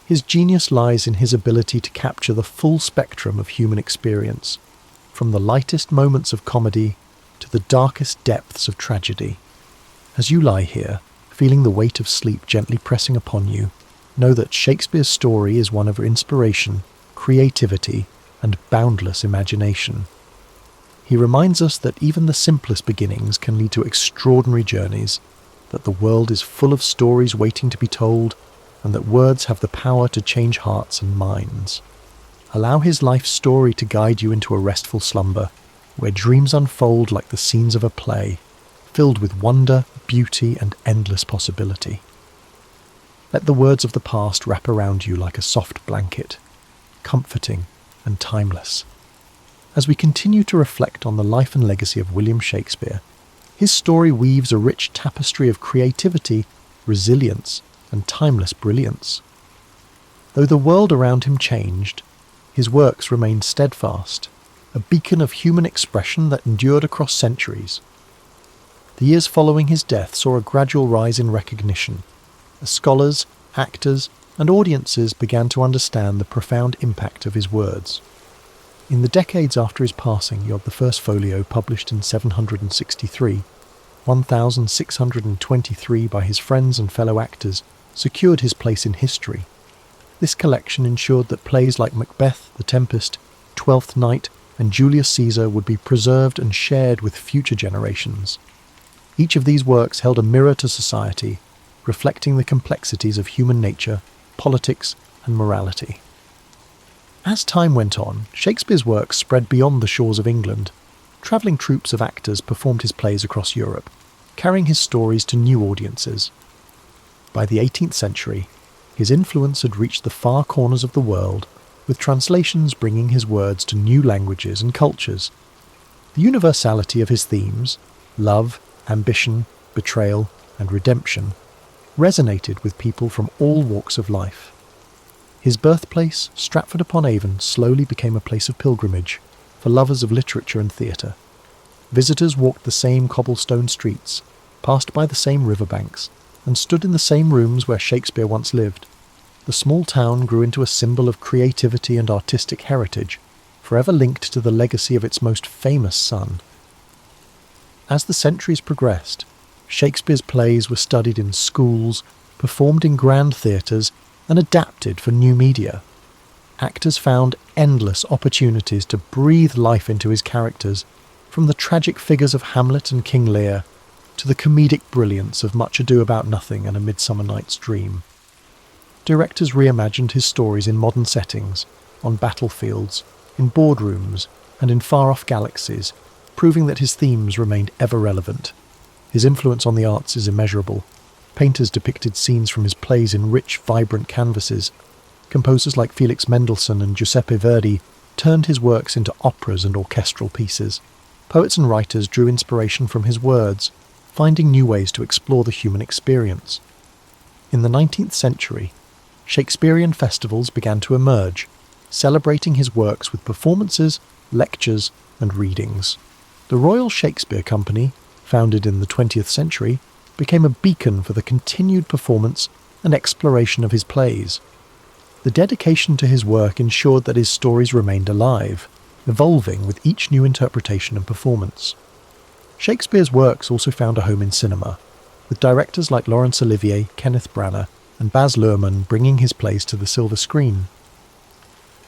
His genius lies in his ability to capture the full spectrum of human experience, from the lightest moments of comedy to the darkest depths of tragedy. As you lie here, feeling the weight of sleep gently pressing upon you, know that Shakespeare's story is one of inspiration, creativity, and boundless imagination. He reminds us that even the simplest beginnings can lead to extraordinary journeys, that the world is full of stories waiting to be told, and that words have the power to change hearts and minds. Allow his life story to guide you into a restful slumber, where dreams unfold like the scenes of a play, filled with wonder, beauty, and endless possibility. Let the words of the past wrap around you like a soft blanket, comforting and timeless. As we continue to reflect on the life and legacy of William Shakespeare, his story weaves a rich tapestry of creativity, resilience, and timeless brilliance. Though the world around him changed, his works remained steadfast, a beacon of human expression that endured across centuries. The years following his death saw a gradual rise in recognition, as scholars, actors, and audiences began to understand the profound impact of his words. In the decades after his passing, you have the first folio published in 763, 1623 by his friends and fellow actors, secured his place in history. This collection ensured that plays like Macbeth, The Tempest, Twelfth Night, and Julius Caesar would be preserved and shared with future generations. Each of these works held a mirror to society, reflecting the complexities of human nature, politics, and morality. As time went on, Shakespeare's works spread beyond the shores of England. Travelling troupes of actors performed his plays across Europe, carrying his stories to new audiences. By the 18th century, his influence had reached the far corners of the world, with translations bringing his words to new languages and cultures. The universality of his themes, love, ambition, betrayal, and redemption, resonated with people from all walks of life. His birthplace, Stratford-upon-Avon, slowly became a place of pilgrimage for lovers of literature and theatre. Visitors walked the same cobblestone streets, passed by the same riverbanks, and stood in the same rooms where Shakespeare once lived. The small town grew into a symbol of creativity and artistic heritage, forever linked to the legacy of its most famous son. As the centuries progressed, Shakespeare's plays were studied in schools, performed in grand theatres, and adapted for new media. Actors found endless opportunities to breathe life into his characters, from the tragic figures of Hamlet and King Lear to the comedic brilliance of Much Ado About Nothing and A Midsummer Night's Dream. Directors reimagined his stories in modern settings, on battlefields, in boardrooms, and in far-off galaxies, proving that his themes remained ever relevant. His influence on the arts is immeasurable. Painters depicted scenes from his plays in rich, vibrant canvases. Composers like Felix Mendelssohn and Giuseppe Verdi turned his works into operas and orchestral pieces. Poets and writers drew inspiration from his words, finding new ways to explore the human experience. In the 19th century, Shakespearean festivals began to emerge, celebrating his works with performances, lectures, and readings. The Royal Shakespeare Company, founded in the 20th century, became a beacon for the continued performance and exploration of his plays. The dedication to his work ensured that his stories remained alive, evolving with each new interpretation and performance. Shakespeare's works also found a home in cinema, with directors like Laurence Olivier, Kenneth Branagh, and Baz Luhrmann bringing his plays to the silver screen.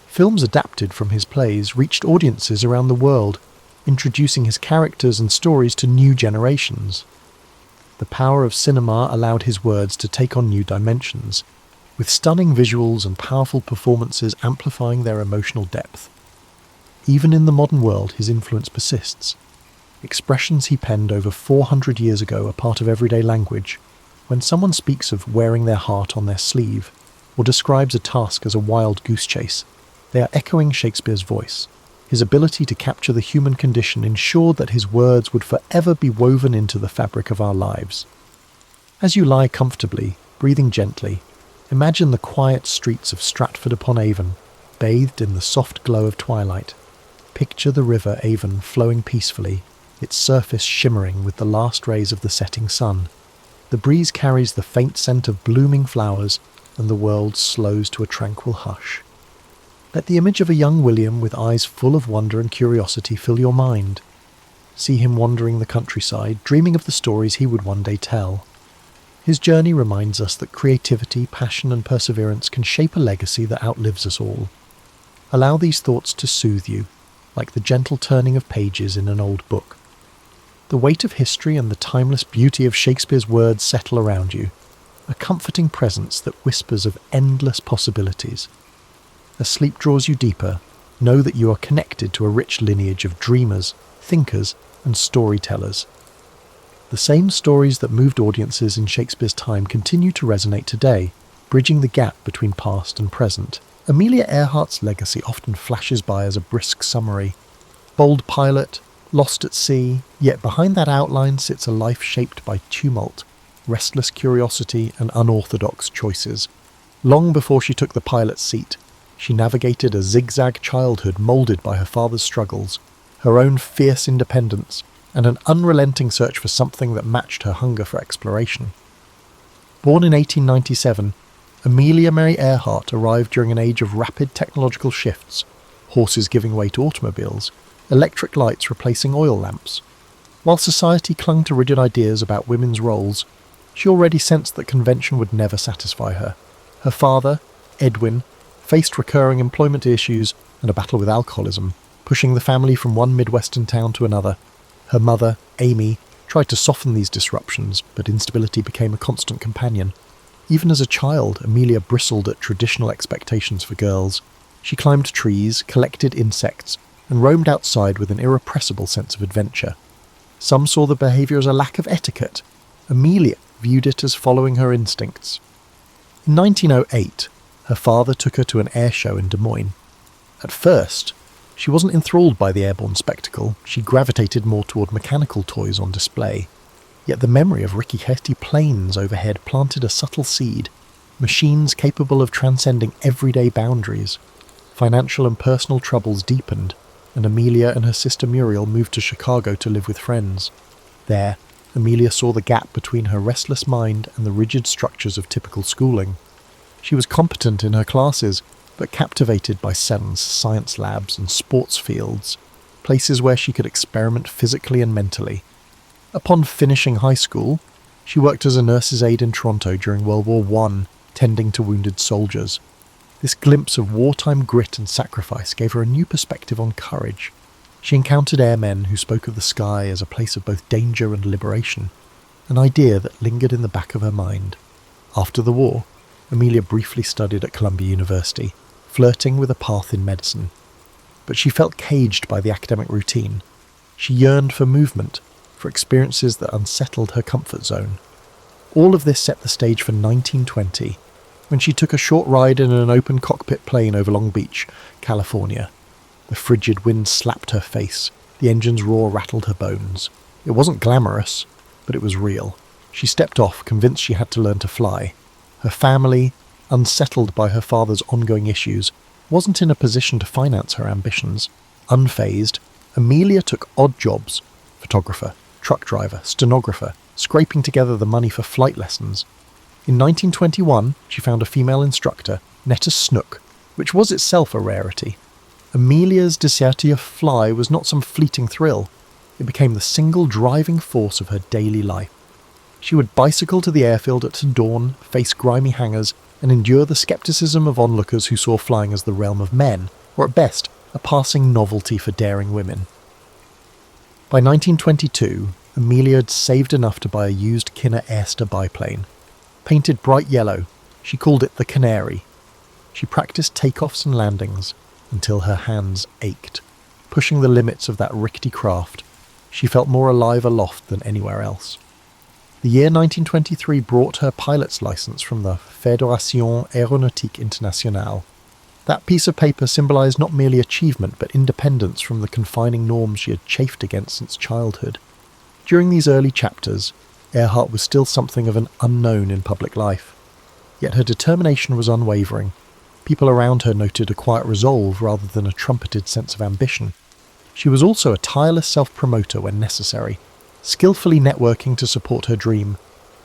Films adapted from his plays reached audiences around the world, introducing his characters and stories to new generations. The power of cinema allowed his words to take on new dimensions, with stunning visuals and powerful performances amplifying their emotional depth. Even in the modern world, his influence persists. Expressions he penned over 400 years ago are part of everyday language. When someone speaks of wearing their heart on their sleeve, or describes a task as a wild goose chase, they are echoing Shakespeare's voice. His ability to capture the human condition ensured that his words would forever be woven into the fabric of our lives. As you lie comfortably, breathing gently, imagine the quiet streets of Stratford-upon-Avon, bathed in the soft glow of twilight. Picture the river Avon flowing peacefully, its surface shimmering with the last rays of the setting sun. The breeze carries the faint scent of blooming flowers, and the world slows to a tranquil hush. Let the image of a young William with eyes full of wonder and curiosity fill your mind. See him wandering the countryside, dreaming of the stories he would one day tell. His journey reminds us that creativity, passion, and perseverance can shape a legacy that outlives us all. Allow these thoughts to soothe you, like the gentle turning of pages in an old book. The weight of history and the timeless beauty of Shakespeare's words settle around you, a comforting presence that whispers of endless possibilities. As sleep draws you deeper, know that you are connected to a rich lineage of dreamers, thinkers, and storytellers. The same stories that moved audiences in Shakespeare's time continue to resonate today, bridging the gap between past and present. Amelia Earhart's legacy often flashes by as a brisk summary. Bold pilot, lost at sea, yet behind that outline sits a life shaped by tumult, restless curiosity, and unorthodox choices. Long before she took the pilot's seat, she navigated a zigzag childhood moulded by her father's struggles, her own fierce independence, and an unrelenting search for something that matched her hunger for exploration. Born in 1897, Amelia Mary Earhart arrived during an age of rapid technological shifts, horses giving way to automobiles, electric lights replacing oil lamps. While society clung to rigid ideas about women's roles, she already sensed that convention would never satisfy her. Her father, Edwin, faced recurring employment issues and a battle with alcoholism, pushing the family from one Midwestern town to another. Her mother, Amy, tried to soften these disruptions, but instability became a constant companion. Even as a child, Amelia bristled at traditional expectations for girls. She climbed trees, collected insects, and roamed outside with an irrepressible sense of adventure. Some saw the behaviour as a lack of etiquette. Amelia viewed it as following her instincts. In 1908, her father took her to an air show in Des Moines. At first, she wasn't enthralled by the airborne spectacle. She gravitated more toward mechanical toys on display. Yet the memory of rickety planes overhead planted a subtle seed, machines capable of transcending everyday boundaries. Financial and personal troubles deepened, and Amelia and her sister Muriel moved to Chicago to live with friends. There, Amelia saw the gap between her restless mind and the rigid structures of typical schooling. She was competent in her classes, but captivated by SENS, science labs and sports fields, places where she could experiment physically and mentally. Upon finishing high school, she worked as a nurse's aide in Toronto during World War I, tending to wounded soldiers. This glimpse of wartime grit and sacrifice gave her a new perspective on courage. She encountered airmen who spoke of the sky as a place of both danger and liberation, an idea that lingered in the back of her mind. After the war, Amelia briefly studied at Columbia University, flirting with a path in medicine. But she felt caged by the academic routine. She yearned for movement, for experiences that unsettled her comfort zone. All of this set the stage for 1920, when she took a short ride in an open cockpit plane over Long Beach, California. The frigid wind slapped her face, the engine's roar rattled her bones. It wasn't glamorous, but it was real. She stepped off, convinced she had to learn to fly. Her family, unsettled by her father's ongoing issues, wasn't in a position to finance her ambitions. Unfazed, Amelia took odd jobs: photographer, truck driver, stenographer, scraping together the money for flight lessons. In 1921, she found a female instructor, Netta Snook, which was itself a rarity. Amelia's desire to fly was not some fleeting thrill. It became the single driving force of her daily life. She would bicycle to the airfield at dawn, face grimy hangars, and endure the skepticism of onlookers who saw flying as the realm of men, or at best, a passing novelty for daring women. By 1922, Amelia had saved enough to buy a used Kinner Airster biplane. Painted bright yellow, she called it the Canary. She practiced takeoffs and landings until her hands ached. Pushing the limits of that rickety craft, she felt more alive aloft than anywhere else. The year 1923 brought her pilot's license from the Fédération Aéronautique Internationale. That piece of paper symbolised not merely achievement but independence from the confining norms she had chafed against since childhood. During these early chapters, Earhart was still something of an unknown in public life. Yet her determination was unwavering. People around her noted a quiet resolve rather than a trumpeted sense of ambition. She was also a tireless self-promoter when necessary, skillfully networking to support her dream.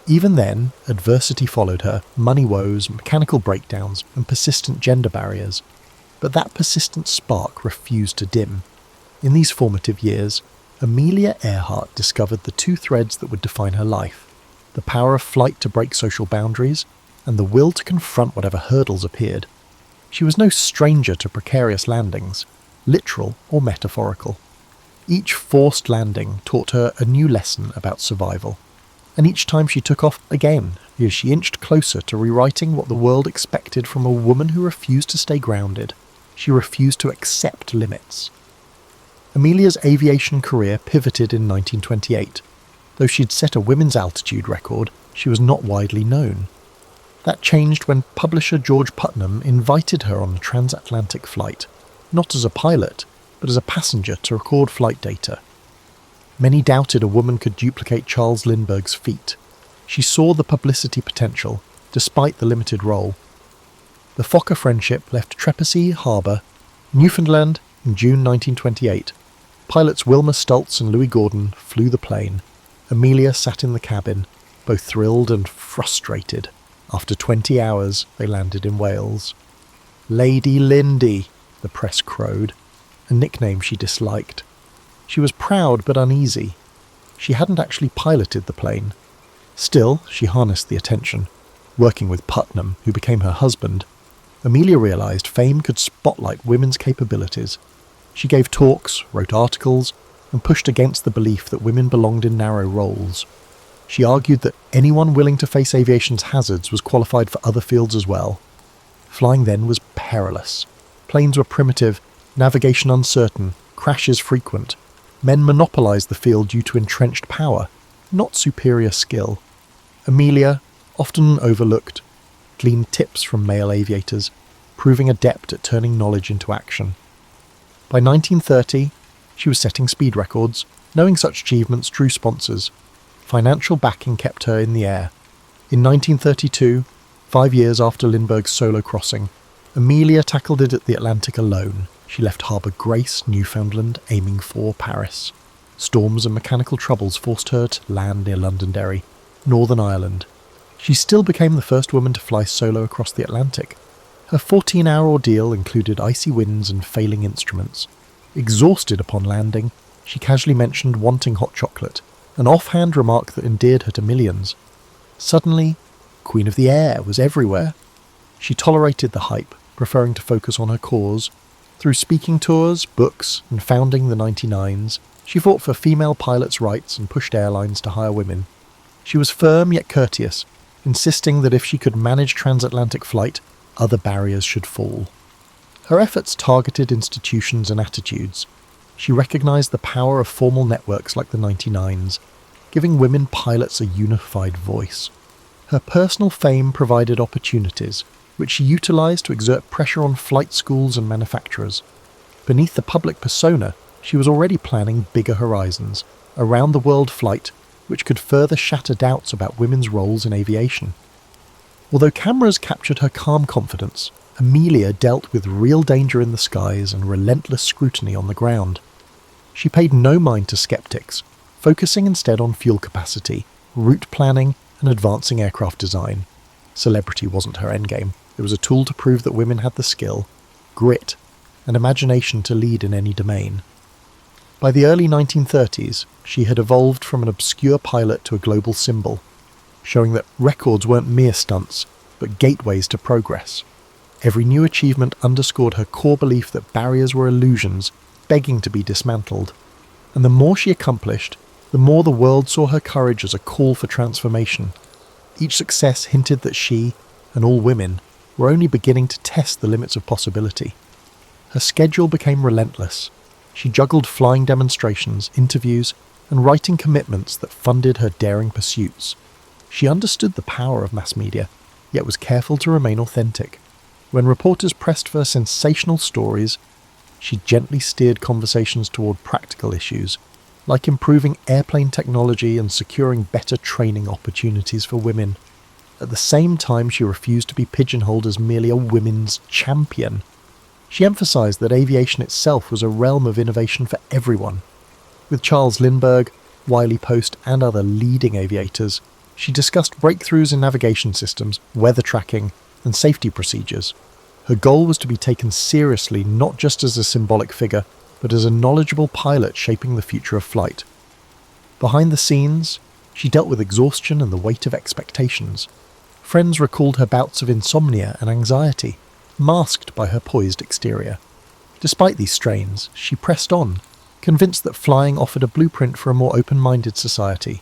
Even then, adversity followed her: money woes, mechanical breakdowns, and persistent gender barriers. But that persistent spark refused to dim. In these formative years, Amelia Earhart discovered the two threads that would define her life: the power of flight to break social boundaries, and the will to confront whatever hurdles appeared. She was no stranger to precarious landings, literal or metaphorical. Each forced landing taught her a new lesson about survival. And each time she took off again, as she inched closer to rewriting what the world expected from a woman who refused to stay grounded. She refused to accept limits. Amelia's aviation career pivoted in 1928. Though she'd set a women's altitude record, she was not widely known. That changed when publisher George Putnam invited her on a transatlantic flight, not as a pilot, but as a passenger to record flight data. Many doubted a woman could duplicate Charles Lindbergh's feat. She saw the publicity potential, despite the limited role. The Fokker friendship left Trepassey Harbour, Newfoundland, in June 1928. Pilots Wilma Stultz and Louis Gordon flew the plane. Amelia sat in the cabin, both thrilled and frustrated, After 20 hours, they landed in Wales. Lady Lindy, the press crowed, a nickname she disliked. She was proud but uneasy. She hadn't actually piloted the plane. Still, she harnessed the attention. Working with Putnam, who became her husband, Amelia realised fame could spotlight women's capabilities. She gave talks, wrote articles, and pushed against the belief that women belonged in narrow roles. She argued that anyone willing to face aviation's hazards was qualified for other fields as well. Flying then was perilous. Planes were primitive, navigation uncertain, crashes frequent. Men monopolised the field due to entrenched power, not superior skill. Amelia, often overlooked, gleaned tips from male aviators, proving adept at turning knowledge into action. By 1930, she was setting speed records. Knowing such achievements drew sponsors. Financial backing kept her in the air. In 1932, 5 years after Lindbergh's solo crossing, Amelia tackled it at the Atlantic alone. She left Harbour Grace, Newfoundland, aiming for Paris. Storms and mechanical troubles forced her to land near Londonderry, Northern Ireland. She still became the first woman to fly solo across the Atlantic. Her 14-hour ordeal included icy winds and failing instruments. Exhausted upon landing, she casually mentioned wanting hot chocolate, an offhand remark that endeared her to millions. Suddenly, Queen of the Air was everywhere. She tolerated the hype, preferring to focus on her cause. Through speaking tours, books, and founding the 99s, she fought for female pilots' rights and pushed airlines to hire women. She was firm yet courteous, insisting that if she could manage transatlantic flight, other barriers should fall. Her efforts targeted institutions and attitudes. She recognised the power of formal networks like the 99s, giving women pilots a unified voice. Her personal fame provided opportunities, which she utilised to exert pressure on flight schools and manufacturers. Beneath the public persona, she was already planning bigger horizons, a round-the-world flight, which could further shatter doubts about women's roles in aviation. Although cameras captured her calm confidence, Amelia dealt with real danger in the skies and relentless scrutiny on the ground. She paid no mind to skeptics, focusing instead on fuel capacity, route planning, and advancing aircraft design. Celebrity wasn't her endgame. It was a tool to prove that women had the skill, grit, and imagination to lead in any domain. By the early 1930s, she had evolved from an obscure pilot to a global symbol, showing that records weren't mere stunts, but gateways to progress. Every new achievement underscored her core belief that barriers were illusions, begging to be dismantled. And the more she accomplished, the more the world saw her courage as a call for transformation. Each success hinted that she, and all women, were only beginning to test the limits of possibility. Her schedule became relentless. She juggled flying demonstrations, interviews, and writing commitments that funded her daring pursuits. She understood the power of mass media, yet was careful to remain authentic. When reporters pressed for sensational stories, she gently steered conversations toward practical issues, like improving airplane technology and securing better training opportunities for women. At the same time, she refused to be pigeonholed as merely a women's champion. She emphasized that aviation itself was a realm of innovation for everyone. With Charles Lindbergh, Wiley Post, and other leading aviators, she discussed breakthroughs in navigation systems, weather tracking, and safety procedures. Her goal was to be taken seriously not just as a symbolic figure, but as a knowledgeable pilot shaping the future of flight. Behind the scenes, she dealt with exhaustion and the weight of expectations. Friends recalled her bouts of insomnia and anxiety, masked by her poised exterior. Despite these strains, she pressed on, convinced that flying offered a blueprint for a more open-minded society.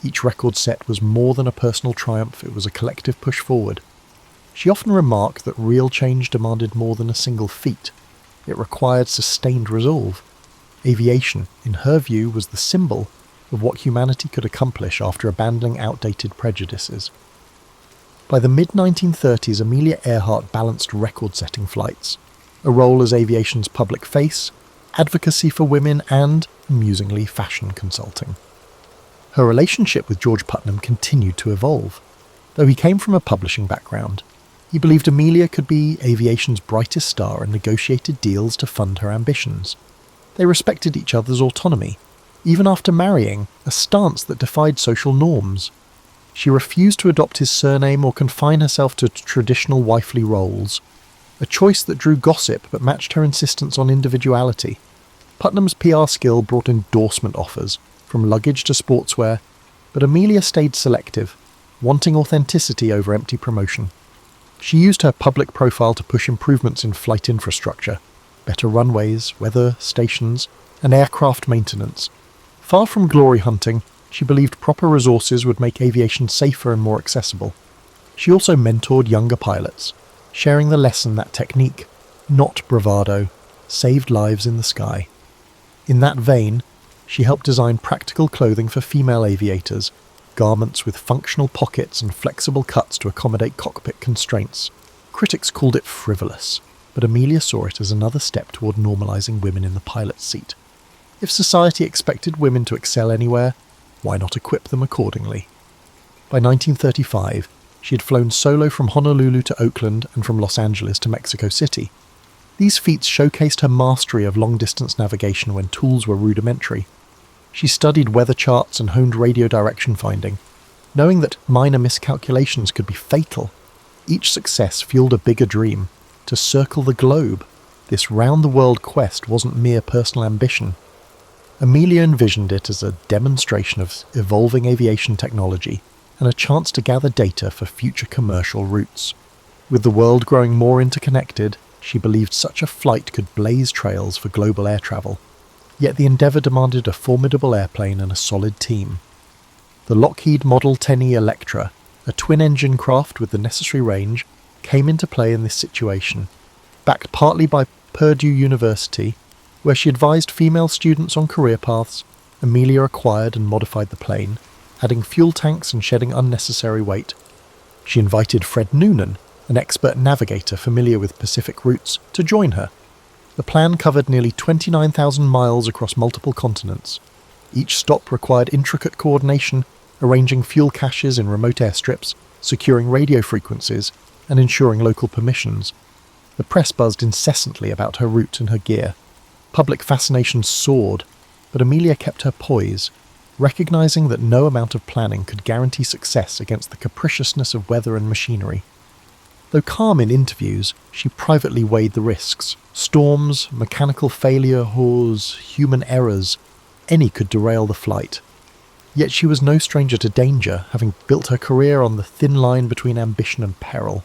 Each record set was more than a personal triumph, it was a collective push forward. She often remarked that real change demanded more than a single feat. It required sustained resolve. Aviation, in her view, was the symbol of what humanity could accomplish after abandoning outdated prejudices. By the mid-1930s, Amelia Earhart balanced record-setting flights, a role as aviation's public face, advocacy for women, and, amusingly, fashion consulting. Her relationship with George Putnam continued to evolve. Though he came from a publishing background, he believed Amelia could be aviation's brightest star and negotiated deals to fund her ambitions. They respected each other's autonomy, even after marrying, a stance that defied social norms. She refused to adopt his surname or confine herself to traditional wifely roles, a choice that drew gossip but matched her insistence on individuality. Putnam's PR skill brought endorsement offers, from luggage to sportswear, but Amelia stayed selective, wanting authenticity over empty promotion. She used her public profile to push improvements in flight infrastructure, better runways, weather stations, and aircraft maintenance. Far from glory hunting, she believed proper resources would make aviation safer and more accessible. She also mentored younger pilots, sharing the lesson that technique, not bravado, saved lives in the sky. In that vein, she helped design practical clothing for female aviators, garments with functional pockets and flexible cuts to accommodate cockpit constraints. Critics called it frivolous, but Amelia saw it as another step toward normalising women in the pilot's seat. If society expected women to excel anywhere, why not equip them accordingly? By 1935, she had flown solo from Honolulu to Oakland and from Los Angeles to Mexico City. These feats showcased her mastery of long-distance navigation when tools were rudimentary. She studied weather charts and honed radio direction finding, knowing that minor miscalculations could be fatal. Each success fueled a bigger dream, to circle the globe. This round-the-world quest wasn't mere personal ambition. Amelia envisioned it as a demonstration of evolving aviation technology and a chance to gather data for future commercial routes. With the world growing more interconnected, she believed such a flight could blaze trails for global air travel. Yet the endeavour demanded a formidable airplane and a solid team. The Lockheed Model 10E Electra, a twin-engine craft with the necessary range, came into play in this situation. Backed partly by Purdue University, where she advised female students on career paths, Amelia acquired and modified the plane, adding fuel tanks and shedding unnecessary weight. She invited Fred Noonan, an expert navigator familiar with Pacific routes, to join her. The plan covered nearly 29,000 miles across multiple continents. Each stop required intricate coordination, arranging fuel caches in remote airstrips, securing radio frequencies, and ensuring local permissions. The press buzzed incessantly about her route and her gear. Public fascination soared, but Amelia kept her poise, recognizing that no amount of planning could guarantee success against the capriciousness of weather and machinery. Though calm in interviews, she privately weighed the risks. Storms, mechanical failures, human errors, any could derail the flight. Yet she was no stranger to danger, having built her career on the thin line between ambition and peril.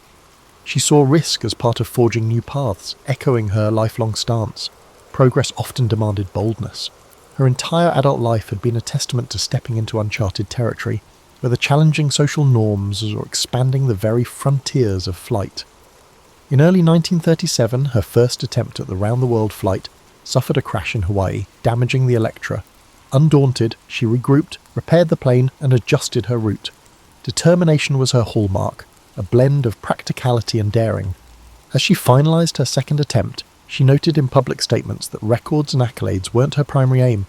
She saw risk as part of forging new paths, echoing her lifelong stance. Progress often demanded boldness. Her entire adult life had been a testament to stepping into uncharted territory, whether challenging social norms or expanding the very frontiers of flight. In early 1937, her first attempt at the round-the-world flight suffered a crash in Hawaii, damaging the Electra. Undaunted, she regrouped, repaired the plane, and adjusted her route. Determination was her hallmark, a blend of practicality and daring. As she finalised her second attempt, she noted in public statements that records and accolades weren't her primary aim.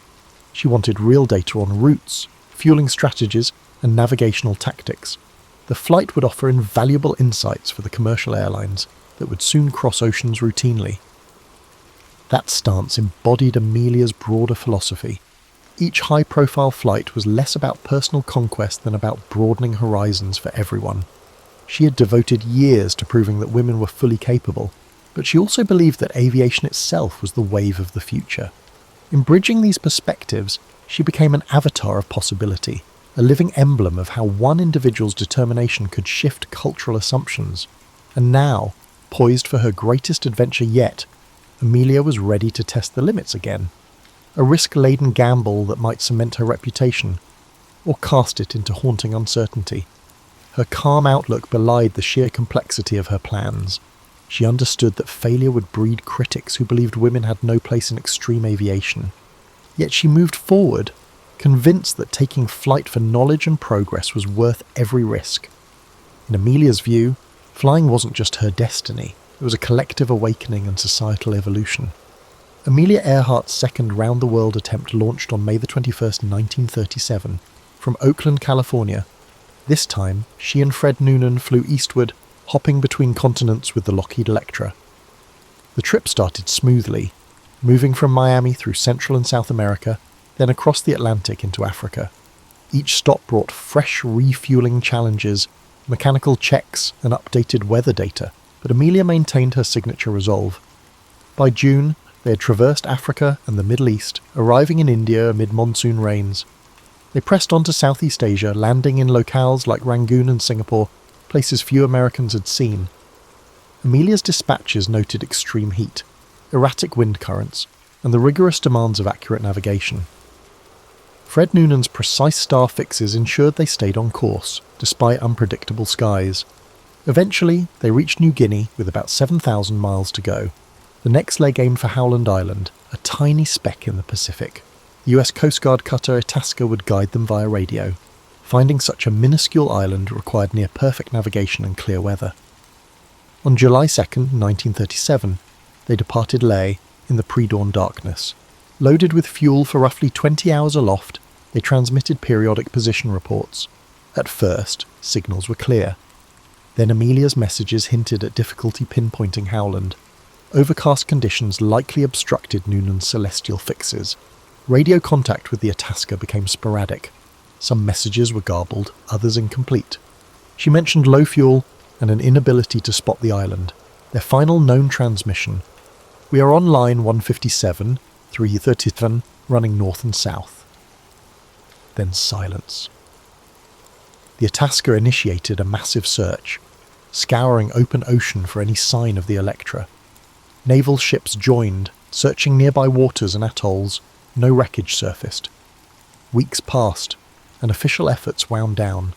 She wanted real data on routes, fueling strategies, and navigational tactics. The flight would offer invaluable insights for the commercial airlines that would soon cross oceans routinely. That stance embodied Amelia's broader philosophy. Each high-profile flight was less about personal conquest than about broadening horizons for everyone. She had devoted years to proving that women were fully capable, but she also believed that aviation itself was the wave of the future. In bridging these perspectives, she became an avatar of possibility, a living emblem of how one individual's determination could shift cultural assumptions. And now, poised for her greatest adventure yet, Amelia was ready to test the limits again. A risk-laden gamble that might cement her reputation, or cast it into haunting uncertainty. Her calm outlook belied the sheer complexity of her plans. She understood that failure would breed critics who believed women had no place in extreme aviation. Yet she moved forward, convinced that taking flight for knowledge and progress was worth every risk. In Amelia's view, flying wasn't just her destiny, it was a collective awakening and societal evolution. Amelia Earhart's second round-the-world attempt launched on May 21st, 1937, from Oakland, California. This time, she and Fred Noonan flew eastward, hopping between continents with the Lockheed Electra. The trip started smoothly, moving from Miami through Central and South America, then across the Atlantic into Africa. Each stop brought fresh refueling challenges, mechanical checks, and updated weather data, but Amelia maintained her signature resolve. By June, they had traversed Africa and the Middle East, arriving in India amid monsoon rains. They pressed on to Southeast Asia, landing in locales like Rangoon and Singapore, places few Americans had seen. Amelia's dispatches noted extreme heat, erratic wind currents, and the rigorous demands of accurate navigation. Fred Noonan's precise star fixes ensured they stayed on course, despite unpredictable skies. Eventually, they reached New Guinea with about 7,000 miles to go. The next leg aimed for Howland Island, a tiny speck in the Pacific. The US Coast Guard cutter Itasca would guide them via radio. Finding such a minuscule island required near-perfect navigation and clear weather. On July 2nd, 1937, they departed Lae in the pre-dawn darkness. Loaded with fuel for roughly 20 hours aloft, they transmitted periodic position reports. At first, signals were clear. Then Amelia's messages hinted at difficulty pinpointing Howland. Overcast conditions likely obstructed Noonan's celestial fixes. Radio contact with the Itasca became sporadic. Some messages were garbled, others incomplete. She mentioned low fuel and an inability to spot the island. Their final known transmission: "We are on line 157, 337, running north and south." Then silence. The Itasca initiated a massive search, scouring open ocean for any sign of the Electra. Naval ships joined, searching nearby waters and atolls. No wreckage surfaced. Weeks passed, and official efforts wound down.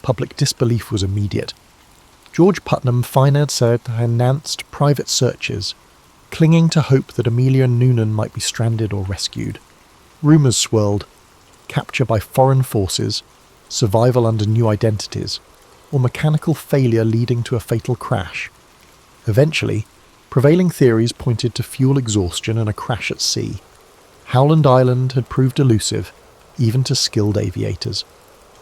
Public disbelief was immediate. George Putnam financed private searches, clinging to hope that Amelia and Noonan might be stranded or rescued. Rumours swirled: capture by foreign forces, survival under new identities, or mechanical failure leading to a fatal crash. Eventually, prevailing theories pointed to fuel exhaustion and a crash at sea. Howland Island had proved elusive, even to skilled aviators.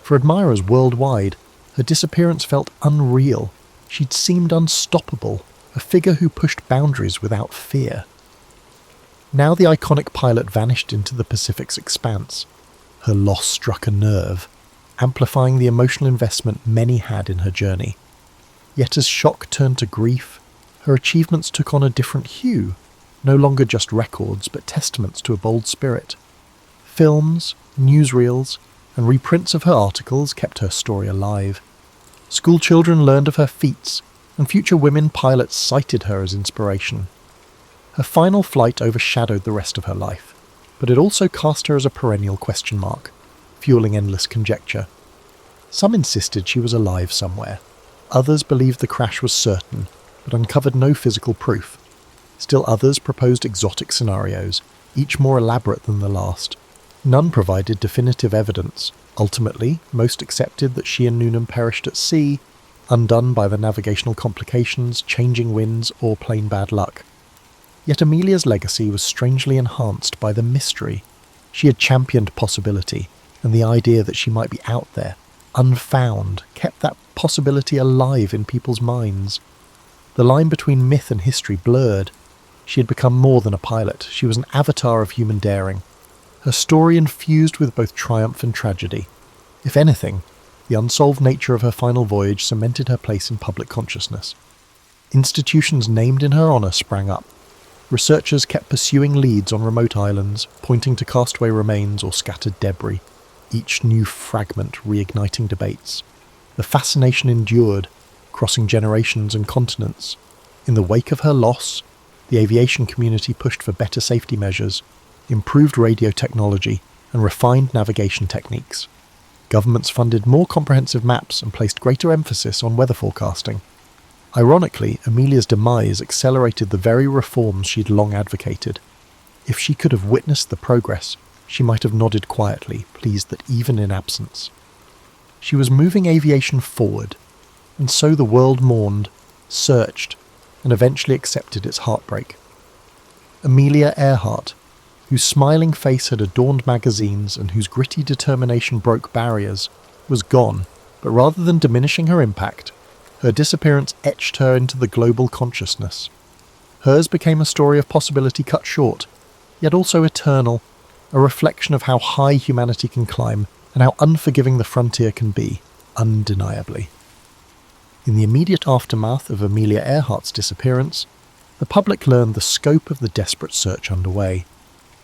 For admirers worldwide, her disappearance felt unreal. She'd seemed unstoppable, a figure who pushed boundaries without fear. Now the iconic pilot vanished into the Pacific's expanse. Her loss struck a nerve, amplifying the emotional investment many had in her journey. Yet as shock turned to grief, her achievements took on a different hue, no longer just records but testaments to a bold spirit. Films, newsreels, and reprints of her articles kept her story alive. School children learned of her feats, and future women pilots cited her as inspiration. Her final flight overshadowed the rest of her life, but it also cast her as a perennial question mark, fueling endless conjecture. Some insisted she was alive somewhere. Others believed the crash was certain, but uncovered no physical proof. Still others proposed exotic scenarios, each more elaborate than the last. None provided definitive evidence. Ultimately, most accepted that she and Noonan perished at sea, undone by the navigational complications, changing winds, or plain bad luck. Yet Amelia's legacy was strangely enhanced by the mystery. She had championed possibility, and the idea that she might be out there, unfound, kept that possibility alive in people's minds. The line between myth and history blurred. She had become more than a pilot. She was an avatar of human daring. Her story infused with both triumph and tragedy. If anything, the unsolved nature of her final voyage cemented her place in public consciousness. Institutions named in her honour sprang up. Researchers kept pursuing leads on remote islands, pointing to castaway remains or scattered debris, each new fragment reigniting debates. The fascination endured, crossing generations and continents. In the wake of her loss, the aviation community pushed for better safety measures, improved radio technology, and refined navigation techniques. Governments funded more comprehensive maps and placed greater emphasis on weather forecasting. Ironically, Amelia's demise accelerated the very reforms she'd long advocated. If she could have witnessed the progress, she might have nodded quietly, pleased that even in absence. She was moving aviation forward, and so the world mourned, searched, and eventually accepted its heartbreak. Amelia Earhart, whose smiling face had adorned magazines and whose gritty determination broke barriers, was gone, but rather than diminishing her impact, her disappearance etched her into the global consciousness. Hers became a story of possibility cut short, yet also eternal, a reflection of how high humanity can climb and how unforgiving the frontier can be, undeniably. In the immediate aftermath of Amelia Earhart's disappearance, the public learned the scope of the desperate search underway.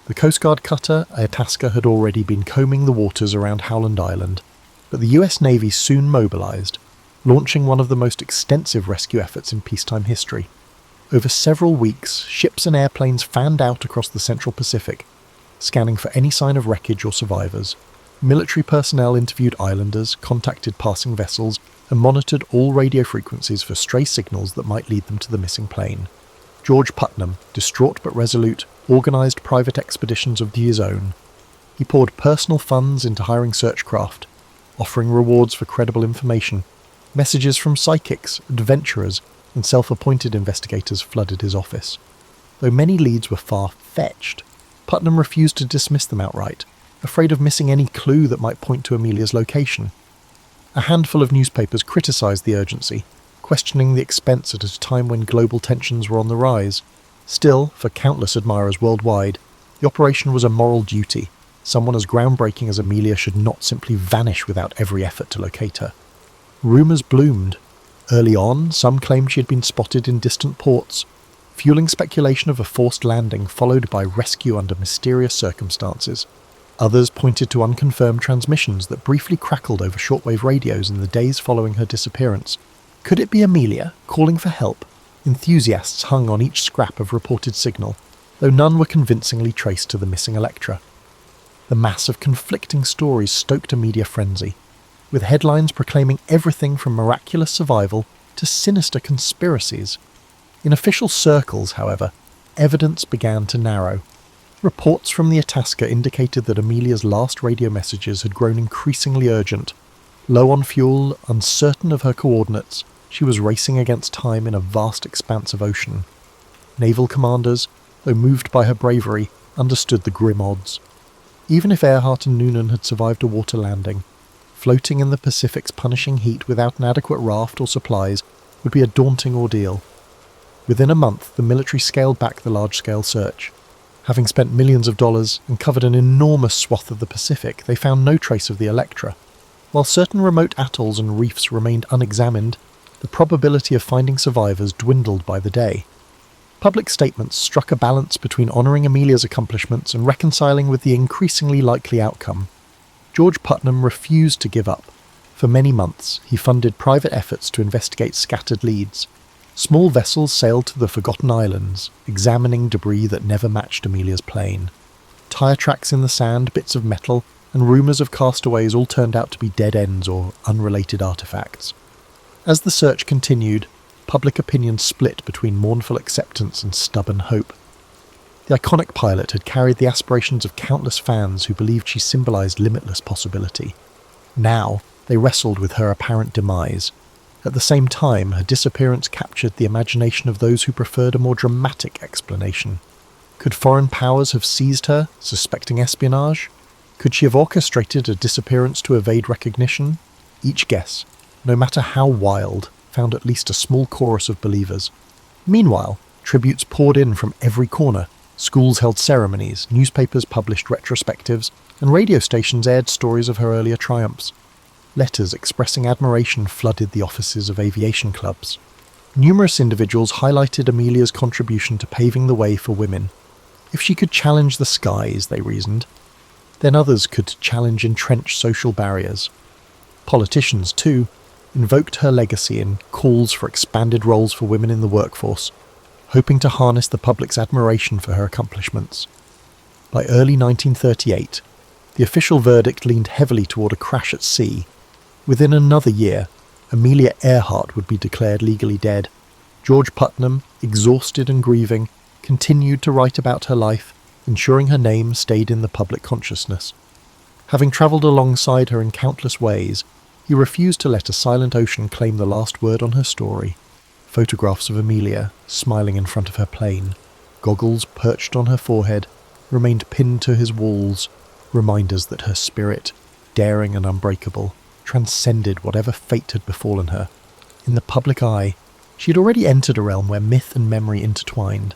The Coast Guard cutter Itasca had already been combing the waters around Howland Island, but the US Navy soon mobilised, launching one of the most extensive rescue efforts in peacetime history. Over several weeks, ships and airplanes fanned out across the Central Pacific, scanning for any sign of wreckage or survivors. Military personnel interviewed islanders, contacted passing vessels, and monitored all radio frequencies for stray signals that might lead them to the missing plane. George Putnam, distraught but resolute, organised private expeditions of his own. He poured personal funds into hiring search craft, offering rewards for credible information. Messages from psychics, adventurers, and self-appointed investigators flooded his office. Though many leads were far-fetched, Putnam refused to dismiss them outright, afraid of missing any clue that might point to Amelia's location. A handful of newspapers criticised the urgency, questioning the expense at a time when global tensions were on the rise. Still, for countless admirers worldwide, the operation was a moral duty. Someone as groundbreaking as Amelia should not simply vanish without every effort to locate her. Rumours bloomed. Early on, some claimed she had been spotted in distant ports, fueling speculation of a forced landing followed by rescue under mysterious circumstances. Others pointed to unconfirmed transmissions that briefly crackled over shortwave radios in the days following her disappearance. Could it be Amelia, calling for help? Enthusiasts hung on each scrap of reported signal, though none were convincingly traced to the missing Electra. The mass of conflicting stories stoked a media frenzy, with headlines proclaiming everything from miraculous survival to sinister conspiracies. In official circles, however, evidence began to narrow. Reports from the Itasca indicated that Amelia's last radio messages had grown increasingly urgent. Low on fuel, uncertain of her coordinates, she was racing against time in a vast expanse of ocean. Naval commanders, though moved by her bravery, understood the grim odds. Even if Earhart and Noonan had survived a water landing, floating in the Pacific's punishing heat without an adequate raft or supplies would be a daunting ordeal. Within a month, the military scaled back the large-scale search. Having spent millions of dollars and covered an enormous swath of the Pacific, they found no trace of the Electra. While certain remote atolls and reefs remained unexamined, the probability of finding survivors dwindled by the day. Public statements struck a balance between honouring Amelia's accomplishments and reconciling with the increasingly likely outcome. George Putnam refused to give up. For many months, he funded private efforts to investigate scattered leads. Small vessels sailed to the Forgotten Islands, examining debris that never matched Amelia's plane. Tyre tracks in the sand, bits of metal, and rumours of castaways all turned out to be dead ends or unrelated artefacts. As the search continued, public opinion split between mournful acceptance and stubborn hope. The iconic pilot had carried the aspirations of countless fans who believed she symbolised limitless possibility. Now, they wrestled with her apparent demise. At the same time, her disappearance captured the imagination of those who preferred a more dramatic explanation. Could foreign powers have seized her, suspecting espionage? Could she have orchestrated a disappearance to evade recognition? Each guess, no matter how wild, found at least a small chorus of believers. Meanwhile, tributes poured in from every corner. Schools held ceremonies, newspapers published retrospectives, and radio stations aired stories of her earlier triumphs. Letters expressing admiration flooded the offices of aviation clubs. Numerous individuals highlighted Amelia's contribution to paving the way for women. If she could challenge the skies, they reasoned, then others could challenge entrenched social barriers. Politicians, too, invoked her legacy in calls for expanded roles for women in the workforce, hoping to harness the public's admiration for her accomplishments. By early 1938, the official verdict leaned heavily toward a crash at sea. Within another year, Amelia Earhart would be declared legally dead. George Putnam, exhausted and grieving, continued to write about her life, ensuring her name stayed in the public consciousness. Having travelled alongside her in countless ways, he refused to let a silent ocean claim the last word on her story. Photographs of Amelia, smiling in front of her plane, goggles perched on her forehead, remained pinned to his walls, reminders that her spirit, daring and unbreakable, transcended whatever fate had befallen her. In the public eye, she had already entered a realm where myth and memory intertwined.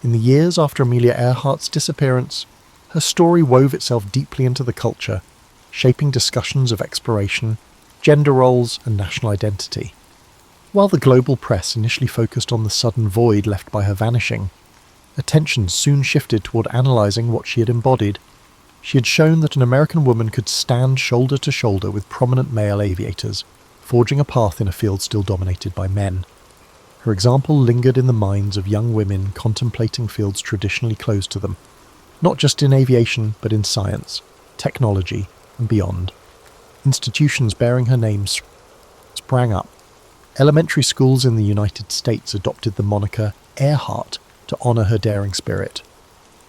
In the years after Amelia Earhart's disappearance, her story wove itself deeply into the culture, shaping discussions of exploration, gender roles, and national identity. While the global press initially focused on the sudden void left by her vanishing, attention soon shifted toward analysing what she had embodied. She had shown that an American woman could stand shoulder to shoulder with prominent male aviators, forging a path in a field still dominated by men. Her example lingered in the minds of young women contemplating fields traditionally closed to them, not just in aviation but in science, technology, and beyond. Institutions bearing her name sprang up. Elementary schools in the United States adopted the moniker Earhart to honour her daring spirit.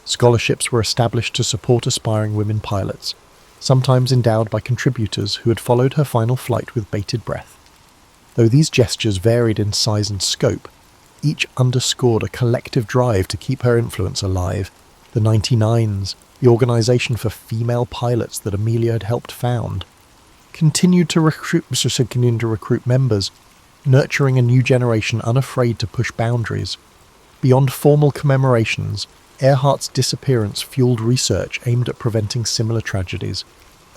Scholarships were established to support aspiring women pilots, sometimes endowed by contributors who had followed her final flight with bated breath. Though these gestures varied in size and scope, each underscored a collective drive to keep her influence alive. The 99s, the organisation for female pilots that Amelia had helped found, continued to recruit members, nurturing a new generation unafraid to push boundaries. Beyond formal commemorations, Earhart's disappearance fueled research aimed at preventing similar tragedies.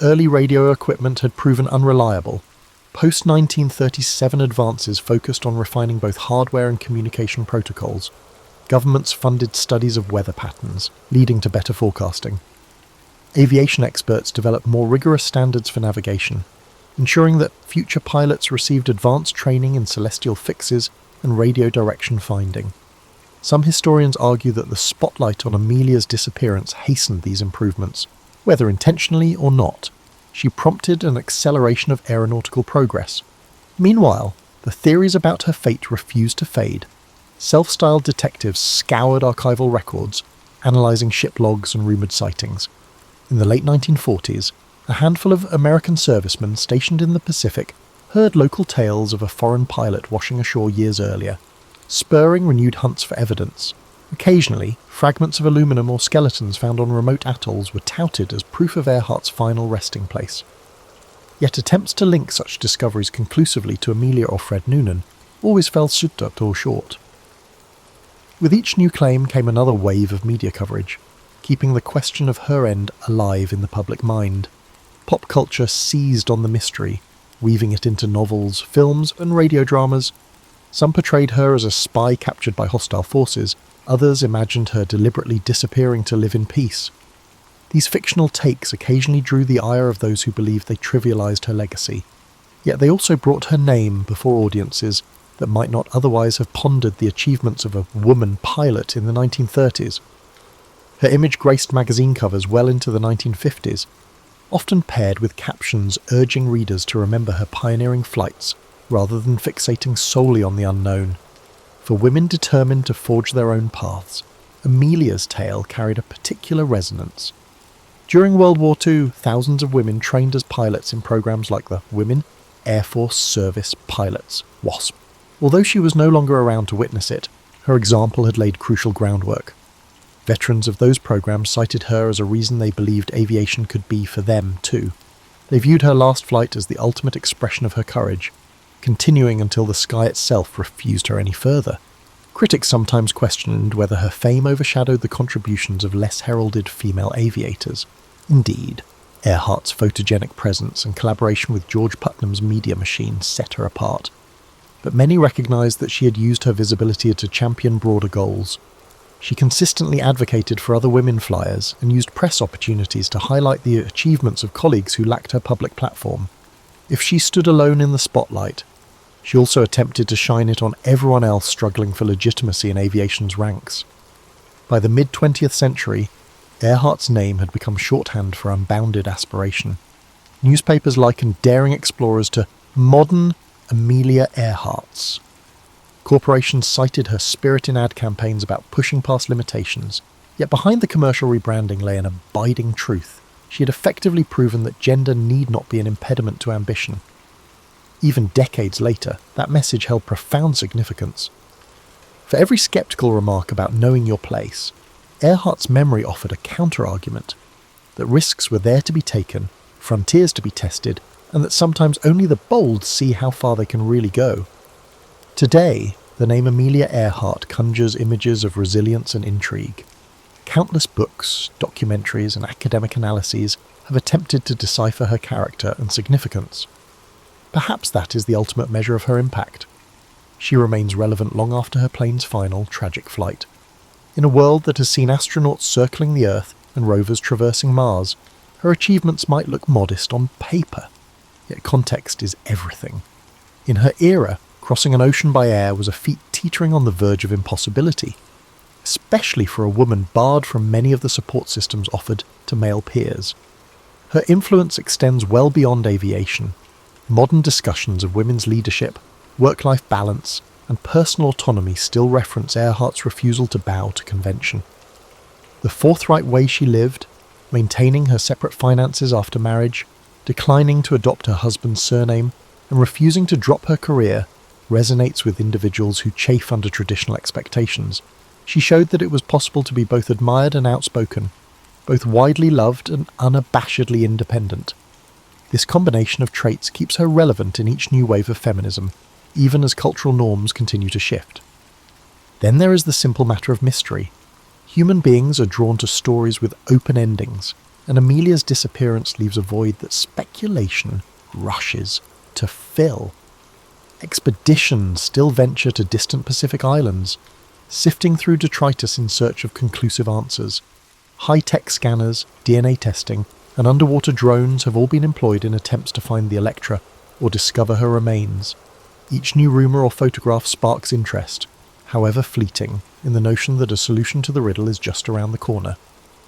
Early radio equipment had proven unreliable. Post-1937 advances focused on refining both hardware and communication protocols. Governments funded studies of weather patterns, leading to better forecasting. Aviation experts developed more rigorous standards for navigation, ensuring that future pilots received advanced training in celestial fixes and radio direction finding. Some historians argue that the spotlight on Amelia's disappearance hastened these improvements. Whether intentionally or not, she prompted an acceleration of aeronautical progress. Meanwhile, the theories about her fate refused to fade. Self-styled detectives scoured archival records, analysing ship logs and rumoured sightings. In the late 1940s, a handful of American servicemen stationed in the Pacific heard local tales of a foreign pilot washing ashore years earlier, spurring renewed hunts for evidence. Occasionally, fragments of aluminum or skeletons found on remote atolls were touted as proof of Earhart's final resting place. Yet attempts to link such discoveries conclusively to Amelia or Fred Noonan always fell short. With each new claim came another wave of media coverage, keeping the question of her end alive in the public mind. Pop culture seized on the mystery, weaving it into novels, films, and radio dramas. Some portrayed her as a spy captured by hostile forces, others imagined her deliberately disappearing to live in peace. These fictional takes occasionally drew the ire of those who believed they trivialised her legacy, yet they also brought her name before audiences that might not otherwise have pondered the achievements of a woman pilot in the 1930s. Her image graced magazine covers well into the 1950s, often paired with captions urging readers to remember her pioneering flights rather than fixating solely on the unknown. For women determined to forge their own paths, Amelia's tale carried a particular resonance. During World War II, thousands of women trained as pilots in programs like the Women Air Force Service Pilots, WASP. Although she was no longer around to witness it, her example had laid crucial groundwork. Veterans of those programs cited her as a reason they believed aviation could be for them too. They viewed her last flight as the ultimate expression of her courage, continuing until the sky itself refused her any further. Critics sometimes questioned whether her fame overshadowed the contributions of less heralded female aviators. Indeed, Earhart's photogenic presence and collaboration with George Putnam's media machine set her apart. But many recognised that she had used her visibility to champion broader goals. She consistently advocated for other women flyers and used press opportunities to highlight the achievements of colleagues who lacked her public platform. If she stood alone in the spotlight, she also attempted to shine it on everyone else struggling for legitimacy in aviation's ranks. By the mid-20th century, Earhart's name had become shorthand for unbounded aspiration. Newspapers likened daring explorers to modern Amelia Earharts. Corporations cited her spirit in ad campaigns about pushing past limitations, yet behind the commercial rebranding lay an abiding truth. She had effectively proven that gender need not be an impediment to ambition. Even decades later, that message held profound significance. For every sceptical remark about knowing your place, Earhart's memory offered a counter-argument, that risks were there to be taken, frontiers to be tested, and that sometimes only the bold see how far they can really go. Today, the name Amelia Earhart conjures images of resilience and intrigue. Countless books, documentaries, and academic analyses have attempted to decipher her character and significance. Perhaps that is the ultimate measure of her impact. She remains relevant long after her plane's final, tragic flight. In a world that has seen astronauts circling the Earth and rovers traversing Mars, her achievements might look modest on paper, yet context is everything. In her era, crossing an ocean by air was a feat teetering on the verge of impossibility, especially for a woman barred from many of the support systems offered to male peers. Her influence extends well beyond aviation. Modern discussions of women's leadership, work-life balance, and personal autonomy still reference Earhart's refusal to bow to convention. The forthright way she lived, maintaining her separate finances after marriage, declining to adopt her husband's surname, and refusing to drop her career, resonates with individuals who chafe under traditional expectations. She showed that it was possible to be both admired and outspoken, both widely loved and unabashedly independent. This combination of traits keeps her relevant in each new wave of feminism, even as cultural norms continue to shift. Then there is the simple matter of mystery. Human beings are drawn to stories with open endings, and Amelia's disappearance leaves a void that speculation rushes to fill. Expeditions still venture to distant Pacific islands, sifting through detritus in search of conclusive answers. High-tech scanners, DNA testing, and underwater drones have all been employed in attempts to find the Electra or discover her remains. Each new rumour or photograph sparks interest, however fleeting, in the notion that a solution to the riddle is just around the corner.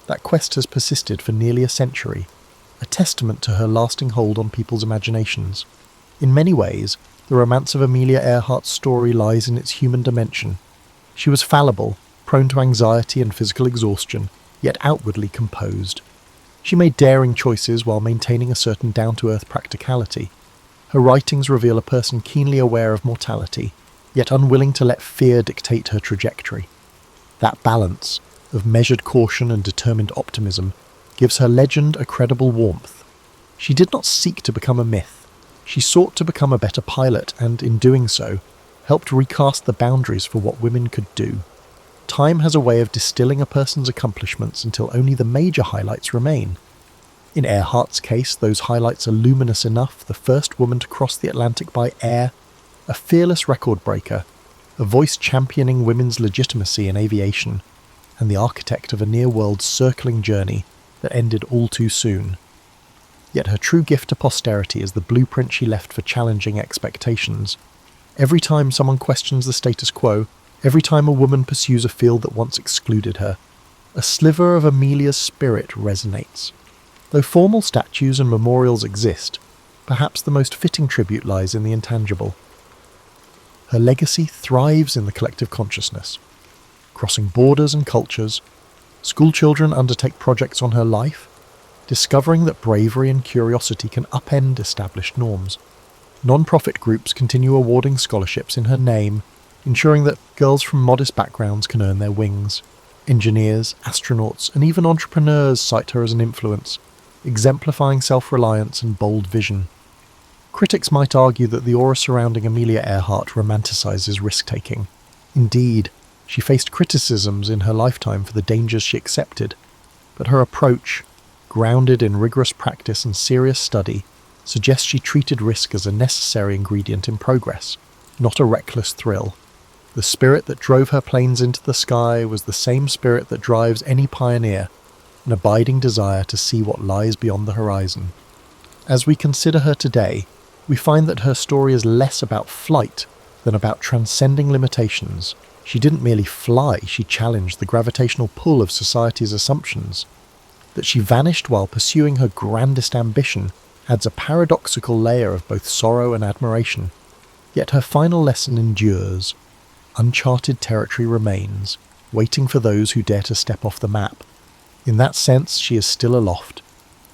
That quest has persisted for nearly a century, a testament to her lasting hold on people's imaginations. In many ways, the romance of Amelia Earhart's story lies in its human dimension. She was fallible, prone to anxiety and physical exhaustion, yet outwardly composed. She made daring choices while maintaining a certain down-to-earth practicality. Her writings reveal a person keenly aware of mortality, yet unwilling to let fear dictate her trajectory. That balance of measured caution and determined optimism gives her legend a credible warmth. She did not seek to become a myth. She sought to become a better pilot and, in doing so, helped recast the boundaries for what women could do. Time has a way of distilling a person's accomplishments until only the major highlights remain. In Earhart's case, those highlights are luminous enough: the first woman to cross the Atlantic by air, a fearless record breaker, a voice championing women's legitimacy in aviation, and the architect of a near-world circling journey that ended all too soon. Yet her true gift to posterity is the blueprint she left for challenging expectations. Every time someone questions the status quo, every time a woman pursues a field that once excluded her, a sliver of Amelia's spirit resonates. Though formal statues and memorials exist, perhaps the most fitting tribute lies in the intangible. Her legacy thrives in the collective consciousness. Crossing borders and cultures, schoolchildren undertake projects on her life, discovering that bravery and curiosity can upend established norms. Non-profit groups continue awarding scholarships in her name, ensuring that girls from modest backgrounds can earn their wings. Engineers, astronauts, and even entrepreneurs cite her as an influence, exemplifying self-reliance and bold vision. Critics might argue that the aura surrounding Amelia Earhart romanticizes risk-taking. Indeed, she faced criticisms in her lifetime for the dangers she accepted, but her approach, grounded in rigorous practice and serious study, suggests she treated risk as a necessary ingredient in progress, not a reckless thrill. The spirit that drove her planes into the sky was the same spirit that drives any pioneer, an abiding desire to see what lies beyond the horizon. As we consider her today, we find that her story is less about flight than about transcending limitations. She didn't merely fly, she challenged the gravitational pull of society's assumptions. That she vanished while pursuing her grandest ambition adds a paradoxical layer of both sorrow and admiration. Yet her final lesson endures. Uncharted territory remains, waiting for those who dare to step off the map. In that sense, she is still aloft,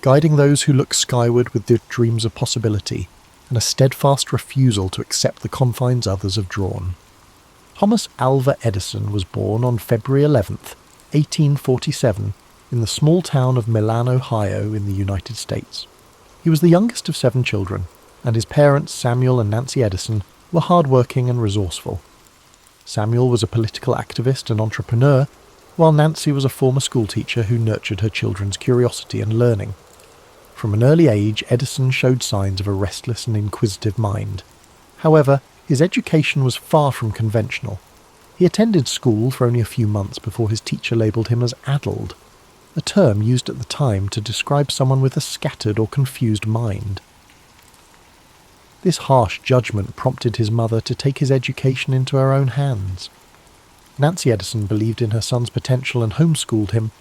guiding those who look skyward with their dreams of possibility, and a steadfast refusal to accept the confines others have drawn. Thomas Alva Edison was born on February 11th, 1847, in the small town of Milan, Ohio, in the United States. He was the youngest of 7 children, and his parents, Samuel and Nancy Edison, were hard-working and resourceful. Samuel was a political activist and entrepreneur, while Nancy was a former schoolteacher who nurtured her children's curiosity and learning. From an early age, Edison showed signs of a restless and inquisitive mind. However, his education was far from conventional. He attended school for only a few months before his teacher labelled him as addled, a term used at the time to describe someone with a scattered or confused mind. This harsh judgment prompted his mother to take his education into her own hands. Nancy Edison believed in her son's potential and homeschooled him,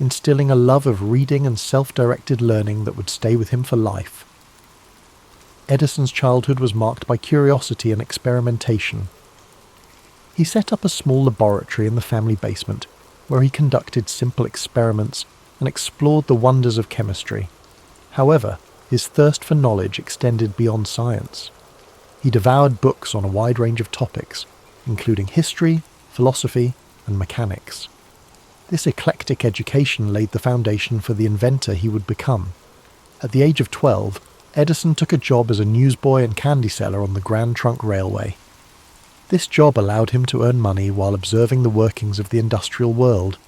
instilling a love of reading and self-directed learning that would stay with him for life. Edison's childhood was marked by curiosity and experimentation. He set up a small laboratory in the family basement, where he conducted simple experiments and explored the wonders of chemistry. However, his thirst for knowledge extended beyond science. He devoured books on a wide range of topics, including history, philosophy, and mechanics. This eclectic education laid the foundation for the inventor he would become. At the age of 12, Edison took a job as a newsboy and candy seller on the Grand Trunk Railway. This job allowed him to earn money while observing the workings of the industrial world.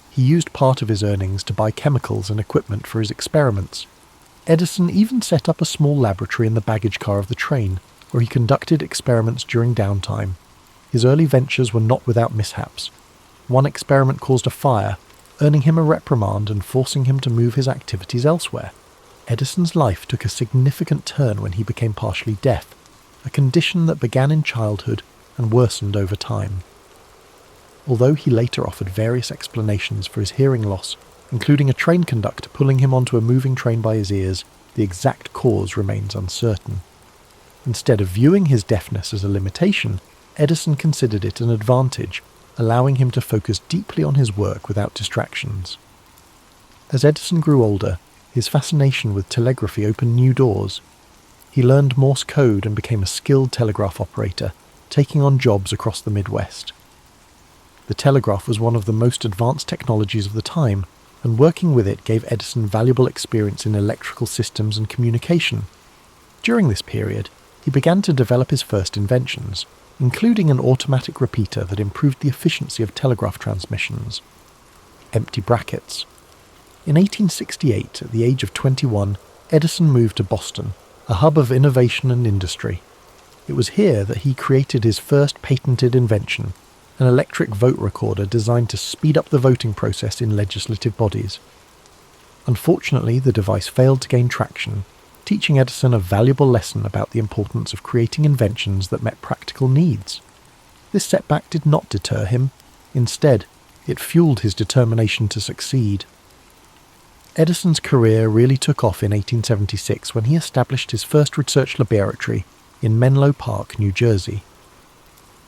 He used part of his earnings to buy chemicals and equipment for his experiments. Edison even set up a small laboratory in the baggage car of the train, where he conducted experiments during downtime. His early ventures were not without mishaps. One experiment caused a fire, earning him a reprimand and forcing him to move his activities elsewhere. Edison's life took a significant turn when he became partially deaf, a condition that began in childhood and worsened over time. Although he later offered various explanations for his hearing loss, including a train conductor pulling him onto a moving train by his ears, the exact cause remains uncertain. Instead of viewing his deafness as a limitation, Edison considered it an advantage, allowing him to focus deeply on his work without distractions. As Edison grew older, his fascination with telegraphy opened new doors. He learned Morse code and became a skilled telegraph operator, taking on jobs across the Midwest. The telegraph was one of the most advanced technologies of the time, and working with it gave Edison valuable experience in electrical systems and communication. During this period, he began to develop his first inventions, including an automatic repeater that improved the efficiency of telegraph transmissions. Empty brackets. In 1868, at the age of 21, Edison moved to Boston, a hub of innovation and industry. It was here that he created his first patented invention, an electric vote recorder designed to speed up the voting process in legislative bodies. Unfortunately, the device failed to gain traction, teaching Edison a valuable lesson about the importance of creating inventions that met practical needs. This setback did not deter him. Instead, it fueled his determination to succeed. Edison's career really took off in 1876 when he established his first research laboratory in Menlo Park, New Jersey.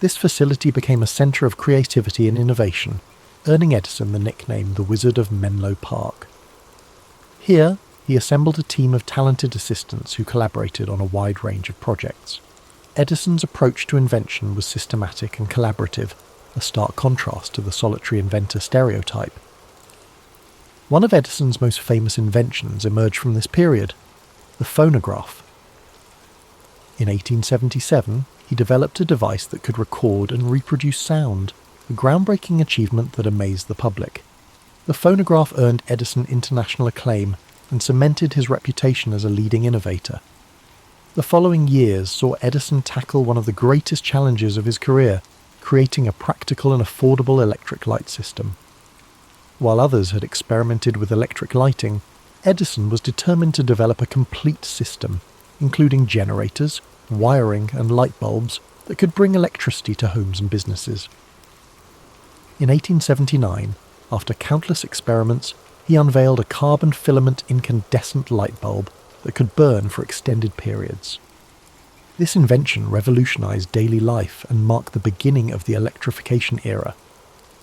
This facility became a center of creativity and innovation, earning Edison the nickname the Wizard of Menlo Park. Here, he assembled a team of talented assistants who collaborated on a wide range of projects. Edison's approach to invention was systematic and collaborative, a stark contrast to the solitary inventor stereotype. One of Edison's most famous inventions emerged from this period, the phonograph. In 1877, he developed a device that could record and reproduce sound, a groundbreaking achievement that amazed the public. The phonograph earned Edison international acclaim and cemented his reputation as a leading innovator. The following years saw Edison tackle one of the greatest challenges of his career, creating a practical and affordable electric light system. While others had experimented with electric lighting, Edison was determined to develop a complete system, including generators, wiring and light bulbs that could bring electricity to homes and businesses. In 1879, after countless experiments, he unveiled a carbon filament incandescent light bulb that could burn for extended periods. This invention revolutionized daily life and marked the beginning of the electrification era.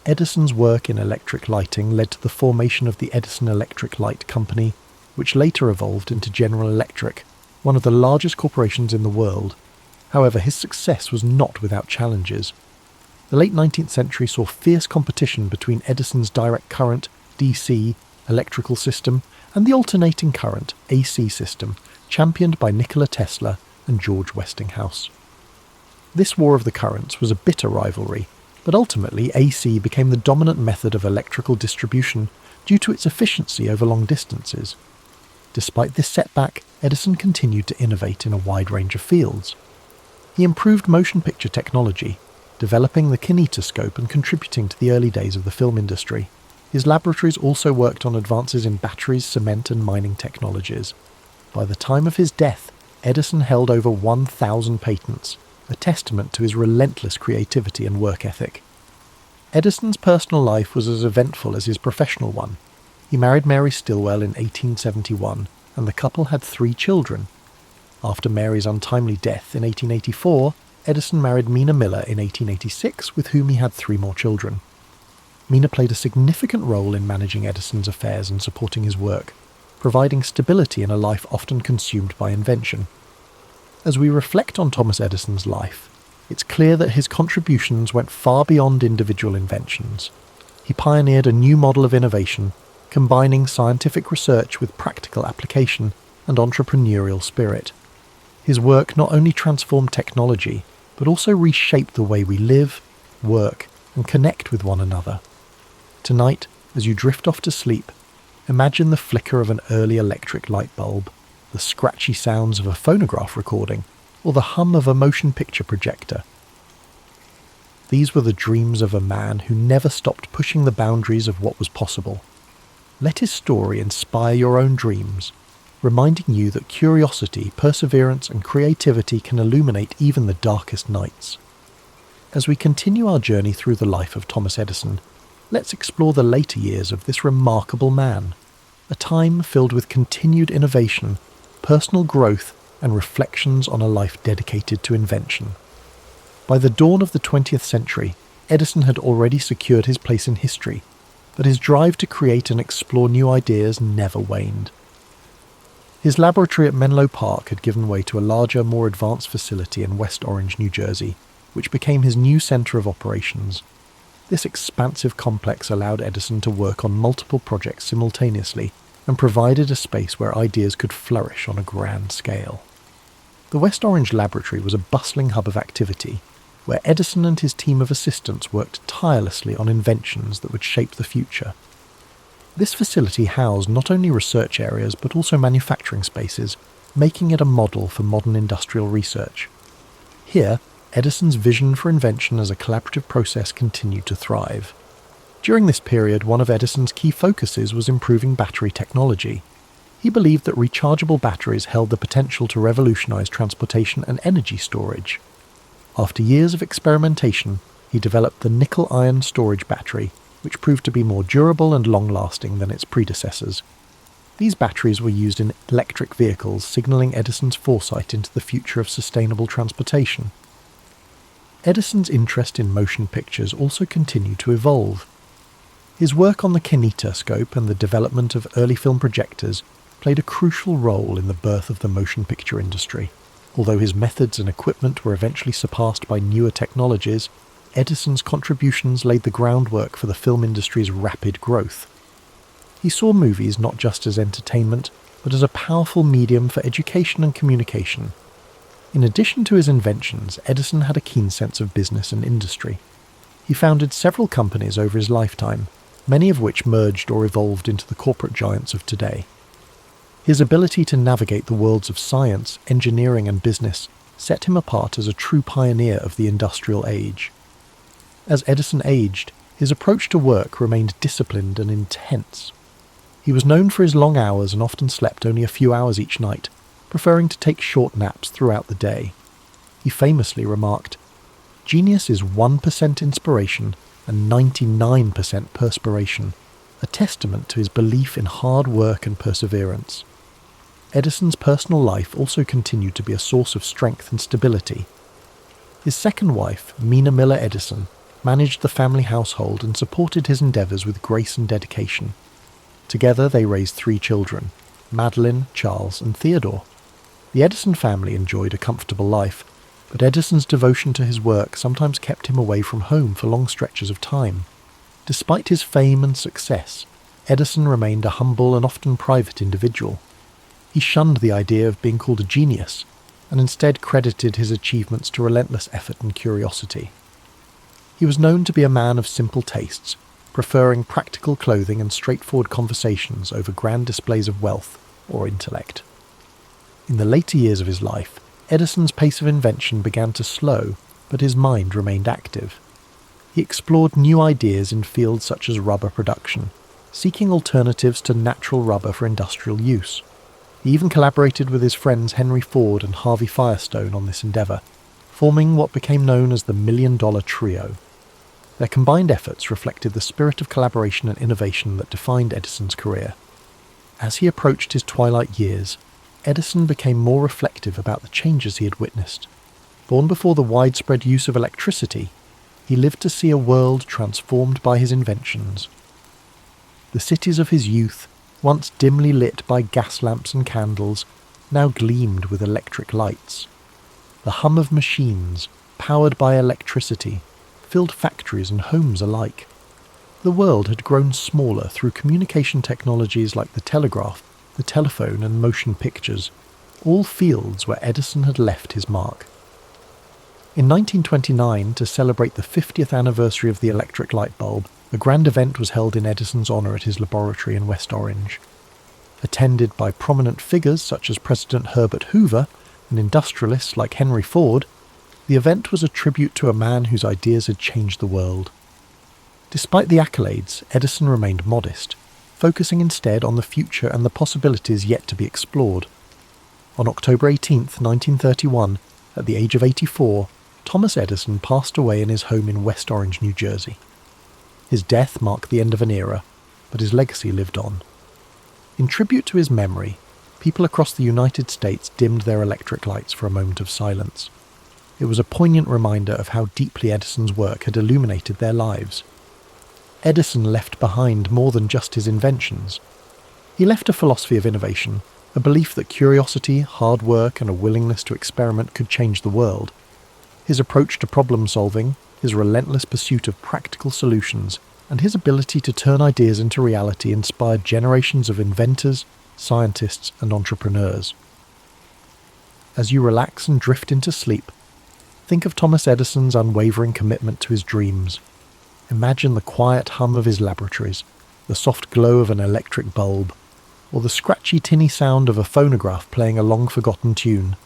Edison's work in electric lighting led to the formation of the Edison Electric Light Company, which later evolved into General Electric, one of the largest corporations in the world. However, his success was not without challenges. The late 19th century saw fierce competition between Edison's direct current, DC, electrical system, and the alternating current, AC system, championed by Nikola Tesla and George Westinghouse. This war of the currents was a bitter rivalry, but ultimately AC became the dominant method of electrical distribution due to its efficiency over long distances. Despite this setback, Edison continued to innovate in a wide range of fields. He improved motion picture technology, developing the kinetoscope and contributing to the early days of the film industry. His laboratories also worked on advances in batteries, cement and mining technologies. By the time of his death, Edison held over 1,000 patents, a testament to his relentless creativity and work ethic. Edison's personal life was as eventful as his professional one. He married Mary Stilwell in 1871, and the couple had 3 children. After Mary's untimely death in 1884, Edison married Mina Miller in 1886, with whom he had 3 more children. Mina played a significant role in managing Edison's affairs and supporting his work, providing stability in a life often consumed by invention. As we reflect on Thomas Edison's life, it's clear that his contributions went far beyond individual inventions. He pioneered a new model of innovation, combining scientific research with practical application and entrepreneurial spirit. His work not only transformed technology, but also reshaped the way we live, work, and connect with one another. Tonight, as you drift off to sleep, imagine the flicker of an early electric light bulb, the scratchy sounds of a phonograph recording, or the hum of a motion picture projector. These were the dreams of a man who never stopped pushing the boundaries of what was possible. Let his story inspire your own dreams, reminding you that curiosity, perseverance, and creativity can illuminate even the darkest nights. As we continue our journey through the life of Thomas Edison, let's explore the later years of this remarkable man, a time filled with continued innovation, personal growth, and reflections on a life dedicated to invention. By the dawn of the 20th century, Edison had already secured his place in history, but his drive to create and explore new ideas never waned. His laboratory at Menlo Park had given way to a larger, more advanced facility in West Orange, New Jersey, which became his new center of operations. This expansive complex allowed Edison to work on multiple projects simultaneously and provided a space where ideas could flourish on a grand scale. The West Orange laboratory was a bustling hub of activity, where Edison and his team of assistants worked tirelessly on inventions that would shape the future. This facility housed not only research areas but also manufacturing spaces, making it a model for modern industrial research. Here, Edison's vision for invention as a collaborative process continued to thrive. During this period, one of Edison's key focuses was improving battery technology. He believed that rechargeable batteries held the potential to revolutionize transportation and energy storage. After years of experimentation, he developed the nickel-iron storage battery, which proved to be more durable and long-lasting than its predecessors. These batteries were used in electric vehicles, signaling Edison's foresight into the future of sustainable transportation. Edison's interest in motion pictures also continued to evolve. His work on the kinetoscope and the development of early film projectors played a crucial role in the birth of the motion picture industry. Although his methods and equipment were eventually surpassed by newer technologies, Edison's contributions laid the groundwork for the film industry's rapid growth. He saw movies not just as entertainment, but as a powerful medium for education and communication. In addition to his inventions, Edison had a keen sense of business and industry. He founded several companies over his lifetime, many of which merged or evolved into the corporate giants of today. His ability to navigate the worlds of science, engineering and business set him apart as a true pioneer of the industrial age. As Edison aged, his approach to work remained disciplined and intense. He was known for his long hours and often slept only a few hours each night, preferring to take short naps throughout the day. He famously remarked, "Genius is 1% inspiration and 99% perspiration, a testament to his belief in hard work and perseverance." Edison's personal life also continued to be a source of strength and stability. His second wife, Mina Miller Edison, managed the family household and supported his endeavours with grace and dedication. Together they raised 3 children, Madeline, Charles and Theodore. The Edison family enjoyed a comfortable life, but Edison's devotion to his work sometimes kept him away from home for long stretches of time. Despite his fame and success, Edison remained a humble and often private individual. He shunned the idea of being called a genius, and instead credited his achievements to relentless effort and curiosity. He was known to be a man of simple tastes, preferring practical clothing and straightforward conversations over grand displays of wealth or intellect. In the later years of his life, Edison's pace of invention began to slow, but his mind remained active. He explored new ideas in fields such as rubber production, seeking alternatives to natural rubber for industrial use. He even collaborated with his friends Henry Ford and Harvey Firestone on this endeavour, forming what became known as the $1 Million Trio. Their combined efforts reflected the spirit of collaboration and innovation that defined Edison's career. As he approached his twilight years, Edison became more reflective about the changes he had witnessed. Born before the widespread use of electricity, he lived to see a world transformed by his inventions. The cities of his youth, once dimly lit by gas lamps and candles, now gleamed with electric lights. The hum of machines, powered by electricity, filled factories and homes alike. The world had grown smaller through communication technologies like the telegraph, the telephone and motion pictures, all fields where Edison had left his mark. In 1929, to celebrate the 50th anniversary of the electric light bulb, a grand event was held in Edison's honour at his laboratory in West Orange. Attended by prominent figures such as President Herbert Hoover and industrialists like Henry Ford, the event was a tribute to a man whose ideas had changed the world. Despite the accolades, Edison remained modest, focusing instead on the future and the possibilities yet to be explored. On October 18, 1931, at the age of 84, Thomas Edison passed away in his home in West Orange, New Jersey. His death marked the end of an era, but his legacy lived on. In tribute to his memory, people across the United States dimmed their electric lights for a moment of silence. It was a poignant reminder of how deeply Edison's work had illuminated their lives. Edison left behind more than just his inventions. He left a philosophy of innovation, a belief that curiosity, hard work, and a willingness to experiment could change the world. His approach to problem-solving, his relentless pursuit of practical solutions, and his ability to turn ideas into reality inspired generations of inventors, scientists, and entrepreneurs. As you relax and drift into sleep, think of Thomas Edison's unwavering commitment to his dreams. Imagine the quiet hum of his laboratories, the soft glow of an electric bulb, or the scratchy tinny sound of a phonograph playing a long-forgotten tune.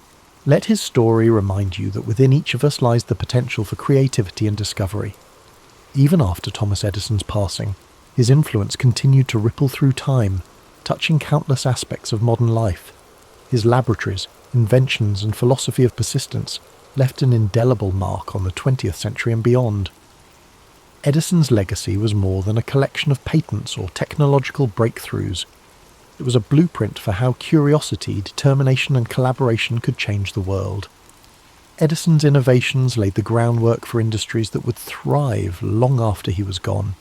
Let his story remind you that within each of us lies the potential for creativity and discovery. Even after Thomas Edison's passing, his influence continued to ripple through time, touching countless aspects of modern life. His laboratories, inventions, and philosophy of persistence left an indelible mark on the 20th century and beyond. Edison's legacy was more than a collection of patents or technological breakthroughs. It was a blueprint for how curiosity, determination, and collaboration could change the world. Edison's innovations laid the groundwork for industries that would thrive long after he was gone.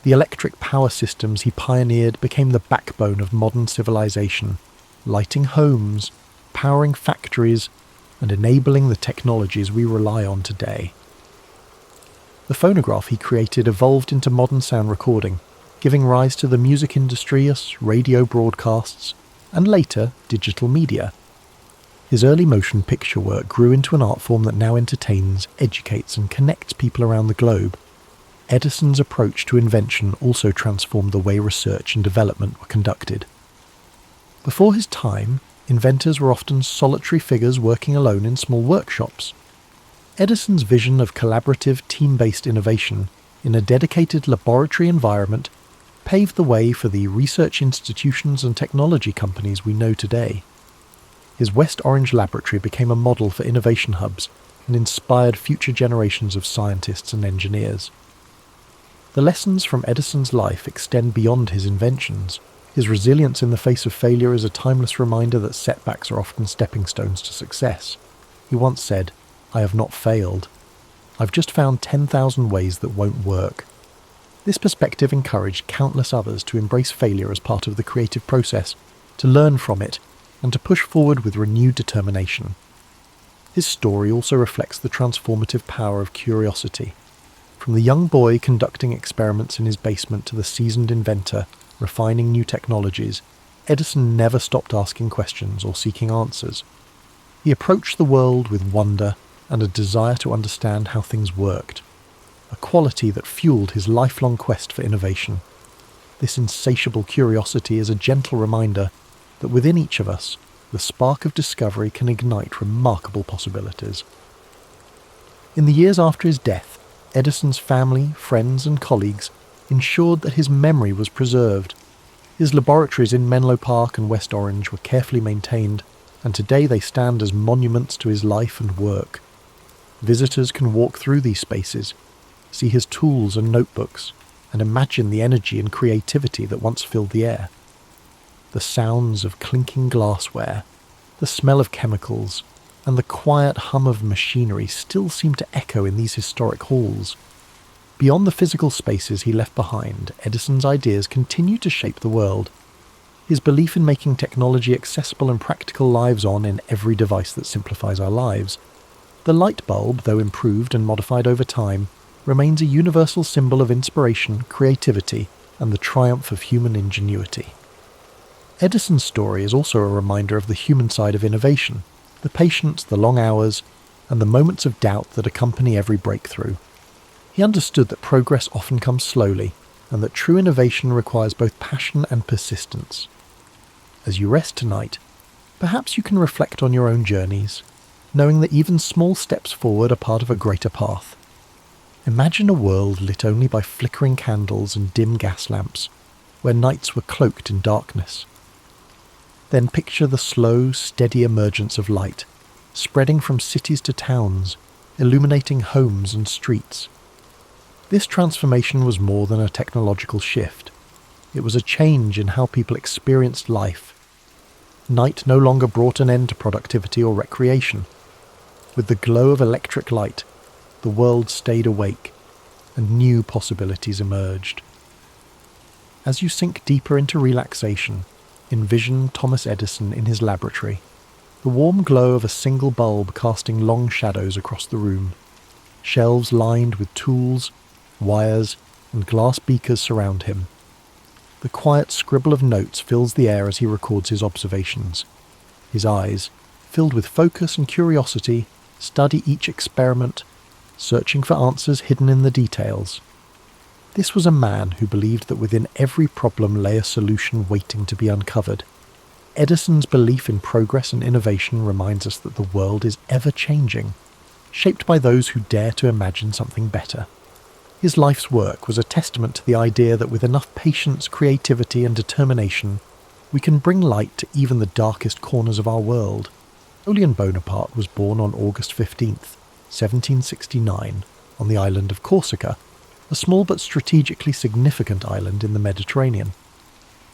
The electric power systems he pioneered became the backbone of modern civilization, lighting homes, powering factories, and enabling the technologies we rely on today. The phonograph he created evolved into modern sound recording, giving rise to the music industry as radio broadcasts, and later digital media. His early motion picture work grew into an art form that now entertains, educates, and connects people around the globe. Edison's approach to invention also transformed the way research and development were conducted. Before his time, inventors were often solitary figures working alone in small workshops. Edison's vision of collaborative, team-based innovation in a dedicated laboratory environment paved the way for the research institutions and technology companies we know today. His West Orange laboratory became a model for innovation hubs and inspired future generations of scientists and engineers. The lessons from Edison's life extend beyond his inventions. His resilience in the face of failure is a timeless reminder that setbacks are often stepping stones to success. He once said, "I have not failed. I've just found 10,000 ways that won't work." This perspective encouraged countless others to embrace failure as part of the creative process, to learn from it, and to push forward with renewed determination. His story also reflects the transformative power of curiosity. From the young boy conducting experiments in his basement to the seasoned inventor refining new technologies, Edison never stopped asking questions or seeking answers. He approached the world with wonder and a desire to understand how things worked, a quality that fueled his lifelong quest for innovation. This insatiable curiosity is a gentle reminder that within each of us, the spark of discovery can ignite remarkable possibilities. In the years after his death, Edison's family, friends and colleagues ensured that his memory was preserved. His laboratories in Menlo Park and West Orange were carefully maintained, and today they stand as monuments to his life and work. Visitors can walk through these spaces, see his tools and notebooks, and imagine the energy and creativity that once filled the air. The sounds of clinking glassware, the smell of chemicals, and the quiet hum of machinery still seem to echo in these historic halls. Beyond the physical spaces he left behind, Edison's ideas continue to shape the world. His belief in making technology accessible and practical lives on in every device that simplifies our lives. The light bulb, though improved and modified over time, remains a universal symbol of inspiration, creativity, and the triumph of human ingenuity. Edison's story is also a reminder of the human side of innovation, the patience, the long hours, and the moments of doubt that accompany every breakthrough. He understood that progress often comes slowly, and that true innovation requires both passion and persistence. As you rest tonight, perhaps you can reflect on your own journeys, knowing that even small steps forward are part of a greater path. Imagine a world lit only by flickering candles and dim gas lamps, where nights were cloaked in darkness. Then picture the slow, steady emergence of light, spreading from cities to towns, illuminating homes and streets. This transformation was more than a technological shift. It was a change in how people experienced life. Night no longer brought an end to productivity or recreation. With the glow of electric light, the world stayed awake, and new possibilities emerged. As you sink deeper into relaxation, envision Thomas Edison in his laboratory, the warm glow of a single bulb casting long shadows across the room. Shelves lined with tools, wires, and glass beakers surround him. The quiet scribble of notes fills the air as he records his observations. His eyes, filled with focus and curiosity, study each experiment, searching for answers hidden in the details. This was a man who believed that within every problem lay a solution waiting to be uncovered. Edison's belief in progress and innovation reminds us that the world is ever changing, shaped by those who dare to imagine something better. His life's work was a testament to the idea that with enough patience, creativity, and determination, we can bring light to even the darkest corners of our world. Napoleon Bonaparte was born on August 15th, 1769, on the island of Corsica, a small but strategically significant island in the Mediterranean.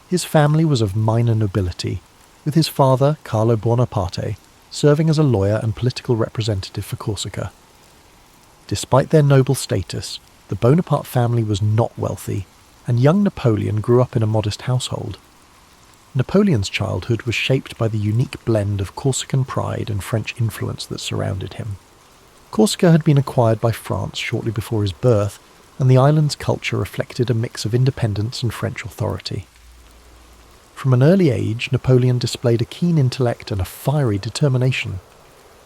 His family was of minor nobility, with his father, Carlo Bonaparte, serving as a lawyer and political representative for Corsica. Despite their noble status, the Bonaparte family was not wealthy, and young Napoleon grew up in a modest household. Napoleon's childhood was shaped by the unique blend of Corsican pride and French influence that surrounded him. Corsica had been acquired by France shortly before his birth, and the island's culture reflected a mix of independence and French authority. From an early age, Napoleon displayed a keen intellect and a fiery determination.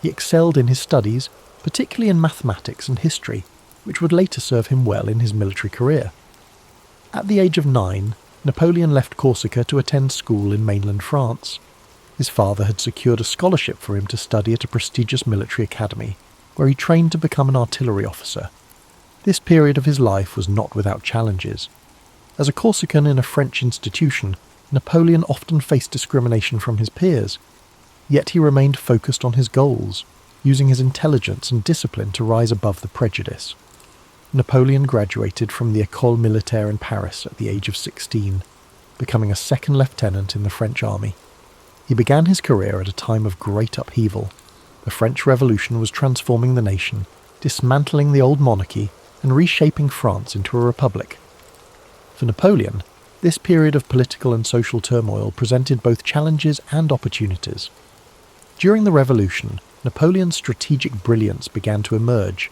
He excelled in his studies, particularly in mathematics and history, which would later serve him well in his military career. At the age of 9, Napoleon left Corsica to attend school in mainland France. His father had secured a scholarship for him to study at a prestigious military academy, where he trained to become an artillery officer. This period of his life was not without challenges. As a Corsican in a French institution, Napoleon often faced discrimination from his peers, yet he remained focused on his goals, using his intelligence and discipline to rise above the prejudice. Napoleon graduated from the École Militaire in Paris at the age of 16, becoming a second lieutenant in the French army. He began his career at a time of great upheaval. The French Revolution was transforming the nation, dismantling the old monarchy, and reshaping France into a republic. For Napoleon, this period of political and social turmoil presented both challenges and opportunities. During the Revolution, Napoleon's strategic brilliance began to emerge.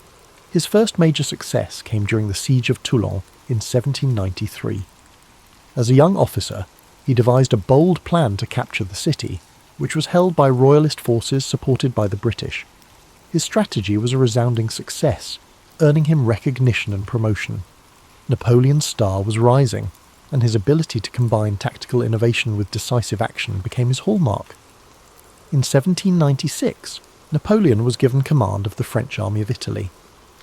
His first major success came during the Siege of Toulon in 1793. As a young officer, he devised a bold plan to capture the city, which was held by royalist forces supported by the British. His strategy was a resounding success, earning him recognition and promotion. Napoleon's star was rising, and his ability to combine tactical innovation with decisive action became his hallmark. In 1796, Napoleon was given command of the French army of Italy.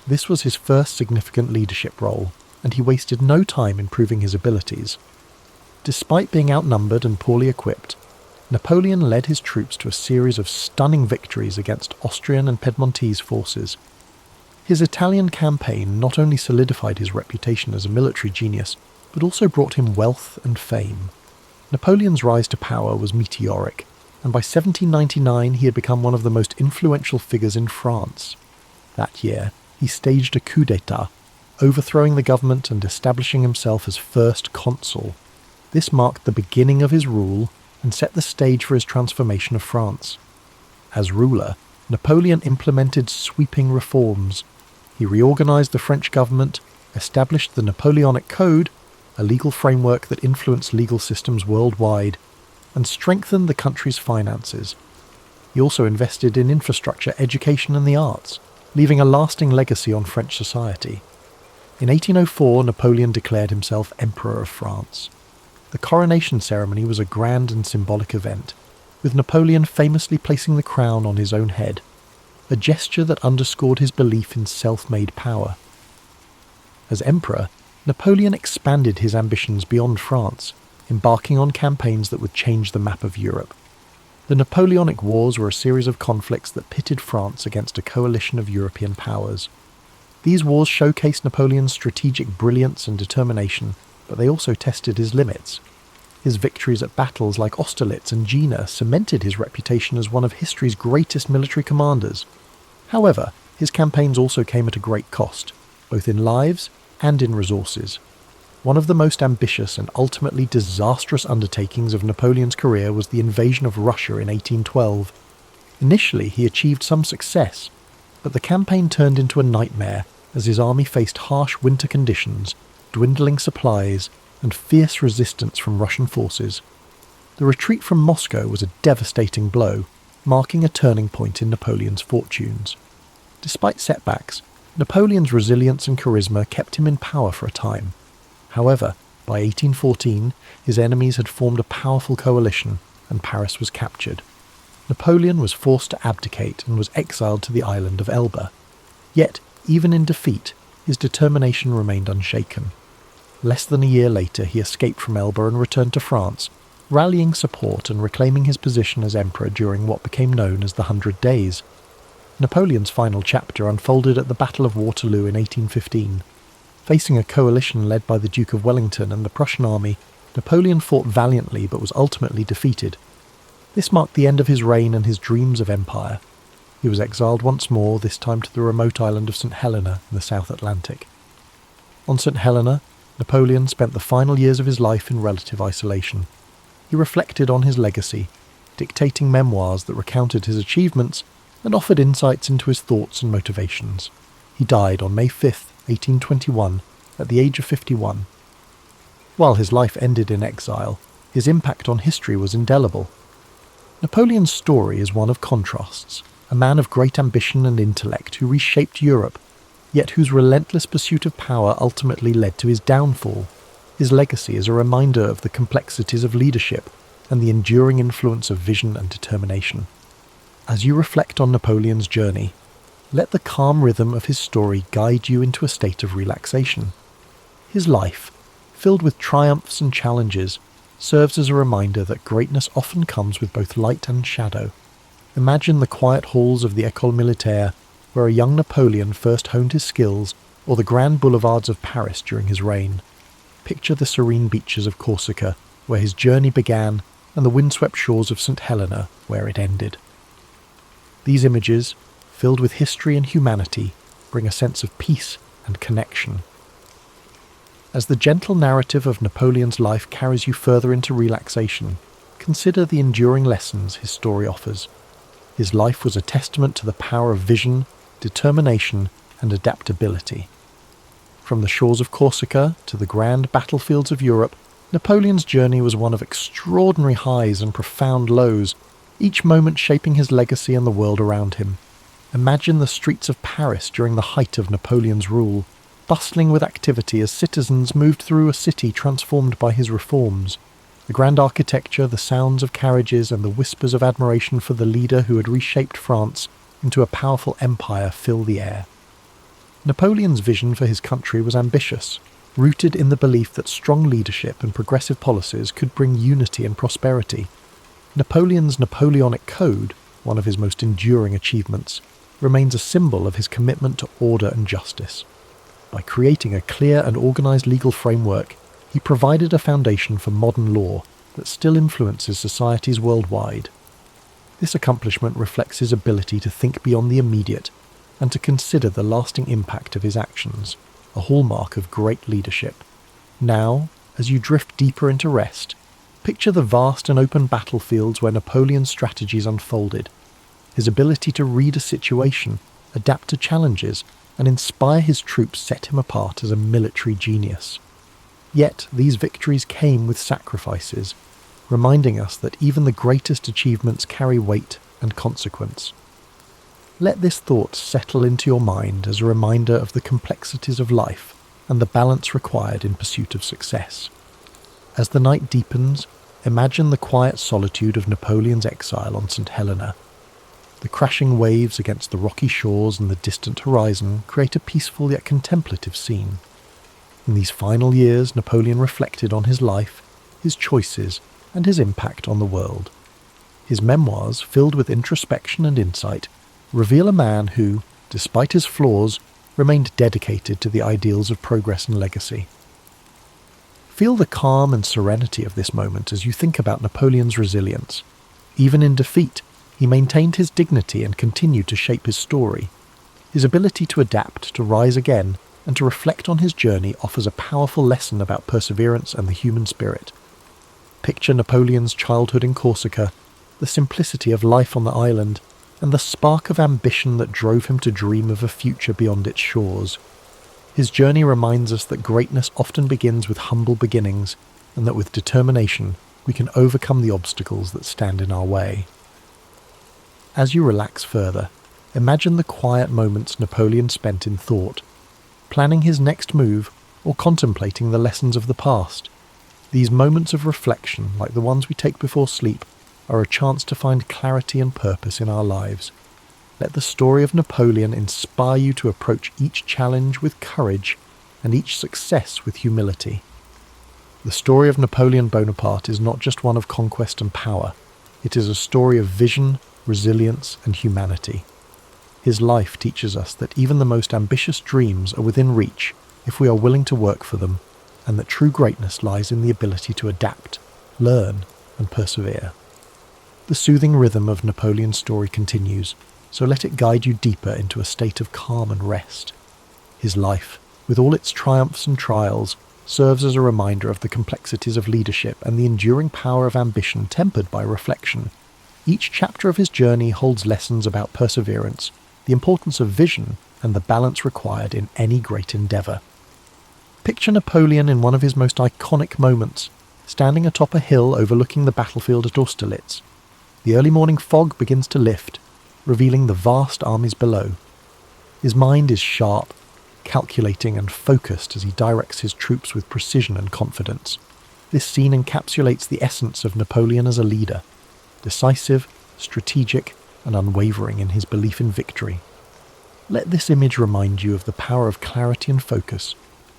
This was his first significant leadership role, and he wasted no time in proving his abilities. Despite being outnumbered and poorly equipped, Napoleon led his troops to a series of stunning victories against Austrian and Piedmontese forces. His Italian campaign not only solidified his reputation as a military genius, but also brought him wealth and fame. Napoleon's rise to power was meteoric, and by 1799 he had become one of the most influential figures in France. That year, he staged a coup d'etat, overthrowing the government and establishing himself as first consul. This marked the beginning of his rule and set the stage for his transformation of France. As ruler, Napoleon implemented sweeping reforms. He reorganized the French government, established the Napoleonic Code, a legal framework that influenced legal systems worldwide, and strengthened the country's finances. He also invested in infrastructure, education and the arts, leaving a lasting legacy on French society. In 1804, Napoleon declared himself Emperor of France. The coronation ceremony was a grand and symbolic event, with Napoleon famously placing the crown on his own head, a gesture that underscored his belief in self-made power. As emperor, Napoleon expanded his ambitions beyond France, embarking on campaigns that would change the map of Europe. The Napoleonic Wars were a series of conflicts that pitted France against a coalition of European powers. These wars showcased Napoleon's strategic brilliance and determination, but they also tested his limits. His victories at battles like Austerlitz and Jena cemented his reputation as one of history's greatest military commanders. However, his campaigns also came at a great cost, both in lives and in resources. One of the most ambitious and ultimately disastrous undertakings of Napoleon's career was the invasion of Russia in 1812. Initially, he achieved some success, but the campaign turned into a nightmare as his army faced harsh winter conditions, dwindling supplies, and fierce resistance from Russian forces. The retreat from Moscow was a devastating blow, marking a turning point in Napoleon's fortunes. Despite setbacks, Napoleon's resilience and charisma kept him in power for a time. However, by 1814, his enemies had formed a powerful coalition, and Paris was captured. Napoleon was forced to abdicate and was exiled to the island of Elba. Yet, even in defeat, his determination remained unshaken. Less than a year later, he escaped from Elba and returned to France, rallying support and reclaiming his position as emperor during what became known as the 100 Days. Napoleon's final chapter unfolded at the Battle of Waterloo in 1815. Facing a coalition led by the Duke of Wellington and the Prussian army, Napoleon fought valiantly but was ultimately defeated. This marked the end of his reign and his dreams of empire. He was exiled once more, this time to the remote island of St. Helena in the South Atlantic. On St. Helena, Napoleon spent the final years of his life in relative isolation. He reflected on his legacy, dictating memoirs that recounted his achievements and offered insights into his thoughts and motivations. He died on May 5, 1821, at the age of 51. While his life ended in exile, his impact on history was indelible. Napoleon's story is one of contrasts, a man of great ambition and intellect who reshaped Europe, yet whose relentless pursuit of power ultimately led to his downfall. His legacy is a reminder of the complexities of leadership and the enduring influence of vision and determination. As you reflect on Napoleon's journey, let the calm rhythm of his story guide you into a state of relaxation. His life, filled with triumphs and challenges, serves as a reminder that greatness often comes with both light and shadow. Imagine the quiet halls of the École Militaire, where a young Napoleon first honed his skills, or the grand boulevards of Paris during his reign. Picture the serene beaches of Corsica, where his journey began, and the windswept shores of St. Helena, where it ended. These images, filled with history and humanity, bring a sense of peace and connection. As the gentle narrative of Napoleon's life carries you further into relaxation, consider the enduring lessons his story offers. His life was a testament to the power of vision, determination, and adaptability. From the shores of Corsica to the grand battlefields of Europe, Napoleon's journey was one of extraordinary highs and profound lows, each moment shaping his legacy and the world around him. Imagine the streets of Paris during the height of Napoleon's rule, bustling with activity as citizens moved through a city transformed by his reforms. The grand architecture, the sounds of carriages, and the whispers of admiration for the leader who had reshaped France into a powerful empire fill the air. Napoleon's vision for his country was ambitious, rooted in the belief that strong leadership and progressive policies could bring unity and prosperity. Napoleon's Napoleonic Code, one of his most enduring achievements, remains a symbol of his commitment to order and justice. By creating a clear and organised legal framework, he provided a foundation for modern law that still influences societies worldwide. This accomplishment reflects his ability to think beyond the immediate and to consider the lasting impact of his actions, a hallmark of great leadership. Now, as you drift deeper into rest, picture the vast and open battlefields where Napoleon's strategies unfolded. His ability to read a situation, adapt to challenges, and inspire his troops set him apart as a military genius. Yet these victories came with sacrifices, reminding us that even the greatest achievements carry weight and consequence. Let this thought settle into your mind as a reminder of the complexities of life and the balance required in pursuit of success. As the night deepens, imagine the quiet solitude of Napoleon's exile on St. Helena. The crashing waves against the rocky shores and the distant horizon create a peaceful yet contemplative scene. In these final years, Napoleon reflected on his life, his choices, and his impact on the world. His memoirs, filled with introspection and insight, reveal a man who, despite his flaws, remained dedicated to the ideals of progress and legacy. Feel the calm and serenity of this moment as you think about Napoleon's resilience. Even in defeat, he maintained his dignity and continued to shape his story. His ability to adapt, to rise again, and to reflect on his journey offers a powerful lesson about perseverance and the human spirit. Picture Napoleon's childhood in Corsica, the simplicity of life on the island, and the spark of ambition that drove him to dream of a future beyond its shores. His journey reminds us that greatness often begins with humble beginnings, and that with determination we can overcome the obstacles that stand in our way. As you relax further, imagine the quiet moments Napoleon spent in thought, planning his next move or contemplating the lessons of the past. These moments of reflection, like the ones we take before sleep, are a chance to find clarity and purpose in our lives. Let the story of Napoleon inspire you to approach each challenge with courage and each success with humility. The story of Napoleon Bonaparte is not just one of conquest and power. It is a story of vision, resilience, and humanity. His life teaches us that even the most ambitious dreams are within reach if we are willing to work for them, and that true greatness lies in the ability to adapt, learn, and persevere. The soothing rhythm of Napoleon's story continues, so let it guide you deeper into a state of calm and rest. His life, with all its triumphs and trials, serves as a reminder of the complexities of leadership and the enduring power of ambition tempered by reflection. Each chapter of his journey holds lessons about perseverance, the importance of vision, and the balance required in any great endeavour. Picture Napoleon in one of his most iconic moments, standing atop a hill overlooking the battlefield at Austerlitz. The early morning fog begins to lift, revealing the vast armies below. His mind is sharp, calculating and focused as he directs his troops with precision and confidence. This scene encapsulates the essence of Napoleon as a leader, decisive, strategic, and unwavering in his belief in victory. Let this image remind you of the power of clarity and focus,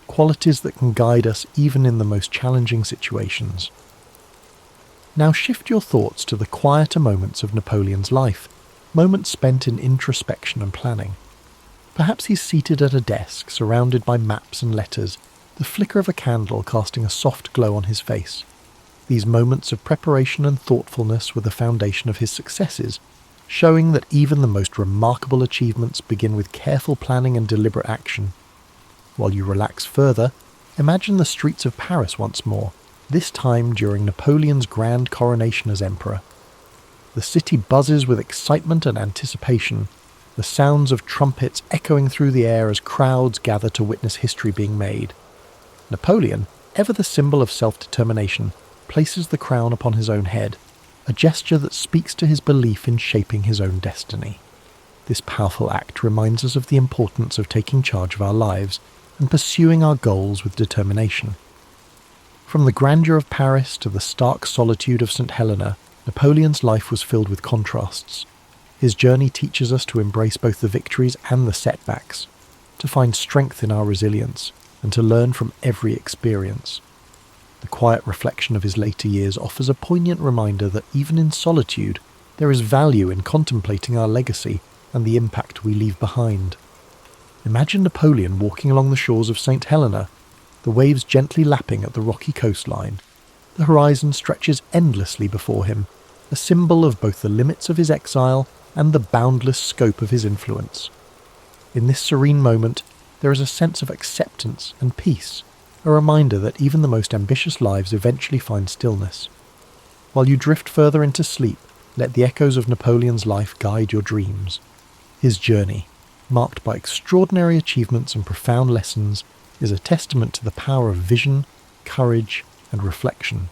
qualities that can guide us even in the most challenging situations. Now shift your thoughts to the quieter moments of Napoleon's life, moments spent in introspection and planning. Perhaps he's seated at a desk, surrounded by maps and letters, the flicker of a candle casting a soft glow on his face. These moments of preparation and thoughtfulness were the foundation of his successes, showing that even the most remarkable achievements begin with careful planning and deliberate action. While you relax further, imagine the streets of Paris once more, this time during Napoleon's grand coronation as emperor. The city buzzes with excitement and anticipation, the sounds of trumpets echoing through the air as crowds gather to witness history being made. Napoleon, ever the symbol of self-determination, places the crown upon his own head, a gesture that speaks to his belief in shaping his own destiny. This powerful act reminds us of the importance of taking charge of our lives and pursuing our goals with determination. From the grandeur of Paris to the stark solitude of St. Helena, Napoleon's life was filled with contrasts. His journey teaches us to embrace both the victories and the setbacks, to find strength in our resilience, and to learn from every experience. The quiet reflection of his later years offers a poignant reminder that even in solitude, there is value in contemplating our legacy and the impact we leave behind. Imagine Napoleon walking along the shores of St. Helena, the waves gently lapping at the rocky coastline. The horizon stretches endlessly before him, a symbol of both the limits of his exile and the boundless scope of his influence. In this serene moment, there is a sense of acceptance and peace, a reminder that even the most ambitious lives eventually find stillness. While you drift further into sleep, let the echoes of Napoleon's life guide your dreams. His journey, marked by extraordinary achievements and profound lessons, is a testament to the power of vision, courage, and reflection.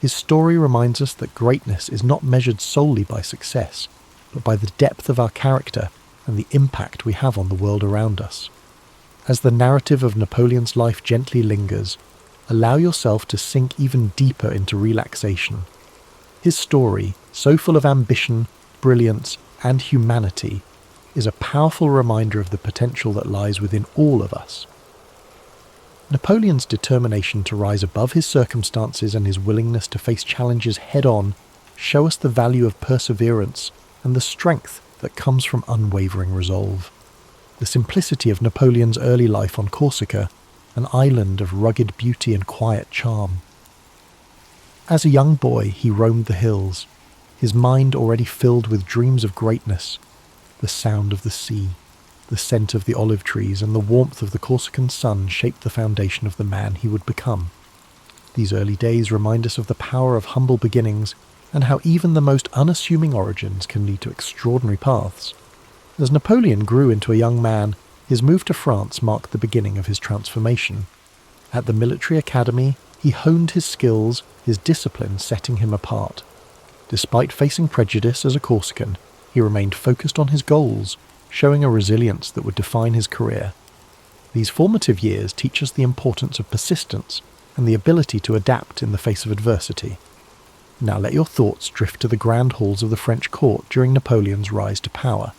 His story reminds us that greatness is not measured solely by success, but by the depth of our character and the impact we have on the world around us. As the narrative of Napoleon's life gently lingers, allow yourself to sink even deeper into relaxation. His story, so full of ambition, brilliance, and humanity, is a powerful reminder of the potential that lies within all of us. Napoleon's determination to rise above his circumstances and his willingness to face challenges head-on show us the value of perseverance and the strength that comes from unwavering resolve. The simplicity of Napoleon's early life on Corsica, an island of rugged beauty and quiet charm. As a young boy, he roamed the hills, his mind already filled with dreams of greatness. The sound of the sea, the scent of the olive trees, and the warmth of the Corsican sun shaped the foundation of the man he would become. These early days remind us of the power of humble beginnings and how even the most unassuming origins can lead to extraordinary paths. As Napoleon grew into a young man, his move to France marked the beginning of his transformation. At the military academy, he honed his skills, his discipline setting him apart. Despite facing prejudice as a Corsican, he remained focused on his goals, showing a resilience that would define his career. These formative years teach us the importance of persistence and the ability to adapt in the face of adversity. Now let your thoughts drift to the grand halls of the French court during Napoleon's rise to power.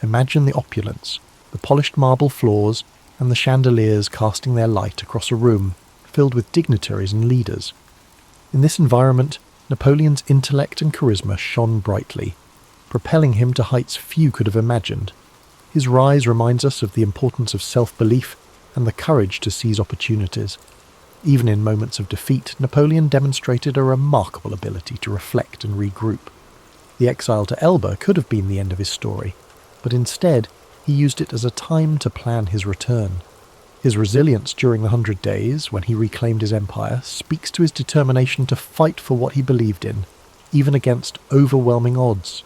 Imagine the opulence, the polished marble floors, and the chandeliers casting their light across a room filled with dignitaries and leaders. In this environment, Napoleon's intellect and charisma shone brightly, propelling him to heights few could have imagined. His rise reminds us of the importance of self-belief and the courage to seize opportunities. Even in moments of defeat, Napoleon demonstrated a remarkable ability to reflect and regroup. The exile to Elba could have been the end of his story, but instead he used it as a time to plan his return. His resilience during the 100 Days, when he reclaimed his empire, speaks to his determination to fight for what he believed in, even against overwhelming odds.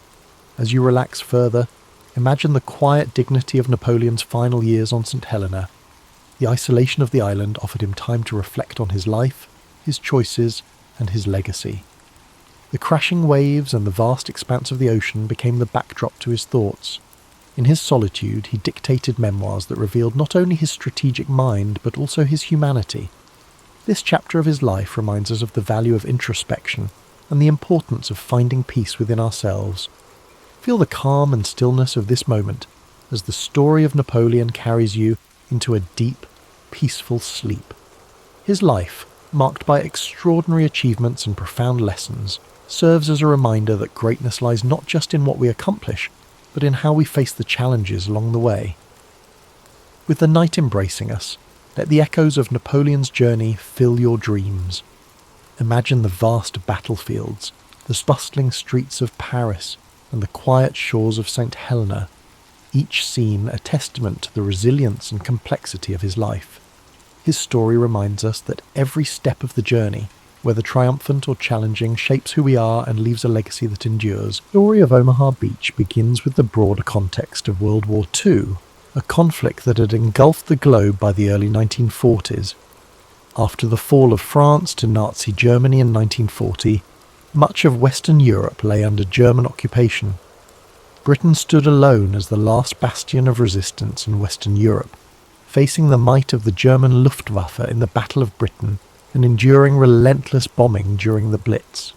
As you relax further, imagine the quiet dignity of Napoleon's final years on St. Helena. The isolation of the island offered him time to reflect on his life, his choices, and his legacy. The crashing waves and the vast expanse of the ocean became the backdrop to his thoughts. In his solitude, he dictated memoirs that revealed not only his strategic mind, but also his humanity. This chapter of his life reminds us of the value of introspection and the importance of finding peace within ourselves. Feel the calm and stillness of this moment as the story of Napoleon carries you into a deep, peaceful sleep. His life, marked by extraordinary achievements and profound lessons, serves as a reminder that greatness lies not just in what we accomplish, but in how we face the challenges along the way. With the night embracing us, let the echoes of Napoleon's journey fill your dreams. Imagine the vast battlefields, the bustling streets of Paris, and the quiet shores of St. Helena, each scene a testament to the resilience and complexity of his life. His story reminds us that every step of the journey, whether triumphant or challenging, shapes who we are and leaves a legacy that endures. The story of Omaha Beach begins with the broader context of World War II, a conflict that had engulfed the globe by the early 1940s. After the fall of France to Nazi Germany in 1940, much of Western Europe lay under German occupation. Britain stood alone as the last bastion of resistance in Western Europe, facing the might of the German Luftwaffe in the Battle of Britain and enduring relentless bombing during the Blitz.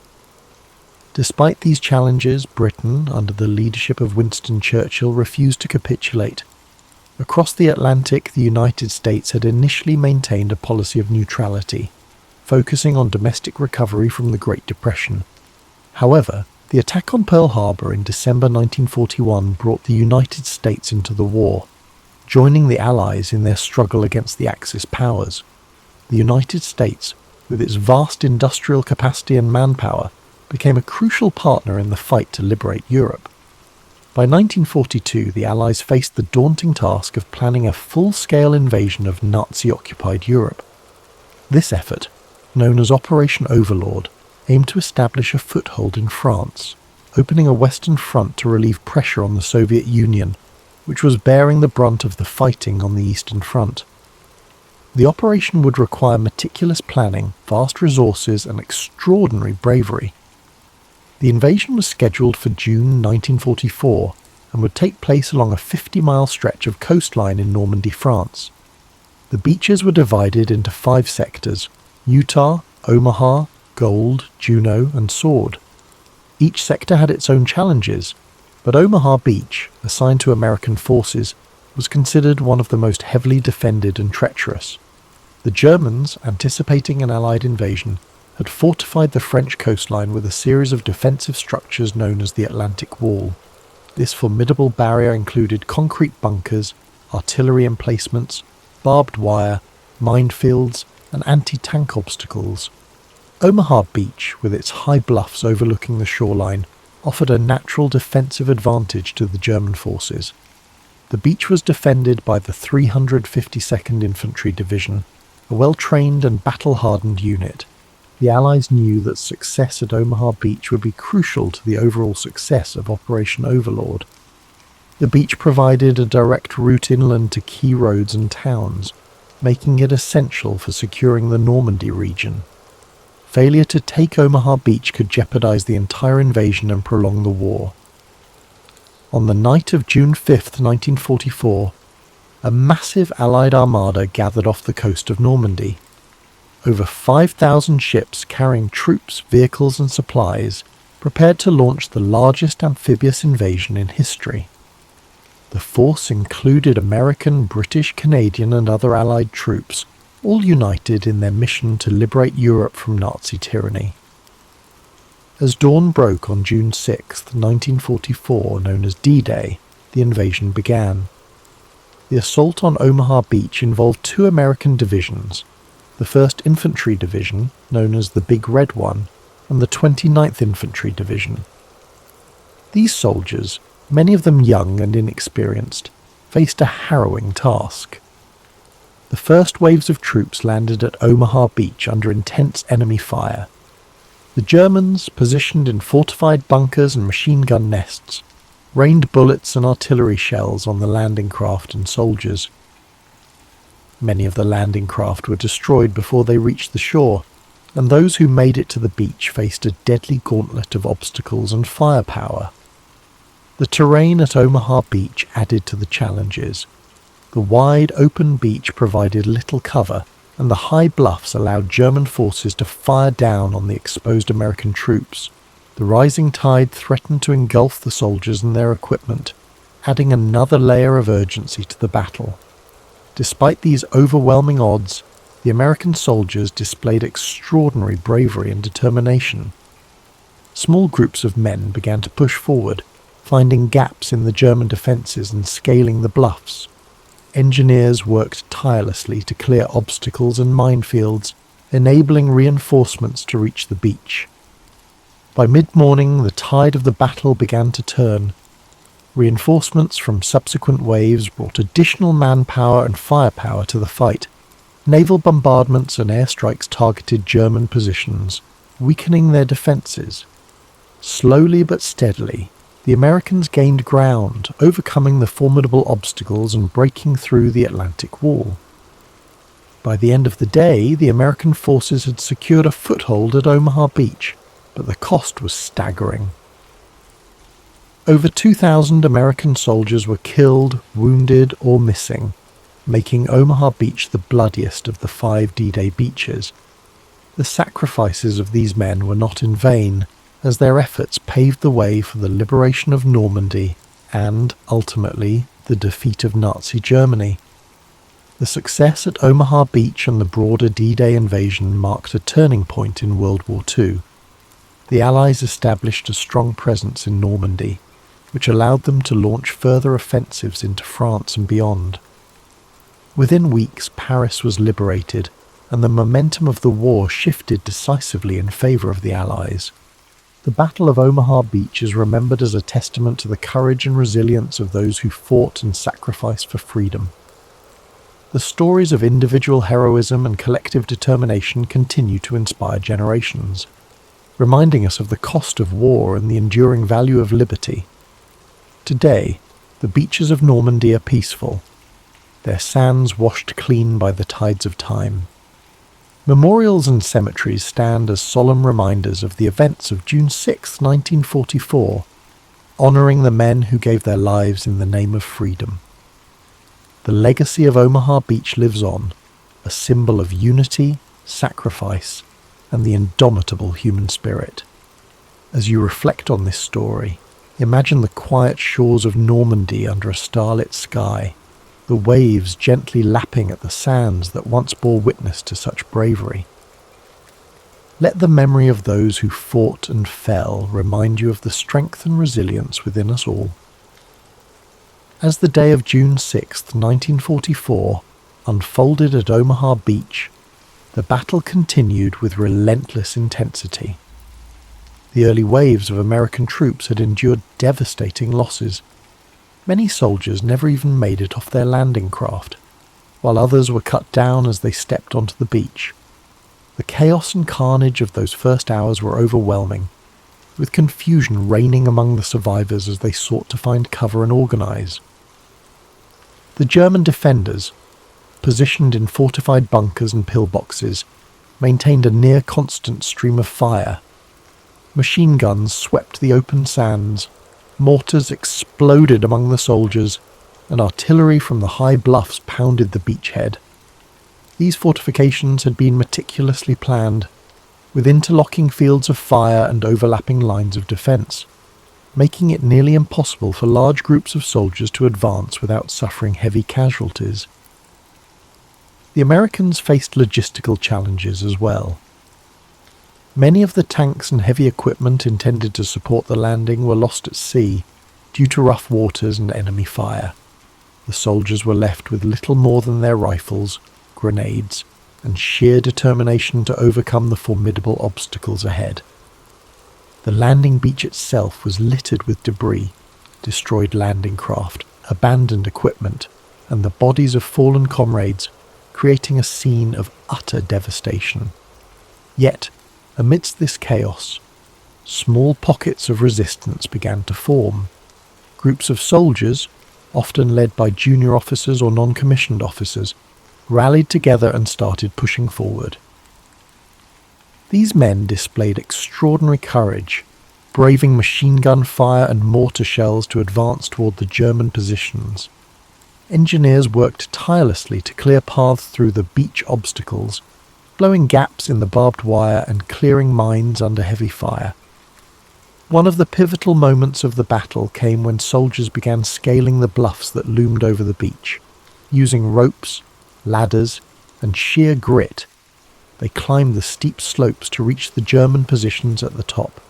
Despite these challenges, Britain, under the leadership of Winston Churchill, refused to capitulate. Across the Atlantic, the United States had initially maintained a policy of neutrality, focusing on domestic recovery from the Great Depression. However, the attack on Pearl Harbor in December 1941 brought the United States into the war, joining the Allies in their struggle against the Axis powers. The United States, with its vast industrial capacity and manpower, became a crucial partner in the fight to liberate Europe. By 1942, the Allies faced the daunting task of planning a full-scale invasion of Nazi-occupied Europe. This effort, known as Operation Overlord, aimed to establish a foothold in France, opening a Western front to relieve pressure on the Soviet Union, which was bearing the brunt of the fighting on the Eastern Front. The operation would require meticulous planning, vast resources, and extraordinary bravery. The invasion was scheduled for June 1944 and would take place along a 50-mile stretch of coastline in Normandy, France. The beaches were divided into 5 sectors: Utah, Omaha, Gold, Juneau, and Sword. Each sector had its own challenges, but Omaha Beach, assigned to American forces, was considered one of the most heavily defended and treacherous. The Germans, anticipating an Allied invasion, had fortified the French coastline with a series of defensive structures known as the Atlantic Wall. This formidable barrier included concrete bunkers, artillery emplacements, barbed wire, minefields, and anti-tank obstacles. Omaha Beach, with its high bluffs overlooking the shoreline, offered a natural defensive advantage to the German forces. The beach was defended by the 352nd Infantry Division, a well-trained and battle-hardened unit. The Allies knew that success at Omaha Beach would be crucial to the overall success of Operation Overlord. The beach provided a direct route inland to key roads and towns, making it essential for securing the Normandy region. Failure to take Omaha Beach could jeopardize the entire invasion and prolong the war. On the night of June 5, 1944, a massive Allied armada gathered off the coast of Normandy. Over 5,000 ships carrying troops, vehicles and supplies prepared to launch the largest amphibious invasion in history. The force included American, British, Canadian and other Allied troops, all united in their mission to liberate Europe from Nazi tyranny. As dawn broke on June 6, 1944, known as D-Day, the invasion began. The assault on Omaha Beach involved 2 American divisions, the 1st Infantry Division, known as the Big Red One, and the 29th Infantry Division. These soldiers, many of them young and inexperienced, faced a harrowing task. The first waves of troops landed at Omaha Beach under intense enemy fire. The Germans, positioned in fortified bunkers and machine gun nests, rained bullets and artillery shells on the landing craft and soldiers. Many of the landing craft were destroyed before they reached the shore, and those who made it to the beach faced a deadly gauntlet of obstacles and firepower. The terrain at Omaha Beach added to the challenges. The wide, open beach provided little cover, and the high bluffs allowed German forces to fire down on the exposed American troops. The rising tide threatened to engulf the soldiers and their equipment, adding another layer of urgency to the battle. Despite these overwhelming odds, the American soldiers displayed extraordinary bravery and determination. Small groups of men began to push forward, finding gaps in the German defences and scaling the bluffs. Engineers worked tirelessly to clear obstacles and minefields, enabling reinforcements to reach the beach. By mid-morning, the tide of the battle began to turn. Reinforcements from subsequent waves brought additional manpower and firepower to the fight. Naval bombardments and airstrikes targeted German positions, weakening their defences. Slowly but steadily, the Americans gained ground, overcoming the formidable obstacles and breaking through the Atlantic Wall. By the end of the day, the American forces had secured a foothold at Omaha Beach, but the cost was staggering. Over 2,000 American soldiers were killed, wounded, or missing, making Omaha Beach the bloodiest of the 5 D-Day beaches. The sacrifices of these men were not in vain, as their efforts paved the way for the liberation of Normandy and, ultimately, the defeat of Nazi Germany. The success at Omaha Beach and the broader D-Day invasion marked a turning point in World War II. The Allies established a strong presence in Normandy, which allowed them to launch further offensives into France and beyond. Within weeks, Paris was liberated, and the momentum of the war shifted decisively in favour of the Allies. The Battle of Omaha Beach is remembered as a testament to the courage and resilience of those who fought and sacrificed for freedom. The stories of individual heroism and collective determination continue to inspire generations, reminding us of the cost of war and the enduring value of liberty. Today, the beaches of Normandy are peaceful, their sands washed clean by the tides of time. Memorials and cemeteries stand as solemn reminders of the events of June 6, 1944, honouring the men who gave their lives in the name of freedom. The legacy of Omaha Beach lives on, a symbol of unity, sacrifice, and the indomitable human spirit. As you reflect on this story, imagine the quiet shores of Normandy under a starlit sky, the waves gently lapping at the sands that once bore witness to such bravery. Let the memory of those who fought and fell remind you of the strength and resilience within us all. As the day of June 6, 1944, unfolded at Omaha Beach, the battle continued with relentless intensity. The early waves of American troops had endured devastating losses. Many soldiers never even made it off their landing craft, while others were cut down as they stepped onto the beach. The chaos and carnage of those first hours were overwhelming, with confusion reigning among the survivors as they sought to find cover and organize. The German defenders, positioned in fortified bunkers and pillboxes, maintained a near-constant stream of fire. Machine guns swept the open sands, mortars exploded among the soldiers, and artillery from the high bluffs pounded the beachhead. These fortifications had been meticulously planned, with interlocking fields of fire and overlapping lines of defence, making it nearly impossible for large groups of soldiers to advance without suffering heavy casualties. The Americans faced logistical challenges as well. Many of the tanks and heavy equipment intended to support the landing were lost at sea due to rough waters and enemy fire. The soldiers were left with little more than their rifles, grenades, and sheer determination to overcome the formidable obstacles ahead. The landing beach itself was littered with debris, destroyed landing craft, abandoned equipment, and the bodies of fallen comrades, creating a scene of utter devastation. Yet, amidst this chaos, small pockets of resistance began to form. Groups of soldiers, often led by junior officers or non-commissioned officers, rallied together and started pushing forward. These men displayed extraordinary courage, braving machine gun fire and mortar shells to advance toward the German positions. Engineers worked tirelessly to clear paths through the beach obstacles, blowing gaps in the barbed wire and clearing mines under heavy fire. One of the pivotal moments of the battle came when soldiers began scaling the bluffs that loomed over the beach. Using ropes, ladders, and sheer grit, they climbed the steep slopes to reach the German positions at the top.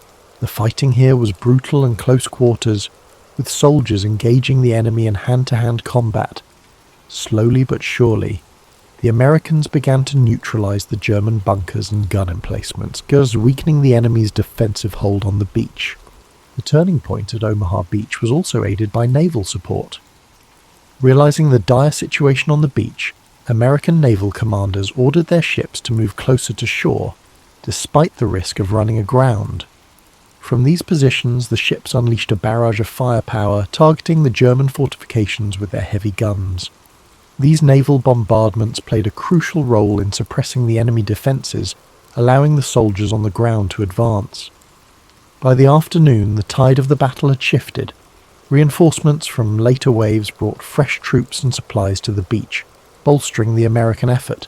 The fighting here was brutal and close quarters, with soldiers engaging the enemy in hand-to-hand combat. Slowly but surely, the Americans began to neutralize the German bunkers and gun emplacements, thus weakening the enemy's defensive hold on the beach. The turning point at Omaha Beach was also aided by naval support. Realizing the dire situation on the beach, American naval commanders ordered their ships to move closer to shore, despite the risk of running aground. From these positions, the ships unleashed a barrage of firepower, targeting the German fortifications with their heavy guns. These naval bombardments played a crucial role in suppressing the enemy defences, allowing the soldiers on the ground to advance. By the afternoon, the tide of the battle had shifted, Reinforcements from later waves brought fresh troops and supplies to the beach, bolstering the American effort.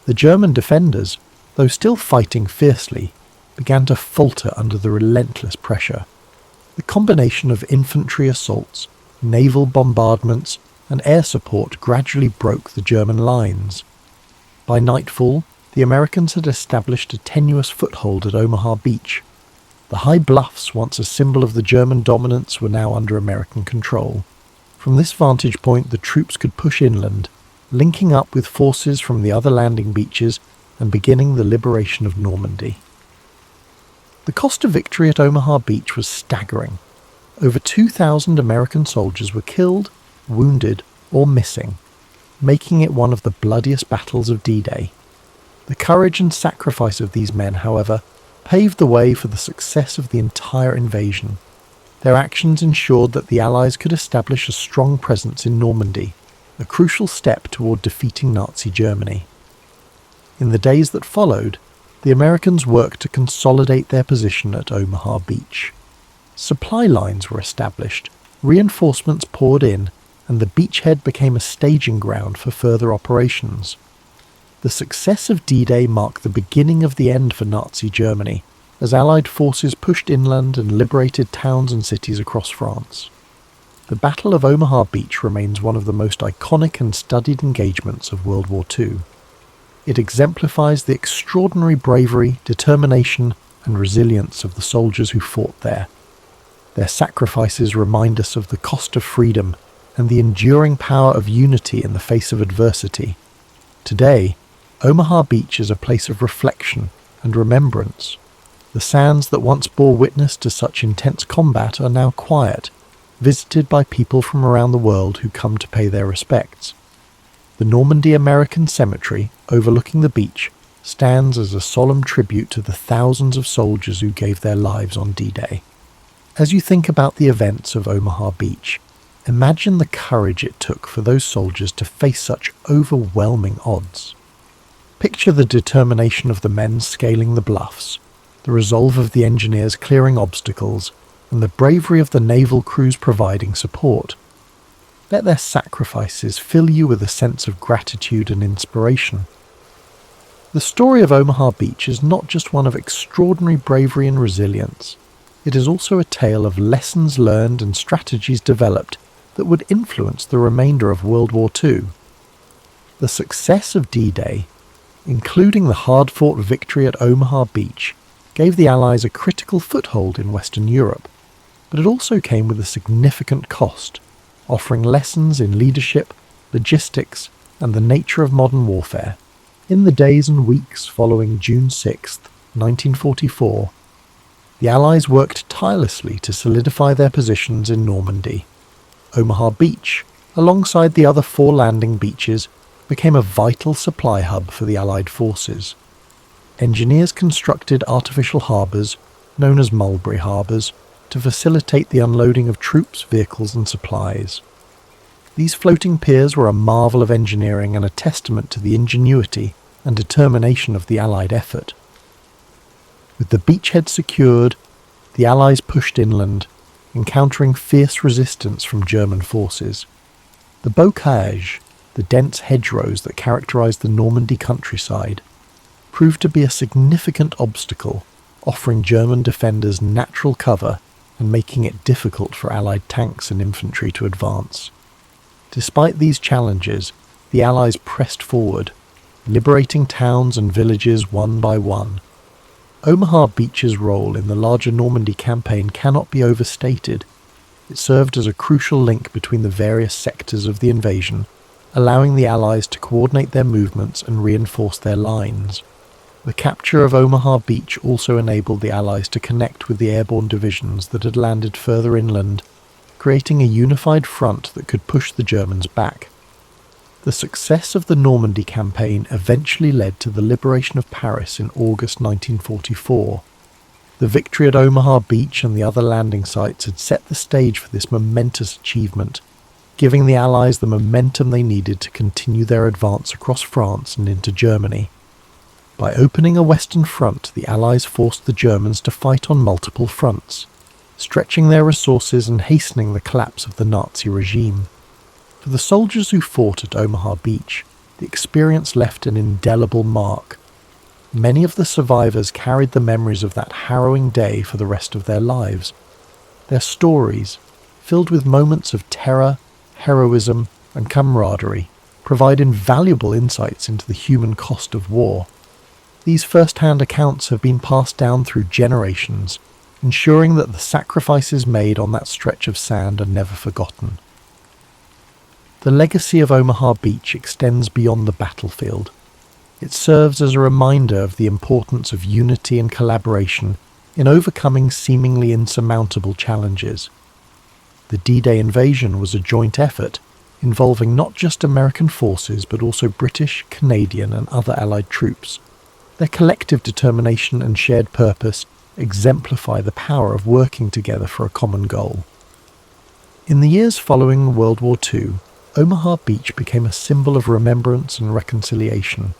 The German defenders, though still fighting fiercely, began to falter under the relentless pressure. The combination of infantry assaults, naval bombardments, and air support gradually broke the German lines. By nightfall, the Americans had established a tenuous foothold at Omaha Beach. The high bluffs, once a symbol of the German dominance, were now under American control. From this vantage point, the troops could push inland, linking up with forces from the other landing beaches and beginning the liberation of Normandy. The cost of victory at Omaha Beach was staggering. Over 2,000 American soldiers were killed, wounded, or missing, making it one of the bloodiest battles of D-Day. The courage and sacrifice of these men, however, paved the way for the success of the entire invasion. Their actions ensured that the Allies could establish a strong presence in Normandy, a crucial step toward defeating Nazi Germany. In the days that followed, the Americans worked to consolidate their position at Omaha Beach. Supply lines were established, reinforcements poured in, and the beachhead became a staging ground for further operations. The success of D-Day marked the beginning of the end for Nazi Germany, as Allied forces pushed inland and liberated towns and cities across France. The Battle of Omaha Beach remains one of the most iconic and studied engagements of World War II. It exemplifies the extraordinary bravery, determination, and resilience of the soldiers who fought there. Their sacrifices remind us of the cost of freedom and the enduring power of unity in the face of adversity. Today, Omaha Beach is a place of reflection and remembrance. The sands that once bore witness to such intense combat are now quiet, visited by people from around the world who come to pay their respects. The Normandy American Cemetery, overlooking the beach, stands as a solemn tribute to the thousands of soldiers who gave their lives on D-Day. As you think about the events of Omaha Beach, imagine the courage it took for those soldiers to face such overwhelming odds. Picture the determination of the men scaling the bluffs, the resolve of the engineers clearing obstacles, and the bravery of the naval crews providing support. Let their sacrifices fill you with a sense of gratitude and inspiration. The story of Omaha Beach is not just one of extraordinary bravery and resilience. It is also a tale of lessons learned and strategies developed that would influence the remainder of World War II. The success of D-Day, including the hard-fought victory at Omaha Beach, gave the Allies a critical foothold in Western Europe, but it also came with a significant cost, offering lessons in leadership, logistics, and the nature of modern warfare. In the days and weeks following June 6, 1944, the Allies worked tirelessly to solidify their positions in Normandy. Omaha Beach, alongside the other 4 landing beaches, became a vital supply hub for the Allied forces. Engineers constructed artificial harbours, known as mulberry harbours, to facilitate the unloading of troops, vehicles and supplies. These floating piers were a marvel of engineering and a testament to the ingenuity and determination of the Allied effort. With the beachhead secured, the Allies pushed inland, encountering fierce resistance from German forces. The bocage, the dense hedgerows that characterized the Normandy countryside, proved to be a significant obstacle, offering German defenders natural cover and making it difficult for Allied tanks and infantry to advance. Despite these challenges, the Allies pressed forward, liberating towns and villages one by one. Omaha Beach's role in the larger Normandy campaign cannot be overstated. It served as a crucial link between the various sectors of the invasion, allowing the Allies to coordinate their movements and reinforce their lines. The capture of Omaha Beach also enabled the Allies to connect with the airborne divisions that had landed further inland, creating a unified front that could push the Germans back. The success of the Normandy campaign eventually led to the liberation of Paris in August 1944. The victory at Omaha Beach and the other landing sites had set the stage for this momentous achievement, giving the Allies the momentum they needed to continue their advance across France and into Germany. By opening a western front, the Allies forced the Germans to fight on multiple fronts, stretching their resources and hastening the collapse of the Nazi regime. For the soldiers who fought at Omaha Beach, the experience left an indelible mark. Many of the survivors carried the memories of that harrowing day for the rest of their lives. Their stories, filled with moments of terror, heroism, and camaraderie, provide invaluable insights into the human cost of war. These first-hand accounts have been passed down through generations, ensuring that the sacrifices made on that stretch of sand are never forgotten. The legacy of Omaha Beach extends beyond the battlefield. It serves as a reminder of the importance of unity and collaboration in overcoming seemingly insurmountable challenges. The D-Day invasion was a joint effort involving not just American forces but also British, Canadian and other Allied troops. Their collective determination and shared purpose exemplify the power of working together for a common goal. In the years following World War II, Omaha Beach became a symbol of remembrance and reconciliation.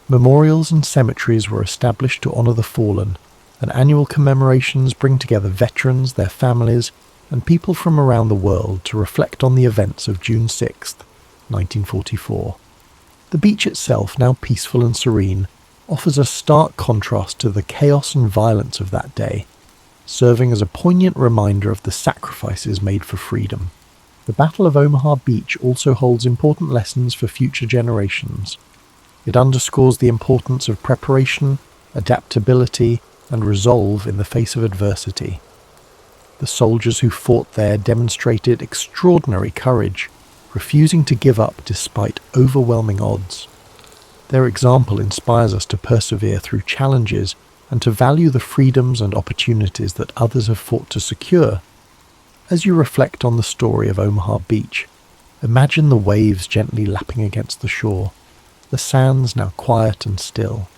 Memorials and cemeteries were established to honour the fallen, and annual commemorations bring together veterans, their families, and people from around the world to reflect on the events of June 6, 1944. The beach itself, now peaceful and serene, offers a stark contrast to the chaos and violence of that day, serving as a poignant reminder of the sacrifices made for freedom. The Battle of Omaha Beach also holds important lessons for future generations. It underscores the importance of preparation, adaptability, and resolve in the face of adversity. The soldiers who fought there demonstrated extraordinary courage, refusing to give up despite overwhelming odds. Their example inspires us to persevere through challenges and to value the freedoms and opportunities that others have fought to secure. As you reflect on the story of Omaha Beach, imagine the waves gently lapping against the shore, the sands now quiet and still.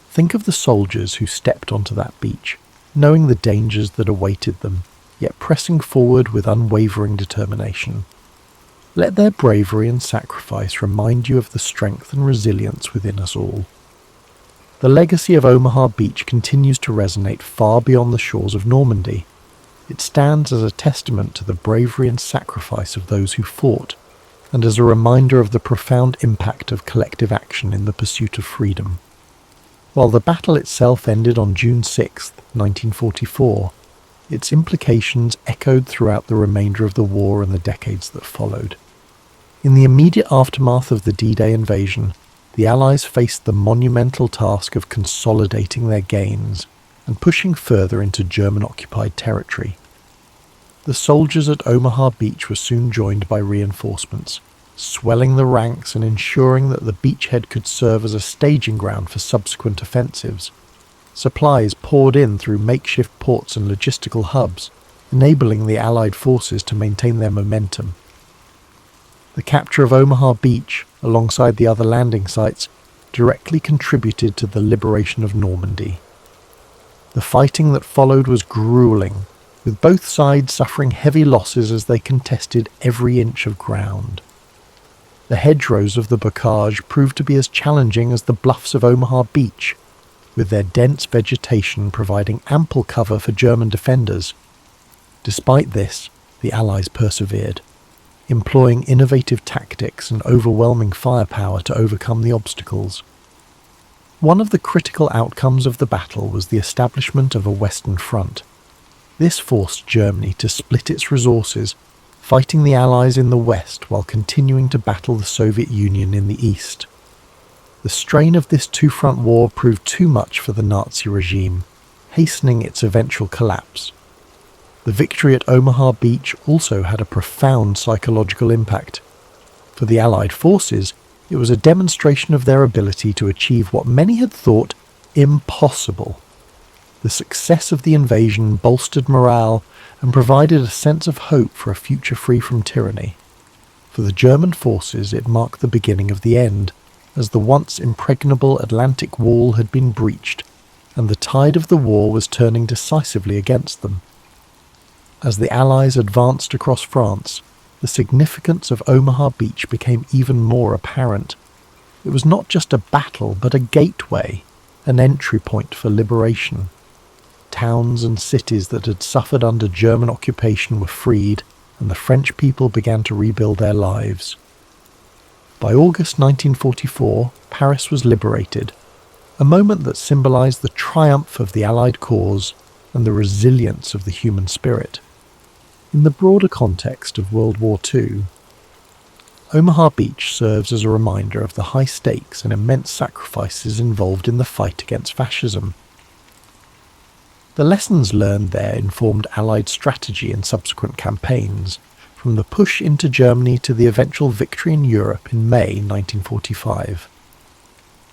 Think of the soldiers who stepped onto that beach, knowing the dangers that awaited them, yet pressing forward with unwavering determination. Let their bravery and sacrifice remind you of the strength and resilience within us all. The legacy of Omaha Beach continues to resonate far beyond the shores of Normandy. It stands as a testament to the bravery and sacrifice of those who fought, and as a reminder of the profound impact of collective action in the pursuit of freedom. While the battle itself ended on June 6, 1944, its implications echoed throughout the remainder of the war and the decades that followed. In the immediate aftermath of the D-Day invasion, the Allies faced the monumental task of consolidating their gains and pushing further into German-occupied territory. The soldiers at Omaha Beach were soon joined by reinforcements, swelling the ranks and ensuring that the beachhead could serve as a staging ground for subsequent offensives. Supplies poured in through makeshift ports and logistical hubs, enabling the Allied forces to maintain their momentum. The capture of Omaha Beach, alongside the other landing sites, directly contributed to the liberation of Normandy. The fighting that followed was grueling, with both sides suffering heavy losses as they contested every inch of ground. The hedgerows of the bocage proved to be as challenging as the bluffs of Omaha Beach, with their dense vegetation providing ample cover for German defenders. Despite this, the Allies persevered, employing innovative tactics and overwhelming firepower to overcome the obstacles. One of the critical outcomes of the battle was the establishment of a Western Front. This forced Germany to split its resources, fighting the Allies in the west while continuing to battle the Soviet Union in the east. The strain of this two-front war proved too much for the Nazi regime, hastening its eventual collapse. The victory at Omaha Beach also had a profound psychological impact. For the Allied forces, it was a demonstration of their ability to achieve what many had thought impossible. The success of the invasion bolstered morale and provided a sense of hope for a future free from tyranny. For the German forces, it marked the beginning of the end, as the once impregnable Atlantic Wall had been breached, and the tide of the war was turning decisively against them. As the Allies advanced across France, the significance of Omaha Beach became even more apparent. It was not just a battle, but a gateway, an entry point for liberation. towns and cities that had suffered under German occupation were freed, and the French people began to rebuild their lives. By August 1944, Paris was liberated, a moment that symbolized the triumph of the Allied cause and the resilience of the human spirit. In the broader context of World War II, Omaha Beach serves as a reminder of the high stakes and immense sacrifices involved in the fight against fascism. The lessons learned there informed Allied strategy in subsequent campaigns, from the push into Germany to the eventual victory in Europe in May 1945.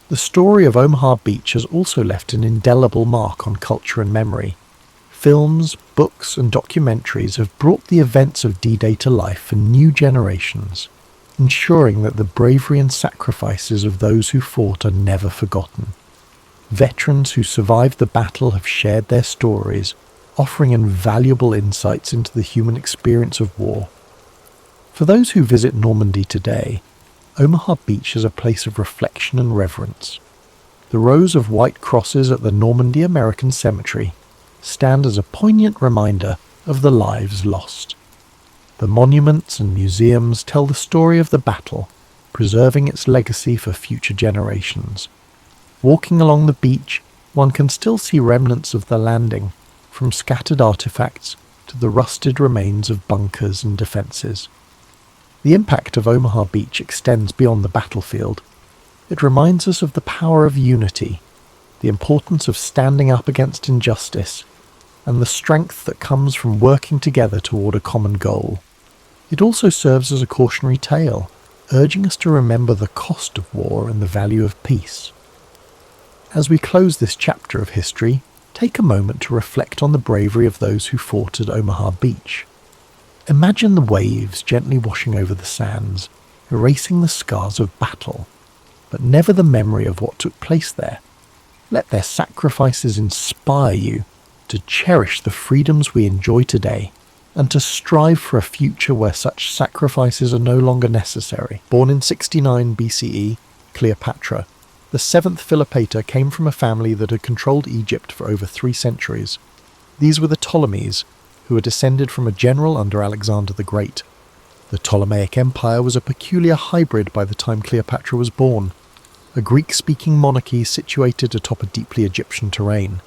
The story of Omaha Beach has also left an indelible mark on culture and memory. Films, books and documentaries have brought the events of D-Day to life for new generations, ensuring that the bravery and sacrifices of those who fought are never forgotten. Veterans who survived the battle have shared their stories, offering invaluable insights into the human experience of war. For those who visit Normandy today, Omaha Beach is a place of reflection and reverence. The rows of white crosses at the Normandy American Cemetery stand as a poignant reminder of the lives lost. The monuments and museums tell the story of the battle, preserving its legacy for future generations. Walking along the beach, one can still see remnants of the landing, from scattered artifacts to the rusted remains of bunkers and defences. The impact of Omaha Beach extends beyond the battlefield. It reminds us of the power of unity, the importance of standing up against injustice, and the strength that comes from working together toward a common goal. It also serves as a cautionary tale, urging us to remember the cost of war and the value of peace. As we close this chapter of history, take a moment to reflect on the bravery of those who fought at Omaha Beach. Imagine the waves gently washing over the sands, erasing the scars of battle, but never the memory of what took place there. Let their sacrifices inspire you to cherish the freedoms we enjoy today, and to strive for a future where such sacrifices are no longer necessary. Born in 69 BCE, Cleopatra, the seventh Philopator, came from a family that had controlled Egypt for over 3 centuries. These were the Ptolemies, who were descended from a general under Alexander the Great. The Ptolemaic Empire was a peculiar hybrid by the time Cleopatra was born, a Greek-speaking monarchy situated atop a deeply Egyptian terrain.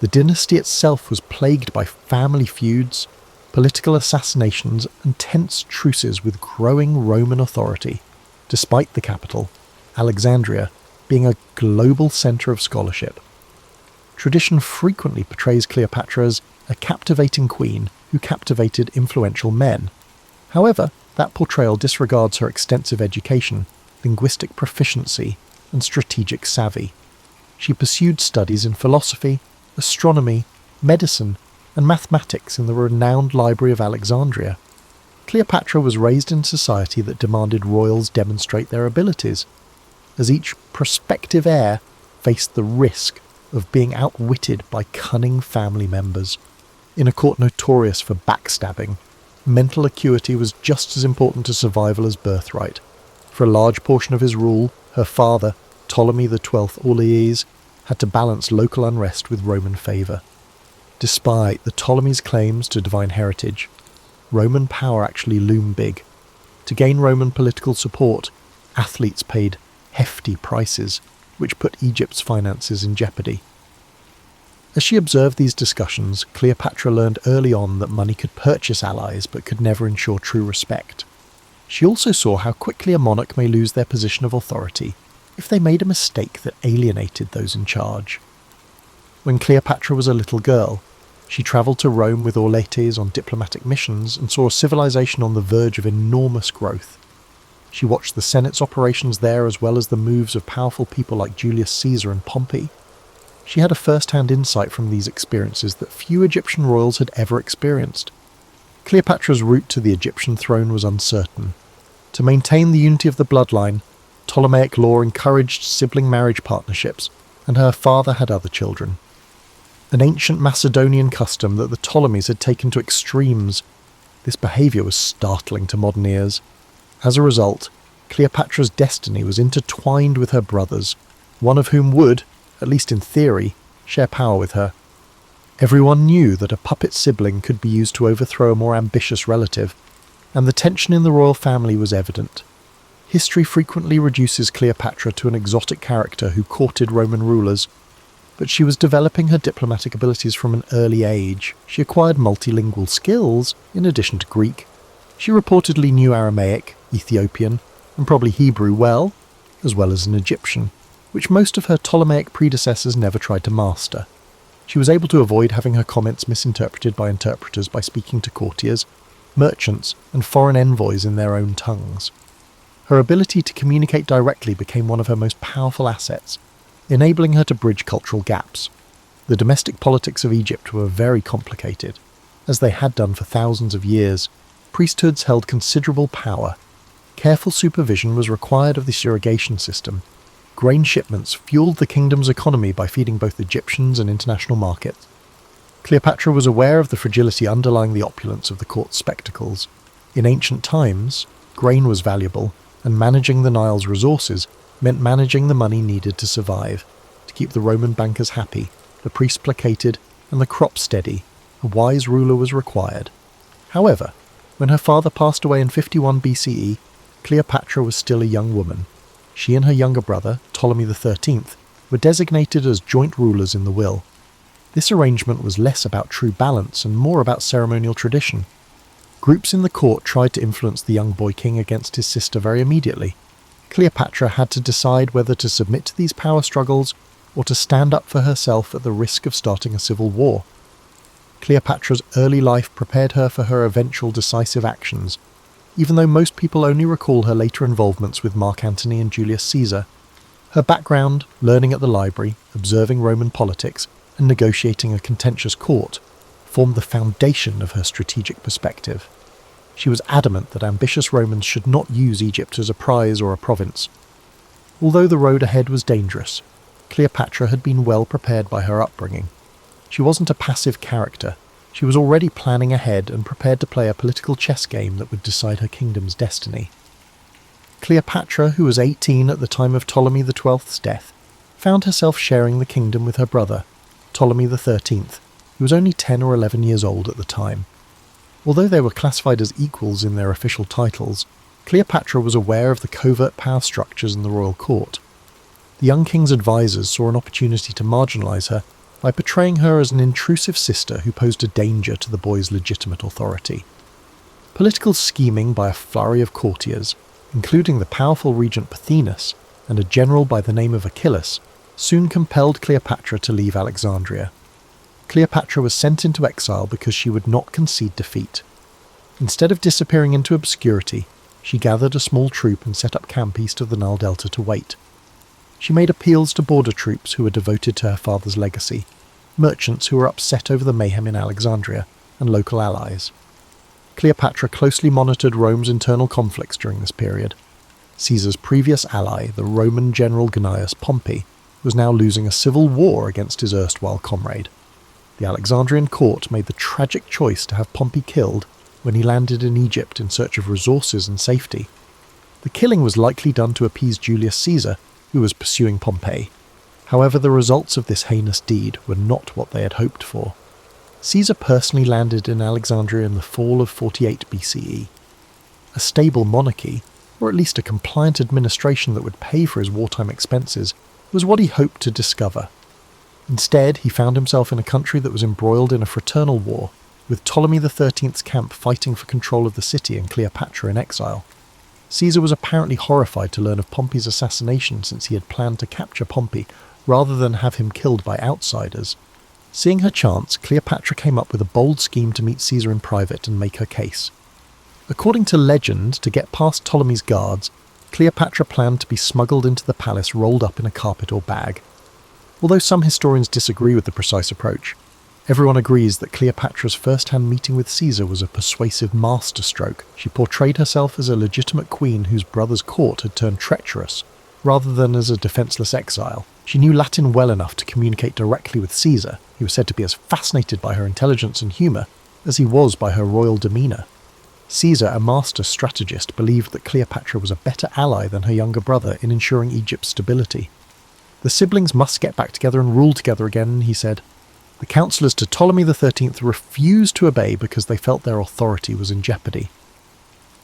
The dynasty itself was plagued by family feuds, political assassinations, and tense truces with growing Roman authority, despite the capital, Alexandria, being a global centre of scholarship. Tradition frequently portrays Cleopatra as a captivating queen who captivated influential men. However, that portrayal disregards her extensive education, linguistic proficiency, and strategic savvy. She pursued studies in philosophy, astronomy, medicine, and mathematics in the renowned Library of Alexandria. Cleopatra was raised in a society that demanded royals demonstrate their abilities, as each prospective heir faced the risk of being outwitted by cunning family members. In a court notorious for backstabbing, mental acuity was just as important to survival as birthright. For a large portion of his rule, her father, Ptolemy XII Orleans, had to balance local unrest with Roman favour. Despite the Ptolemies' claims to divine heritage, Roman power actually loomed big. To gain Roman political support, athletes paid hefty prices, which put Egypt's finances in jeopardy. As she observed these discussions, Cleopatra learned early on that money could purchase allies but could never ensure true respect. She also saw how quickly a monarch may lose their position of authority if they made a mistake that alienated those in charge. When Cleopatra was a little girl, she travelled to Rome with Auletes on diplomatic missions and saw a civilization on the verge of enormous growth. She watched the Senate's operations there as well as the moves of powerful people like Julius Caesar and Pompey. She had a first-hand insight from these experiences that few Egyptian royals had ever experienced. Cleopatra's route to the Egyptian throne was uncertain. To maintain the unity of the bloodline, Ptolemaic law encouraged sibling marriage partnerships, and her father had other children. An ancient Macedonian custom that the Ptolemies had taken to extremes, this behaviour was startling to modern ears. As a result, Cleopatra's destiny was intertwined with her brothers, one of whom would, at least in theory, share power with her. Everyone knew that a puppet sibling could be used to overthrow a more ambitious relative, and the tension in the royal family was evident. History frequently reduces Cleopatra to an exotic character who courted Roman rulers, but she was developing her diplomatic abilities from an early age. She acquired multilingual skills, in addition to Greek. She reportedly knew Aramaic, Ethiopian, and probably Hebrew well as an Egyptian, which most of her Ptolemaic predecessors never tried to master. She was able to avoid having her comments misinterpreted by interpreters by speaking to courtiers, merchants, and foreign envoys in their own tongues. Her ability to communicate directly became one of her most powerful assets, enabling her to bridge cultural gaps. The domestic politics of Egypt were very complicated. As they had done for thousands of years, priesthoods held considerable power. Careful supervision was required of this irrigation system. Grain shipments fueled the kingdom's economy by feeding both Egyptians and international markets. Cleopatra was aware of the fragility underlying the opulence of the court's spectacles. In ancient times, grain was valuable, and managing the Nile's resources meant managing the money needed to survive. To keep the Roman bankers happy, the priests placated, and the crop steady, a wise ruler was required. However, when her father passed away in 51 BCE, Cleopatra was still a young woman. She and her younger brother, Ptolemy XIII, were designated as joint rulers in the will. This arrangement was less about true balance and more about ceremonial tradition. Groups in the court tried to influence the young boy king against his sister very immediately. Cleopatra had to decide whether to submit to these power struggles or to stand up for herself at the risk of starting a civil war. Cleopatra's early life prepared her for her eventual decisive actions. Even though most people only recall her later involvements with Mark Antony and Julius Caesar, her background, learning at the library, observing Roman politics, and negotiating a contentious court, formed the foundation of her strategic perspective. She was adamant that ambitious Romans should not use Egypt as a prize or a province. Although the road ahead was dangerous, Cleopatra had been well prepared by her upbringing. She wasn't a passive character. She was already planning ahead and prepared to play a political chess game that would decide her kingdom's destiny. Cleopatra, who was 18 at the time of Ptolemy XII's death, found herself sharing the kingdom with her brother, Ptolemy XIII, who was only 10 or 11 years old at the time. Although they were classified as equals in their official titles, Cleopatra was aware of the covert power structures in the royal court. The young king's advisors saw an opportunity to marginalise her by portraying her as an intrusive sister who posed a danger to the boy's legitimate authority. Political scheming by a flurry of courtiers, including the powerful regent Pothinus and a general by the name of Achilles, soon compelled Cleopatra to leave Alexandria. Cleopatra was sent into exile because she would not concede defeat. Instead of disappearing into obscurity, she gathered a small troop and set up camp east of the Nile Delta to wait. She made appeals to border troops who were devoted to her father's legacy, merchants who were upset over the mayhem in Alexandria, and local allies. Cleopatra closely monitored Rome's internal conflicts during this period. Caesar's previous ally, the Roman general Gnaeus Pompey, was now losing a civil war against his erstwhile comrade. The Alexandrian court made the tragic choice to have Pompey killed when he landed in Egypt in search of resources and safety. The killing was likely done to appease Julius Caesar, who was pursuing Pompey. However, the results of this heinous deed were not what they had hoped for. Caesar personally landed in Alexandria in the fall of 48 BCE. A stable monarchy, or at least a compliant administration that would pay for his wartime expenses, was what he hoped to discover. Instead, he found himself in a country that was embroiled in a fraternal war, with Ptolemy XIII's camp fighting for control of the city and Cleopatra in exile. Caesar was apparently horrified to learn of Pompey's assassination, since he had planned to capture Pompey rather than have him killed by outsiders. Seeing her chance, Cleopatra came up with a bold scheme to meet Caesar in private and make her case. According to legend, to get past Ptolemy's guards, Cleopatra planned to be smuggled into the palace rolled up in a carpet or bag. Although some historians disagree with the precise approach, everyone agrees that Cleopatra's first-hand meeting with Caesar was a persuasive masterstroke. She portrayed herself as a legitimate queen whose brother's court had turned treacherous, rather than as a defenceless exile. She knew Latin well enough to communicate directly with Caesar, who was said to be as fascinated by her intelligence and humour as he was by her royal demeanour. Caesar, a master strategist, believed that Cleopatra was a better ally than her younger brother in ensuring Egypt's stability. The siblings must get back together and rule together again, he said. The councillors to Ptolemy XIII refused to obey because they felt their authority was in jeopardy.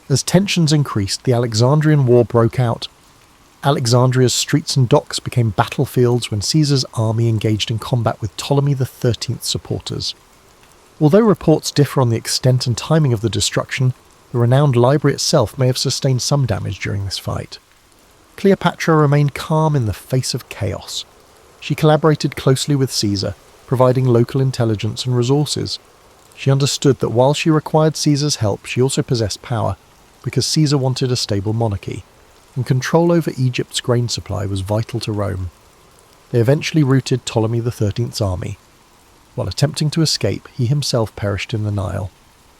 As tensions increased, the Alexandrian War broke out. Alexandria's streets and docks became battlefields when Caesar's army engaged in combat with Ptolemy XIII's supporters. Although reports differ on the extent and timing of the destruction, the renowned library itself may have sustained some damage during this fight. Cleopatra remained calm in the face of chaos. She collaborated closely with Caesar, providing local intelligence and resources. She understood that while she required Caesar's help, she also possessed power, because Caesar wanted a stable monarchy, and control over Egypt's grain supply was vital to Rome. They eventually routed Ptolemy XIII's army. While attempting to escape, he himself perished in the Nile.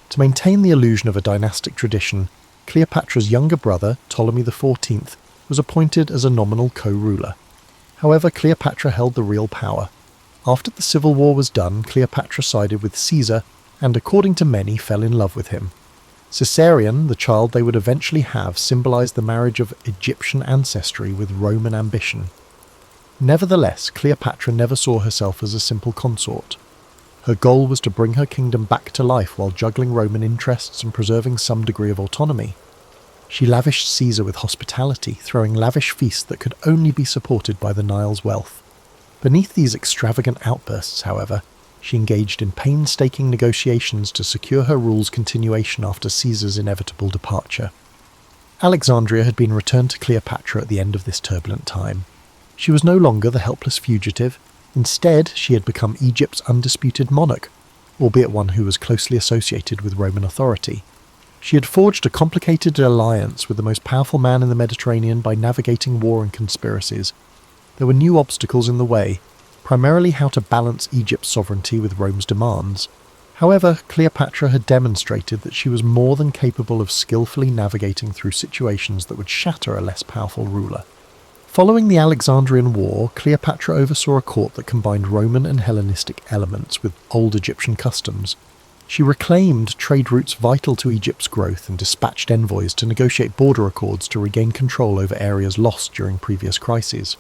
To maintain the illusion of a dynastic tradition, Cleopatra's younger brother, Ptolemy XIV, was appointed as a nominal co-ruler. However, Cleopatra held the real power. After the civil war was done, Cleopatra sided with Caesar and, according to many, fell in love with him. Caesarion, the child they would eventually have, symbolized the marriage of Egyptian ancestry with Roman ambition. Nevertheless, Cleopatra never saw herself as a simple consort. Her goal was to bring her kingdom back to life while juggling Roman interests and preserving some degree of autonomy. She lavished Caesar with hospitality, throwing lavish feasts that could only be supported by the Nile's wealth. Beneath these extravagant outbursts, however, she engaged in painstaking negotiations to secure her rule's continuation after Caesar's inevitable departure. Alexandria had been returned to Cleopatra at the end of this turbulent time. She was no longer the helpless fugitive. Instead, she had become Egypt's undisputed monarch, albeit one who was closely associated with Roman authority. She had forged a complicated alliance with the most powerful man in the Mediterranean by navigating war and conspiracies. There were new obstacles in the way, primarily how to balance Egypt's sovereignty with Rome's demands. However, Cleopatra had demonstrated that she was more than capable of skillfully navigating through situations that would shatter a less powerful ruler. Following the Alexandrian War, Cleopatra oversaw a court that combined Roman and Hellenistic elements with old Egyptian customs. She reclaimed trade routes vital to Egypt's growth and dispatched envoys to negotiate border accords to regain control over areas lost during previous crises.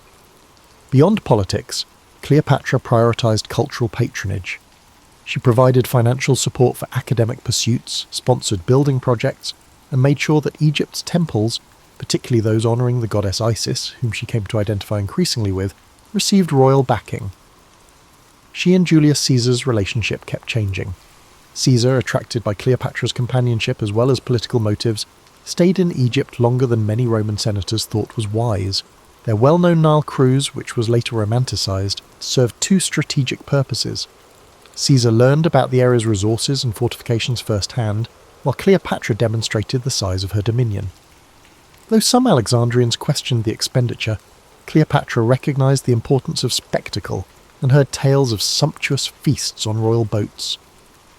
Beyond politics, Cleopatra prioritized cultural patronage. She provided financial support for academic pursuits, sponsored building projects, and made sure that Egypt's temples, particularly those honouring the goddess Isis, whom she came to identify increasingly with, received royal backing. She and Julius Caesar's relationship kept changing. Caesar, attracted by Cleopatra's companionship as well as political motives, stayed in Egypt longer than many Roman senators thought was wise. Their well-known Nile cruise, which was later romanticized, served two strategic purposes. Caesar learned about the area's resources and fortifications firsthand, while Cleopatra demonstrated the size of her dominion. Though some Alexandrians questioned the expenditure, Cleopatra recognized the importance of spectacle and heard tales of sumptuous feasts on royal boats.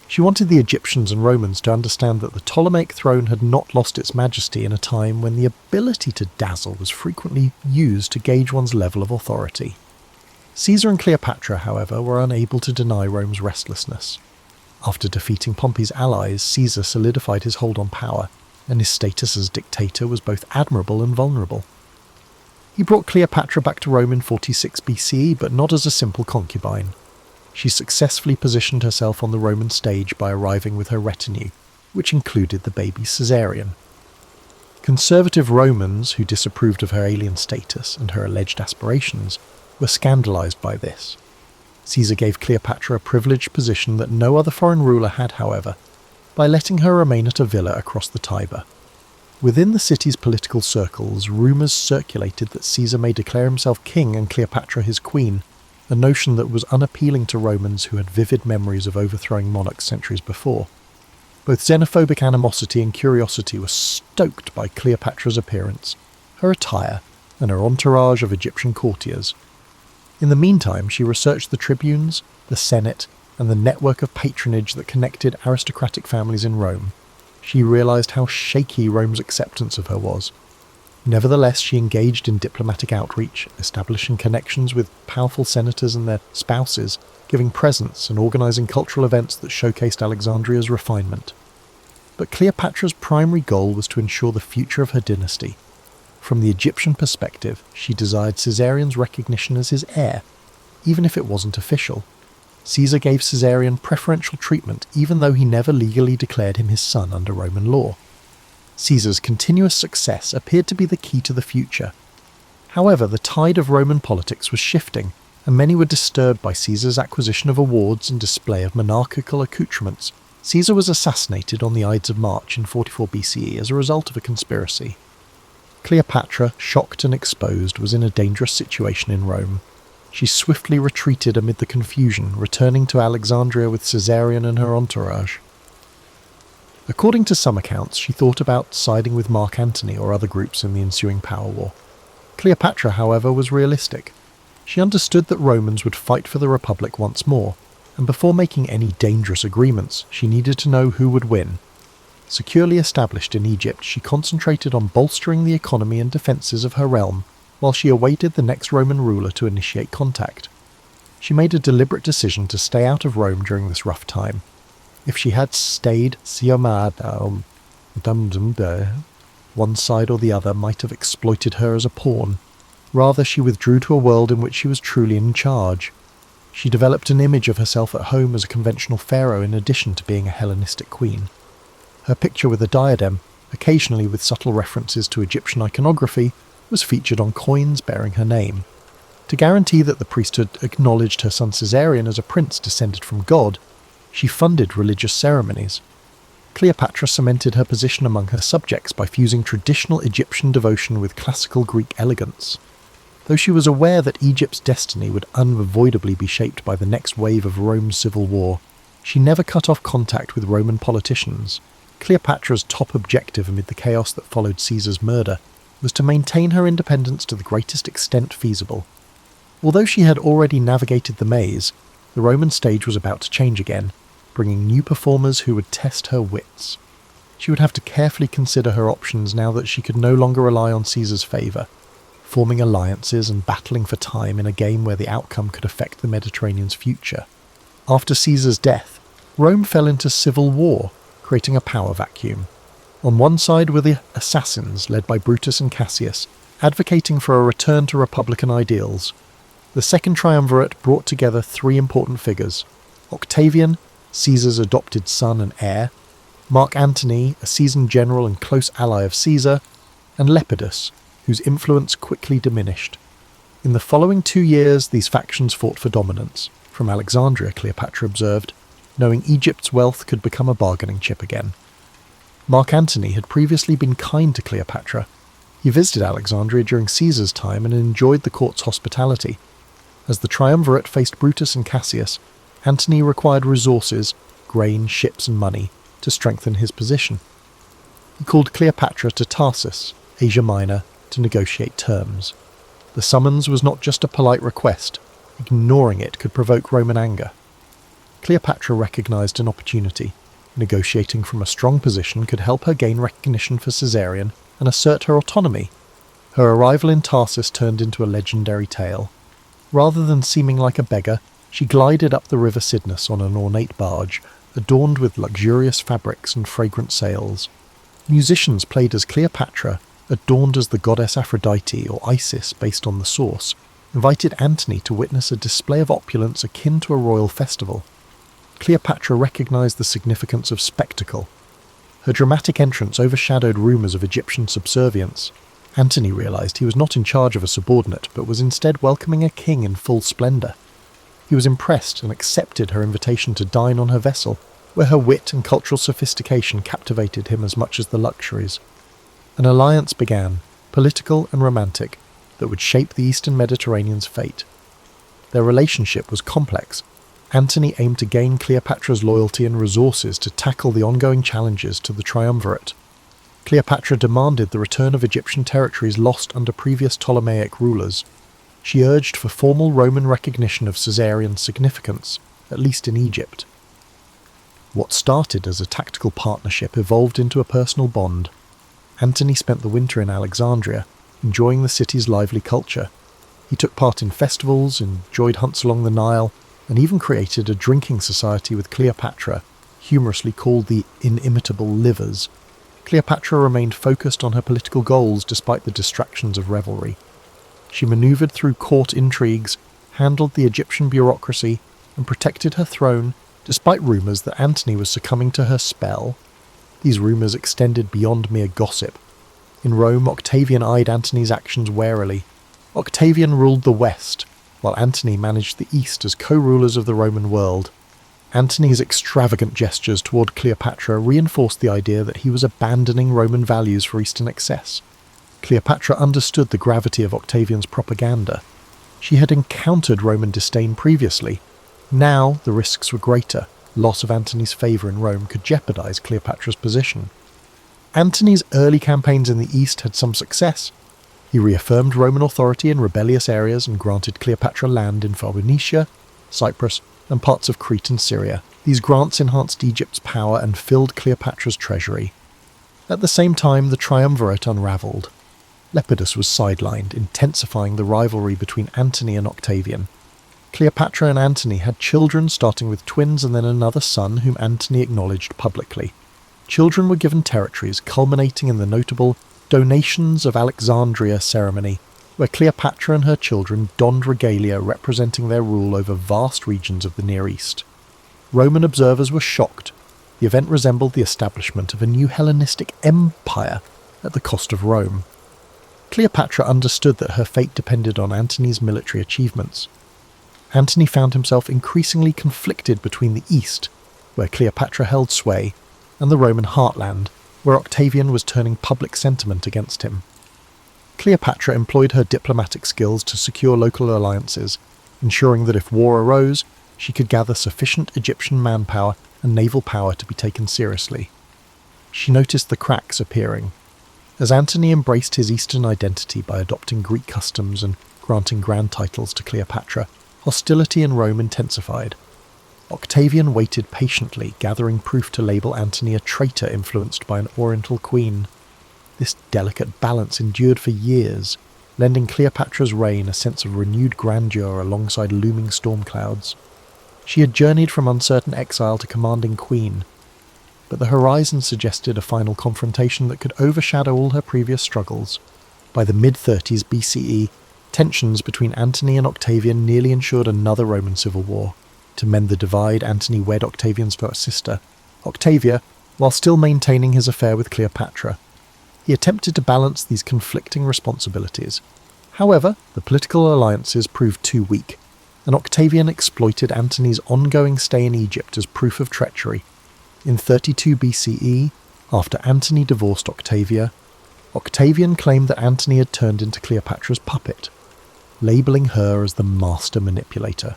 She wanted the Egyptians and Romans to understand that the Ptolemaic throne had not lost its majesty in a time when the ability to dazzle was frequently used to gauge one's level of authority. Caesar and Cleopatra, however, were unable to deny Rome's restlessness. After defeating Pompey's allies, Caesar solidified his hold on power, and his status as dictator was both admirable and vulnerable. He brought Cleopatra back to Rome in 46 BCE, but not as a simple concubine. She successfully positioned herself on the Roman stage by arriving with her retinue, which included the baby Caesarion. Conservative Romans, who disapproved of her alien status and her alleged aspirations, were scandalized by this. Caesar gave Cleopatra a privileged position that no other foreign ruler had, however, by letting her remain at a villa across the Tiber. Within the city's political circles, rumours circulated that Caesar may declare himself king and Cleopatra his queen, a notion that was unappealing to Romans who had vivid memories of overthrowing monarchs centuries before. Both xenophobic animosity and curiosity were stoked by Cleopatra's appearance, her attire, and her entourage of Egyptian courtiers. In the meantime, she researched the tribunes, the Senate, and the network of patronage that connected aristocratic families in Rome. She realized how shaky Rome's acceptance of her was. Nevertheless, she engaged in diplomatic outreach, establishing connections with powerful senators and their spouses, giving presents and organizing cultural events that showcased Alexandria's refinement. But Cleopatra's primary goal was to ensure the future of her dynasty. From the Egyptian perspective, she desired Caesarion's recognition as his heir, even if it wasn't official. Caesar gave Caesarion preferential treatment even though he never legally declared him his son under Roman law. Caesar's continuous success appeared to be the key to the future. However, the tide of Roman politics was shifting, and many were disturbed by Caesar's acquisition of awards and display of monarchical accoutrements. Caesar was assassinated on the Ides of March in 44 BCE as a result of a conspiracy. Cleopatra, shocked and exposed, was in a dangerous situation in Rome. She swiftly retreated amid the confusion, returning to Alexandria with Caesarion and her entourage. According to some accounts, she thought about siding with Mark Antony or other groups in the ensuing power war. Cleopatra, however, was realistic. She understood that Romans would fight for the Republic once more, and before making any dangerous agreements, she needed to know who would win. Securely established in Egypt, she concentrated on bolstering the economy and defences of her realm, while she awaited the next Roman ruler to initiate contact. She made a deliberate decision to stay out of Rome during this rough time. If she had stayed, one side or the other might have exploited her as a pawn. Rather, she withdrew to a world in which she was truly in charge. She developed an image of herself at home as a conventional pharaoh in addition to being a Hellenistic queen. Her picture with a diadem, occasionally with subtle references to Egyptian iconography, was featured on coins bearing her name. To guarantee that the priesthood acknowledged her son Caesarion as a prince descended from God, she funded religious ceremonies. Cleopatra cemented her position among her subjects by fusing traditional Egyptian devotion with classical Greek elegance. Though she was aware that Egypt's destiny would unavoidably be shaped by the next wave of Rome's civil war, she never cut off contact with Roman politicians. Cleopatra's top objective amid the chaos that followed Caesar's murder was to maintain her independence to the greatest extent feasible. Although she had already navigated the maze, the Roman stage was about to change again, bringing new performers who would test her wits. She would have to carefully consider her options now that she could no longer rely on Caesar's favour, forming alliances and battling for time in a game where the outcome could affect the Mediterranean's future. After Caesar's death, Rome fell into civil war, creating a power vacuum. On one side were the assassins, led by Brutus and Cassius, advocating for a return to republican ideals. The second triumvirate brought together three important figures: Octavian, Caesar's adopted son and heir; Mark Antony, a seasoned general and close ally of Caesar; and Lepidus, whose influence quickly diminished. In the following 2 years, these factions fought for dominance. From Alexandria, Cleopatra observed, knowing Egypt's wealth could become a bargaining chip again. Mark Antony had previously been kind to Cleopatra. He visited Alexandria during Caesar's time and enjoyed the court's hospitality. As the triumvirate faced Brutus and Cassius, Antony required resources, grain, ships and money, to strengthen his position. He called Cleopatra to Tarsus, Asia Minor, to negotiate terms. The summons was not just a polite request. Ignoring it could provoke Roman anger. Cleopatra recognized an opportunity. Negotiating from a strong position could help her gain recognition for Caesarion and assert her autonomy. Her arrival in Tarsus turned into a legendary tale. Rather than seeming like a beggar, she glided up the river Cydnus on an ornate barge, adorned with luxurious fabrics and fragrant sails. Musicians played as Cleopatra, adorned as the goddess Aphrodite or Isis based on the source, invited Antony to witness a display of opulence akin to a royal festival. Cleopatra recognized the significance of spectacle. Her dramatic entrance overshadowed rumors of Egyptian subservience. Antony realized he was not in charge of a subordinate, but was instead welcoming a king in full splendor. He was impressed and accepted her invitation to dine on her vessel, where her wit and cultural sophistication captivated him as much as the luxuries. An alliance began, political and romantic, that would shape the Eastern Mediterranean's fate. Their relationship was complex. Antony aimed to gain Cleopatra's loyalty and resources to tackle the ongoing challenges to the triumvirate. Cleopatra demanded the return of Egyptian territories lost under previous Ptolemaic rulers. She urged for formal Roman recognition of Caesarian's significance, at least in Egypt. What started as a tactical partnership evolved into a personal bond. Antony spent the winter in Alexandria, enjoying the city's lively culture. He took part in festivals, enjoyed hunts along the Nile, and even created a drinking society with Cleopatra, humorously called the Inimitable Livers. Cleopatra remained focused on her political goals despite the distractions of revelry. She maneuvered through court intrigues, handled the Egyptian bureaucracy, and protected her throne despite rumours that Antony was succumbing to her spell. These rumours extended beyond mere gossip. In Rome, Octavian eyed Antony's actions warily. Octavian ruled the West, while Antony managed the East as co-rulers of the Roman world. Antony's extravagant gestures toward Cleopatra reinforced the idea that he was abandoning Roman values for Eastern excess. Cleopatra understood the gravity of Octavian's propaganda. She had encountered Roman disdain previously. Now the risks were greater. Loss of Antony's favour in Rome could jeopardise Cleopatra's position. Antony's early campaigns in the East had some success. He reaffirmed Roman authority in rebellious areas and granted Cleopatra land in Phoenicia, Cyprus, and parts of Crete and Syria. These grants enhanced Egypt's power and filled Cleopatra's treasury. At the same time, the triumvirate unravelled. Lepidus was sidelined, intensifying the rivalry between Antony and Octavian. Cleopatra and Antony had children, starting with twins and then another son whom Antony acknowledged publicly. Children were given territories, culminating in the notable Donations of Alexandria ceremony, where Cleopatra and her children donned regalia representing their rule over vast regions of the Near East. Roman observers were shocked. The event resembled the establishment of a new Hellenistic empire at the cost of Rome. Cleopatra understood that her fate depended on Antony's military achievements. Antony found himself increasingly conflicted between the East, where Cleopatra held sway, and the Roman heartland, where Octavian was turning public sentiment against him. Cleopatra employed her diplomatic skills to secure local alliances, ensuring that if war arose, she could gather sufficient Egyptian manpower and naval power to be taken seriously. She noticed the cracks appearing. As Antony embraced his Eastern identity by adopting Greek customs and granting grand titles to Cleopatra, hostility in Rome intensified. Octavian waited patiently, gathering proof to label Antony a traitor influenced by an Oriental queen. This delicate balance endured for years, lending Cleopatra's reign a sense of renewed grandeur alongside looming storm clouds. She had journeyed from uncertain exile to commanding queen, but the horizon suggested a final confrontation that could overshadow all her previous struggles. By the mid-30s BCE, tensions between Antony and Octavian nearly ensured another Roman civil war. To mend the divide, Antony wed Octavian's first sister, Octavia, while still maintaining his affair with Cleopatra. He attempted to balance these conflicting responsibilities. However, the political alliances proved too weak, and Octavian exploited Antony's ongoing stay in Egypt as proof of treachery. In 32 BCE, after Antony divorced Octavia, Octavian claimed that Antony had turned into Cleopatra's puppet, labelling her as the master manipulator.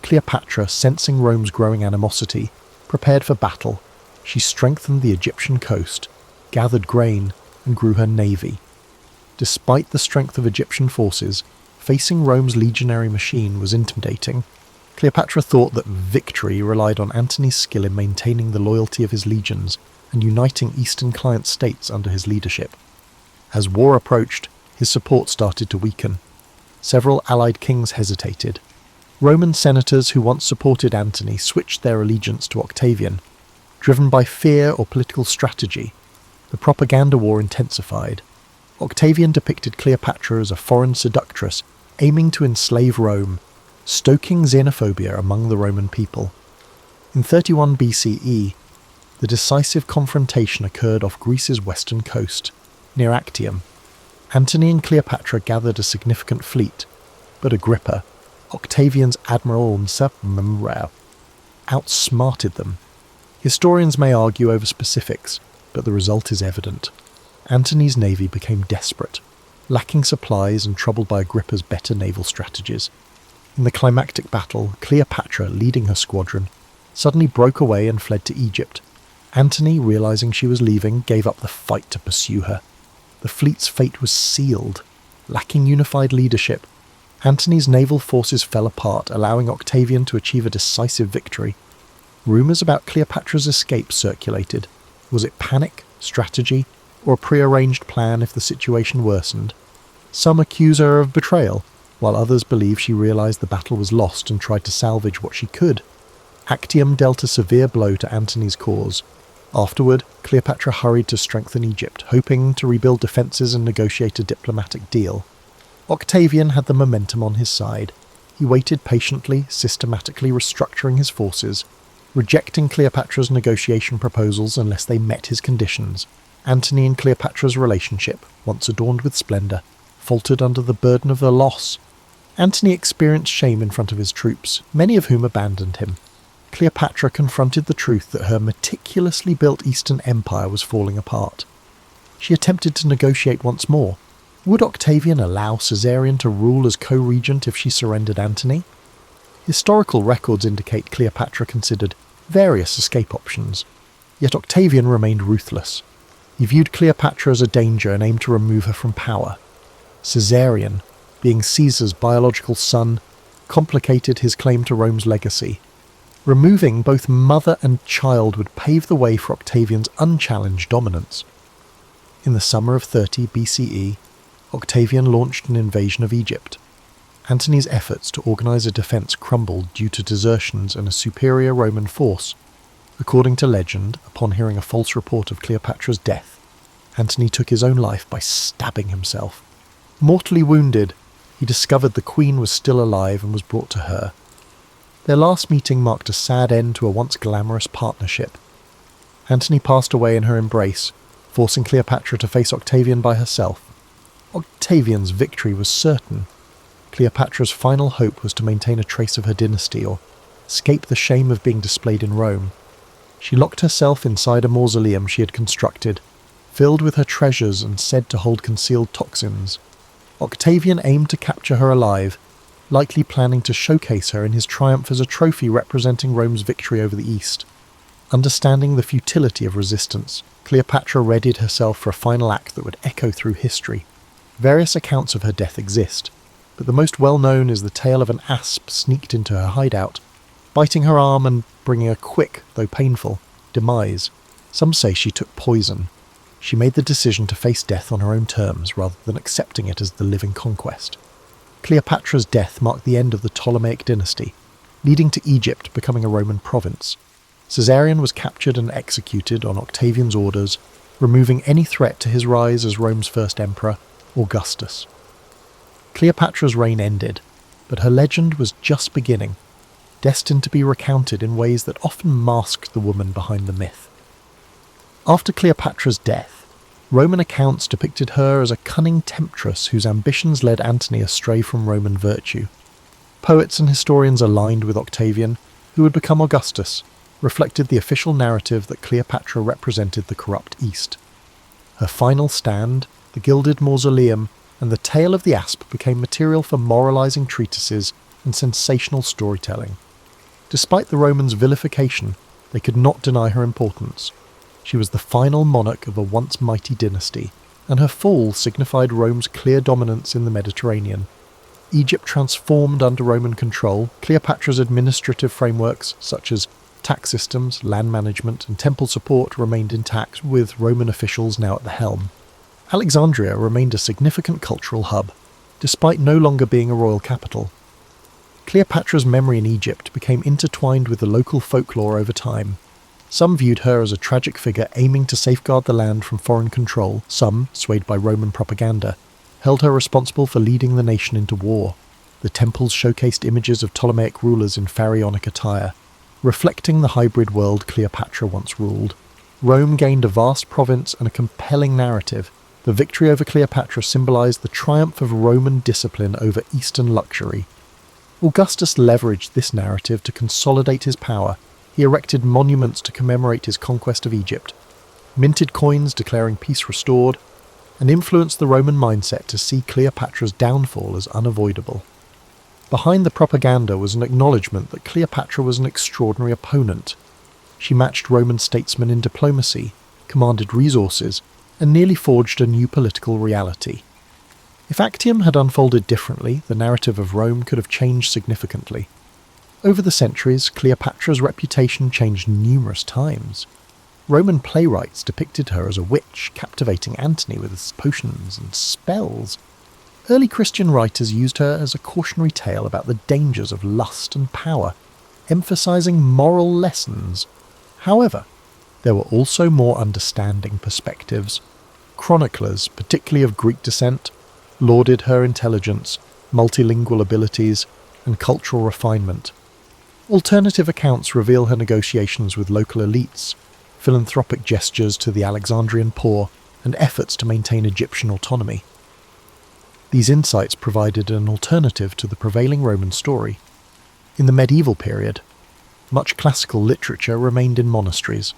Cleopatra, sensing Rome's growing animosity, prepared for battle. She strengthened the Egyptian coast, gathered grain, and grew her navy. Despite the strength of Egyptian forces, facing Rome's legionary machine was intimidating. Cleopatra thought that victory relied on Antony's skill in maintaining the loyalty of his legions and uniting Eastern client states under his leadership. As war approached, his support started to weaken. Several allied kings hesitated. Roman senators who once supported Antony switched their allegiance to Octavian. Driven by fear or political strategy, the propaganda war intensified. Octavian depicted Cleopatra as a foreign seductress aiming to enslave Rome, stoking xenophobia among the Roman people. In 31 BCE, the decisive confrontation occurred off Greece's western coast, near Actium. Antony and Cleopatra gathered a significant fleet, but Agrippa, Octavian's admiral and subadmiral, outsmarted them. Historians may argue over specifics, but the result is evident. Antony's navy became desperate, lacking supplies and troubled by Agrippa's better naval strategies. In the climactic battle, Cleopatra, leading her squadron, suddenly broke away and fled to Egypt. Antony, realizing she was leaving, gave up the fight to pursue her. The fleet's fate was sealed. Lacking unified leadership, Antony's naval forces fell apart, allowing Octavian to achieve a decisive victory. Rumours about Cleopatra's escape circulated. Was it panic, strategy, or a prearranged plan if the situation worsened? Some accuse her of betrayal, while others believe she realised the battle was lost and tried to salvage what she could. Actium dealt a severe blow to Antony's cause. Afterward, Cleopatra hurried to strengthen Egypt, hoping to rebuild defences and negotiate a diplomatic deal. Octavian had the momentum on his side. He waited patiently, systematically restructuring his forces, rejecting Cleopatra's negotiation proposals unless they met his conditions. Antony and Cleopatra's relationship, once adorned with splendour, faltered under the burden of the loss. Antony experienced shame in front of his troops, many of whom abandoned him. Cleopatra confronted the truth that her meticulously built Eastern Empire was falling apart. She attempted to negotiate once more. Would Octavian allow Caesarion to rule as co-regent if she surrendered Antony? Historical records indicate Cleopatra considered various escape options, yet Octavian remained ruthless. He viewed Cleopatra as a danger and aimed to remove her from power. Caesarion, being Caesar's biological son, complicated his claim to Rome's legacy. Removing both mother and child would pave the way for Octavian's unchallenged dominance. In the summer of 30 BCE, Octavian launched an invasion of Egypt. Antony's efforts to organise a defence crumbled due to desertions and a superior Roman force. According to legend, upon hearing a false report of Cleopatra's death, Antony took his own life by stabbing himself. Mortally wounded, he discovered the queen was still alive and was brought to her. Their last meeting marked a sad end to a once glamorous partnership. Antony passed away in her embrace, forcing Cleopatra to face Octavian by herself. Octavian's victory was certain. Cleopatra's final hope was to maintain a trace of her dynasty or escape the shame of being displayed in Rome. She locked herself inside a mausoleum she had constructed, filled with her treasures and said to hold concealed toxins. Octavian aimed to capture her alive, likely planning to showcase her in his triumph as a trophy representing Rome's victory over the East. Understanding the futility of resistance, Cleopatra readied herself for a final act that would echo through history. Various accounts of her death exist, but the most well-known is the tale of an asp sneaked into her hideout, biting her arm and bringing a quick, though painful, demise. Some say she took poison. She made the decision to face death on her own terms rather than accepting it as the living conquest. Cleopatra's death marked the end of the Ptolemaic dynasty, leading to Egypt becoming a Roman province. Caesarion was captured and executed on Octavian's orders, removing any threat to his rise as Rome's first emperor, Augustus. Cleopatra's reign ended, but her legend was just beginning, destined to be recounted in ways that often masked the woman behind the myth. After Cleopatra's death, Roman accounts depicted her as a cunning temptress whose ambitions led Antony astray from Roman virtue. Poets and historians aligned with Octavian, who would become Augustus, reflected the official narrative that Cleopatra represented the corrupt East. Her final stand, the gilded mausoleum, and the tale of the asp became material for moralizing treatises and sensational storytelling. Despite the Romans' vilification, they could not deny her importance. She was the final monarch of a once mighty dynasty, and her fall signified Rome's clear dominance in the Mediterranean. Egypt transformed under Roman control. Cleopatra's administrative frameworks, such as tax systems, land management, and temple support, remained intact, with Roman officials now at the helm. Alexandria remained a significant cultural hub, despite no longer being a royal capital. Cleopatra's memory in Egypt became intertwined with the local folklore over time. Some viewed her as a tragic figure aiming to safeguard the land from foreign control. Some, swayed by Roman propaganda, held her responsible for leading the nation into war. The temples showcased images of Ptolemaic rulers in pharaonic attire, reflecting the hybrid world Cleopatra once ruled. Rome gained a vast province and a compelling narrative. The victory over Cleopatra symbolized the triumph of Roman discipline over Eastern luxury. Augustus leveraged this narrative to consolidate his power. He erected monuments to commemorate his conquest of Egypt, minted coins declaring peace restored, and influenced the Roman mindset to see Cleopatra's downfall as unavoidable. Behind the propaganda was an acknowledgement that Cleopatra was an extraordinary opponent. She matched Roman statesmen in diplomacy, commanded resources, and nearly forged a new political reality. If Actium had unfolded differently, the narrative of Rome could have changed significantly. Over the centuries, Cleopatra's reputation changed numerous times. Roman playwrights depicted her as a witch, captivating Antony with his potions and spells. Early Christian writers used her as a cautionary tale about the dangers of lust and power, emphasizing moral lessons. However, there were also more understanding perspectives. Chroniclers, particularly of Greek descent, lauded her intelligence, multilingual abilities, and cultural refinement. Alternative accounts reveal her negotiations with local elites, philanthropic gestures to the Alexandrian poor, and efforts to maintain Egyptian autonomy. These insights provided an alternative to the prevailing Roman story. In the medieval period, much classical literature remained in monasteries.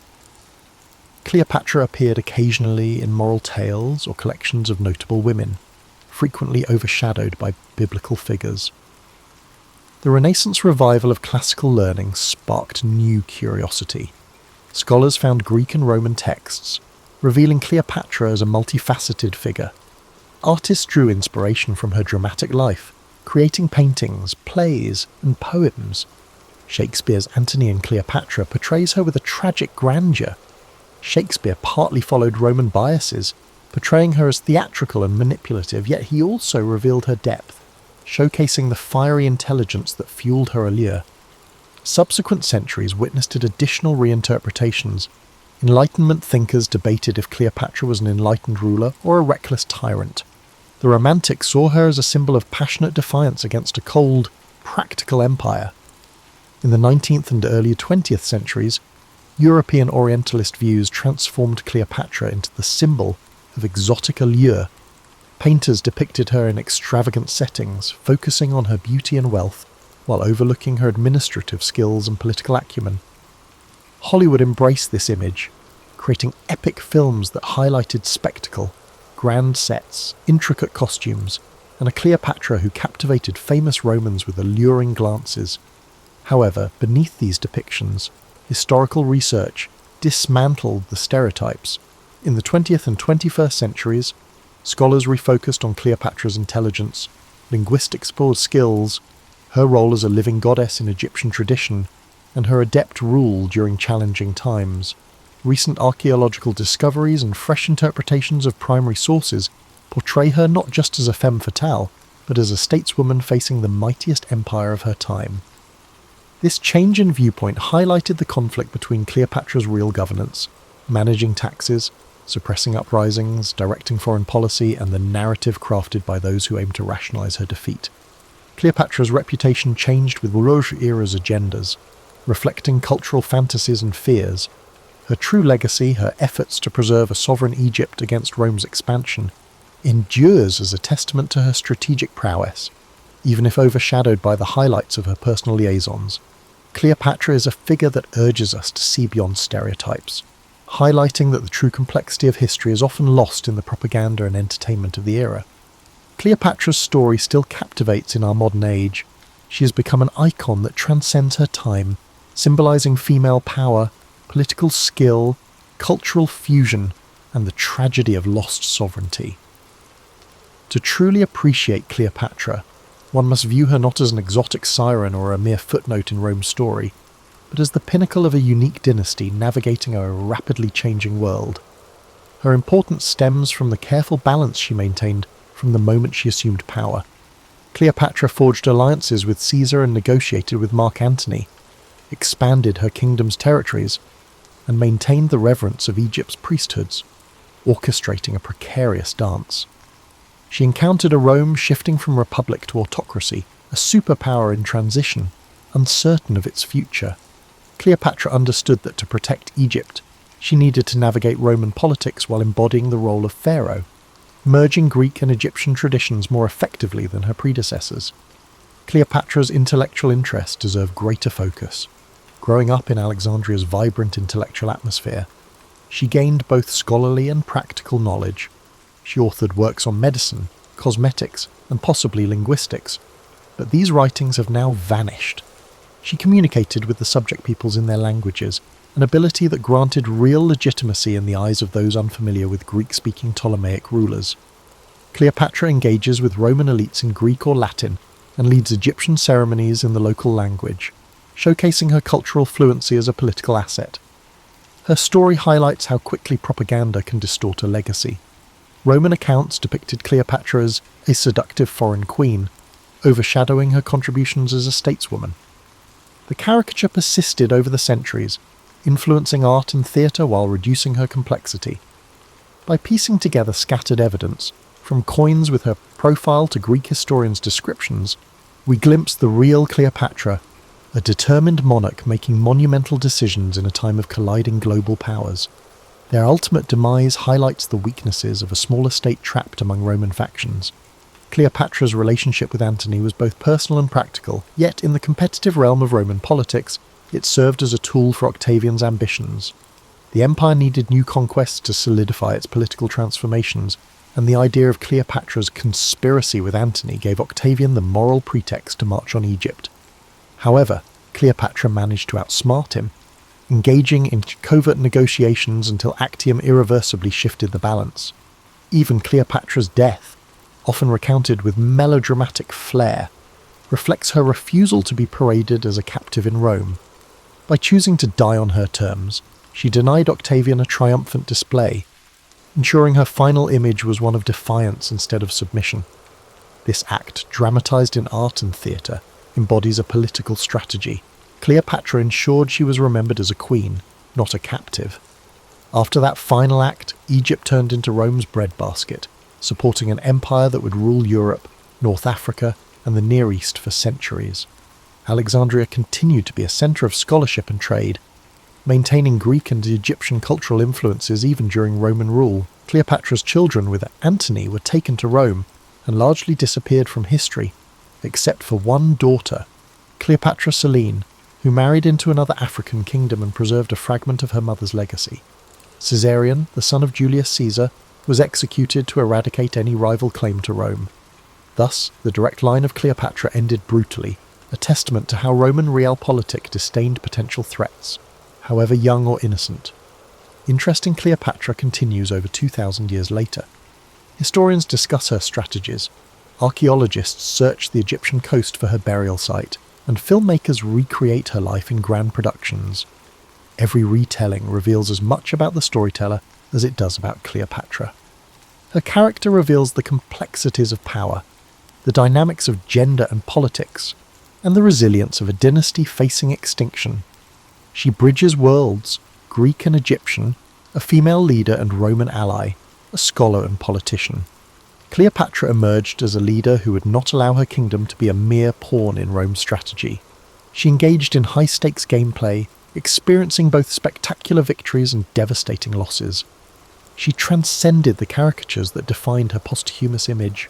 Cleopatra appeared occasionally in moral tales or collections of notable women, frequently overshadowed by biblical figures. The Renaissance revival of classical learning sparked new curiosity. Scholars found Greek and Roman texts, revealing Cleopatra as a multifaceted figure. Artists drew inspiration from her dramatic life, creating paintings, plays, and poems. Shakespeare's Antony and Cleopatra portrays her with a tragic grandeur. Shakespeare partly followed Roman biases, portraying her as theatrical and manipulative, yet he also revealed her depth, showcasing the fiery intelligence that fueled her allure. Subsequent centuries witnessed additional reinterpretations. Enlightenment thinkers debated if Cleopatra was an enlightened ruler or a reckless tyrant. The Romantics saw her as a symbol of passionate defiance against a cold, practical empire. In the 19th and early 20th centuries, European Orientalist views transformed Cleopatra into the symbol of exotic allure. Painters depicted her in extravagant settings, focusing on her beauty and wealth, while overlooking her administrative skills and political acumen. Hollywood embraced this image, creating epic films that highlighted spectacle, grand sets, intricate costumes, and a Cleopatra who captivated famous Romans with alluring glances. However, beneath these depictions, historical research dismantled the stereotypes. In the 20th and 21st centuries, scholars refocused on Cleopatra's intelligence, linguistic skills, her role as a living goddess in Egyptian tradition, and her adept rule during challenging times. Recent archaeological discoveries and fresh interpretations of primary sources portray her not just as a femme fatale, but as a stateswoman facing the mightiest empire of her time. This change in viewpoint highlighted the conflict between Cleopatra's real governance, managing taxes, suppressing uprisings, directing foreign policy, and the narrative crafted by those who aimed to rationalize her defeat. Cleopatra's reputation changed with Rouge era's agendas, reflecting cultural fantasies and fears. Her true legacy, her efforts to preserve a sovereign Egypt against Rome's expansion, endures as a testament to her strategic prowess, even if overshadowed by the highlights of her personal liaisons. Cleopatra is a figure that urges us to see beyond stereotypes, highlighting that the true complexity of history is often lost in the propaganda and entertainment of the era. Cleopatra's story still captivates in our modern age. She has become an icon that transcends her time, symbolizing female power, political skill, cultural fusion, and the tragedy of lost sovereignty. To truly appreciate Cleopatra, one must view her not as an exotic siren or a mere footnote in Rome's story, but as the pinnacle of a unique dynasty navigating a rapidly changing world. Her importance stems from the careful balance she maintained from the moment she assumed power. Cleopatra forged alliances with Caesar and negotiated with Mark Antony, expanded her kingdom's territories, and maintained the reverence of Egypt's priesthoods, orchestrating a precarious dance. She encountered a Rome shifting from republic to autocracy, a superpower in transition, uncertain of its future. Cleopatra understood that to protect Egypt, she needed to navigate Roman politics while embodying the role of pharaoh, merging Greek and Egyptian traditions more effectively than her predecessors. Cleopatra's intellectual interests deserve greater focus. Growing up in Alexandria's vibrant intellectual atmosphere, she gained both scholarly and practical knowledge. She authored works on medicine, cosmetics, and possibly linguistics, but these writings have now vanished. She communicated with the subject peoples in their languages, an ability that granted real legitimacy in the eyes of those unfamiliar with Greek-speaking Ptolemaic rulers. Cleopatra engages with Roman elites in Greek or Latin and leads Egyptian ceremonies in the local language, showcasing her cultural fluency as a political asset. Her story highlights how quickly propaganda can distort a legacy. Roman accounts depicted Cleopatra as a seductive foreign queen, overshadowing her contributions as a stateswoman. The caricature persisted over the centuries, influencing art and theatre while reducing her complexity. By piecing together scattered evidence, from coins with her profile to Greek historians' descriptions, we glimpse the real Cleopatra, a determined monarch making monumental decisions in a time of colliding global powers. Their ultimate demise highlights the weaknesses of a smaller state trapped among Roman factions. Cleopatra's relationship with Antony was both personal and practical, yet in the competitive realm of Roman politics, it served as a tool for Octavian's ambitions. The empire needed new conquests to solidify its political transformations, and the idea of Cleopatra's conspiracy with Antony gave Octavian the moral pretext to march on Egypt. However, Cleopatra managed to outsmart him, engaging in covert negotiations until Actium irreversibly shifted the balance. Even Cleopatra's death, often recounted with melodramatic flair, reflects her refusal to be paraded as a captive in Rome. By choosing to die on her terms, she denied Octavian a triumphant display, ensuring her final image was one of defiance instead of submission. This act, dramatized in art and theatre, embodies a political strategy. Cleopatra ensured she was remembered as a queen, not a captive. After that final act, Egypt turned into Rome's breadbasket, supporting an empire that would rule Europe, North Africa, and the Near East for centuries. Alexandria continued to be a centre of scholarship and trade, maintaining Greek and Egyptian cultural influences even during Roman rule. Cleopatra's children with Antony were taken to Rome and largely disappeared from history, except for one daughter, Cleopatra Selene, who married into another African kingdom and preserved a fragment of her mother's legacy. Caesarion, the son of Julius Caesar, was executed to eradicate any rival claim to Rome. Thus, the direct line of Cleopatra ended brutally, a testament to how Roman realpolitik disdained potential threats, however young or innocent. Interest in Cleopatra continues over 2,000 years later. Historians discuss her strategies, archaeologists search the Egyptian coast for her burial site, and filmmakers recreate her life in grand productions. Every retelling reveals as much about the storyteller as it does about Cleopatra. Her character reveals the complexities of power, the dynamics of gender and politics, and the resilience of a dynasty facing extinction. She bridges worlds, Greek and Egyptian, a female leader and Roman ally, a scholar and politician. Cleopatra emerged as a leader who would not allow her kingdom to be a mere pawn in Rome's strategy. She engaged in high-stakes gameplay, experiencing both spectacular victories and devastating losses. She transcended the caricatures that defined her posthumous image.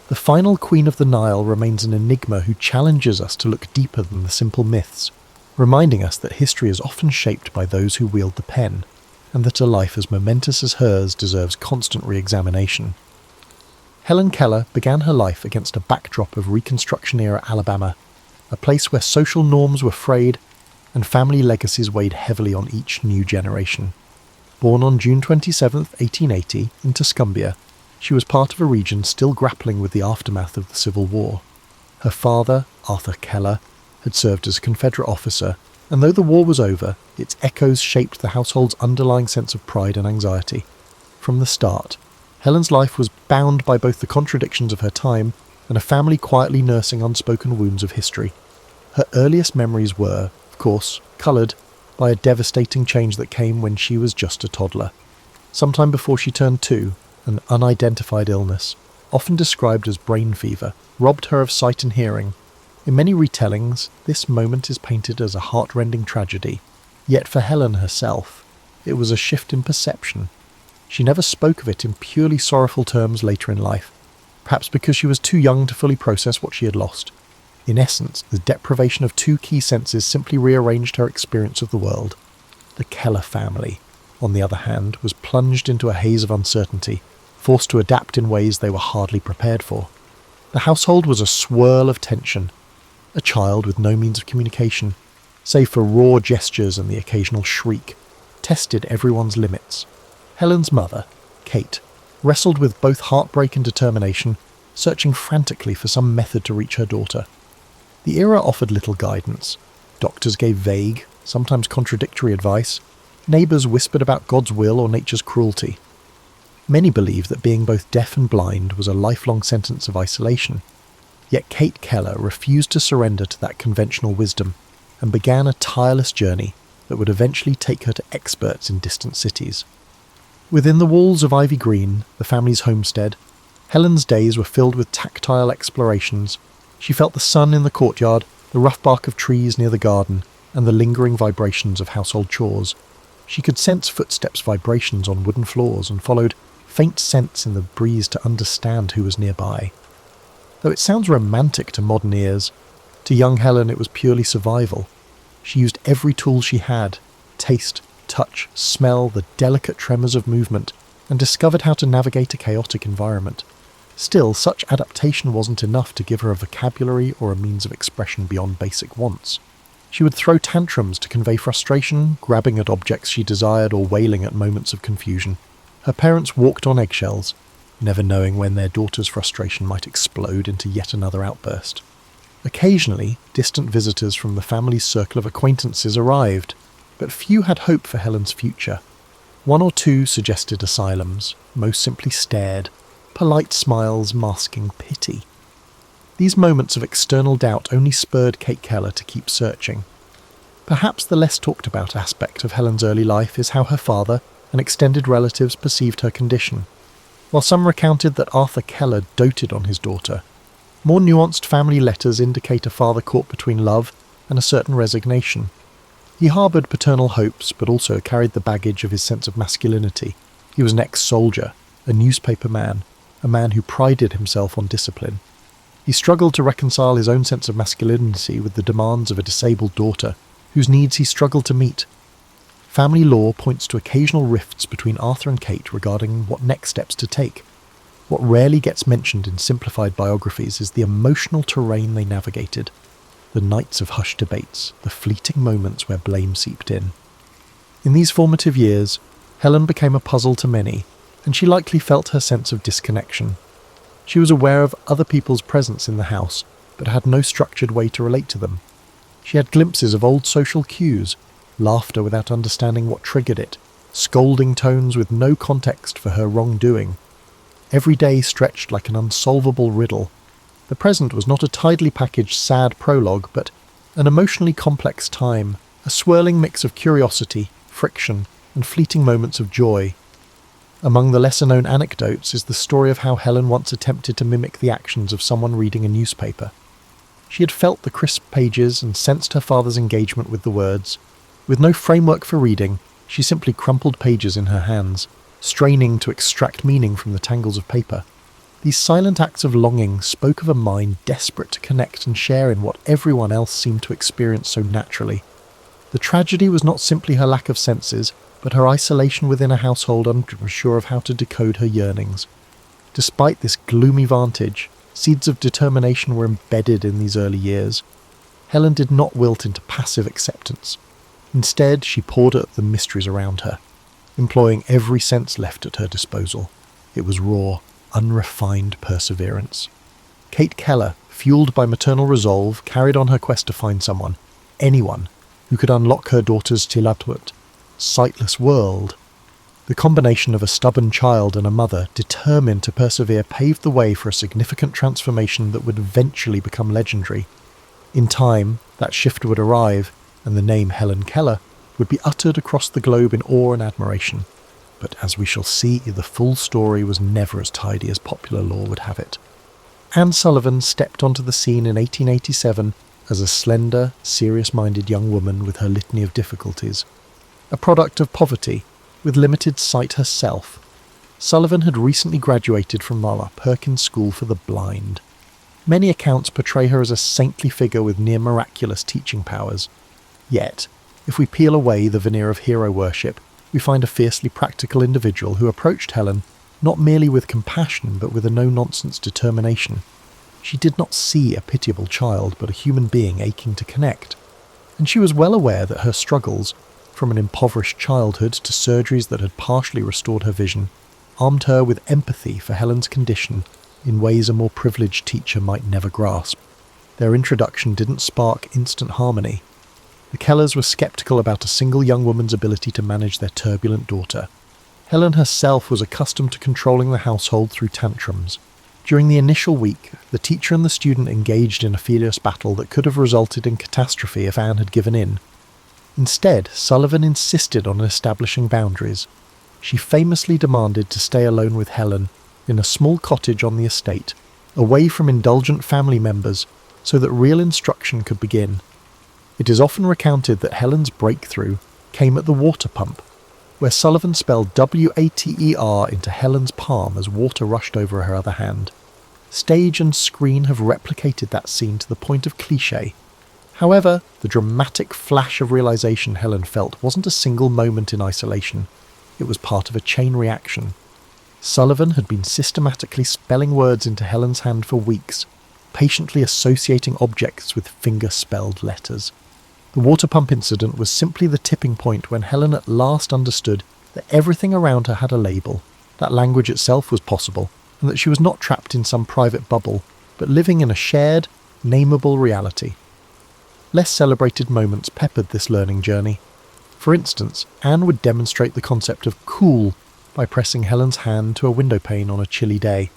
The final Queen of the Nile remains an enigma who challenges us to look deeper than the simple myths, reminding us that history is often shaped by those who wield the pen, and that a life as momentous as hers deserves constant re-examination. Helen Keller began her life against a backdrop of Reconstruction-era Alabama, a place where social norms were frayed and family legacies weighed heavily on each new generation. Born on June 27, 1880, in Tuscumbia, she was part of a region still grappling with the aftermath of the Civil War. Her father, Arthur Keller, had served as a Confederate officer, and though the war was over, its echoes shaped the household's underlying sense of pride and anxiety. From the start, Helen's life was bound by both the contradictions of her time and a family quietly nursing unspoken wounds of history. Her earliest memories were, of course, coloured by a devastating change that came when she was just a toddler. Sometime before she turned 2, an unidentified illness, often described as brain fever, robbed her of sight and hearing. In many retellings, this moment is painted as a heart-rending tragedy, yet for Helen herself, it was a shift in perception. She never spoke of it in purely sorrowful terms later in life, perhaps because she was too young to fully process what she had lost. In essence, the deprivation of 2 key senses simply rearranged her experience of the world. The Keller family, on the other hand, was plunged into a haze of uncertainty, forced to adapt in ways they were hardly prepared for. The household was a swirl of tension, a child with no means of communication, save for raw gestures and the occasional shriek, tested everyone's limits. Helen's mother, Kate, wrestled with both heartbreak and determination, searching frantically for some method to reach her daughter. The era offered little guidance. Doctors gave vague, sometimes contradictory advice. Neighbours whispered about God's will or nature's cruelty. Many believed that being both deaf and blind was a lifelong sentence of isolation. Yet Kate Keller refused to surrender to that conventional wisdom and began a tireless journey that would eventually take her to experts in distant cities. Within the walls of Ivy Green, the family's homestead, Helen's days were filled with tactile explorations. She felt the sun in the courtyard, the rough bark of trees near the garden, and the lingering vibrations of household chores. She could sense footsteps' vibrations on wooden floors and followed faint scents in the breeze to understand who was nearby. Though it sounds romantic to modern ears, to young Helen it was purely survival. She used every tool she had, taste, touch, smell, the delicate tremors of movement, and discovered how to navigate a chaotic environment. Still, such adaptation wasn't enough to give her a vocabulary or a means of expression beyond basic wants. She would throw tantrums to convey frustration, grabbing at objects she desired or wailing at moments of confusion. Her parents walked on eggshells, never knowing when their daughter's frustration might explode into yet another outburst. Occasionally, distant visitors from the family's circle of acquaintances arrived, but few had hope for Helen's future. One or two suggested asylums, most simply stared, polite smiles masking pity. These moments of external doubt only spurred Kate Keller to keep searching. Perhaps the less talked about aspect of Helen's early life is how her father and extended relatives perceived her condition. While some recounted that Arthur Keller doted on his daughter, more nuanced family letters indicate a father caught between love and a certain resignation. He harboured paternal hopes, but also carried the baggage of his sense of masculinity. He was an ex-soldier, a newspaper man, a man who prided himself on discipline. He struggled to reconcile his own sense of masculinity with the demands of a disabled daughter, whose needs he struggled to meet. Family lore points to occasional rifts between Arthur and Kate regarding what next steps to take. What rarely gets mentioned in simplified biographies is the emotional terrain they navigated, the nights of hushed debates, the fleeting moments where blame seeped in. In these formative years, Helen became a puzzle to many, and she likely felt her sense of disconnection. She was aware of other people's presence in the house, but had no structured way to relate to them. She had glimpses of old social cues, laughter without understanding what triggered it, scolding tones with no context for her wrongdoing. Every day stretched like an unsolvable riddle. The present was not a tidily packaged sad prologue, but an emotionally complex time, a swirling mix of curiosity, friction, and fleeting moments of joy. Among the lesser-known anecdotes is the story of how Helen once attempted to mimic the actions of someone reading a newspaper. She had felt the crisp pages and sensed her father's engagement with the words. With no framework for reading, she simply crumpled pages in her hands, straining to extract meaning from the tangles of paper. These silent acts of longing spoke of a mind desperate to connect and share in what everyone else seemed to experience so naturally. The tragedy was not simply her lack of senses, but her isolation within a household unsure of how to decode her yearnings. Despite this gloomy vantage, seeds of determination were embedded in these early years. Helen did not wilt into passive acceptance. Instead, she poured at the mysteries around her, employing every sense left at her disposal. It was raw, unrefined perseverance. Kate Keller, fueled by maternal resolve, carried on her quest to find someone, anyone, who could unlock her daughter's tilaput, sightless world. The combination of a stubborn child and a mother determined to persevere paved the way for a significant transformation that would eventually become legendary. In time, that shift would arrive, and the name Helen Keller would be uttered across the globe in awe and admiration. But as we shall see, the full story was never as tidy as popular lore would have it. Anne Sullivan stepped onto the scene in 1887 as a slender, serious-minded young woman with her litany of difficulties. A product of poverty, with limited sight herself, Sullivan had recently graduated from the Perkins School for the Blind. Many accounts portray her as a saintly figure with near-miraculous teaching powers. Yet, if we peel away the veneer of hero worship, we find a fiercely practical individual who approached Helen not merely with compassion but with a no-nonsense determination. She did not see a pitiable child but a human being aching to connect. And she was well aware that her struggles, from an impoverished childhood to surgeries that had partially restored her vision, armed her with empathy for Helen's condition in ways a more privileged teacher might never grasp. Their introduction didn't spark instant harmony. The Kellers were sceptical about a single young woman's ability to manage their turbulent daughter. Helen herself was accustomed to controlling the household through tantrums. During the initial week, the teacher and the student engaged in a fierce battle that could have resulted in catastrophe if Anne had given in. Instead, Sullivan insisted on establishing boundaries. She famously demanded to stay alone with Helen in a small cottage on the estate, away from indulgent family members, so that real instruction could begin. It is often recounted that Helen's breakthrough came at the water pump, where Sullivan spelled W-A-T-E-R into Helen's palm as water rushed over her other hand. Stage and screen have replicated that scene to the point of cliché. However, the dramatic flash of realization Helen felt wasn't a single moment in isolation. It was part of a chain reaction. Sullivan had been systematically spelling words into Helen's hand for weeks, patiently associating objects with finger-spelled letters. The water pump incident was simply the tipping point when Helen at last understood that everything around her had a label, that language itself was possible, and that she was not trapped in some private bubble, but living in a shared, nameable reality. Less celebrated moments peppered this learning journey. For instance, Anne would demonstrate the concept of cool by pressing Helen's hand to a window pane on a chilly day.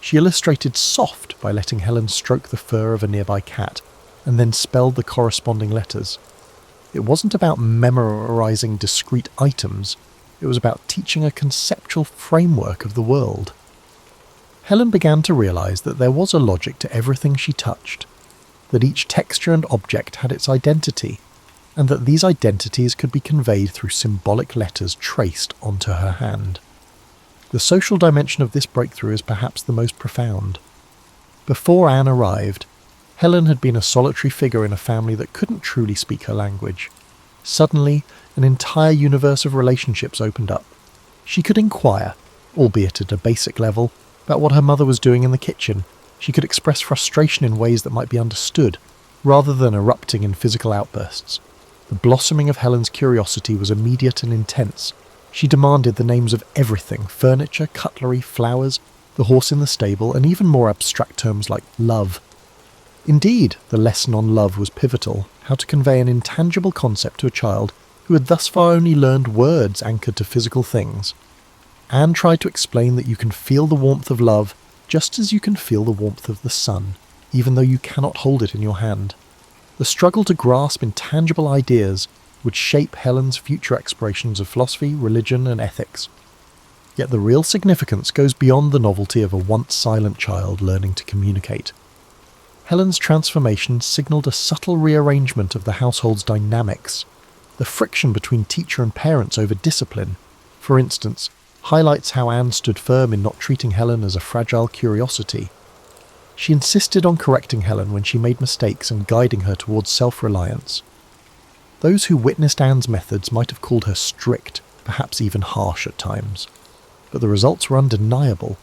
She illustrated soft by letting Helen stroke the fur of a nearby cat, and then spelled the corresponding letters. It wasn't about memorizing discrete items, it was about teaching a conceptual framework of the world. Helen began to realise that there was a logic to everything she touched, that each texture and object had its identity, and that these identities could be conveyed through symbolic letters traced onto her hand. The social dimension of this breakthrough is perhaps the most profound. Before Anne arrived, Helen had been a solitary figure in a family that couldn't truly speak her language. Suddenly, an entire universe of relationships opened up. She could inquire, albeit at a basic level, about what her mother was doing in the kitchen. She could express frustration in ways that might be understood, rather than erupting in physical outbursts. The blossoming of Helen's curiosity was immediate and intense. She demanded the names of everything: furniture, cutlery, flowers, the horse in the stable, and even more abstract terms like love. Indeed, the lesson on love was pivotal, how to convey an intangible concept to a child who had thus far only learned words anchored to physical things. Anne tried to explain that you can feel the warmth of love just as you can feel the warmth of the sun, even though you cannot hold it in your hand. The struggle to grasp intangible ideas would shape Helen's future explorations of philosophy, religion, and ethics. Yet the real significance goes beyond the novelty of a once silent child learning to communicate. Helen's transformation signalled a subtle rearrangement of the household's dynamics. The friction between teacher and parents over discipline, for instance, highlights how Anne stood firm in not treating Helen as a fragile curiosity. She insisted on correcting Helen when she made mistakes and guiding her towards self-reliance. Those who witnessed Anne's methods might have called her strict, perhaps even harsh at times. But the results were undeniable.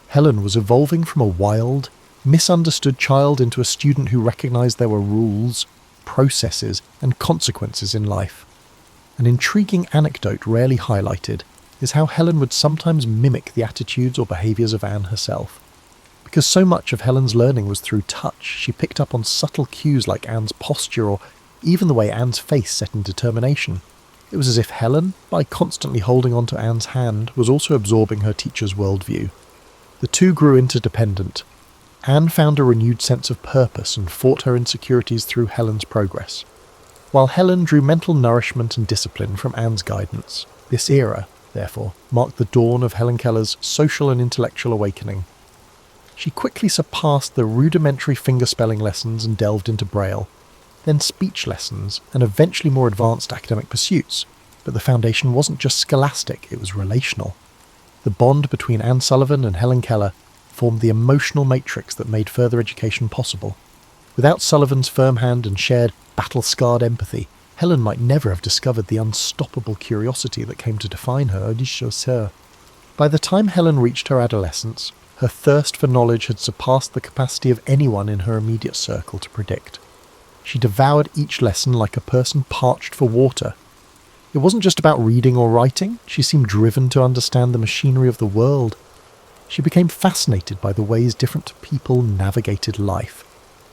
Helen was evolving from a wild, misunderstood child into a student who recognised there were rules, processes, and consequences in life. An intriguing anecdote rarely highlighted is how Helen would sometimes mimic the attitudes or behaviours of Anne herself. Because so much of Helen's learning was through touch, she picked up on subtle cues like Anne's posture or even the way Anne's face set in determination. It was as if Helen, by constantly holding on to Anne's hand, was also absorbing her teacher's worldview. The two grew interdependent. Anne found a renewed sense of purpose and fought her insecurities through Helen's progress, while Helen drew mental nourishment and discipline from Anne's guidance. This era, therefore, marked the dawn of Helen Keller's social and intellectual awakening. She quickly surpassed the rudimentary fingerspelling lessons and delved into Braille, then speech lessons, and eventually more advanced academic pursuits. But the foundation wasn't just scholastic, it was relational. The bond between Anne Sullivan and Helen Keller formed the emotional matrix that made further education possible. Without Sullivan's firm hand and shared, battle-scarred empathy, Helen might never have discovered the unstoppable curiosity that came to define her. By the time Helen reached her adolescence, her thirst for knowledge had surpassed the capacity of anyone in her immediate circle to predict. She devoured each lesson like a person parched for water. It wasn't just about reading or writing, she seemed driven to understand the machinery of the world. She became fascinated by the ways different people navigated life,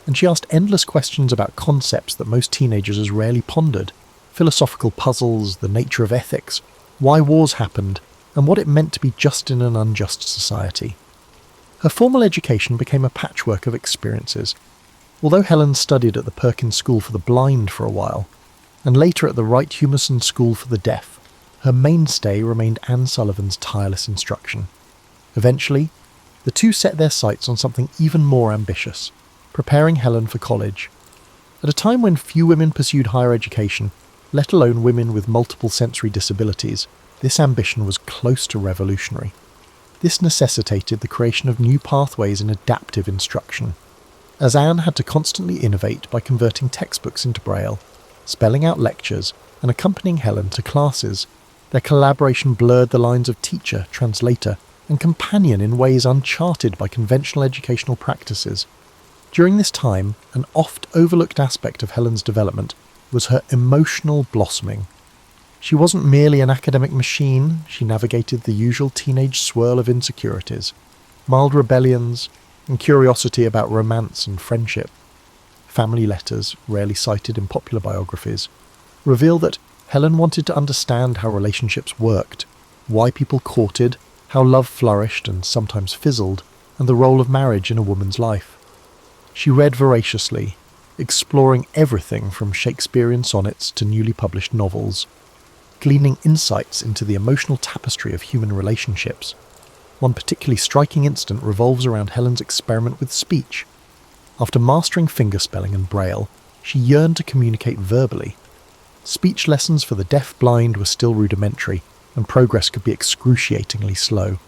and she asked endless questions about concepts that most teenagers rarely pondered: philosophical puzzles, the nature of ethics, why wars happened, and what it meant to be just in an unjust society. Her formal education became a patchwork of experiences. Although Helen studied at the Perkins School for the Blind for a while, and later at the Wright Humason School for the Deaf, her mainstay remained Anne Sullivan's tireless instruction. Eventually, the two set their sights on something even more ambitious: preparing Helen for college. At a time when few women pursued higher education, let alone women with multiple sensory disabilities, this ambition was close to revolutionary. This necessitated the creation of new pathways in adaptive instruction, as Anne had to constantly innovate by converting textbooks into Braille, spelling out lectures, and accompanying Helen to classes. Their collaboration blurred the lines of teacher, translator, and companion in ways uncharted by conventional educational practices. During this time, an oft-overlooked aspect of Helen's development was her emotional blossoming. She wasn't merely an academic machine, she navigated the usual teenage swirl of insecurities, mild rebellions, and curiosity about romance and friendship. Family letters, rarely cited in popular biographies, reveal that Helen wanted to understand how relationships worked, why people courted, how love flourished and sometimes fizzled, and the role of marriage in a woman's life. She read voraciously, exploring everything from Shakespearean sonnets to newly published novels, gleaning insights into the emotional tapestry of human relationships. One particularly striking incident revolves around Helen's experiment with speech. After mastering fingerspelling and Braille, she yearned to communicate verbally. Speech lessons for the deaf-blind were still rudimentary, and progress could be excruciatingly slow.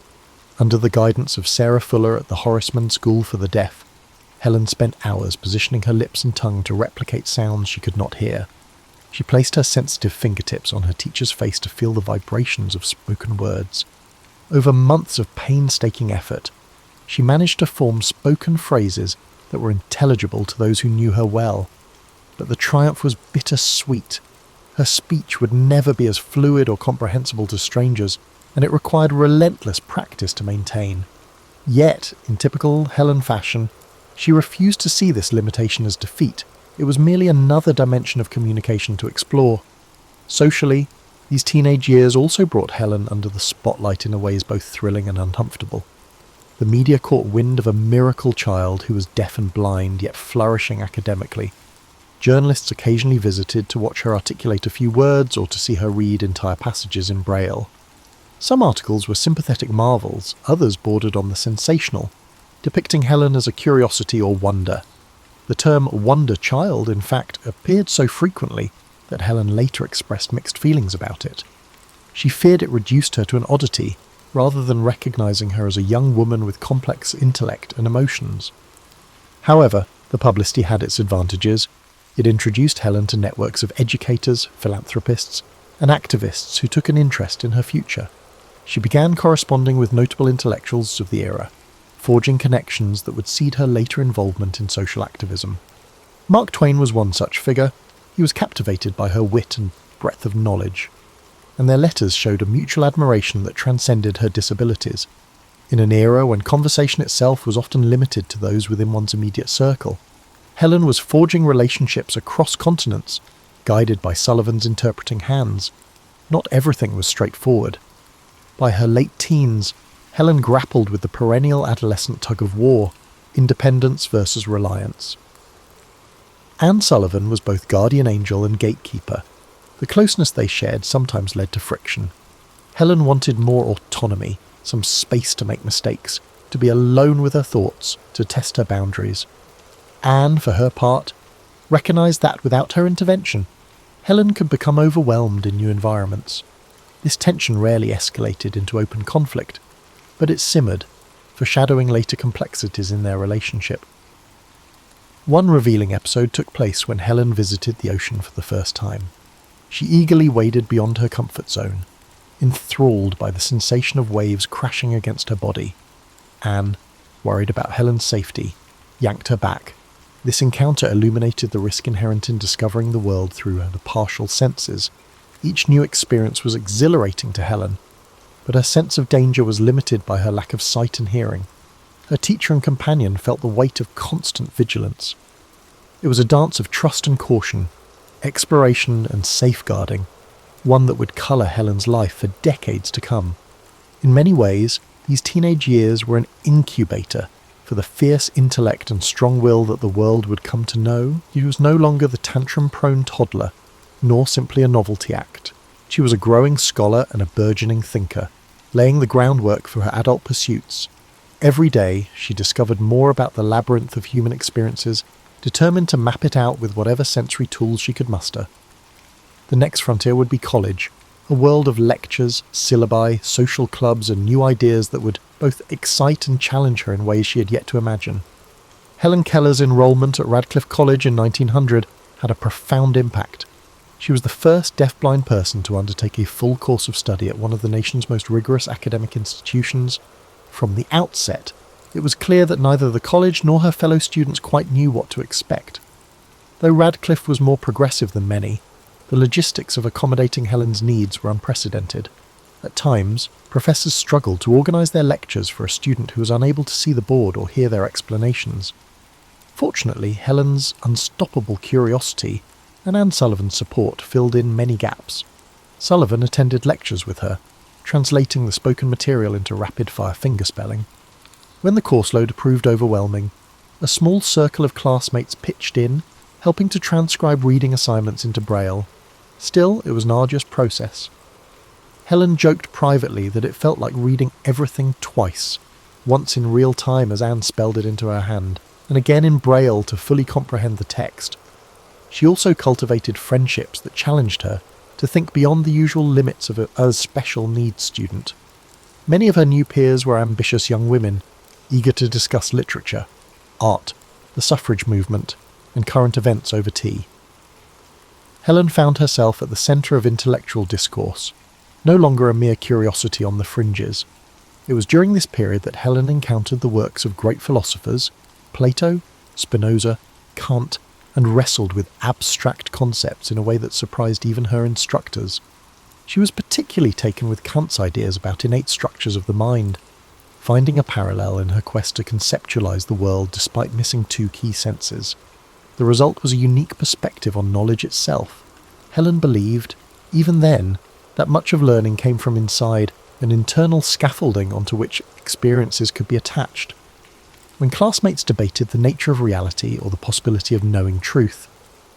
Under the guidance of Sarah Fuller at the Horseman School for the Deaf, Helen spent hours positioning her lips and tongue to replicate sounds she could not hear. She placed her sensitive fingertips on her teacher's face to feel the vibrations of spoken words. Over months of painstaking effort, she managed to form spoken phrases that were intelligible to those who knew her well. But the triumph was bittersweet. Her speech would never be as fluid or comprehensible to strangers, and it required relentless practice to maintain. Yet, in typical Helen fashion, she refused to see this limitation as defeat. It was merely another dimension of communication to explore. Socially, these teenage years also brought Helen under the spotlight in ways both thrilling and uncomfortable. The media caught wind of a miracle child who was deaf and blind, yet flourishing academically. Journalists occasionally visited to watch her articulate a few words or to see her read entire passages in Braille. Some articles were sympathetic marvels, others bordered on the sensational, depicting Helen as a curiosity or wonder. The term wonder child, in fact, appeared so frequently that Helen later expressed mixed feelings about it. She feared it reduced her to an oddity, rather than recognizing her as a young woman with complex intellect and emotions. However, the publicity had its advantages. It introduced Helen to networks of educators, philanthropists, and activists who took an interest in her future. She began corresponding with notable intellectuals of the era, forging connections that would seed her later involvement in social activism. Mark Twain was one such figure. He was captivated by her wit and breadth of knowledge, and their letters showed a mutual admiration that transcended her disabilities. In an era when conversation itself was often limited to those within one's immediate circle, Helen was forging relationships across continents, guided by Sullivan's interpreting hands. Not everything was straightforward. By her late teens, Helen grappled with the perennial adolescent tug-of-war, independence versus reliance. Anne Sullivan was both guardian angel and gatekeeper. The closeness they shared sometimes led to friction. Helen wanted more autonomy, some space to make mistakes, to be alone with her thoughts, to test her boundaries. Anne, for her part, recognised that without her intervention, Helen could become overwhelmed in new environments. This tension rarely escalated into open conflict, but it simmered, foreshadowing later complexities in their relationship. One revealing episode took place when Helen visited the ocean for the first time. She eagerly waded beyond her comfort zone, enthralled by the sensation of waves crashing against her body. Anne, worried about Helen's safety, yanked her back. This encounter illuminated the risk inherent in discovering the world through her partial senses. Each new experience was exhilarating to Helen, but her sense of danger was limited by her lack of sight and hearing. Her teacher and companion felt the weight of constant vigilance. It was a dance of trust and caution, exploration and safeguarding, one that would colour Helen's life for decades to come. In many ways, these teenage years were an incubator for the fierce intellect and strong will that the world would come to know. She was no longer the tantrum-prone toddler, nor simply a novelty act. She was a growing scholar and a burgeoning thinker, laying the groundwork for her adult pursuits. Every day, she discovered more about the labyrinth of human experiences, determined to map it out with whatever sensory tools she could muster. The next frontier would be college, a world of lectures, syllabi, social clubs, and new ideas that would both excite and challenge her in ways she had yet to imagine. Helen Keller's enrolment at Radcliffe College in 1900 had a profound impact. She was the first deafblind person to undertake a full course of study at one of the nation's most rigorous academic institutions. From the outset, it was clear that neither the college nor her fellow students quite knew what to expect. Though Radcliffe was more progressive than many, the logistics of accommodating Helen's needs were unprecedented. At times, professors struggled to organise their lectures for a student who was unable to see the board or hear their explanations. Fortunately, Helen's unstoppable curiosity and Anne Sullivan's support filled in many gaps. Sullivan attended lectures with her, translating the spoken material into rapid-fire fingerspelling. When the course load proved overwhelming, a small circle of classmates pitched in, helping to transcribe reading assignments into Braille. Still, it was an arduous process. Helen joked privately that it felt like reading everything twice, once in real time as Anne spelled it into her hand, and again in Braille to fully comprehend the text. She also cultivated friendships that challenged her to think beyond the usual limits of a special needs student. Many of her new peers were ambitious young women, eager to discuss literature, art, the suffrage movement, and current events over tea. Helen found herself at the centre of intellectual discourse, no longer a mere curiosity on the fringes. It was during this period that Helen encountered the works of great philosophers, Plato, Spinoza, Kant, and wrestled with abstract concepts in a way that surprised even her instructors. She was particularly taken with Kant's ideas about innate structures of the mind, finding a parallel in her quest to conceptualize the world despite missing two key senses. The result was a unique perspective on knowledge itself. Helen believed, even then, that much of learning came from inside, an internal scaffolding onto which experiences could be attached. When classmates debated the nature of reality or the possibility of knowing truth,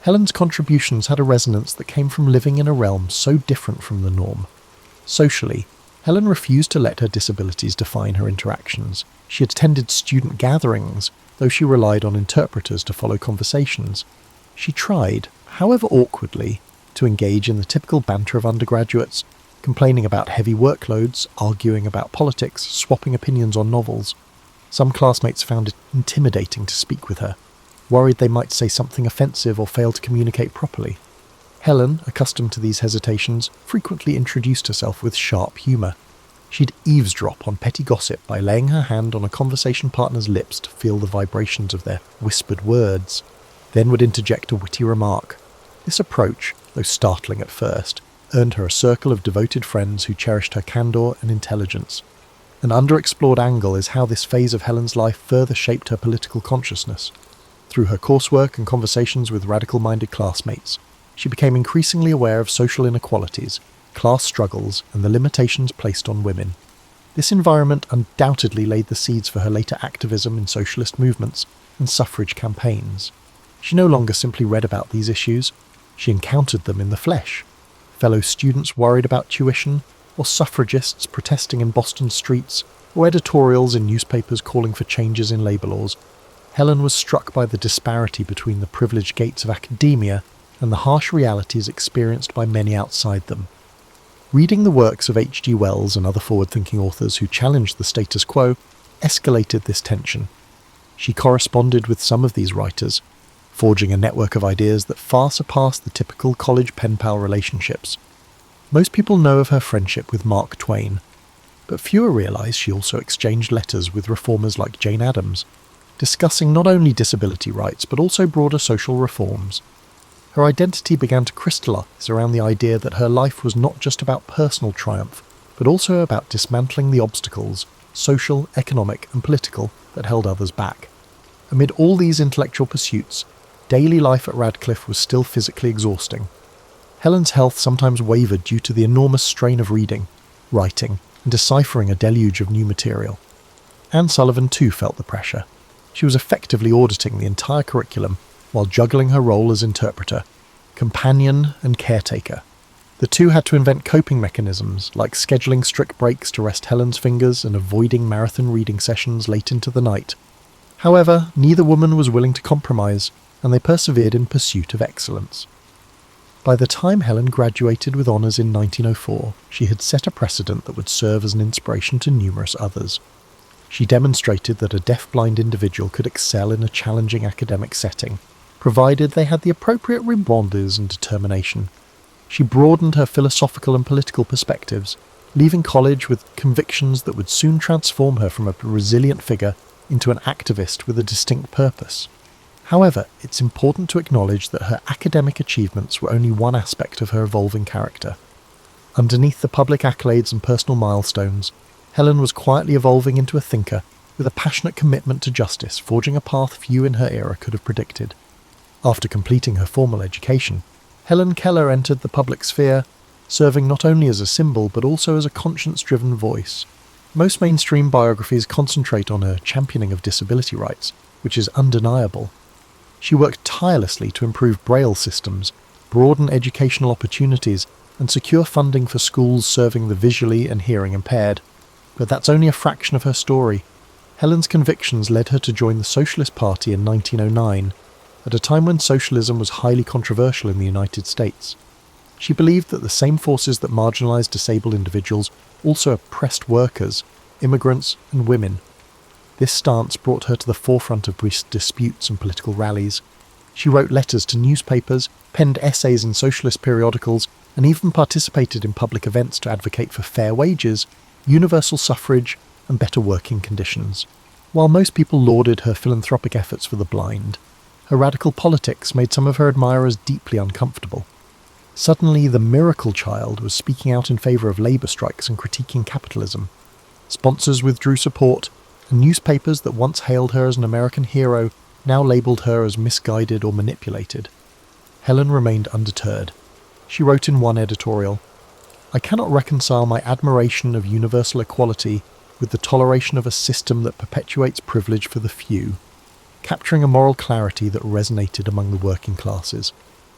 Helen's contributions had a resonance that came from living in a realm so different from the norm. Socially, Helen refused to let her disabilities define her interactions. She attended student gatherings, though she relied on interpreters to follow conversations. She tried, however awkwardly, to engage in the typical banter of undergraduates, complaining about heavy workloads, arguing about politics, swapping opinions on novels. Some classmates found it intimidating to speak with her, worried they might say something offensive or fail to communicate properly. Helen, accustomed to these hesitations, frequently introduced herself with sharp humour. She'd eavesdrop on petty gossip by laying her hand on a conversation partner's lips to feel the vibrations of their whispered words, then would interject a witty remark. This approach, though startling at first, earned her a circle of devoted friends who cherished her candour and intelligence. An underexplored angle is how this phase of Helen's life further shaped her political consciousness. Through her coursework and conversations with radical-minded classmates, she became increasingly aware of social inequalities, class struggles, and the limitations placed on women. This environment undoubtedly laid the seeds for her later activism in socialist movements and suffrage campaigns. She no longer simply read about these issues, she encountered them in the flesh. Fellow students worried about tuition, or suffragists protesting in Boston streets, or editorials in newspapers calling for changes in labour laws. Helen was struck by the disparity between the privileged gates of academia and the harsh realities experienced by many outside them. Reading the works of H.G. Wells and other forward-thinking authors who challenged the status quo escalated this tension. She corresponded with some of these writers, forging a network of ideas that far surpassed the typical college pen-pal relationships. Most people know of her friendship with Mark Twain, but fewer realise she also exchanged letters with reformers like Jane Addams, discussing not only disability rights but also broader social reforms. Her identity began to crystallise around the idea that her life was not just about personal triumph, but also about dismantling the obstacles, social, economic and political, that held others back. Amid all these intellectual pursuits, daily life at Radcliffe was still physically exhausting. Helen's health sometimes wavered due to the enormous strain of reading, writing, and deciphering a deluge of new material. Anne Sullivan too felt the pressure. She was effectively auditing the entire curriculum while juggling her role as interpreter, companion and caretaker. The two had to invent coping mechanisms, like scheduling strict breaks to rest Helen's fingers and avoiding marathon reading sessions late into the night. However, neither woman was willing to compromise, and they persevered in pursuit of excellence. By the time Helen graduated with honours in 1904, she had set a precedent that would serve as an inspiration to numerous others. She demonstrated that a deaf-blind individual could excel in a challenging academic setting, provided they had the appropriate reminders and determination. She broadened her philosophical and political perspectives, leaving college with convictions that would soon transform her from a resilient figure into an activist with a distinct purpose. However, it's important to acknowledge that her academic achievements were only one aspect of her evolving character. Underneath the public accolades and personal milestones, Helen was quietly evolving into a thinker with a passionate commitment to justice, forging a path few in her era could have predicted. After completing her formal education, Helen Keller entered the public sphere, serving not only as a symbol but also as a conscience-driven voice. Most mainstream biographies concentrate on her championing of disability rights, which is undeniable. She worked tirelessly to improve Braille systems, broaden educational opportunities, and secure funding for schools serving the visually and hearing impaired. But that's only a fraction of her story. Helen's convictions led her to join the Socialist Party in 1909, at a time when socialism was highly controversial in the United States. She believed that the same forces that marginalized disabled individuals also oppressed workers, immigrants, and women. This stance brought her to the forefront of disputes and political rallies. She wrote letters to newspapers, penned essays in socialist periodicals, and even participated in public events to advocate for fair wages, universal suffrage, and better working conditions. While most people lauded her philanthropic efforts for the blind, her radical politics made some of her admirers deeply uncomfortable. Suddenly, the miracle child was speaking out in favour of labour strikes and critiquing capitalism. Sponsors withdrew support, and newspapers that once hailed her as an American hero now labelled her as misguided or manipulated. Helen remained undeterred. She wrote in one editorial, "I cannot reconcile my admiration of universal equality with the toleration of a system that perpetuates privilege for the few," capturing a moral clarity that resonated among the working classes.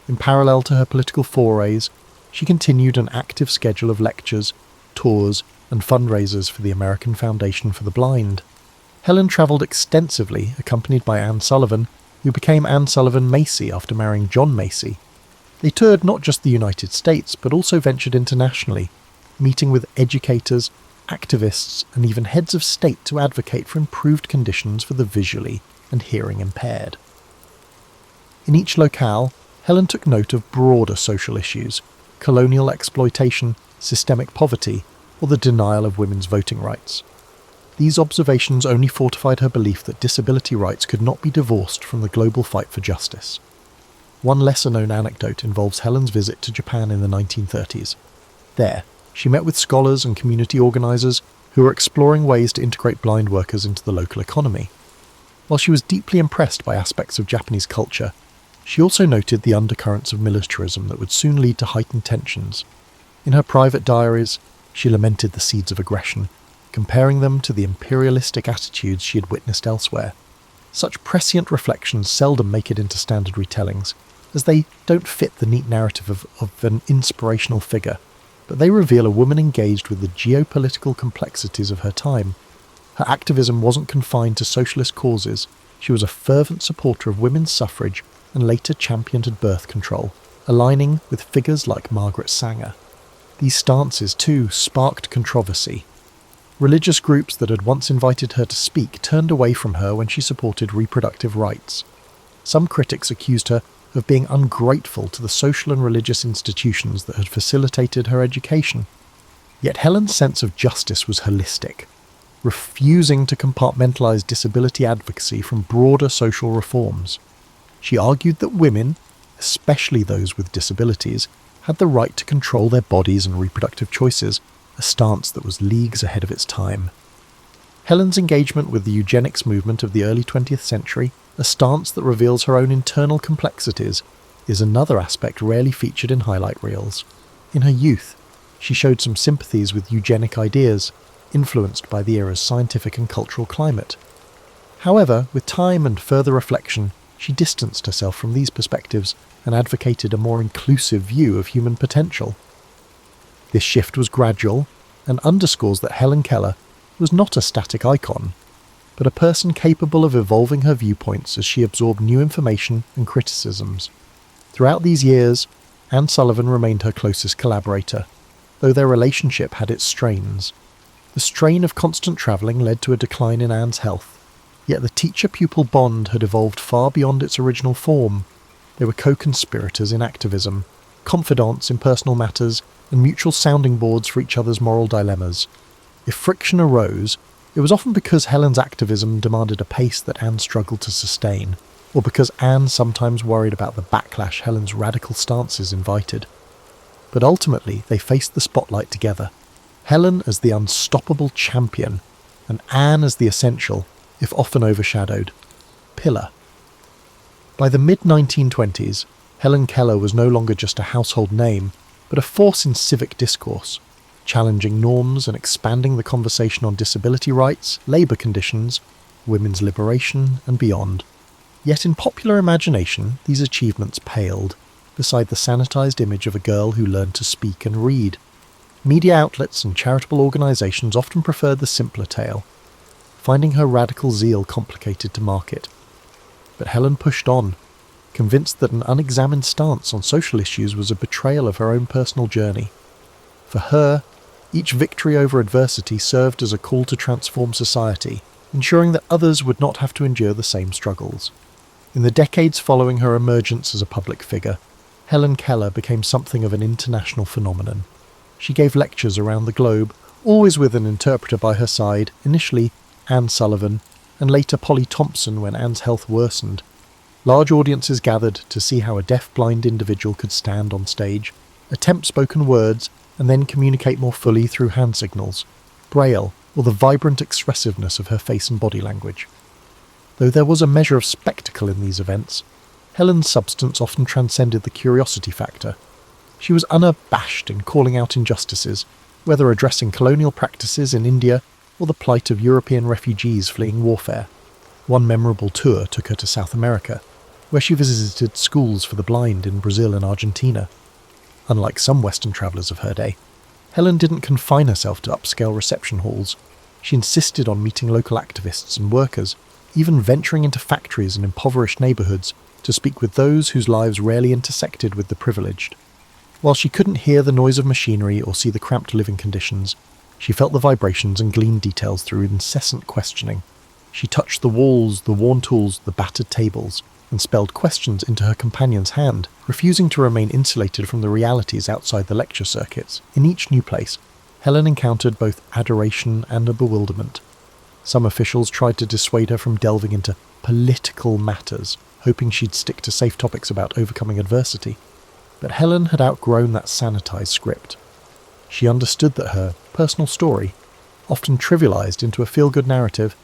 In parallel to her political forays, she continued an active schedule of lectures, tours, and fundraisers for the American Foundation for the Blind. Helen travelled extensively, accompanied by Anne Sullivan, who became Anne Sullivan Macy after marrying John Macy. They toured not just the United States, but also ventured internationally, meeting with educators, activists, and even heads of state to advocate for improved conditions for the visually and hearing impaired. In each locale, Helen took note of broader social issues: colonial exploitation, systemic poverty, or the denial of women's voting rights. These observations only fortified her belief that disability rights could not be divorced from the global fight for justice. One lesser-known anecdote involves Helen's visit to Japan in the 1930s. There, she met with scholars and community organisers who were exploring ways to integrate blind workers into the local economy. While she was deeply impressed by aspects of Japanese culture, she also noted the undercurrents of militarism that would soon lead to heightened tensions. In her private diaries, she lamented the seeds of aggression, comparing them to the imperialistic attitudes she had witnessed elsewhere. Such prescient reflections seldom make it into standard retellings, as they don't fit the neat narrative of an inspirational figure, but they reveal a woman engaged with the geopolitical complexities of her time. Her activism wasn't confined to socialist causes. She was a fervent supporter of women's suffrage and later championed birth control, aligning with figures like Margaret Sanger. These stances, too, sparked controversy. Religious groups that had once invited her to speak turned away from her when she supported reproductive rights. Some critics accused her of being ungrateful to the social and religious institutions that had facilitated her education. Yet Helen's sense of justice was holistic, refusing to compartmentalize disability advocacy from broader social reforms. She argued that women, especially those with disabilities, had the right to control their bodies and reproductive choices, a stance that was leagues ahead of its time. Helen's engagement with the eugenics movement of the early 20th century, a stance that reveals her own internal complexities, is another aspect rarely featured in highlight reels. In her youth, she showed some sympathies with eugenic ideas, influenced by the era's scientific and cultural climate. However, with time and further reflection, she distanced herself from these perspectives and advocated a more inclusive view of human potential. This shift was gradual and underscores that Helen Keller was not a static icon, but a person capable of evolving her viewpoints as she absorbed new information and criticisms. Throughout these years, Anne Sullivan remained her closest collaborator, though their relationship had its strains. The strain of constant travelling led to a decline in Anne's health, yet the teacher-pupil bond had evolved far beyond its original form. They were co-conspirators in activism, confidants in personal matters, and mutual sounding boards for each other's moral dilemmas. If friction arose, it was often because Helen's activism demanded a pace that Anne struggled to sustain, or because Anne sometimes worried about the backlash Helen's radical stances invited. But ultimately, they faced the spotlight together. Helen as the unstoppable champion, and Anne as the essential, if often overshadowed, pillar. By the mid-1920s, Helen Keller was no longer just a household name, but a force in civic discourse, challenging norms and expanding the conversation on disability rights, labour conditions, women's liberation, and beyond. Yet in popular imagination, these achievements paled, beside the sanitised image of a girl who learned to speak and read. Media outlets and charitable organisations often preferred the simpler tale, finding her radical zeal complicated to market. But Helen pushed on, convinced that an unexamined stance on social issues was a betrayal of her own personal journey. For her, each victory over adversity served as a call to transform society, ensuring that others would not have to endure the same struggles. In the decades following her emergence as a public figure, Helen Keller became something of an international phenomenon. She gave lectures around the globe, always with an interpreter by her side, initially Anne Sullivan, and later Polly Thompson when Anne's health worsened. Large audiences gathered to see how a deaf-blind individual could stand on stage, attempt spoken words, and then communicate more fully through hand signals, braille, or the vibrant expressiveness of her face and body language. Though there was a measure of spectacle in these events, Helen's substance often transcended the curiosity factor. She was unabashed in calling out injustices, whether addressing colonial practices in India or the plight of European refugees fleeing warfare. One memorable tour took her to South America, where she visited schools for the blind in Brazil and Argentina. Unlike some Western travellers of her day, Helen didn't confine herself to upscale reception halls. She insisted on meeting local activists and workers, even venturing into factories and impoverished neighbourhoods to speak with those whose lives rarely intersected with the privileged. While she couldn't hear the noise of machinery or see the cramped living conditions, she felt the vibrations and gleaned details through incessant questioning. She touched the walls, the worn tools, the battered tables, and spelled questions into her companion's hand, refusing to remain insulated from the realities outside the lecture circuits. In each new place, Helen encountered both adoration and a bewilderment. Some officials tried to dissuade her from delving into political matters, hoping she'd stick to safe topics about overcoming adversity. But Helen had outgrown that sanitized script. She understood that her personal story, often trivialized into a feel-good narrative,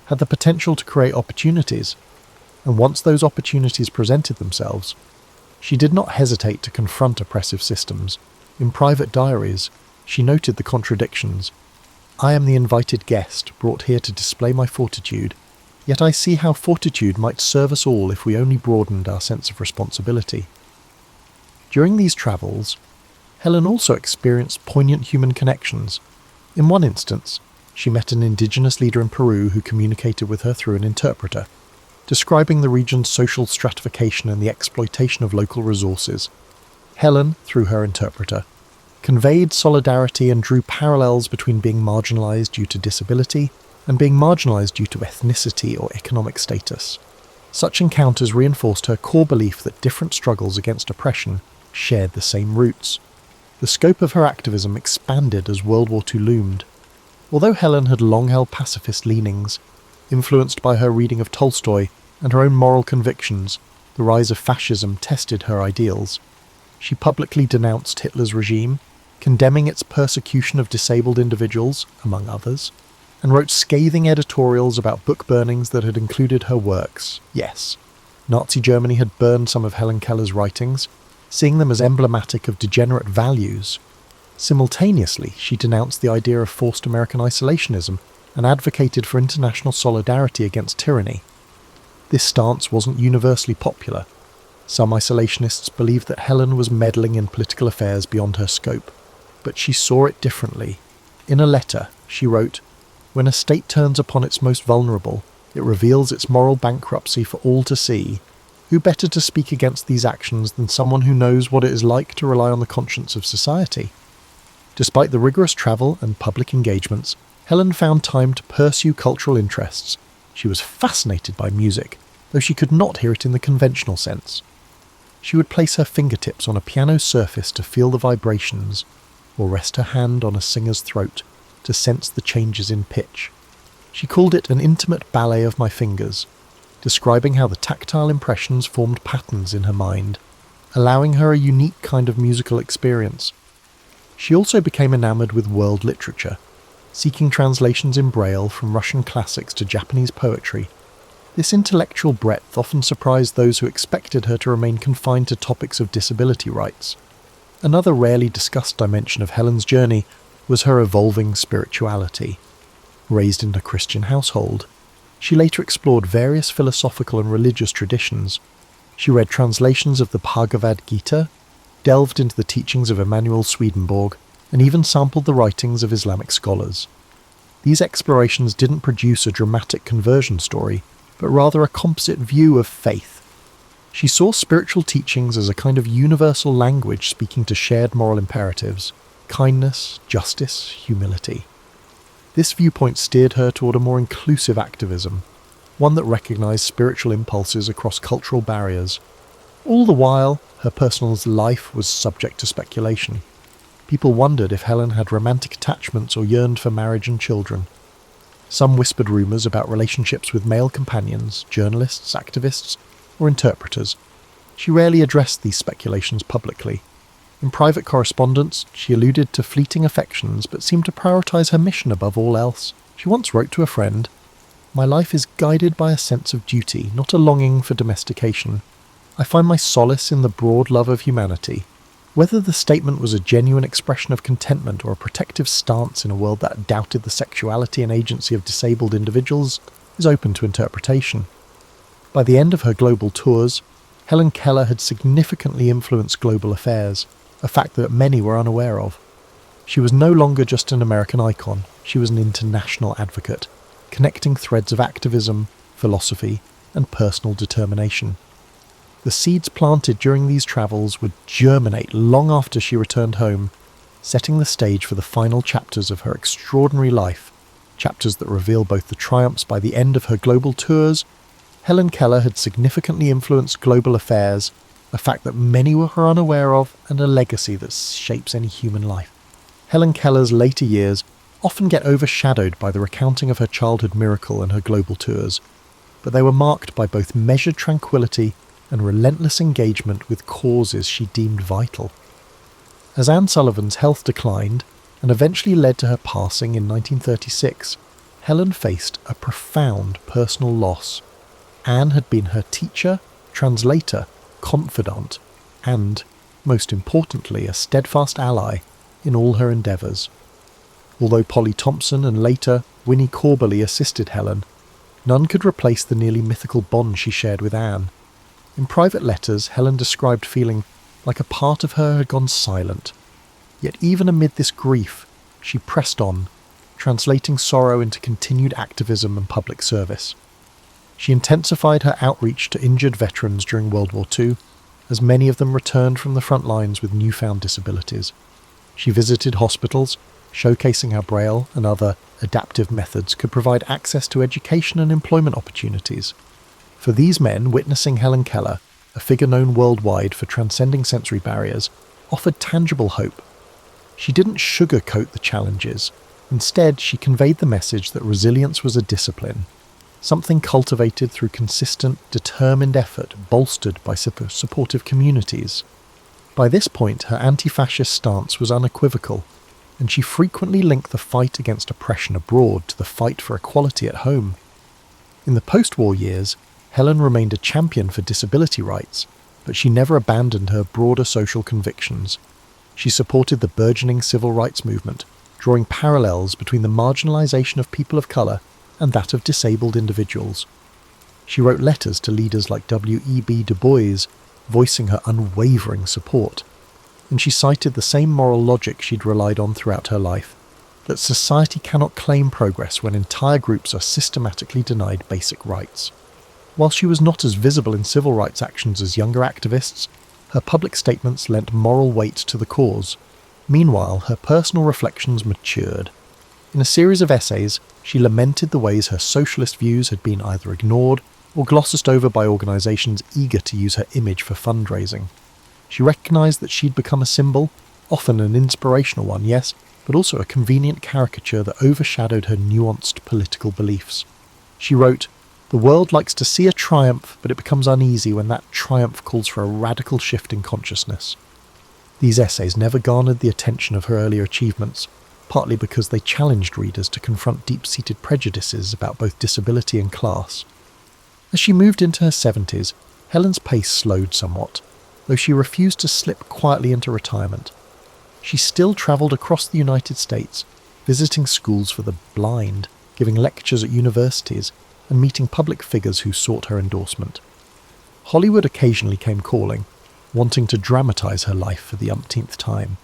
had the potential to create opportunities, and once those opportunities presented themselves, she did not hesitate to confront oppressive systems. In private diaries, she noted the contradictions. "I am the invited guest, brought here to display my fortitude, yet I see how fortitude might serve us all if we only broadened our sense of responsibility." During these travels, Helen also experienced poignant human connections. In one instance, she met an indigenous leader in Peru who communicated with her through an interpreter, describing the region's social stratification and the exploitation of local resources. Helen, through her interpreter, conveyed solidarity and drew parallels between being marginalised due to disability and being marginalised due to ethnicity or economic status. Such encounters reinforced her core belief that different struggles against oppression shared the same roots. The scope of her activism expanded as World War II loomed. Although Helen had long held pacifist leanings, influenced by her reading of Tolstoy and her own moral convictions, the rise of fascism tested her ideals. She publicly denounced Hitler's regime, condemning its persecution of disabled individuals, among others, and wrote scathing editorials about book burnings that had included her works. Yes, Nazi Germany had burned some of Helen Keller's writings, seeing them as emblematic of degenerate values. Simultaneously, she denounced the idea of forced American isolationism and advocated for international solidarity against tyranny. This stance wasn't universally popular. Some isolationists believed that Helen was meddling in political affairs beyond her scope, but she saw it differently. In a letter, she wrote, "When a state turns upon its most vulnerable, it reveals its moral bankruptcy for all to see. Who better to speak against these actions than someone who knows what it is like to rely on the conscience of society?" Despite the rigorous travel and public engagements, Helen found time to pursue cultural interests. She was fascinated by music, though she could not hear it in the conventional sense. She would place her fingertips on a piano surface to feel the vibrations, or rest her hand on a singer's throat to sense the changes in pitch. She called it an intimate ballet of my fingers, describing how the tactile impressions formed patterns in her mind, allowing her a unique kind of musical experience. She also became enamoured with world literature, seeking translations in Braille from Russian classics to Japanese poetry. This intellectual breadth often surprised those who expected her to remain confined to topics of disability rights. Another rarely discussed dimension of Helen's journey was her evolving spirituality. Raised in a Christian household, she later explored various philosophical and religious traditions. She read translations of the Bhagavad Gita, delved into the teachings of Emanuel Swedenborg, and even sampled the writings of Islamic scholars. These explorations didn't produce a dramatic conversion story, but rather a composite view of faith. She saw spiritual teachings as a kind of universal language speaking to shared moral imperatives: kindness, justice, humility. This viewpoint steered her toward a more inclusive activism, one that recognised spiritual impulses across cultural barriers. All the while, her personal life was subject to speculation. People wondered if Helen had romantic attachments or yearned for marriage and children. Some whispered rumours about relationships with male companions, journalists, activists, or interpreters. She rarely addressed these speculations publicly. In private correspondence, she alluded to fleeting affections but seemed to prioritise her mission above all else. She once wrote to a friend, "My life is guided by a sense of duty, not a longing for domestication. I find my solace in the broad love of humanity." Whether the statement was a genuine expression of contentment or a protective stance in a world that doubted the sexuality and agency of disabled individuals is open to interpretation. By the end of her global tours, Helen Keller had significantly influenced global affairs, a fact that many were unaware of. She was no longer just an American icon, she was an international advocate, connecting threads of activism, philosophy, and personal determination. The seeds planted during these travels would germinate long after she returned home, setting the stage for the final chapters of her extraordinary life, chapters that reveal both the triumphs. By the end of her global tours, Helen Keller had significantly influenced global affairs, a fact that many were unaware of and a legacy that shapes any human life. Helen Keller's later years often get overshadowed by the recounting of her childhood miracle and her global tours, but they were marked by both measured tranquility and relentless engagement with causes she deemed vital. As Anne Sullivan's health declined and eventually led to her passing in 1936, Helen faced a profound personal loss. Anne had been her teacher, translator, confidant, and, most importantly, a steadfast ally in all her endeavours. Although Polly Thompson and later Winnie Corbally assisted Helen, none could replace the nearly mythical bond she shared with Anne. In private letters, Helen described feeling like a part of her had gone silent. Yet even amid this grief, she pressed on, translating sorrow into continued activism and public service. She intensified her outreach to injured veterans during World War II, as many of them returned from the front lines with newfound disabilities. She visited hospitals, showcasing how Braille and other adaptive methods could provide access to education and employment opportunities. For these men, witnessing Helen Keller, a figure known worldwide for transcending sensory barriers, offered tangible hope. She didn't sugarcoat the challenges. Instead, she conveyed the message that resilience was a discipline, something cultivated through consistent, determined effort bolstered by supportive communities. By this point, her anti-fascist stance was unequivocal, and she frequently linked the fight against oppression abroad to the fight for equality at home. In the post-war years, Helen remained a champion for disability rights, but she never abandoned her broader social convictions. She supported the burgeoning civil rights movement, drawing parallels between the marginalization of people of colour and that of disabled individuals. She wrote letters to leaders like W.E.B. Du Bois, voicing her unwavering support. and she cited the same moral logic she'd relied on throughout her life, that society cannot claim progress when entire groups are systematically denied basic rights. While she was not as visible in civil rights actions as younger activists, her public statements lent moral weight to the cause. Meanwhile, her personal reflections matured. In a series of essays, she lamented the ways her socialist views had been either ignored or glossed over by organisations eager to use her image for fundraising. She recognised that she'd become a symbol, often an inspirational one, yes, but also a convenient caricature that overshadowed her nuanced political beliefs. She wrote, "The world likes to see a triumph, but it becomes uneasy when that triumph calls for a radical shift in consciousness." These essays never garnered the attention of her earlier achievements, partly because they challenged readers to confront deep-seated prejudices about both disability and class. As she moved into her 70s, Helen's pace slowed somewhat, though she refused to slip quietly into retirement. She still travelled across the United States, visiting schools for the blind, giving lectures at universities, and meeting public figures who sought her endorsement. Hollywood occasionally came calling, wanting to dramatise her life for the umpteenth time.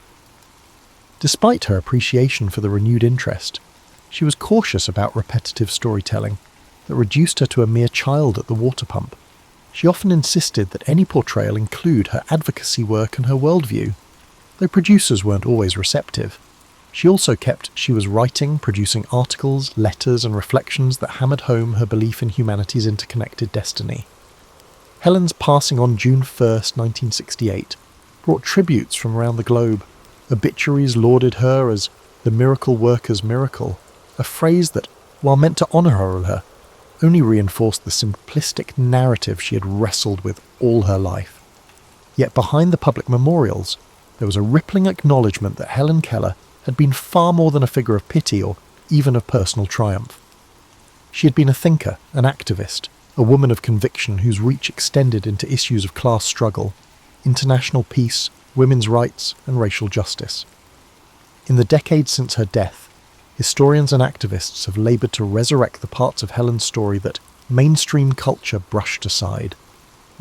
Despite her appreciation for the renewed interest, she was cautious about repetitive storytelling that reduced her to a mere child at the water pump. She often insisted that any portrayal include her advocacy work and her worldview, though producers weren't always receptive. She also kept she was writing, producing articles, letters and reflections that hammered home her belief in humanity's interconnected destiny. Helen's passing on June 1st, 1968, brought tributes from around the globe. Obituaries lauded her as the miracle worker's miracle, a phrase that, while meant to honour her, only reinforced the simplistic narrative she had wrestled with all her life. Yet behind the public memorials, there was a rippling acknowledgement that Helen Keller had been far more than a figure of pity or even of personal triumph. She had been a thinker, an activist, a woman of conviction whose reach extended into issues of class struggle, international peace, women's rights and racial justice. In the decades since her death, historians and activists have laboured to resurrect the parts of Helen's story that mainstream culture brushed aside.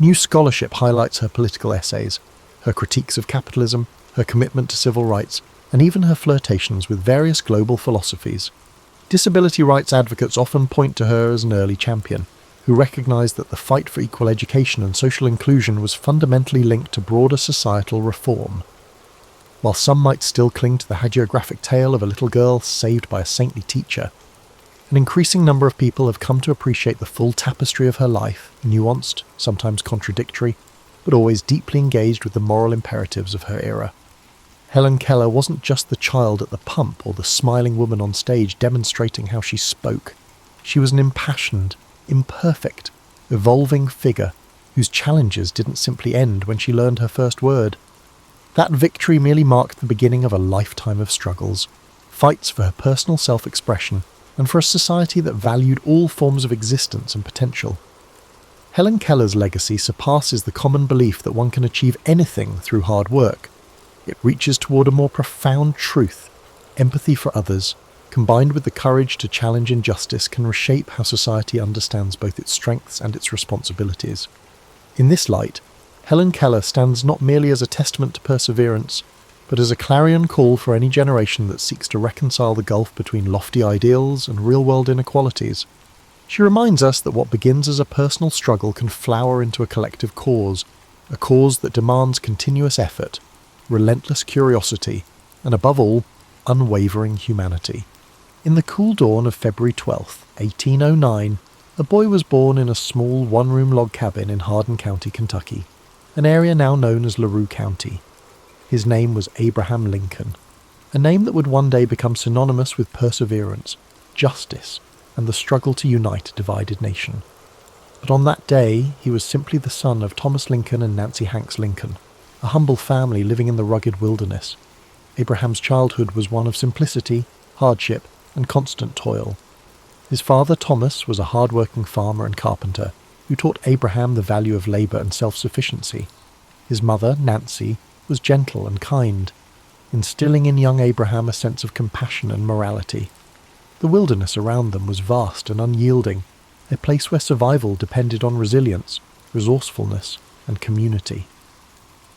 New scholarship highlights her political essays, her critiques of capitalism, her commitment to civil rights, and even her flirtations with various global philosophies. Disability rights advocates often point to her as an early champion, who recognised that the fight for equal education and social inclusion was fundamentally linked to broader societal reform. While some might still cling to the hagiographic tale of a little girl saved by a saintly teacher, an increasing number of people have come to appreciate the full tapestry of her life, nuanced, sometimes contradictory, but always deeply engaged with the moral imperatives of her era. Helen Keller wasn't just the child at the pump or the smiling woman on stage demonstrating how she spoke. She was an impassioned, imperfect, evolving figure whose challenges didn't simply end when she learned her first word. That victory merely marked the beginning of a lifetime of struggles, fights for her personal self-expression and for a society that valued all forms of existence and potential. Helen Keller's legacy surpasses the common belief that one can achieve anything through hard work. It reaches toward a more profound truth. Empathy for others, combined with the courage to challenge injustice, can reshape how society understands both its strengths and its responsibilities. In this light, Helen Keller stands not merely as a testament to perseverance, but as a clarion call for any generation that seeks to reconcile the gulf between lofty ideals and real-world inequalities. She reminds us that what begins as a personal struggle can flower into a collective cause, a cause that demands continuous effort, relentless curiosity, and above all, unwavering humanity. In the cool dawn of February 12, 1809, a boy was born in a small one-room log cabin in Hardin County, Kentucky, an area now known as LaRue County. His name was Abraham Lincoln, a name that would one day become synonymous with perseverance, justice, and the struggle to unite a divided nation. But on that day, he was simply the son of Thomas Lincoln and Nancy Hanks Lincoln, a humble family living in the rugged wilderness. Abraham's childhood was one of simplicity, hardship, and constant toil. His father, Thomas, was a hard-working farmer and carpenter who taught Abraham the value of labour and self-sufficiency. His mother, Nancy, was gentle and kind, instilling in young Abraham a sense of compassion and morality. The wilderness around them was vast and unyielding, a place where survival depended on resilience, resourcefulness, and community.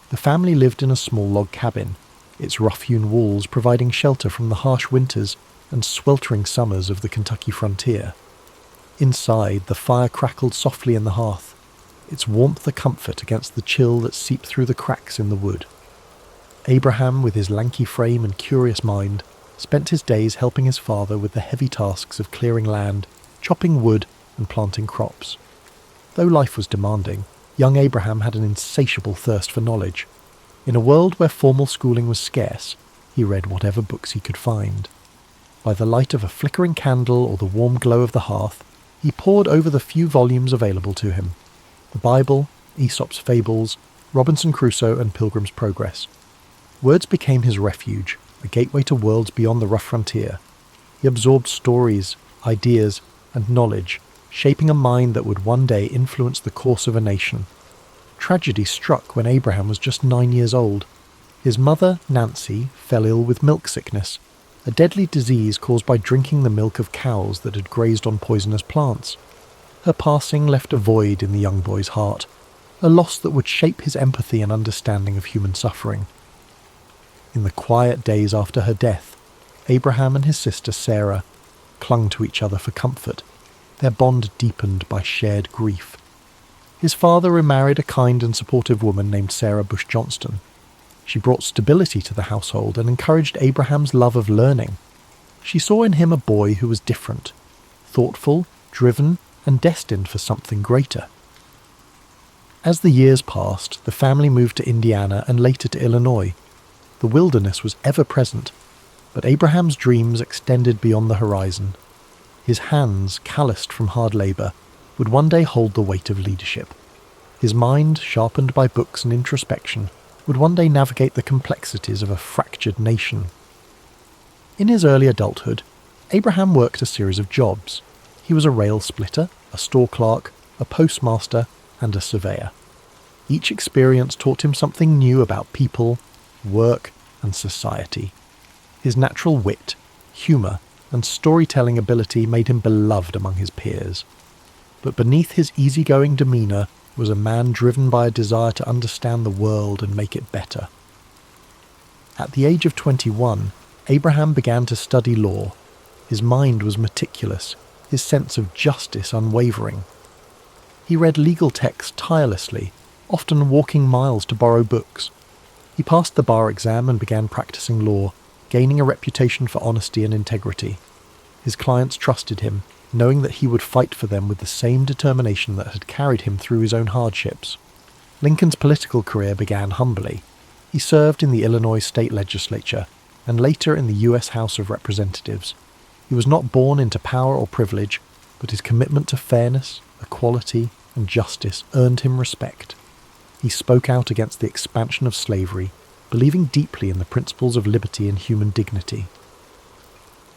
The family lived in a small log cabin, its rough-hewn walls providing shelter from the harsh winters and sweltering summers of the Kentucky frontier. Inside, the fire crackled softly in the hearth, its warmth a comfort against the chill that seeped through the cracks in the wood. Abraham, with his lanky frame and curious mind, spent his days helping his father with the heavy tasks of clearing land, chopping wood, and planting crops. Though life was demanding, young Abraham had an insatiable thirst for knowledge. In a world where formal schooling was scarce, he read whatever books he could find. By the light of a flickering candle or the warm glow of the hearth, he pored over the few volumes available to him. The Bible, Aesop's Fables, Robinson Crusoe and Pilgrim's Progress. Words became his refuge, a gateway to worlds beyond the rough frontier. He absorbed stories, ideas, and knowledge, shaping a mind that would one day influence the course of a nation. Tragedy struck when Abraham was just 9 years old. His mother, Nancy, fell ill with milk sickness, a deadly disease caused by drinking the milk of cows that had grazed on poisonous plants. Her passing left a void in the young boy's heart, a loss that would shape his empathy and understanding of human suffering. In the quiet days after her death, Abraham and his sister Sarah clung to each other for comfort, their bond deepened by shared grief. His father remarried a kind and supportive woman named Sarah Bush Johnston. She brought stability to the household and encouraged Abraham's love of learning. She saw in him a boy who was different, thoughtful, driven, and destined for something greater. As the years passed, the family moved to Indiana and later to Illinois. The wilderness was ever present, but Abraham's dreams extended beyond the horizon. His hands, calloused from hard labour, would one day hold the weight of leadership. His mind, sharpened by books and introspection, would one day navigate the complexities of a fractured nation. In his early adulthood, Abraham worked a series of jobs. He was a rail splitter, a store clerk, a postmaster, and a surveyor. Each experience taught him something new about people, work, and society. His natural wit, humour, and storytelling ability made him beloved among his peers. But beneath his easygoing demeanour was a man driven by a desire to understand the world and make it better. At the age of 21, Abraham began to study law. His mind was meticulous, his sense of justice unwavering. He read legal texts tirelessly, often walking miles to borrow books. He passed the bar exam and began practicing law, gaining a reputation for honesty and integrity. His clients trusted him, knowing that he would fight for them with the same determination that had carried him through his own hardships. Lincoln's political career began humbly. He served in the Illinois state legislature, and later in the U.S. House of Representatives. He was not born into power or privilege, but his commitment to fairness, equality, and justice earned him respect. He spoke out against the expansion of slavery, believing deeply in the principles of liberty and human dignity.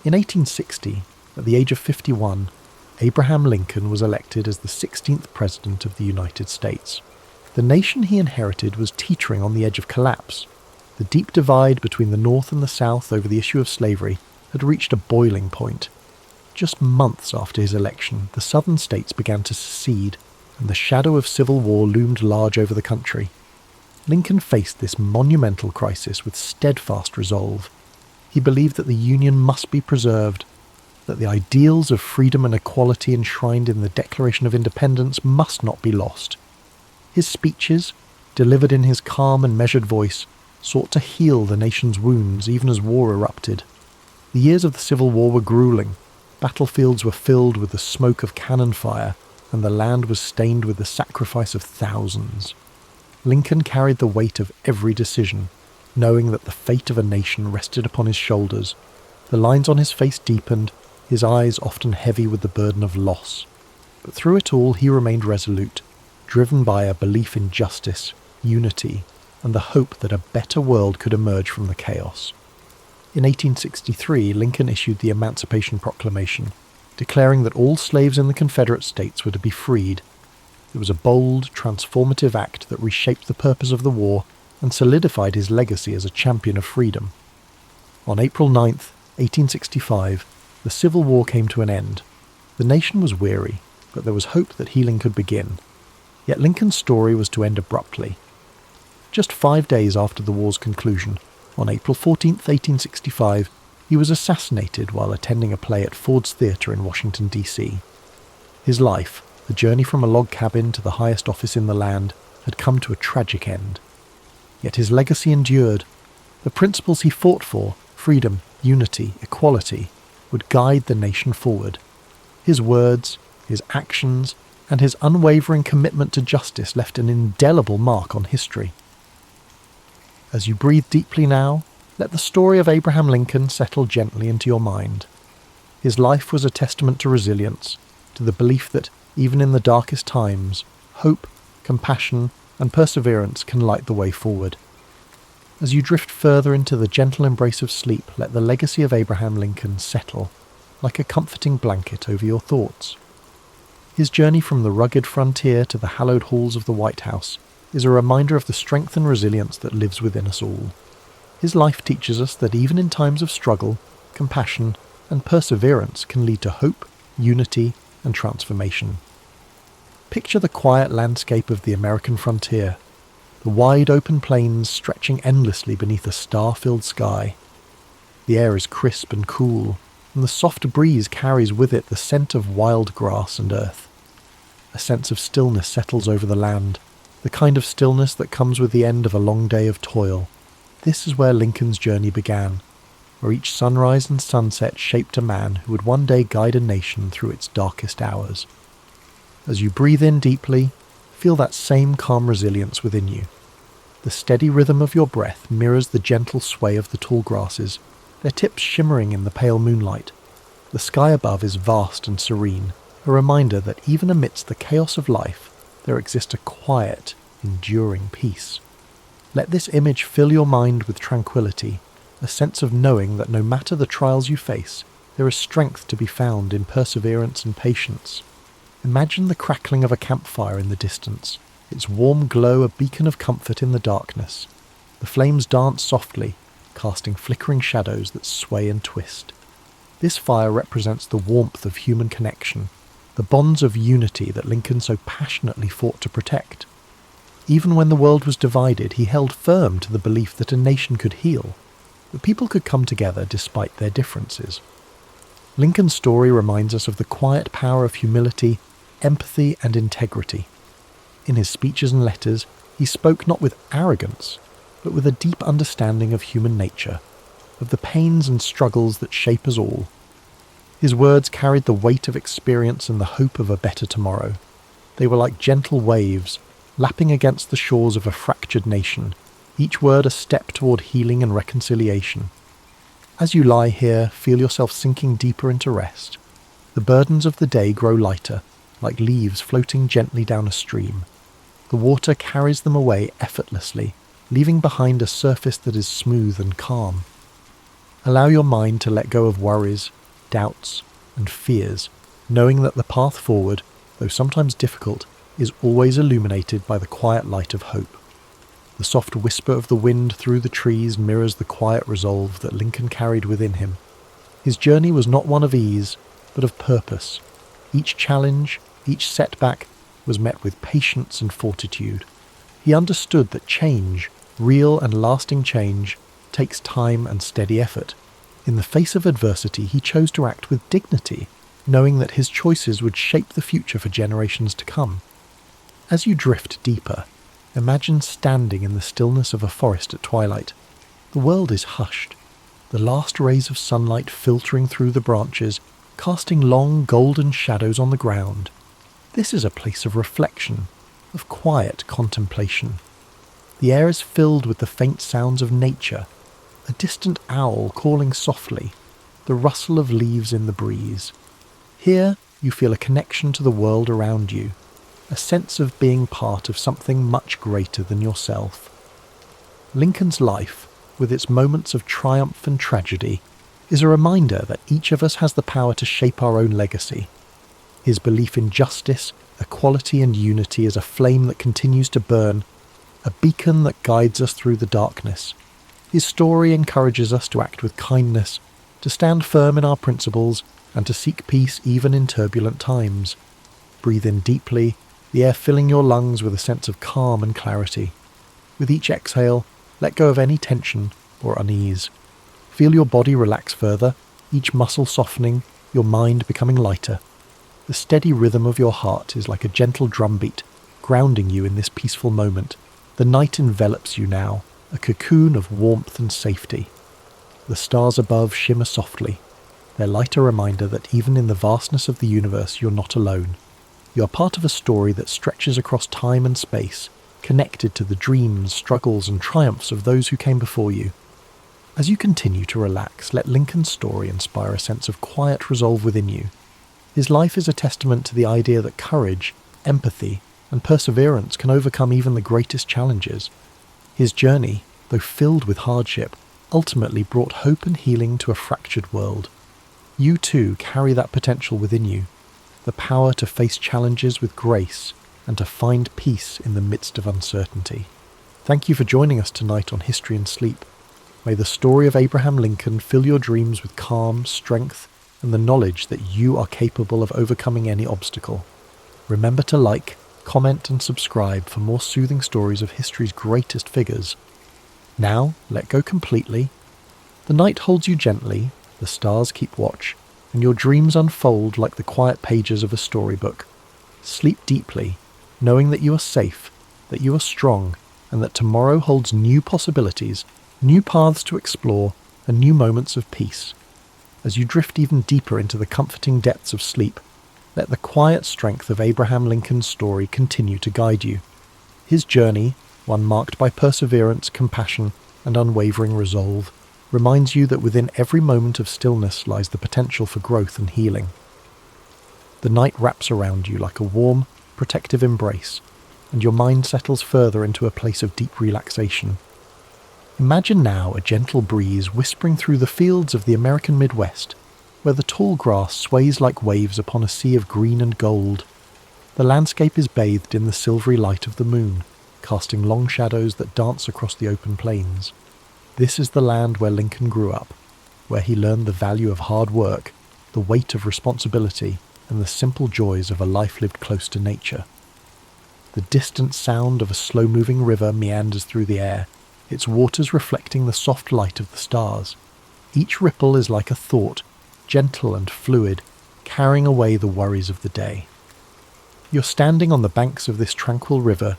In 1860, at the age of 51, Abraham Lincoln was elected as the 16th President of the United States. The nation he inherited was teetering on the edge of collapse. The deep divide between the North and the South over the issue of slavery had reached a boiling point. Just months after his election, the southern states began to secede, and the shadow of civil war loomed large over the country. Lincoln faced this monumental crisis with steadfast resolve. He believed that the Union must be preserved, that the ideals of freedom and equality enshrined in the Declaration of Independence must not be lost. His speeches, delivered in his calm and measured voice, sought to heal the nation's wounds even as war erupted. The years of the Civil War were grueling. Battlefields were filled with the smoke of cannon fire, and the land was stained with the sacrifice of thousands. Lincoln carried the weight of every decision, knowing that the fate of a nation rested upon his shoulders. The lines on his face deepened, his eyes often heavy with the burden of loss. But through it all he remained resolute, driven by a belief in justice, unity, and the hope that a better world could emerge from the chaos. In 1863, Lincoln issued the Emancipation Proclamation, declaring that all slaves in the Confederate States were to be freed. It was a bold, transformative act that reshaped the purpose of the war and solidified his legacy as a champion of freedom. On April 9, 1865, the Civil War came to an end. The nation was weary, but there was hope that healing could begin. Yet Lincoln's story was to end abruptly. Just 5 days after the war's conclusion, on April 14, 1865, he was assassinated while attending a play at Ford's Theatre in Washington, D.C. His life, the journey from a log cabin to the highest office in the land, had come to a tragic end. Yet his legacy endured. The principles he fought for, freedom, unity, equality, would guide the nation forward. His words, his actions, and his unwavering commitment to justice left an indelible mark on history. As you breathe deeply now, let the story of Abraham Lincoln settle gently into your mind. His life was a testament to resilience, to the belief that, even in the darkest times, hope, compassion, and perseverance can light the way forward. As you drift further into the gentle embrace of sleep, let the legacy of Abraham Lincoln settle, like a comforting blanket over your thoughts. His journey from the rugged frontier to the hallowed halls of the White House is a reminder of the strength and resilience that lives within us all. His life teaches us that even in times of struggle, compassion, and perseverance can lead to hope, unity, and transformation. Picture the quiet landscape of the American frontier, the wide open plains stretching endlessly beneath a star-filled sky. The air is crisp and cool, and the soft breeze carries with it the scent of wild grass and earth. A sense of stillness settles over the land, the kind of stillness that comes with the end of a long day of toil. This is where Lincoln's journey began, where each sunrise and sunset shaped a man who would one day guide a nation through its darkest hours. As you breathe in deeply, feel that same calm resilience within you. The steady rhythm of your breath mirrors the gentle sway of the tall grasses, their tips shimmering in the pale moonlight. The sky above is vast and serene, a reminder that even amidst the chaos of life, there exists a quiet, enduring peace. Let this image fill your mind with tranquility, a sense of knowing that no matter the trials you face, there is strength to be found in perseverance and patience. Imagine the crackling of a campfire in the distance, its warm glow a beacon of comfort in the darkness. The flames dance softly, casting flickering shadows that sway and twist. This fire represents the warmth of human connection, the bonds of unity that Lincoln so passionately fought to protect. Even when the world was divided, he held firm to the belief that a nation could heal, that people could come together despite their differences. Lincoln's story reminds us of the quiet power of humility, empathy, and integrity. In his speeches and letters, he spoke not with arrogance, but with a deep understanding of human nature, of the pains and struggles that shape us all. His words carried the weight of experience and the hope of a better tomorrow. They were like gentle waves, lapping against the shores of a fractured nation, each word a step toward healing and reconciliation. As you lie here, feel yourself sinking deeper into rest. The burdens of the day grow lighter, like leaves floating gently down a stream. The water carries them away effortlessly, leaving behind a surface that is smooth and calm. Allow your mind to let go of worries, doubts, and fears, knowing that the path forward, though sometimes difficult, is always illuminated by the quiet light of hope. The soft whisper of the wind through the trees mirrors the quiet resolve that Lincoln carried within him. His journey was not one of ease, but of purpose. Each challenge, each setback, was met with patience and fortitude. He understood that change, real and lasting change, takes time and steady effort. In the face of adversity, he chose to act with dignity, knowing that his choices would shape the future for generations to come. As you drift deeper, imagine standing in the stillness of a forest at twilight. The world is hushed, the last rays of sunlight filtering through the branches, casting long golden shadows on the ground. This is a place of reflection, of quiet contemplation. The air is filled with the faint sounds of nature, a distant owl calling softly, the rustle of leaves in the breeze. Here you feel a connection to the world around you, a sense of being part of something much greater than yourself. Lincoln's life, with its moments of triumph and tragedy, is a reminder that each of us has the power to shape our own legacy. His belief in justice, equality, and unity is a flame that continues to burn, a beacon that guides us through the darkness. His story encourages us to act with kindness, to stand firm in our principles, and to seek peace even in turbulent times. Breathe in deeply, the air filling your lungs with a sense of calm and clarity. With each exhale, let go of any tension or unease. Feel your body relax further, each muscle softening, your mind becoming lighter. The steady rhythm of your heart is like a gentle drumbeat, grounding you in this peaceful moment. The night envelops you now, a cocoon of warmth and safety. The stars above shimmer softly, their light a reminder that even in the vastness of the universe you're not alone. You are part of a story that stretches across time and space, connected to the dreams, struggles and triumphs of those who came before you. As you continue to relax, let Lincoln's story inspire a sense of quiet resolve within you. His life is a testament to the idea that courage, empathy, and perseverance can overcome even the greatest challenges. His journey, though filled with hardship, ultimately brought hope and healing to a fractured world. You too carry that potential within you, the power to face challenges with grace and to find peace in the midst of uncertainty. Thank you for joining us tonight on History and Sleep. May the story of Abraham Lincoln fill your dreams with calm, strength, and the knowledge that you are capable of overcoming any obstacle. Remember to like, comment and subscribe for more soothing stories of history's greatest figures. Now, let go completely. The night holds you gently, the stars keep watch, and your dreams unfold like the quiet pages of a storybook. Sleep deeply, knowing that you are safe, that you are strong, and that tomorrow holds new possibilities, new paths to explore, and new moments of peace. As you drift even deeper into the comforting depths of sleep, let the quiet strength of Abraham Lincoln's story continue to guide you. His journey, one marked by perseverance, compassion, and unwavering resolve, reminds you that within every moment of stillness lies the potential for growth and healing. The night wraps around you like a warm, protective embrace, and your mind settles further into a place of deep relaxation. Imagine now a gentle breeze whispering through the fields of the American Midwest, where the tall grass sways like waves upon a sea of green and gold. The landscape is bathed in the silvery light of the moon, casting long shadows that dance across the open plains. This is the land where Lincoln grew up, where he learned the value of hard work, the weight of responsibility, and the simple joys of a life lived close to nature. The distant sound of a slow-moving river meanders through the air, its waters reflecting the soft light of the stars. Each ripple is like a thought, gentle and fluid, carrying away the worries of the day. You're standing on the banks of this tranquil river,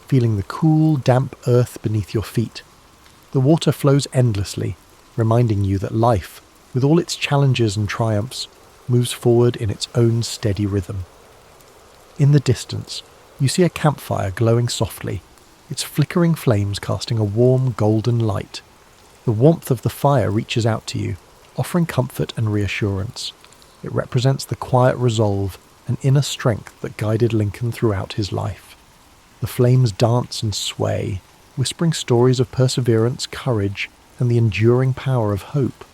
feeling the cool, damp earth beneath your feet. The water flows endlessly, reminding you that life, with all its challenges and triumphs, moves forward in its own steady rhythm. In the distance, you see a campfire glowing softly, its flickering flames casting a warm, golden light. The warmth of the fire reaches out to you, offering comfort and reassurance. It represents the quiet resolve and inner strength that guided Lincoln throughout his life. The flames dance and sway, whispering stories of perseverance, courage, and the enduring power of hope.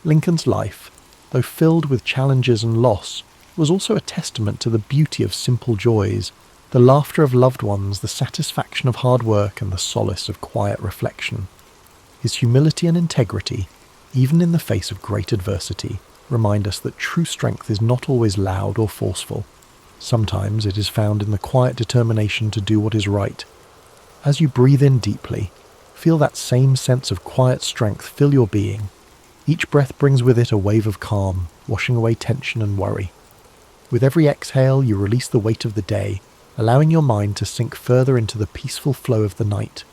Lincoln's life, though filled with challenges and loss, was also a testament to the beauty of simple joys, the laughter of loved ones, the satisfaction of hard work, and the solace of quiet reflection. His humility and integrity, even in the face of great adversity, remind us that true strength is not always loud or forceful. Sometimes it is found in the quiet determination to do what is right. As you breathe in deeply, feel that same sense of quiet strength fill your being. Each breath brings with it a wave of calm, washing away tension and worry. With every exhale, you release the weight of the day, allowing your mind to sink further into the peaceful flow of the night.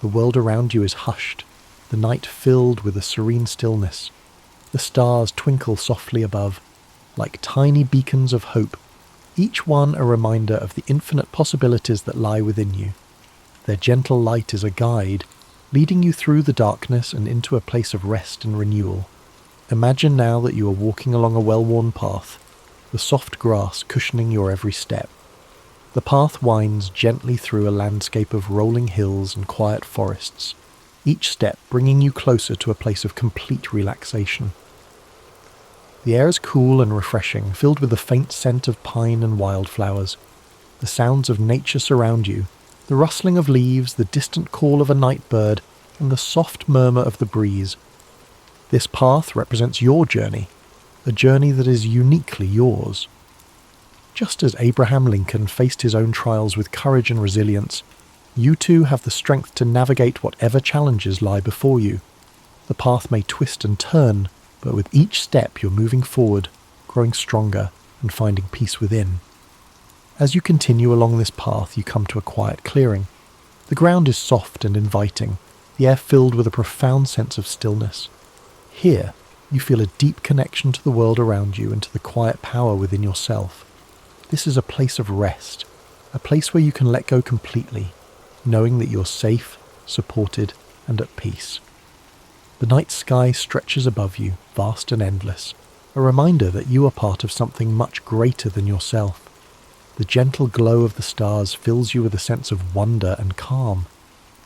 The world around you is hushed, the night filled with a serene stillness. The stars twinkle softly above, like tiny beacons of hope, each one a reminder of the infinite possibilities that lie within you. Their gentle light is a guide, leading you through the darkness and into a place of rest and renewal. Imagine now that you are walking along a well-worn path, the soft grass cushioning your every step. The path winds gently through a landscape of rolling hills and quiet forests, each step bringing you closer to a place of complete relaxation. The air is cool and refreshing, filled with the faint scent of pine and wildflowers. The sounds of nature surround you, the rustling of leaves, the distant call of a night bird, and the soft murmur of the breeze. This path represents your journey, a journey that is uniquely yours. Just as Abraham Lincoln faced his own trials with courage and resilience, You too have the strength to navigate whatever challenges lie before you. The path may twist and turn, but with each step you're moving forward, growing stronger and finding peace within. As you continue along this path, you come to a quiet clearing. The ground is soft and inviting, the air filled with a profound sense of stillness. Here, you feel a deep connection to the world around you and to the quiet power within yourself. This is a place of rest, a place where you can let go completely, knowing that you're safe, supported, and at peace. The night sky stretches above you, vast and endless, a reminder that you are part of something much greater than yourself. The gentle glow of the stars fills you with a sense of wonder and calm.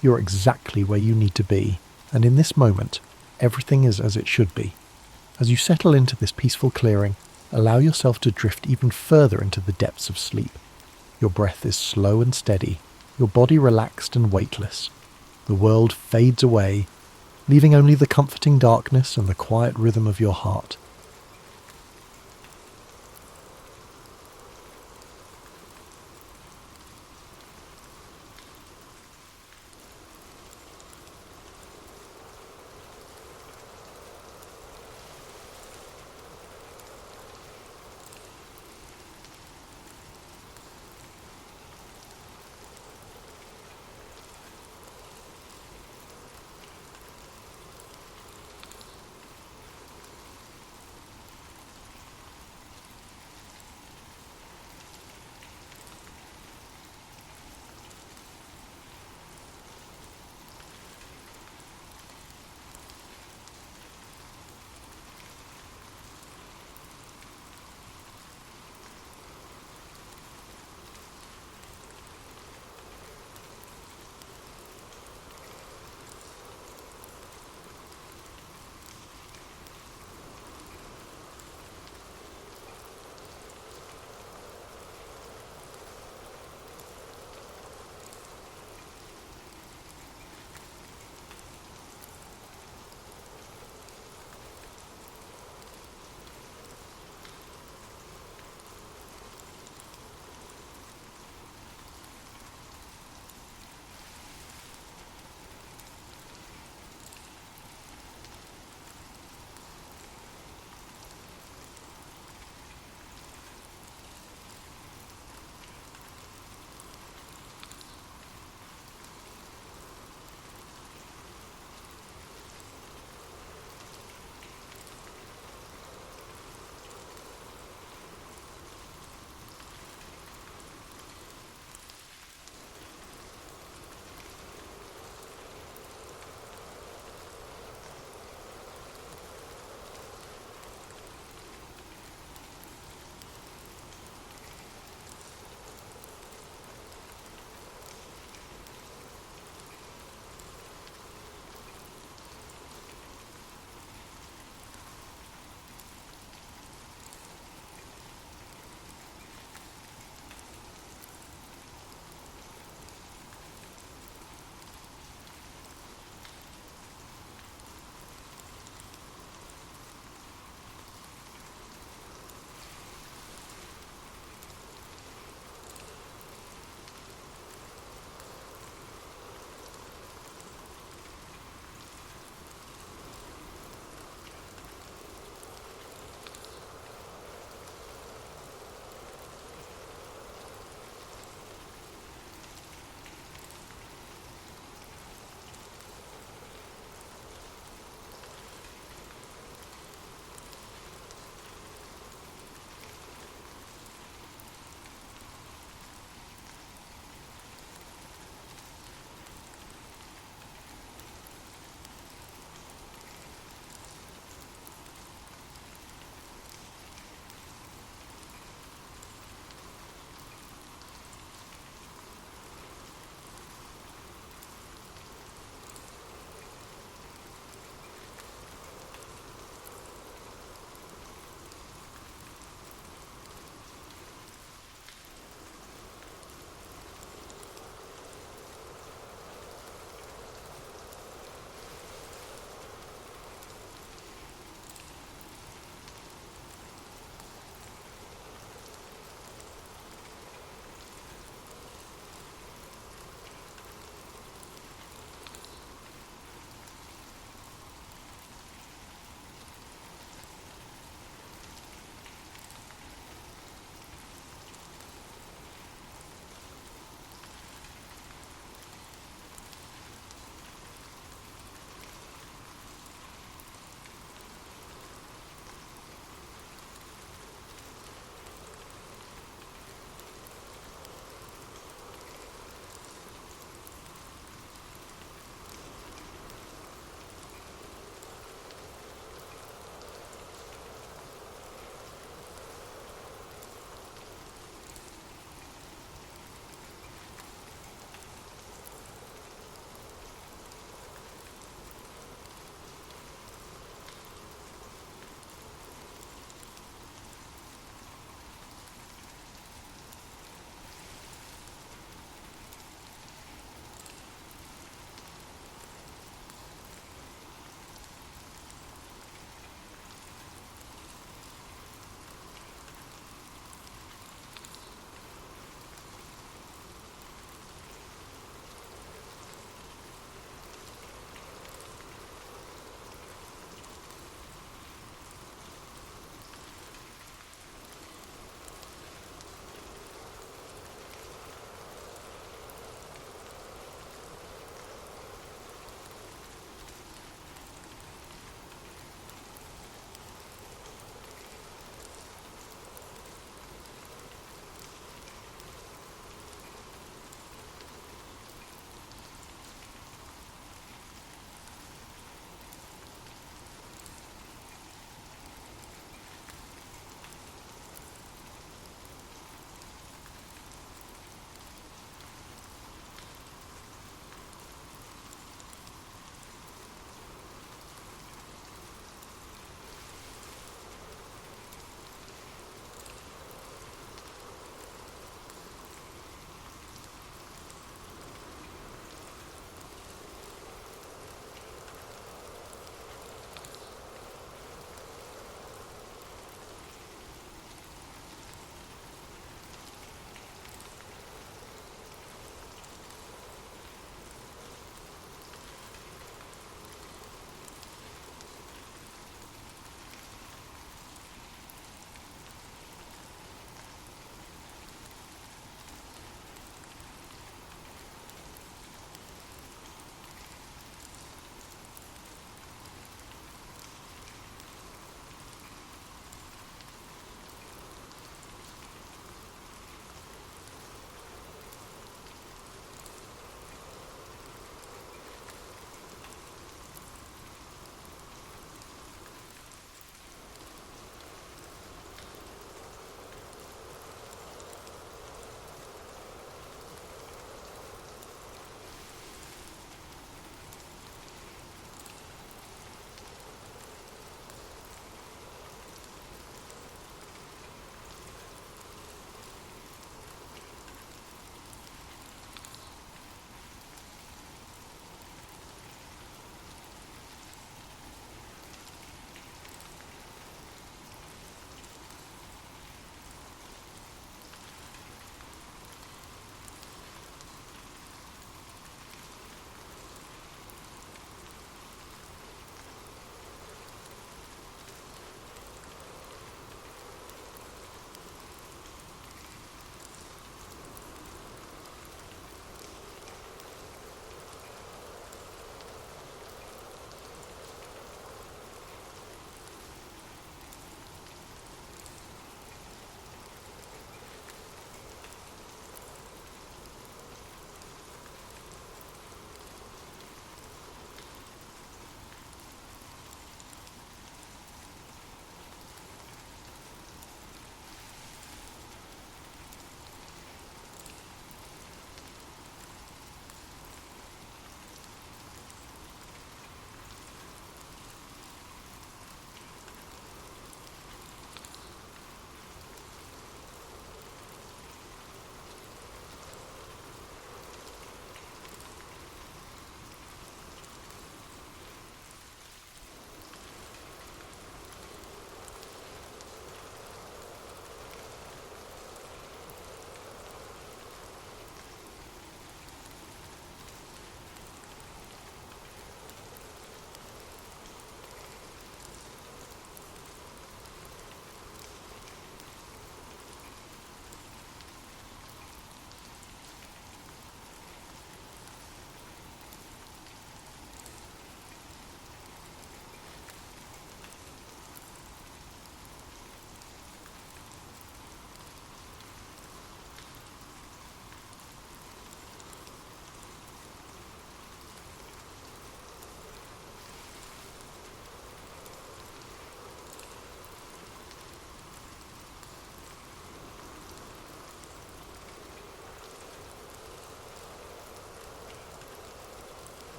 You're exactly where you need to be, and in this moment, everything is as it should be. As you settle into this peaceful clearing, allow yourself to drift even further into the depths of sleep. Your breath is slow and steady, your body relaxed and weightless. The world fades away, leaving only the comforting darkness and the quiet rhythm of your heart.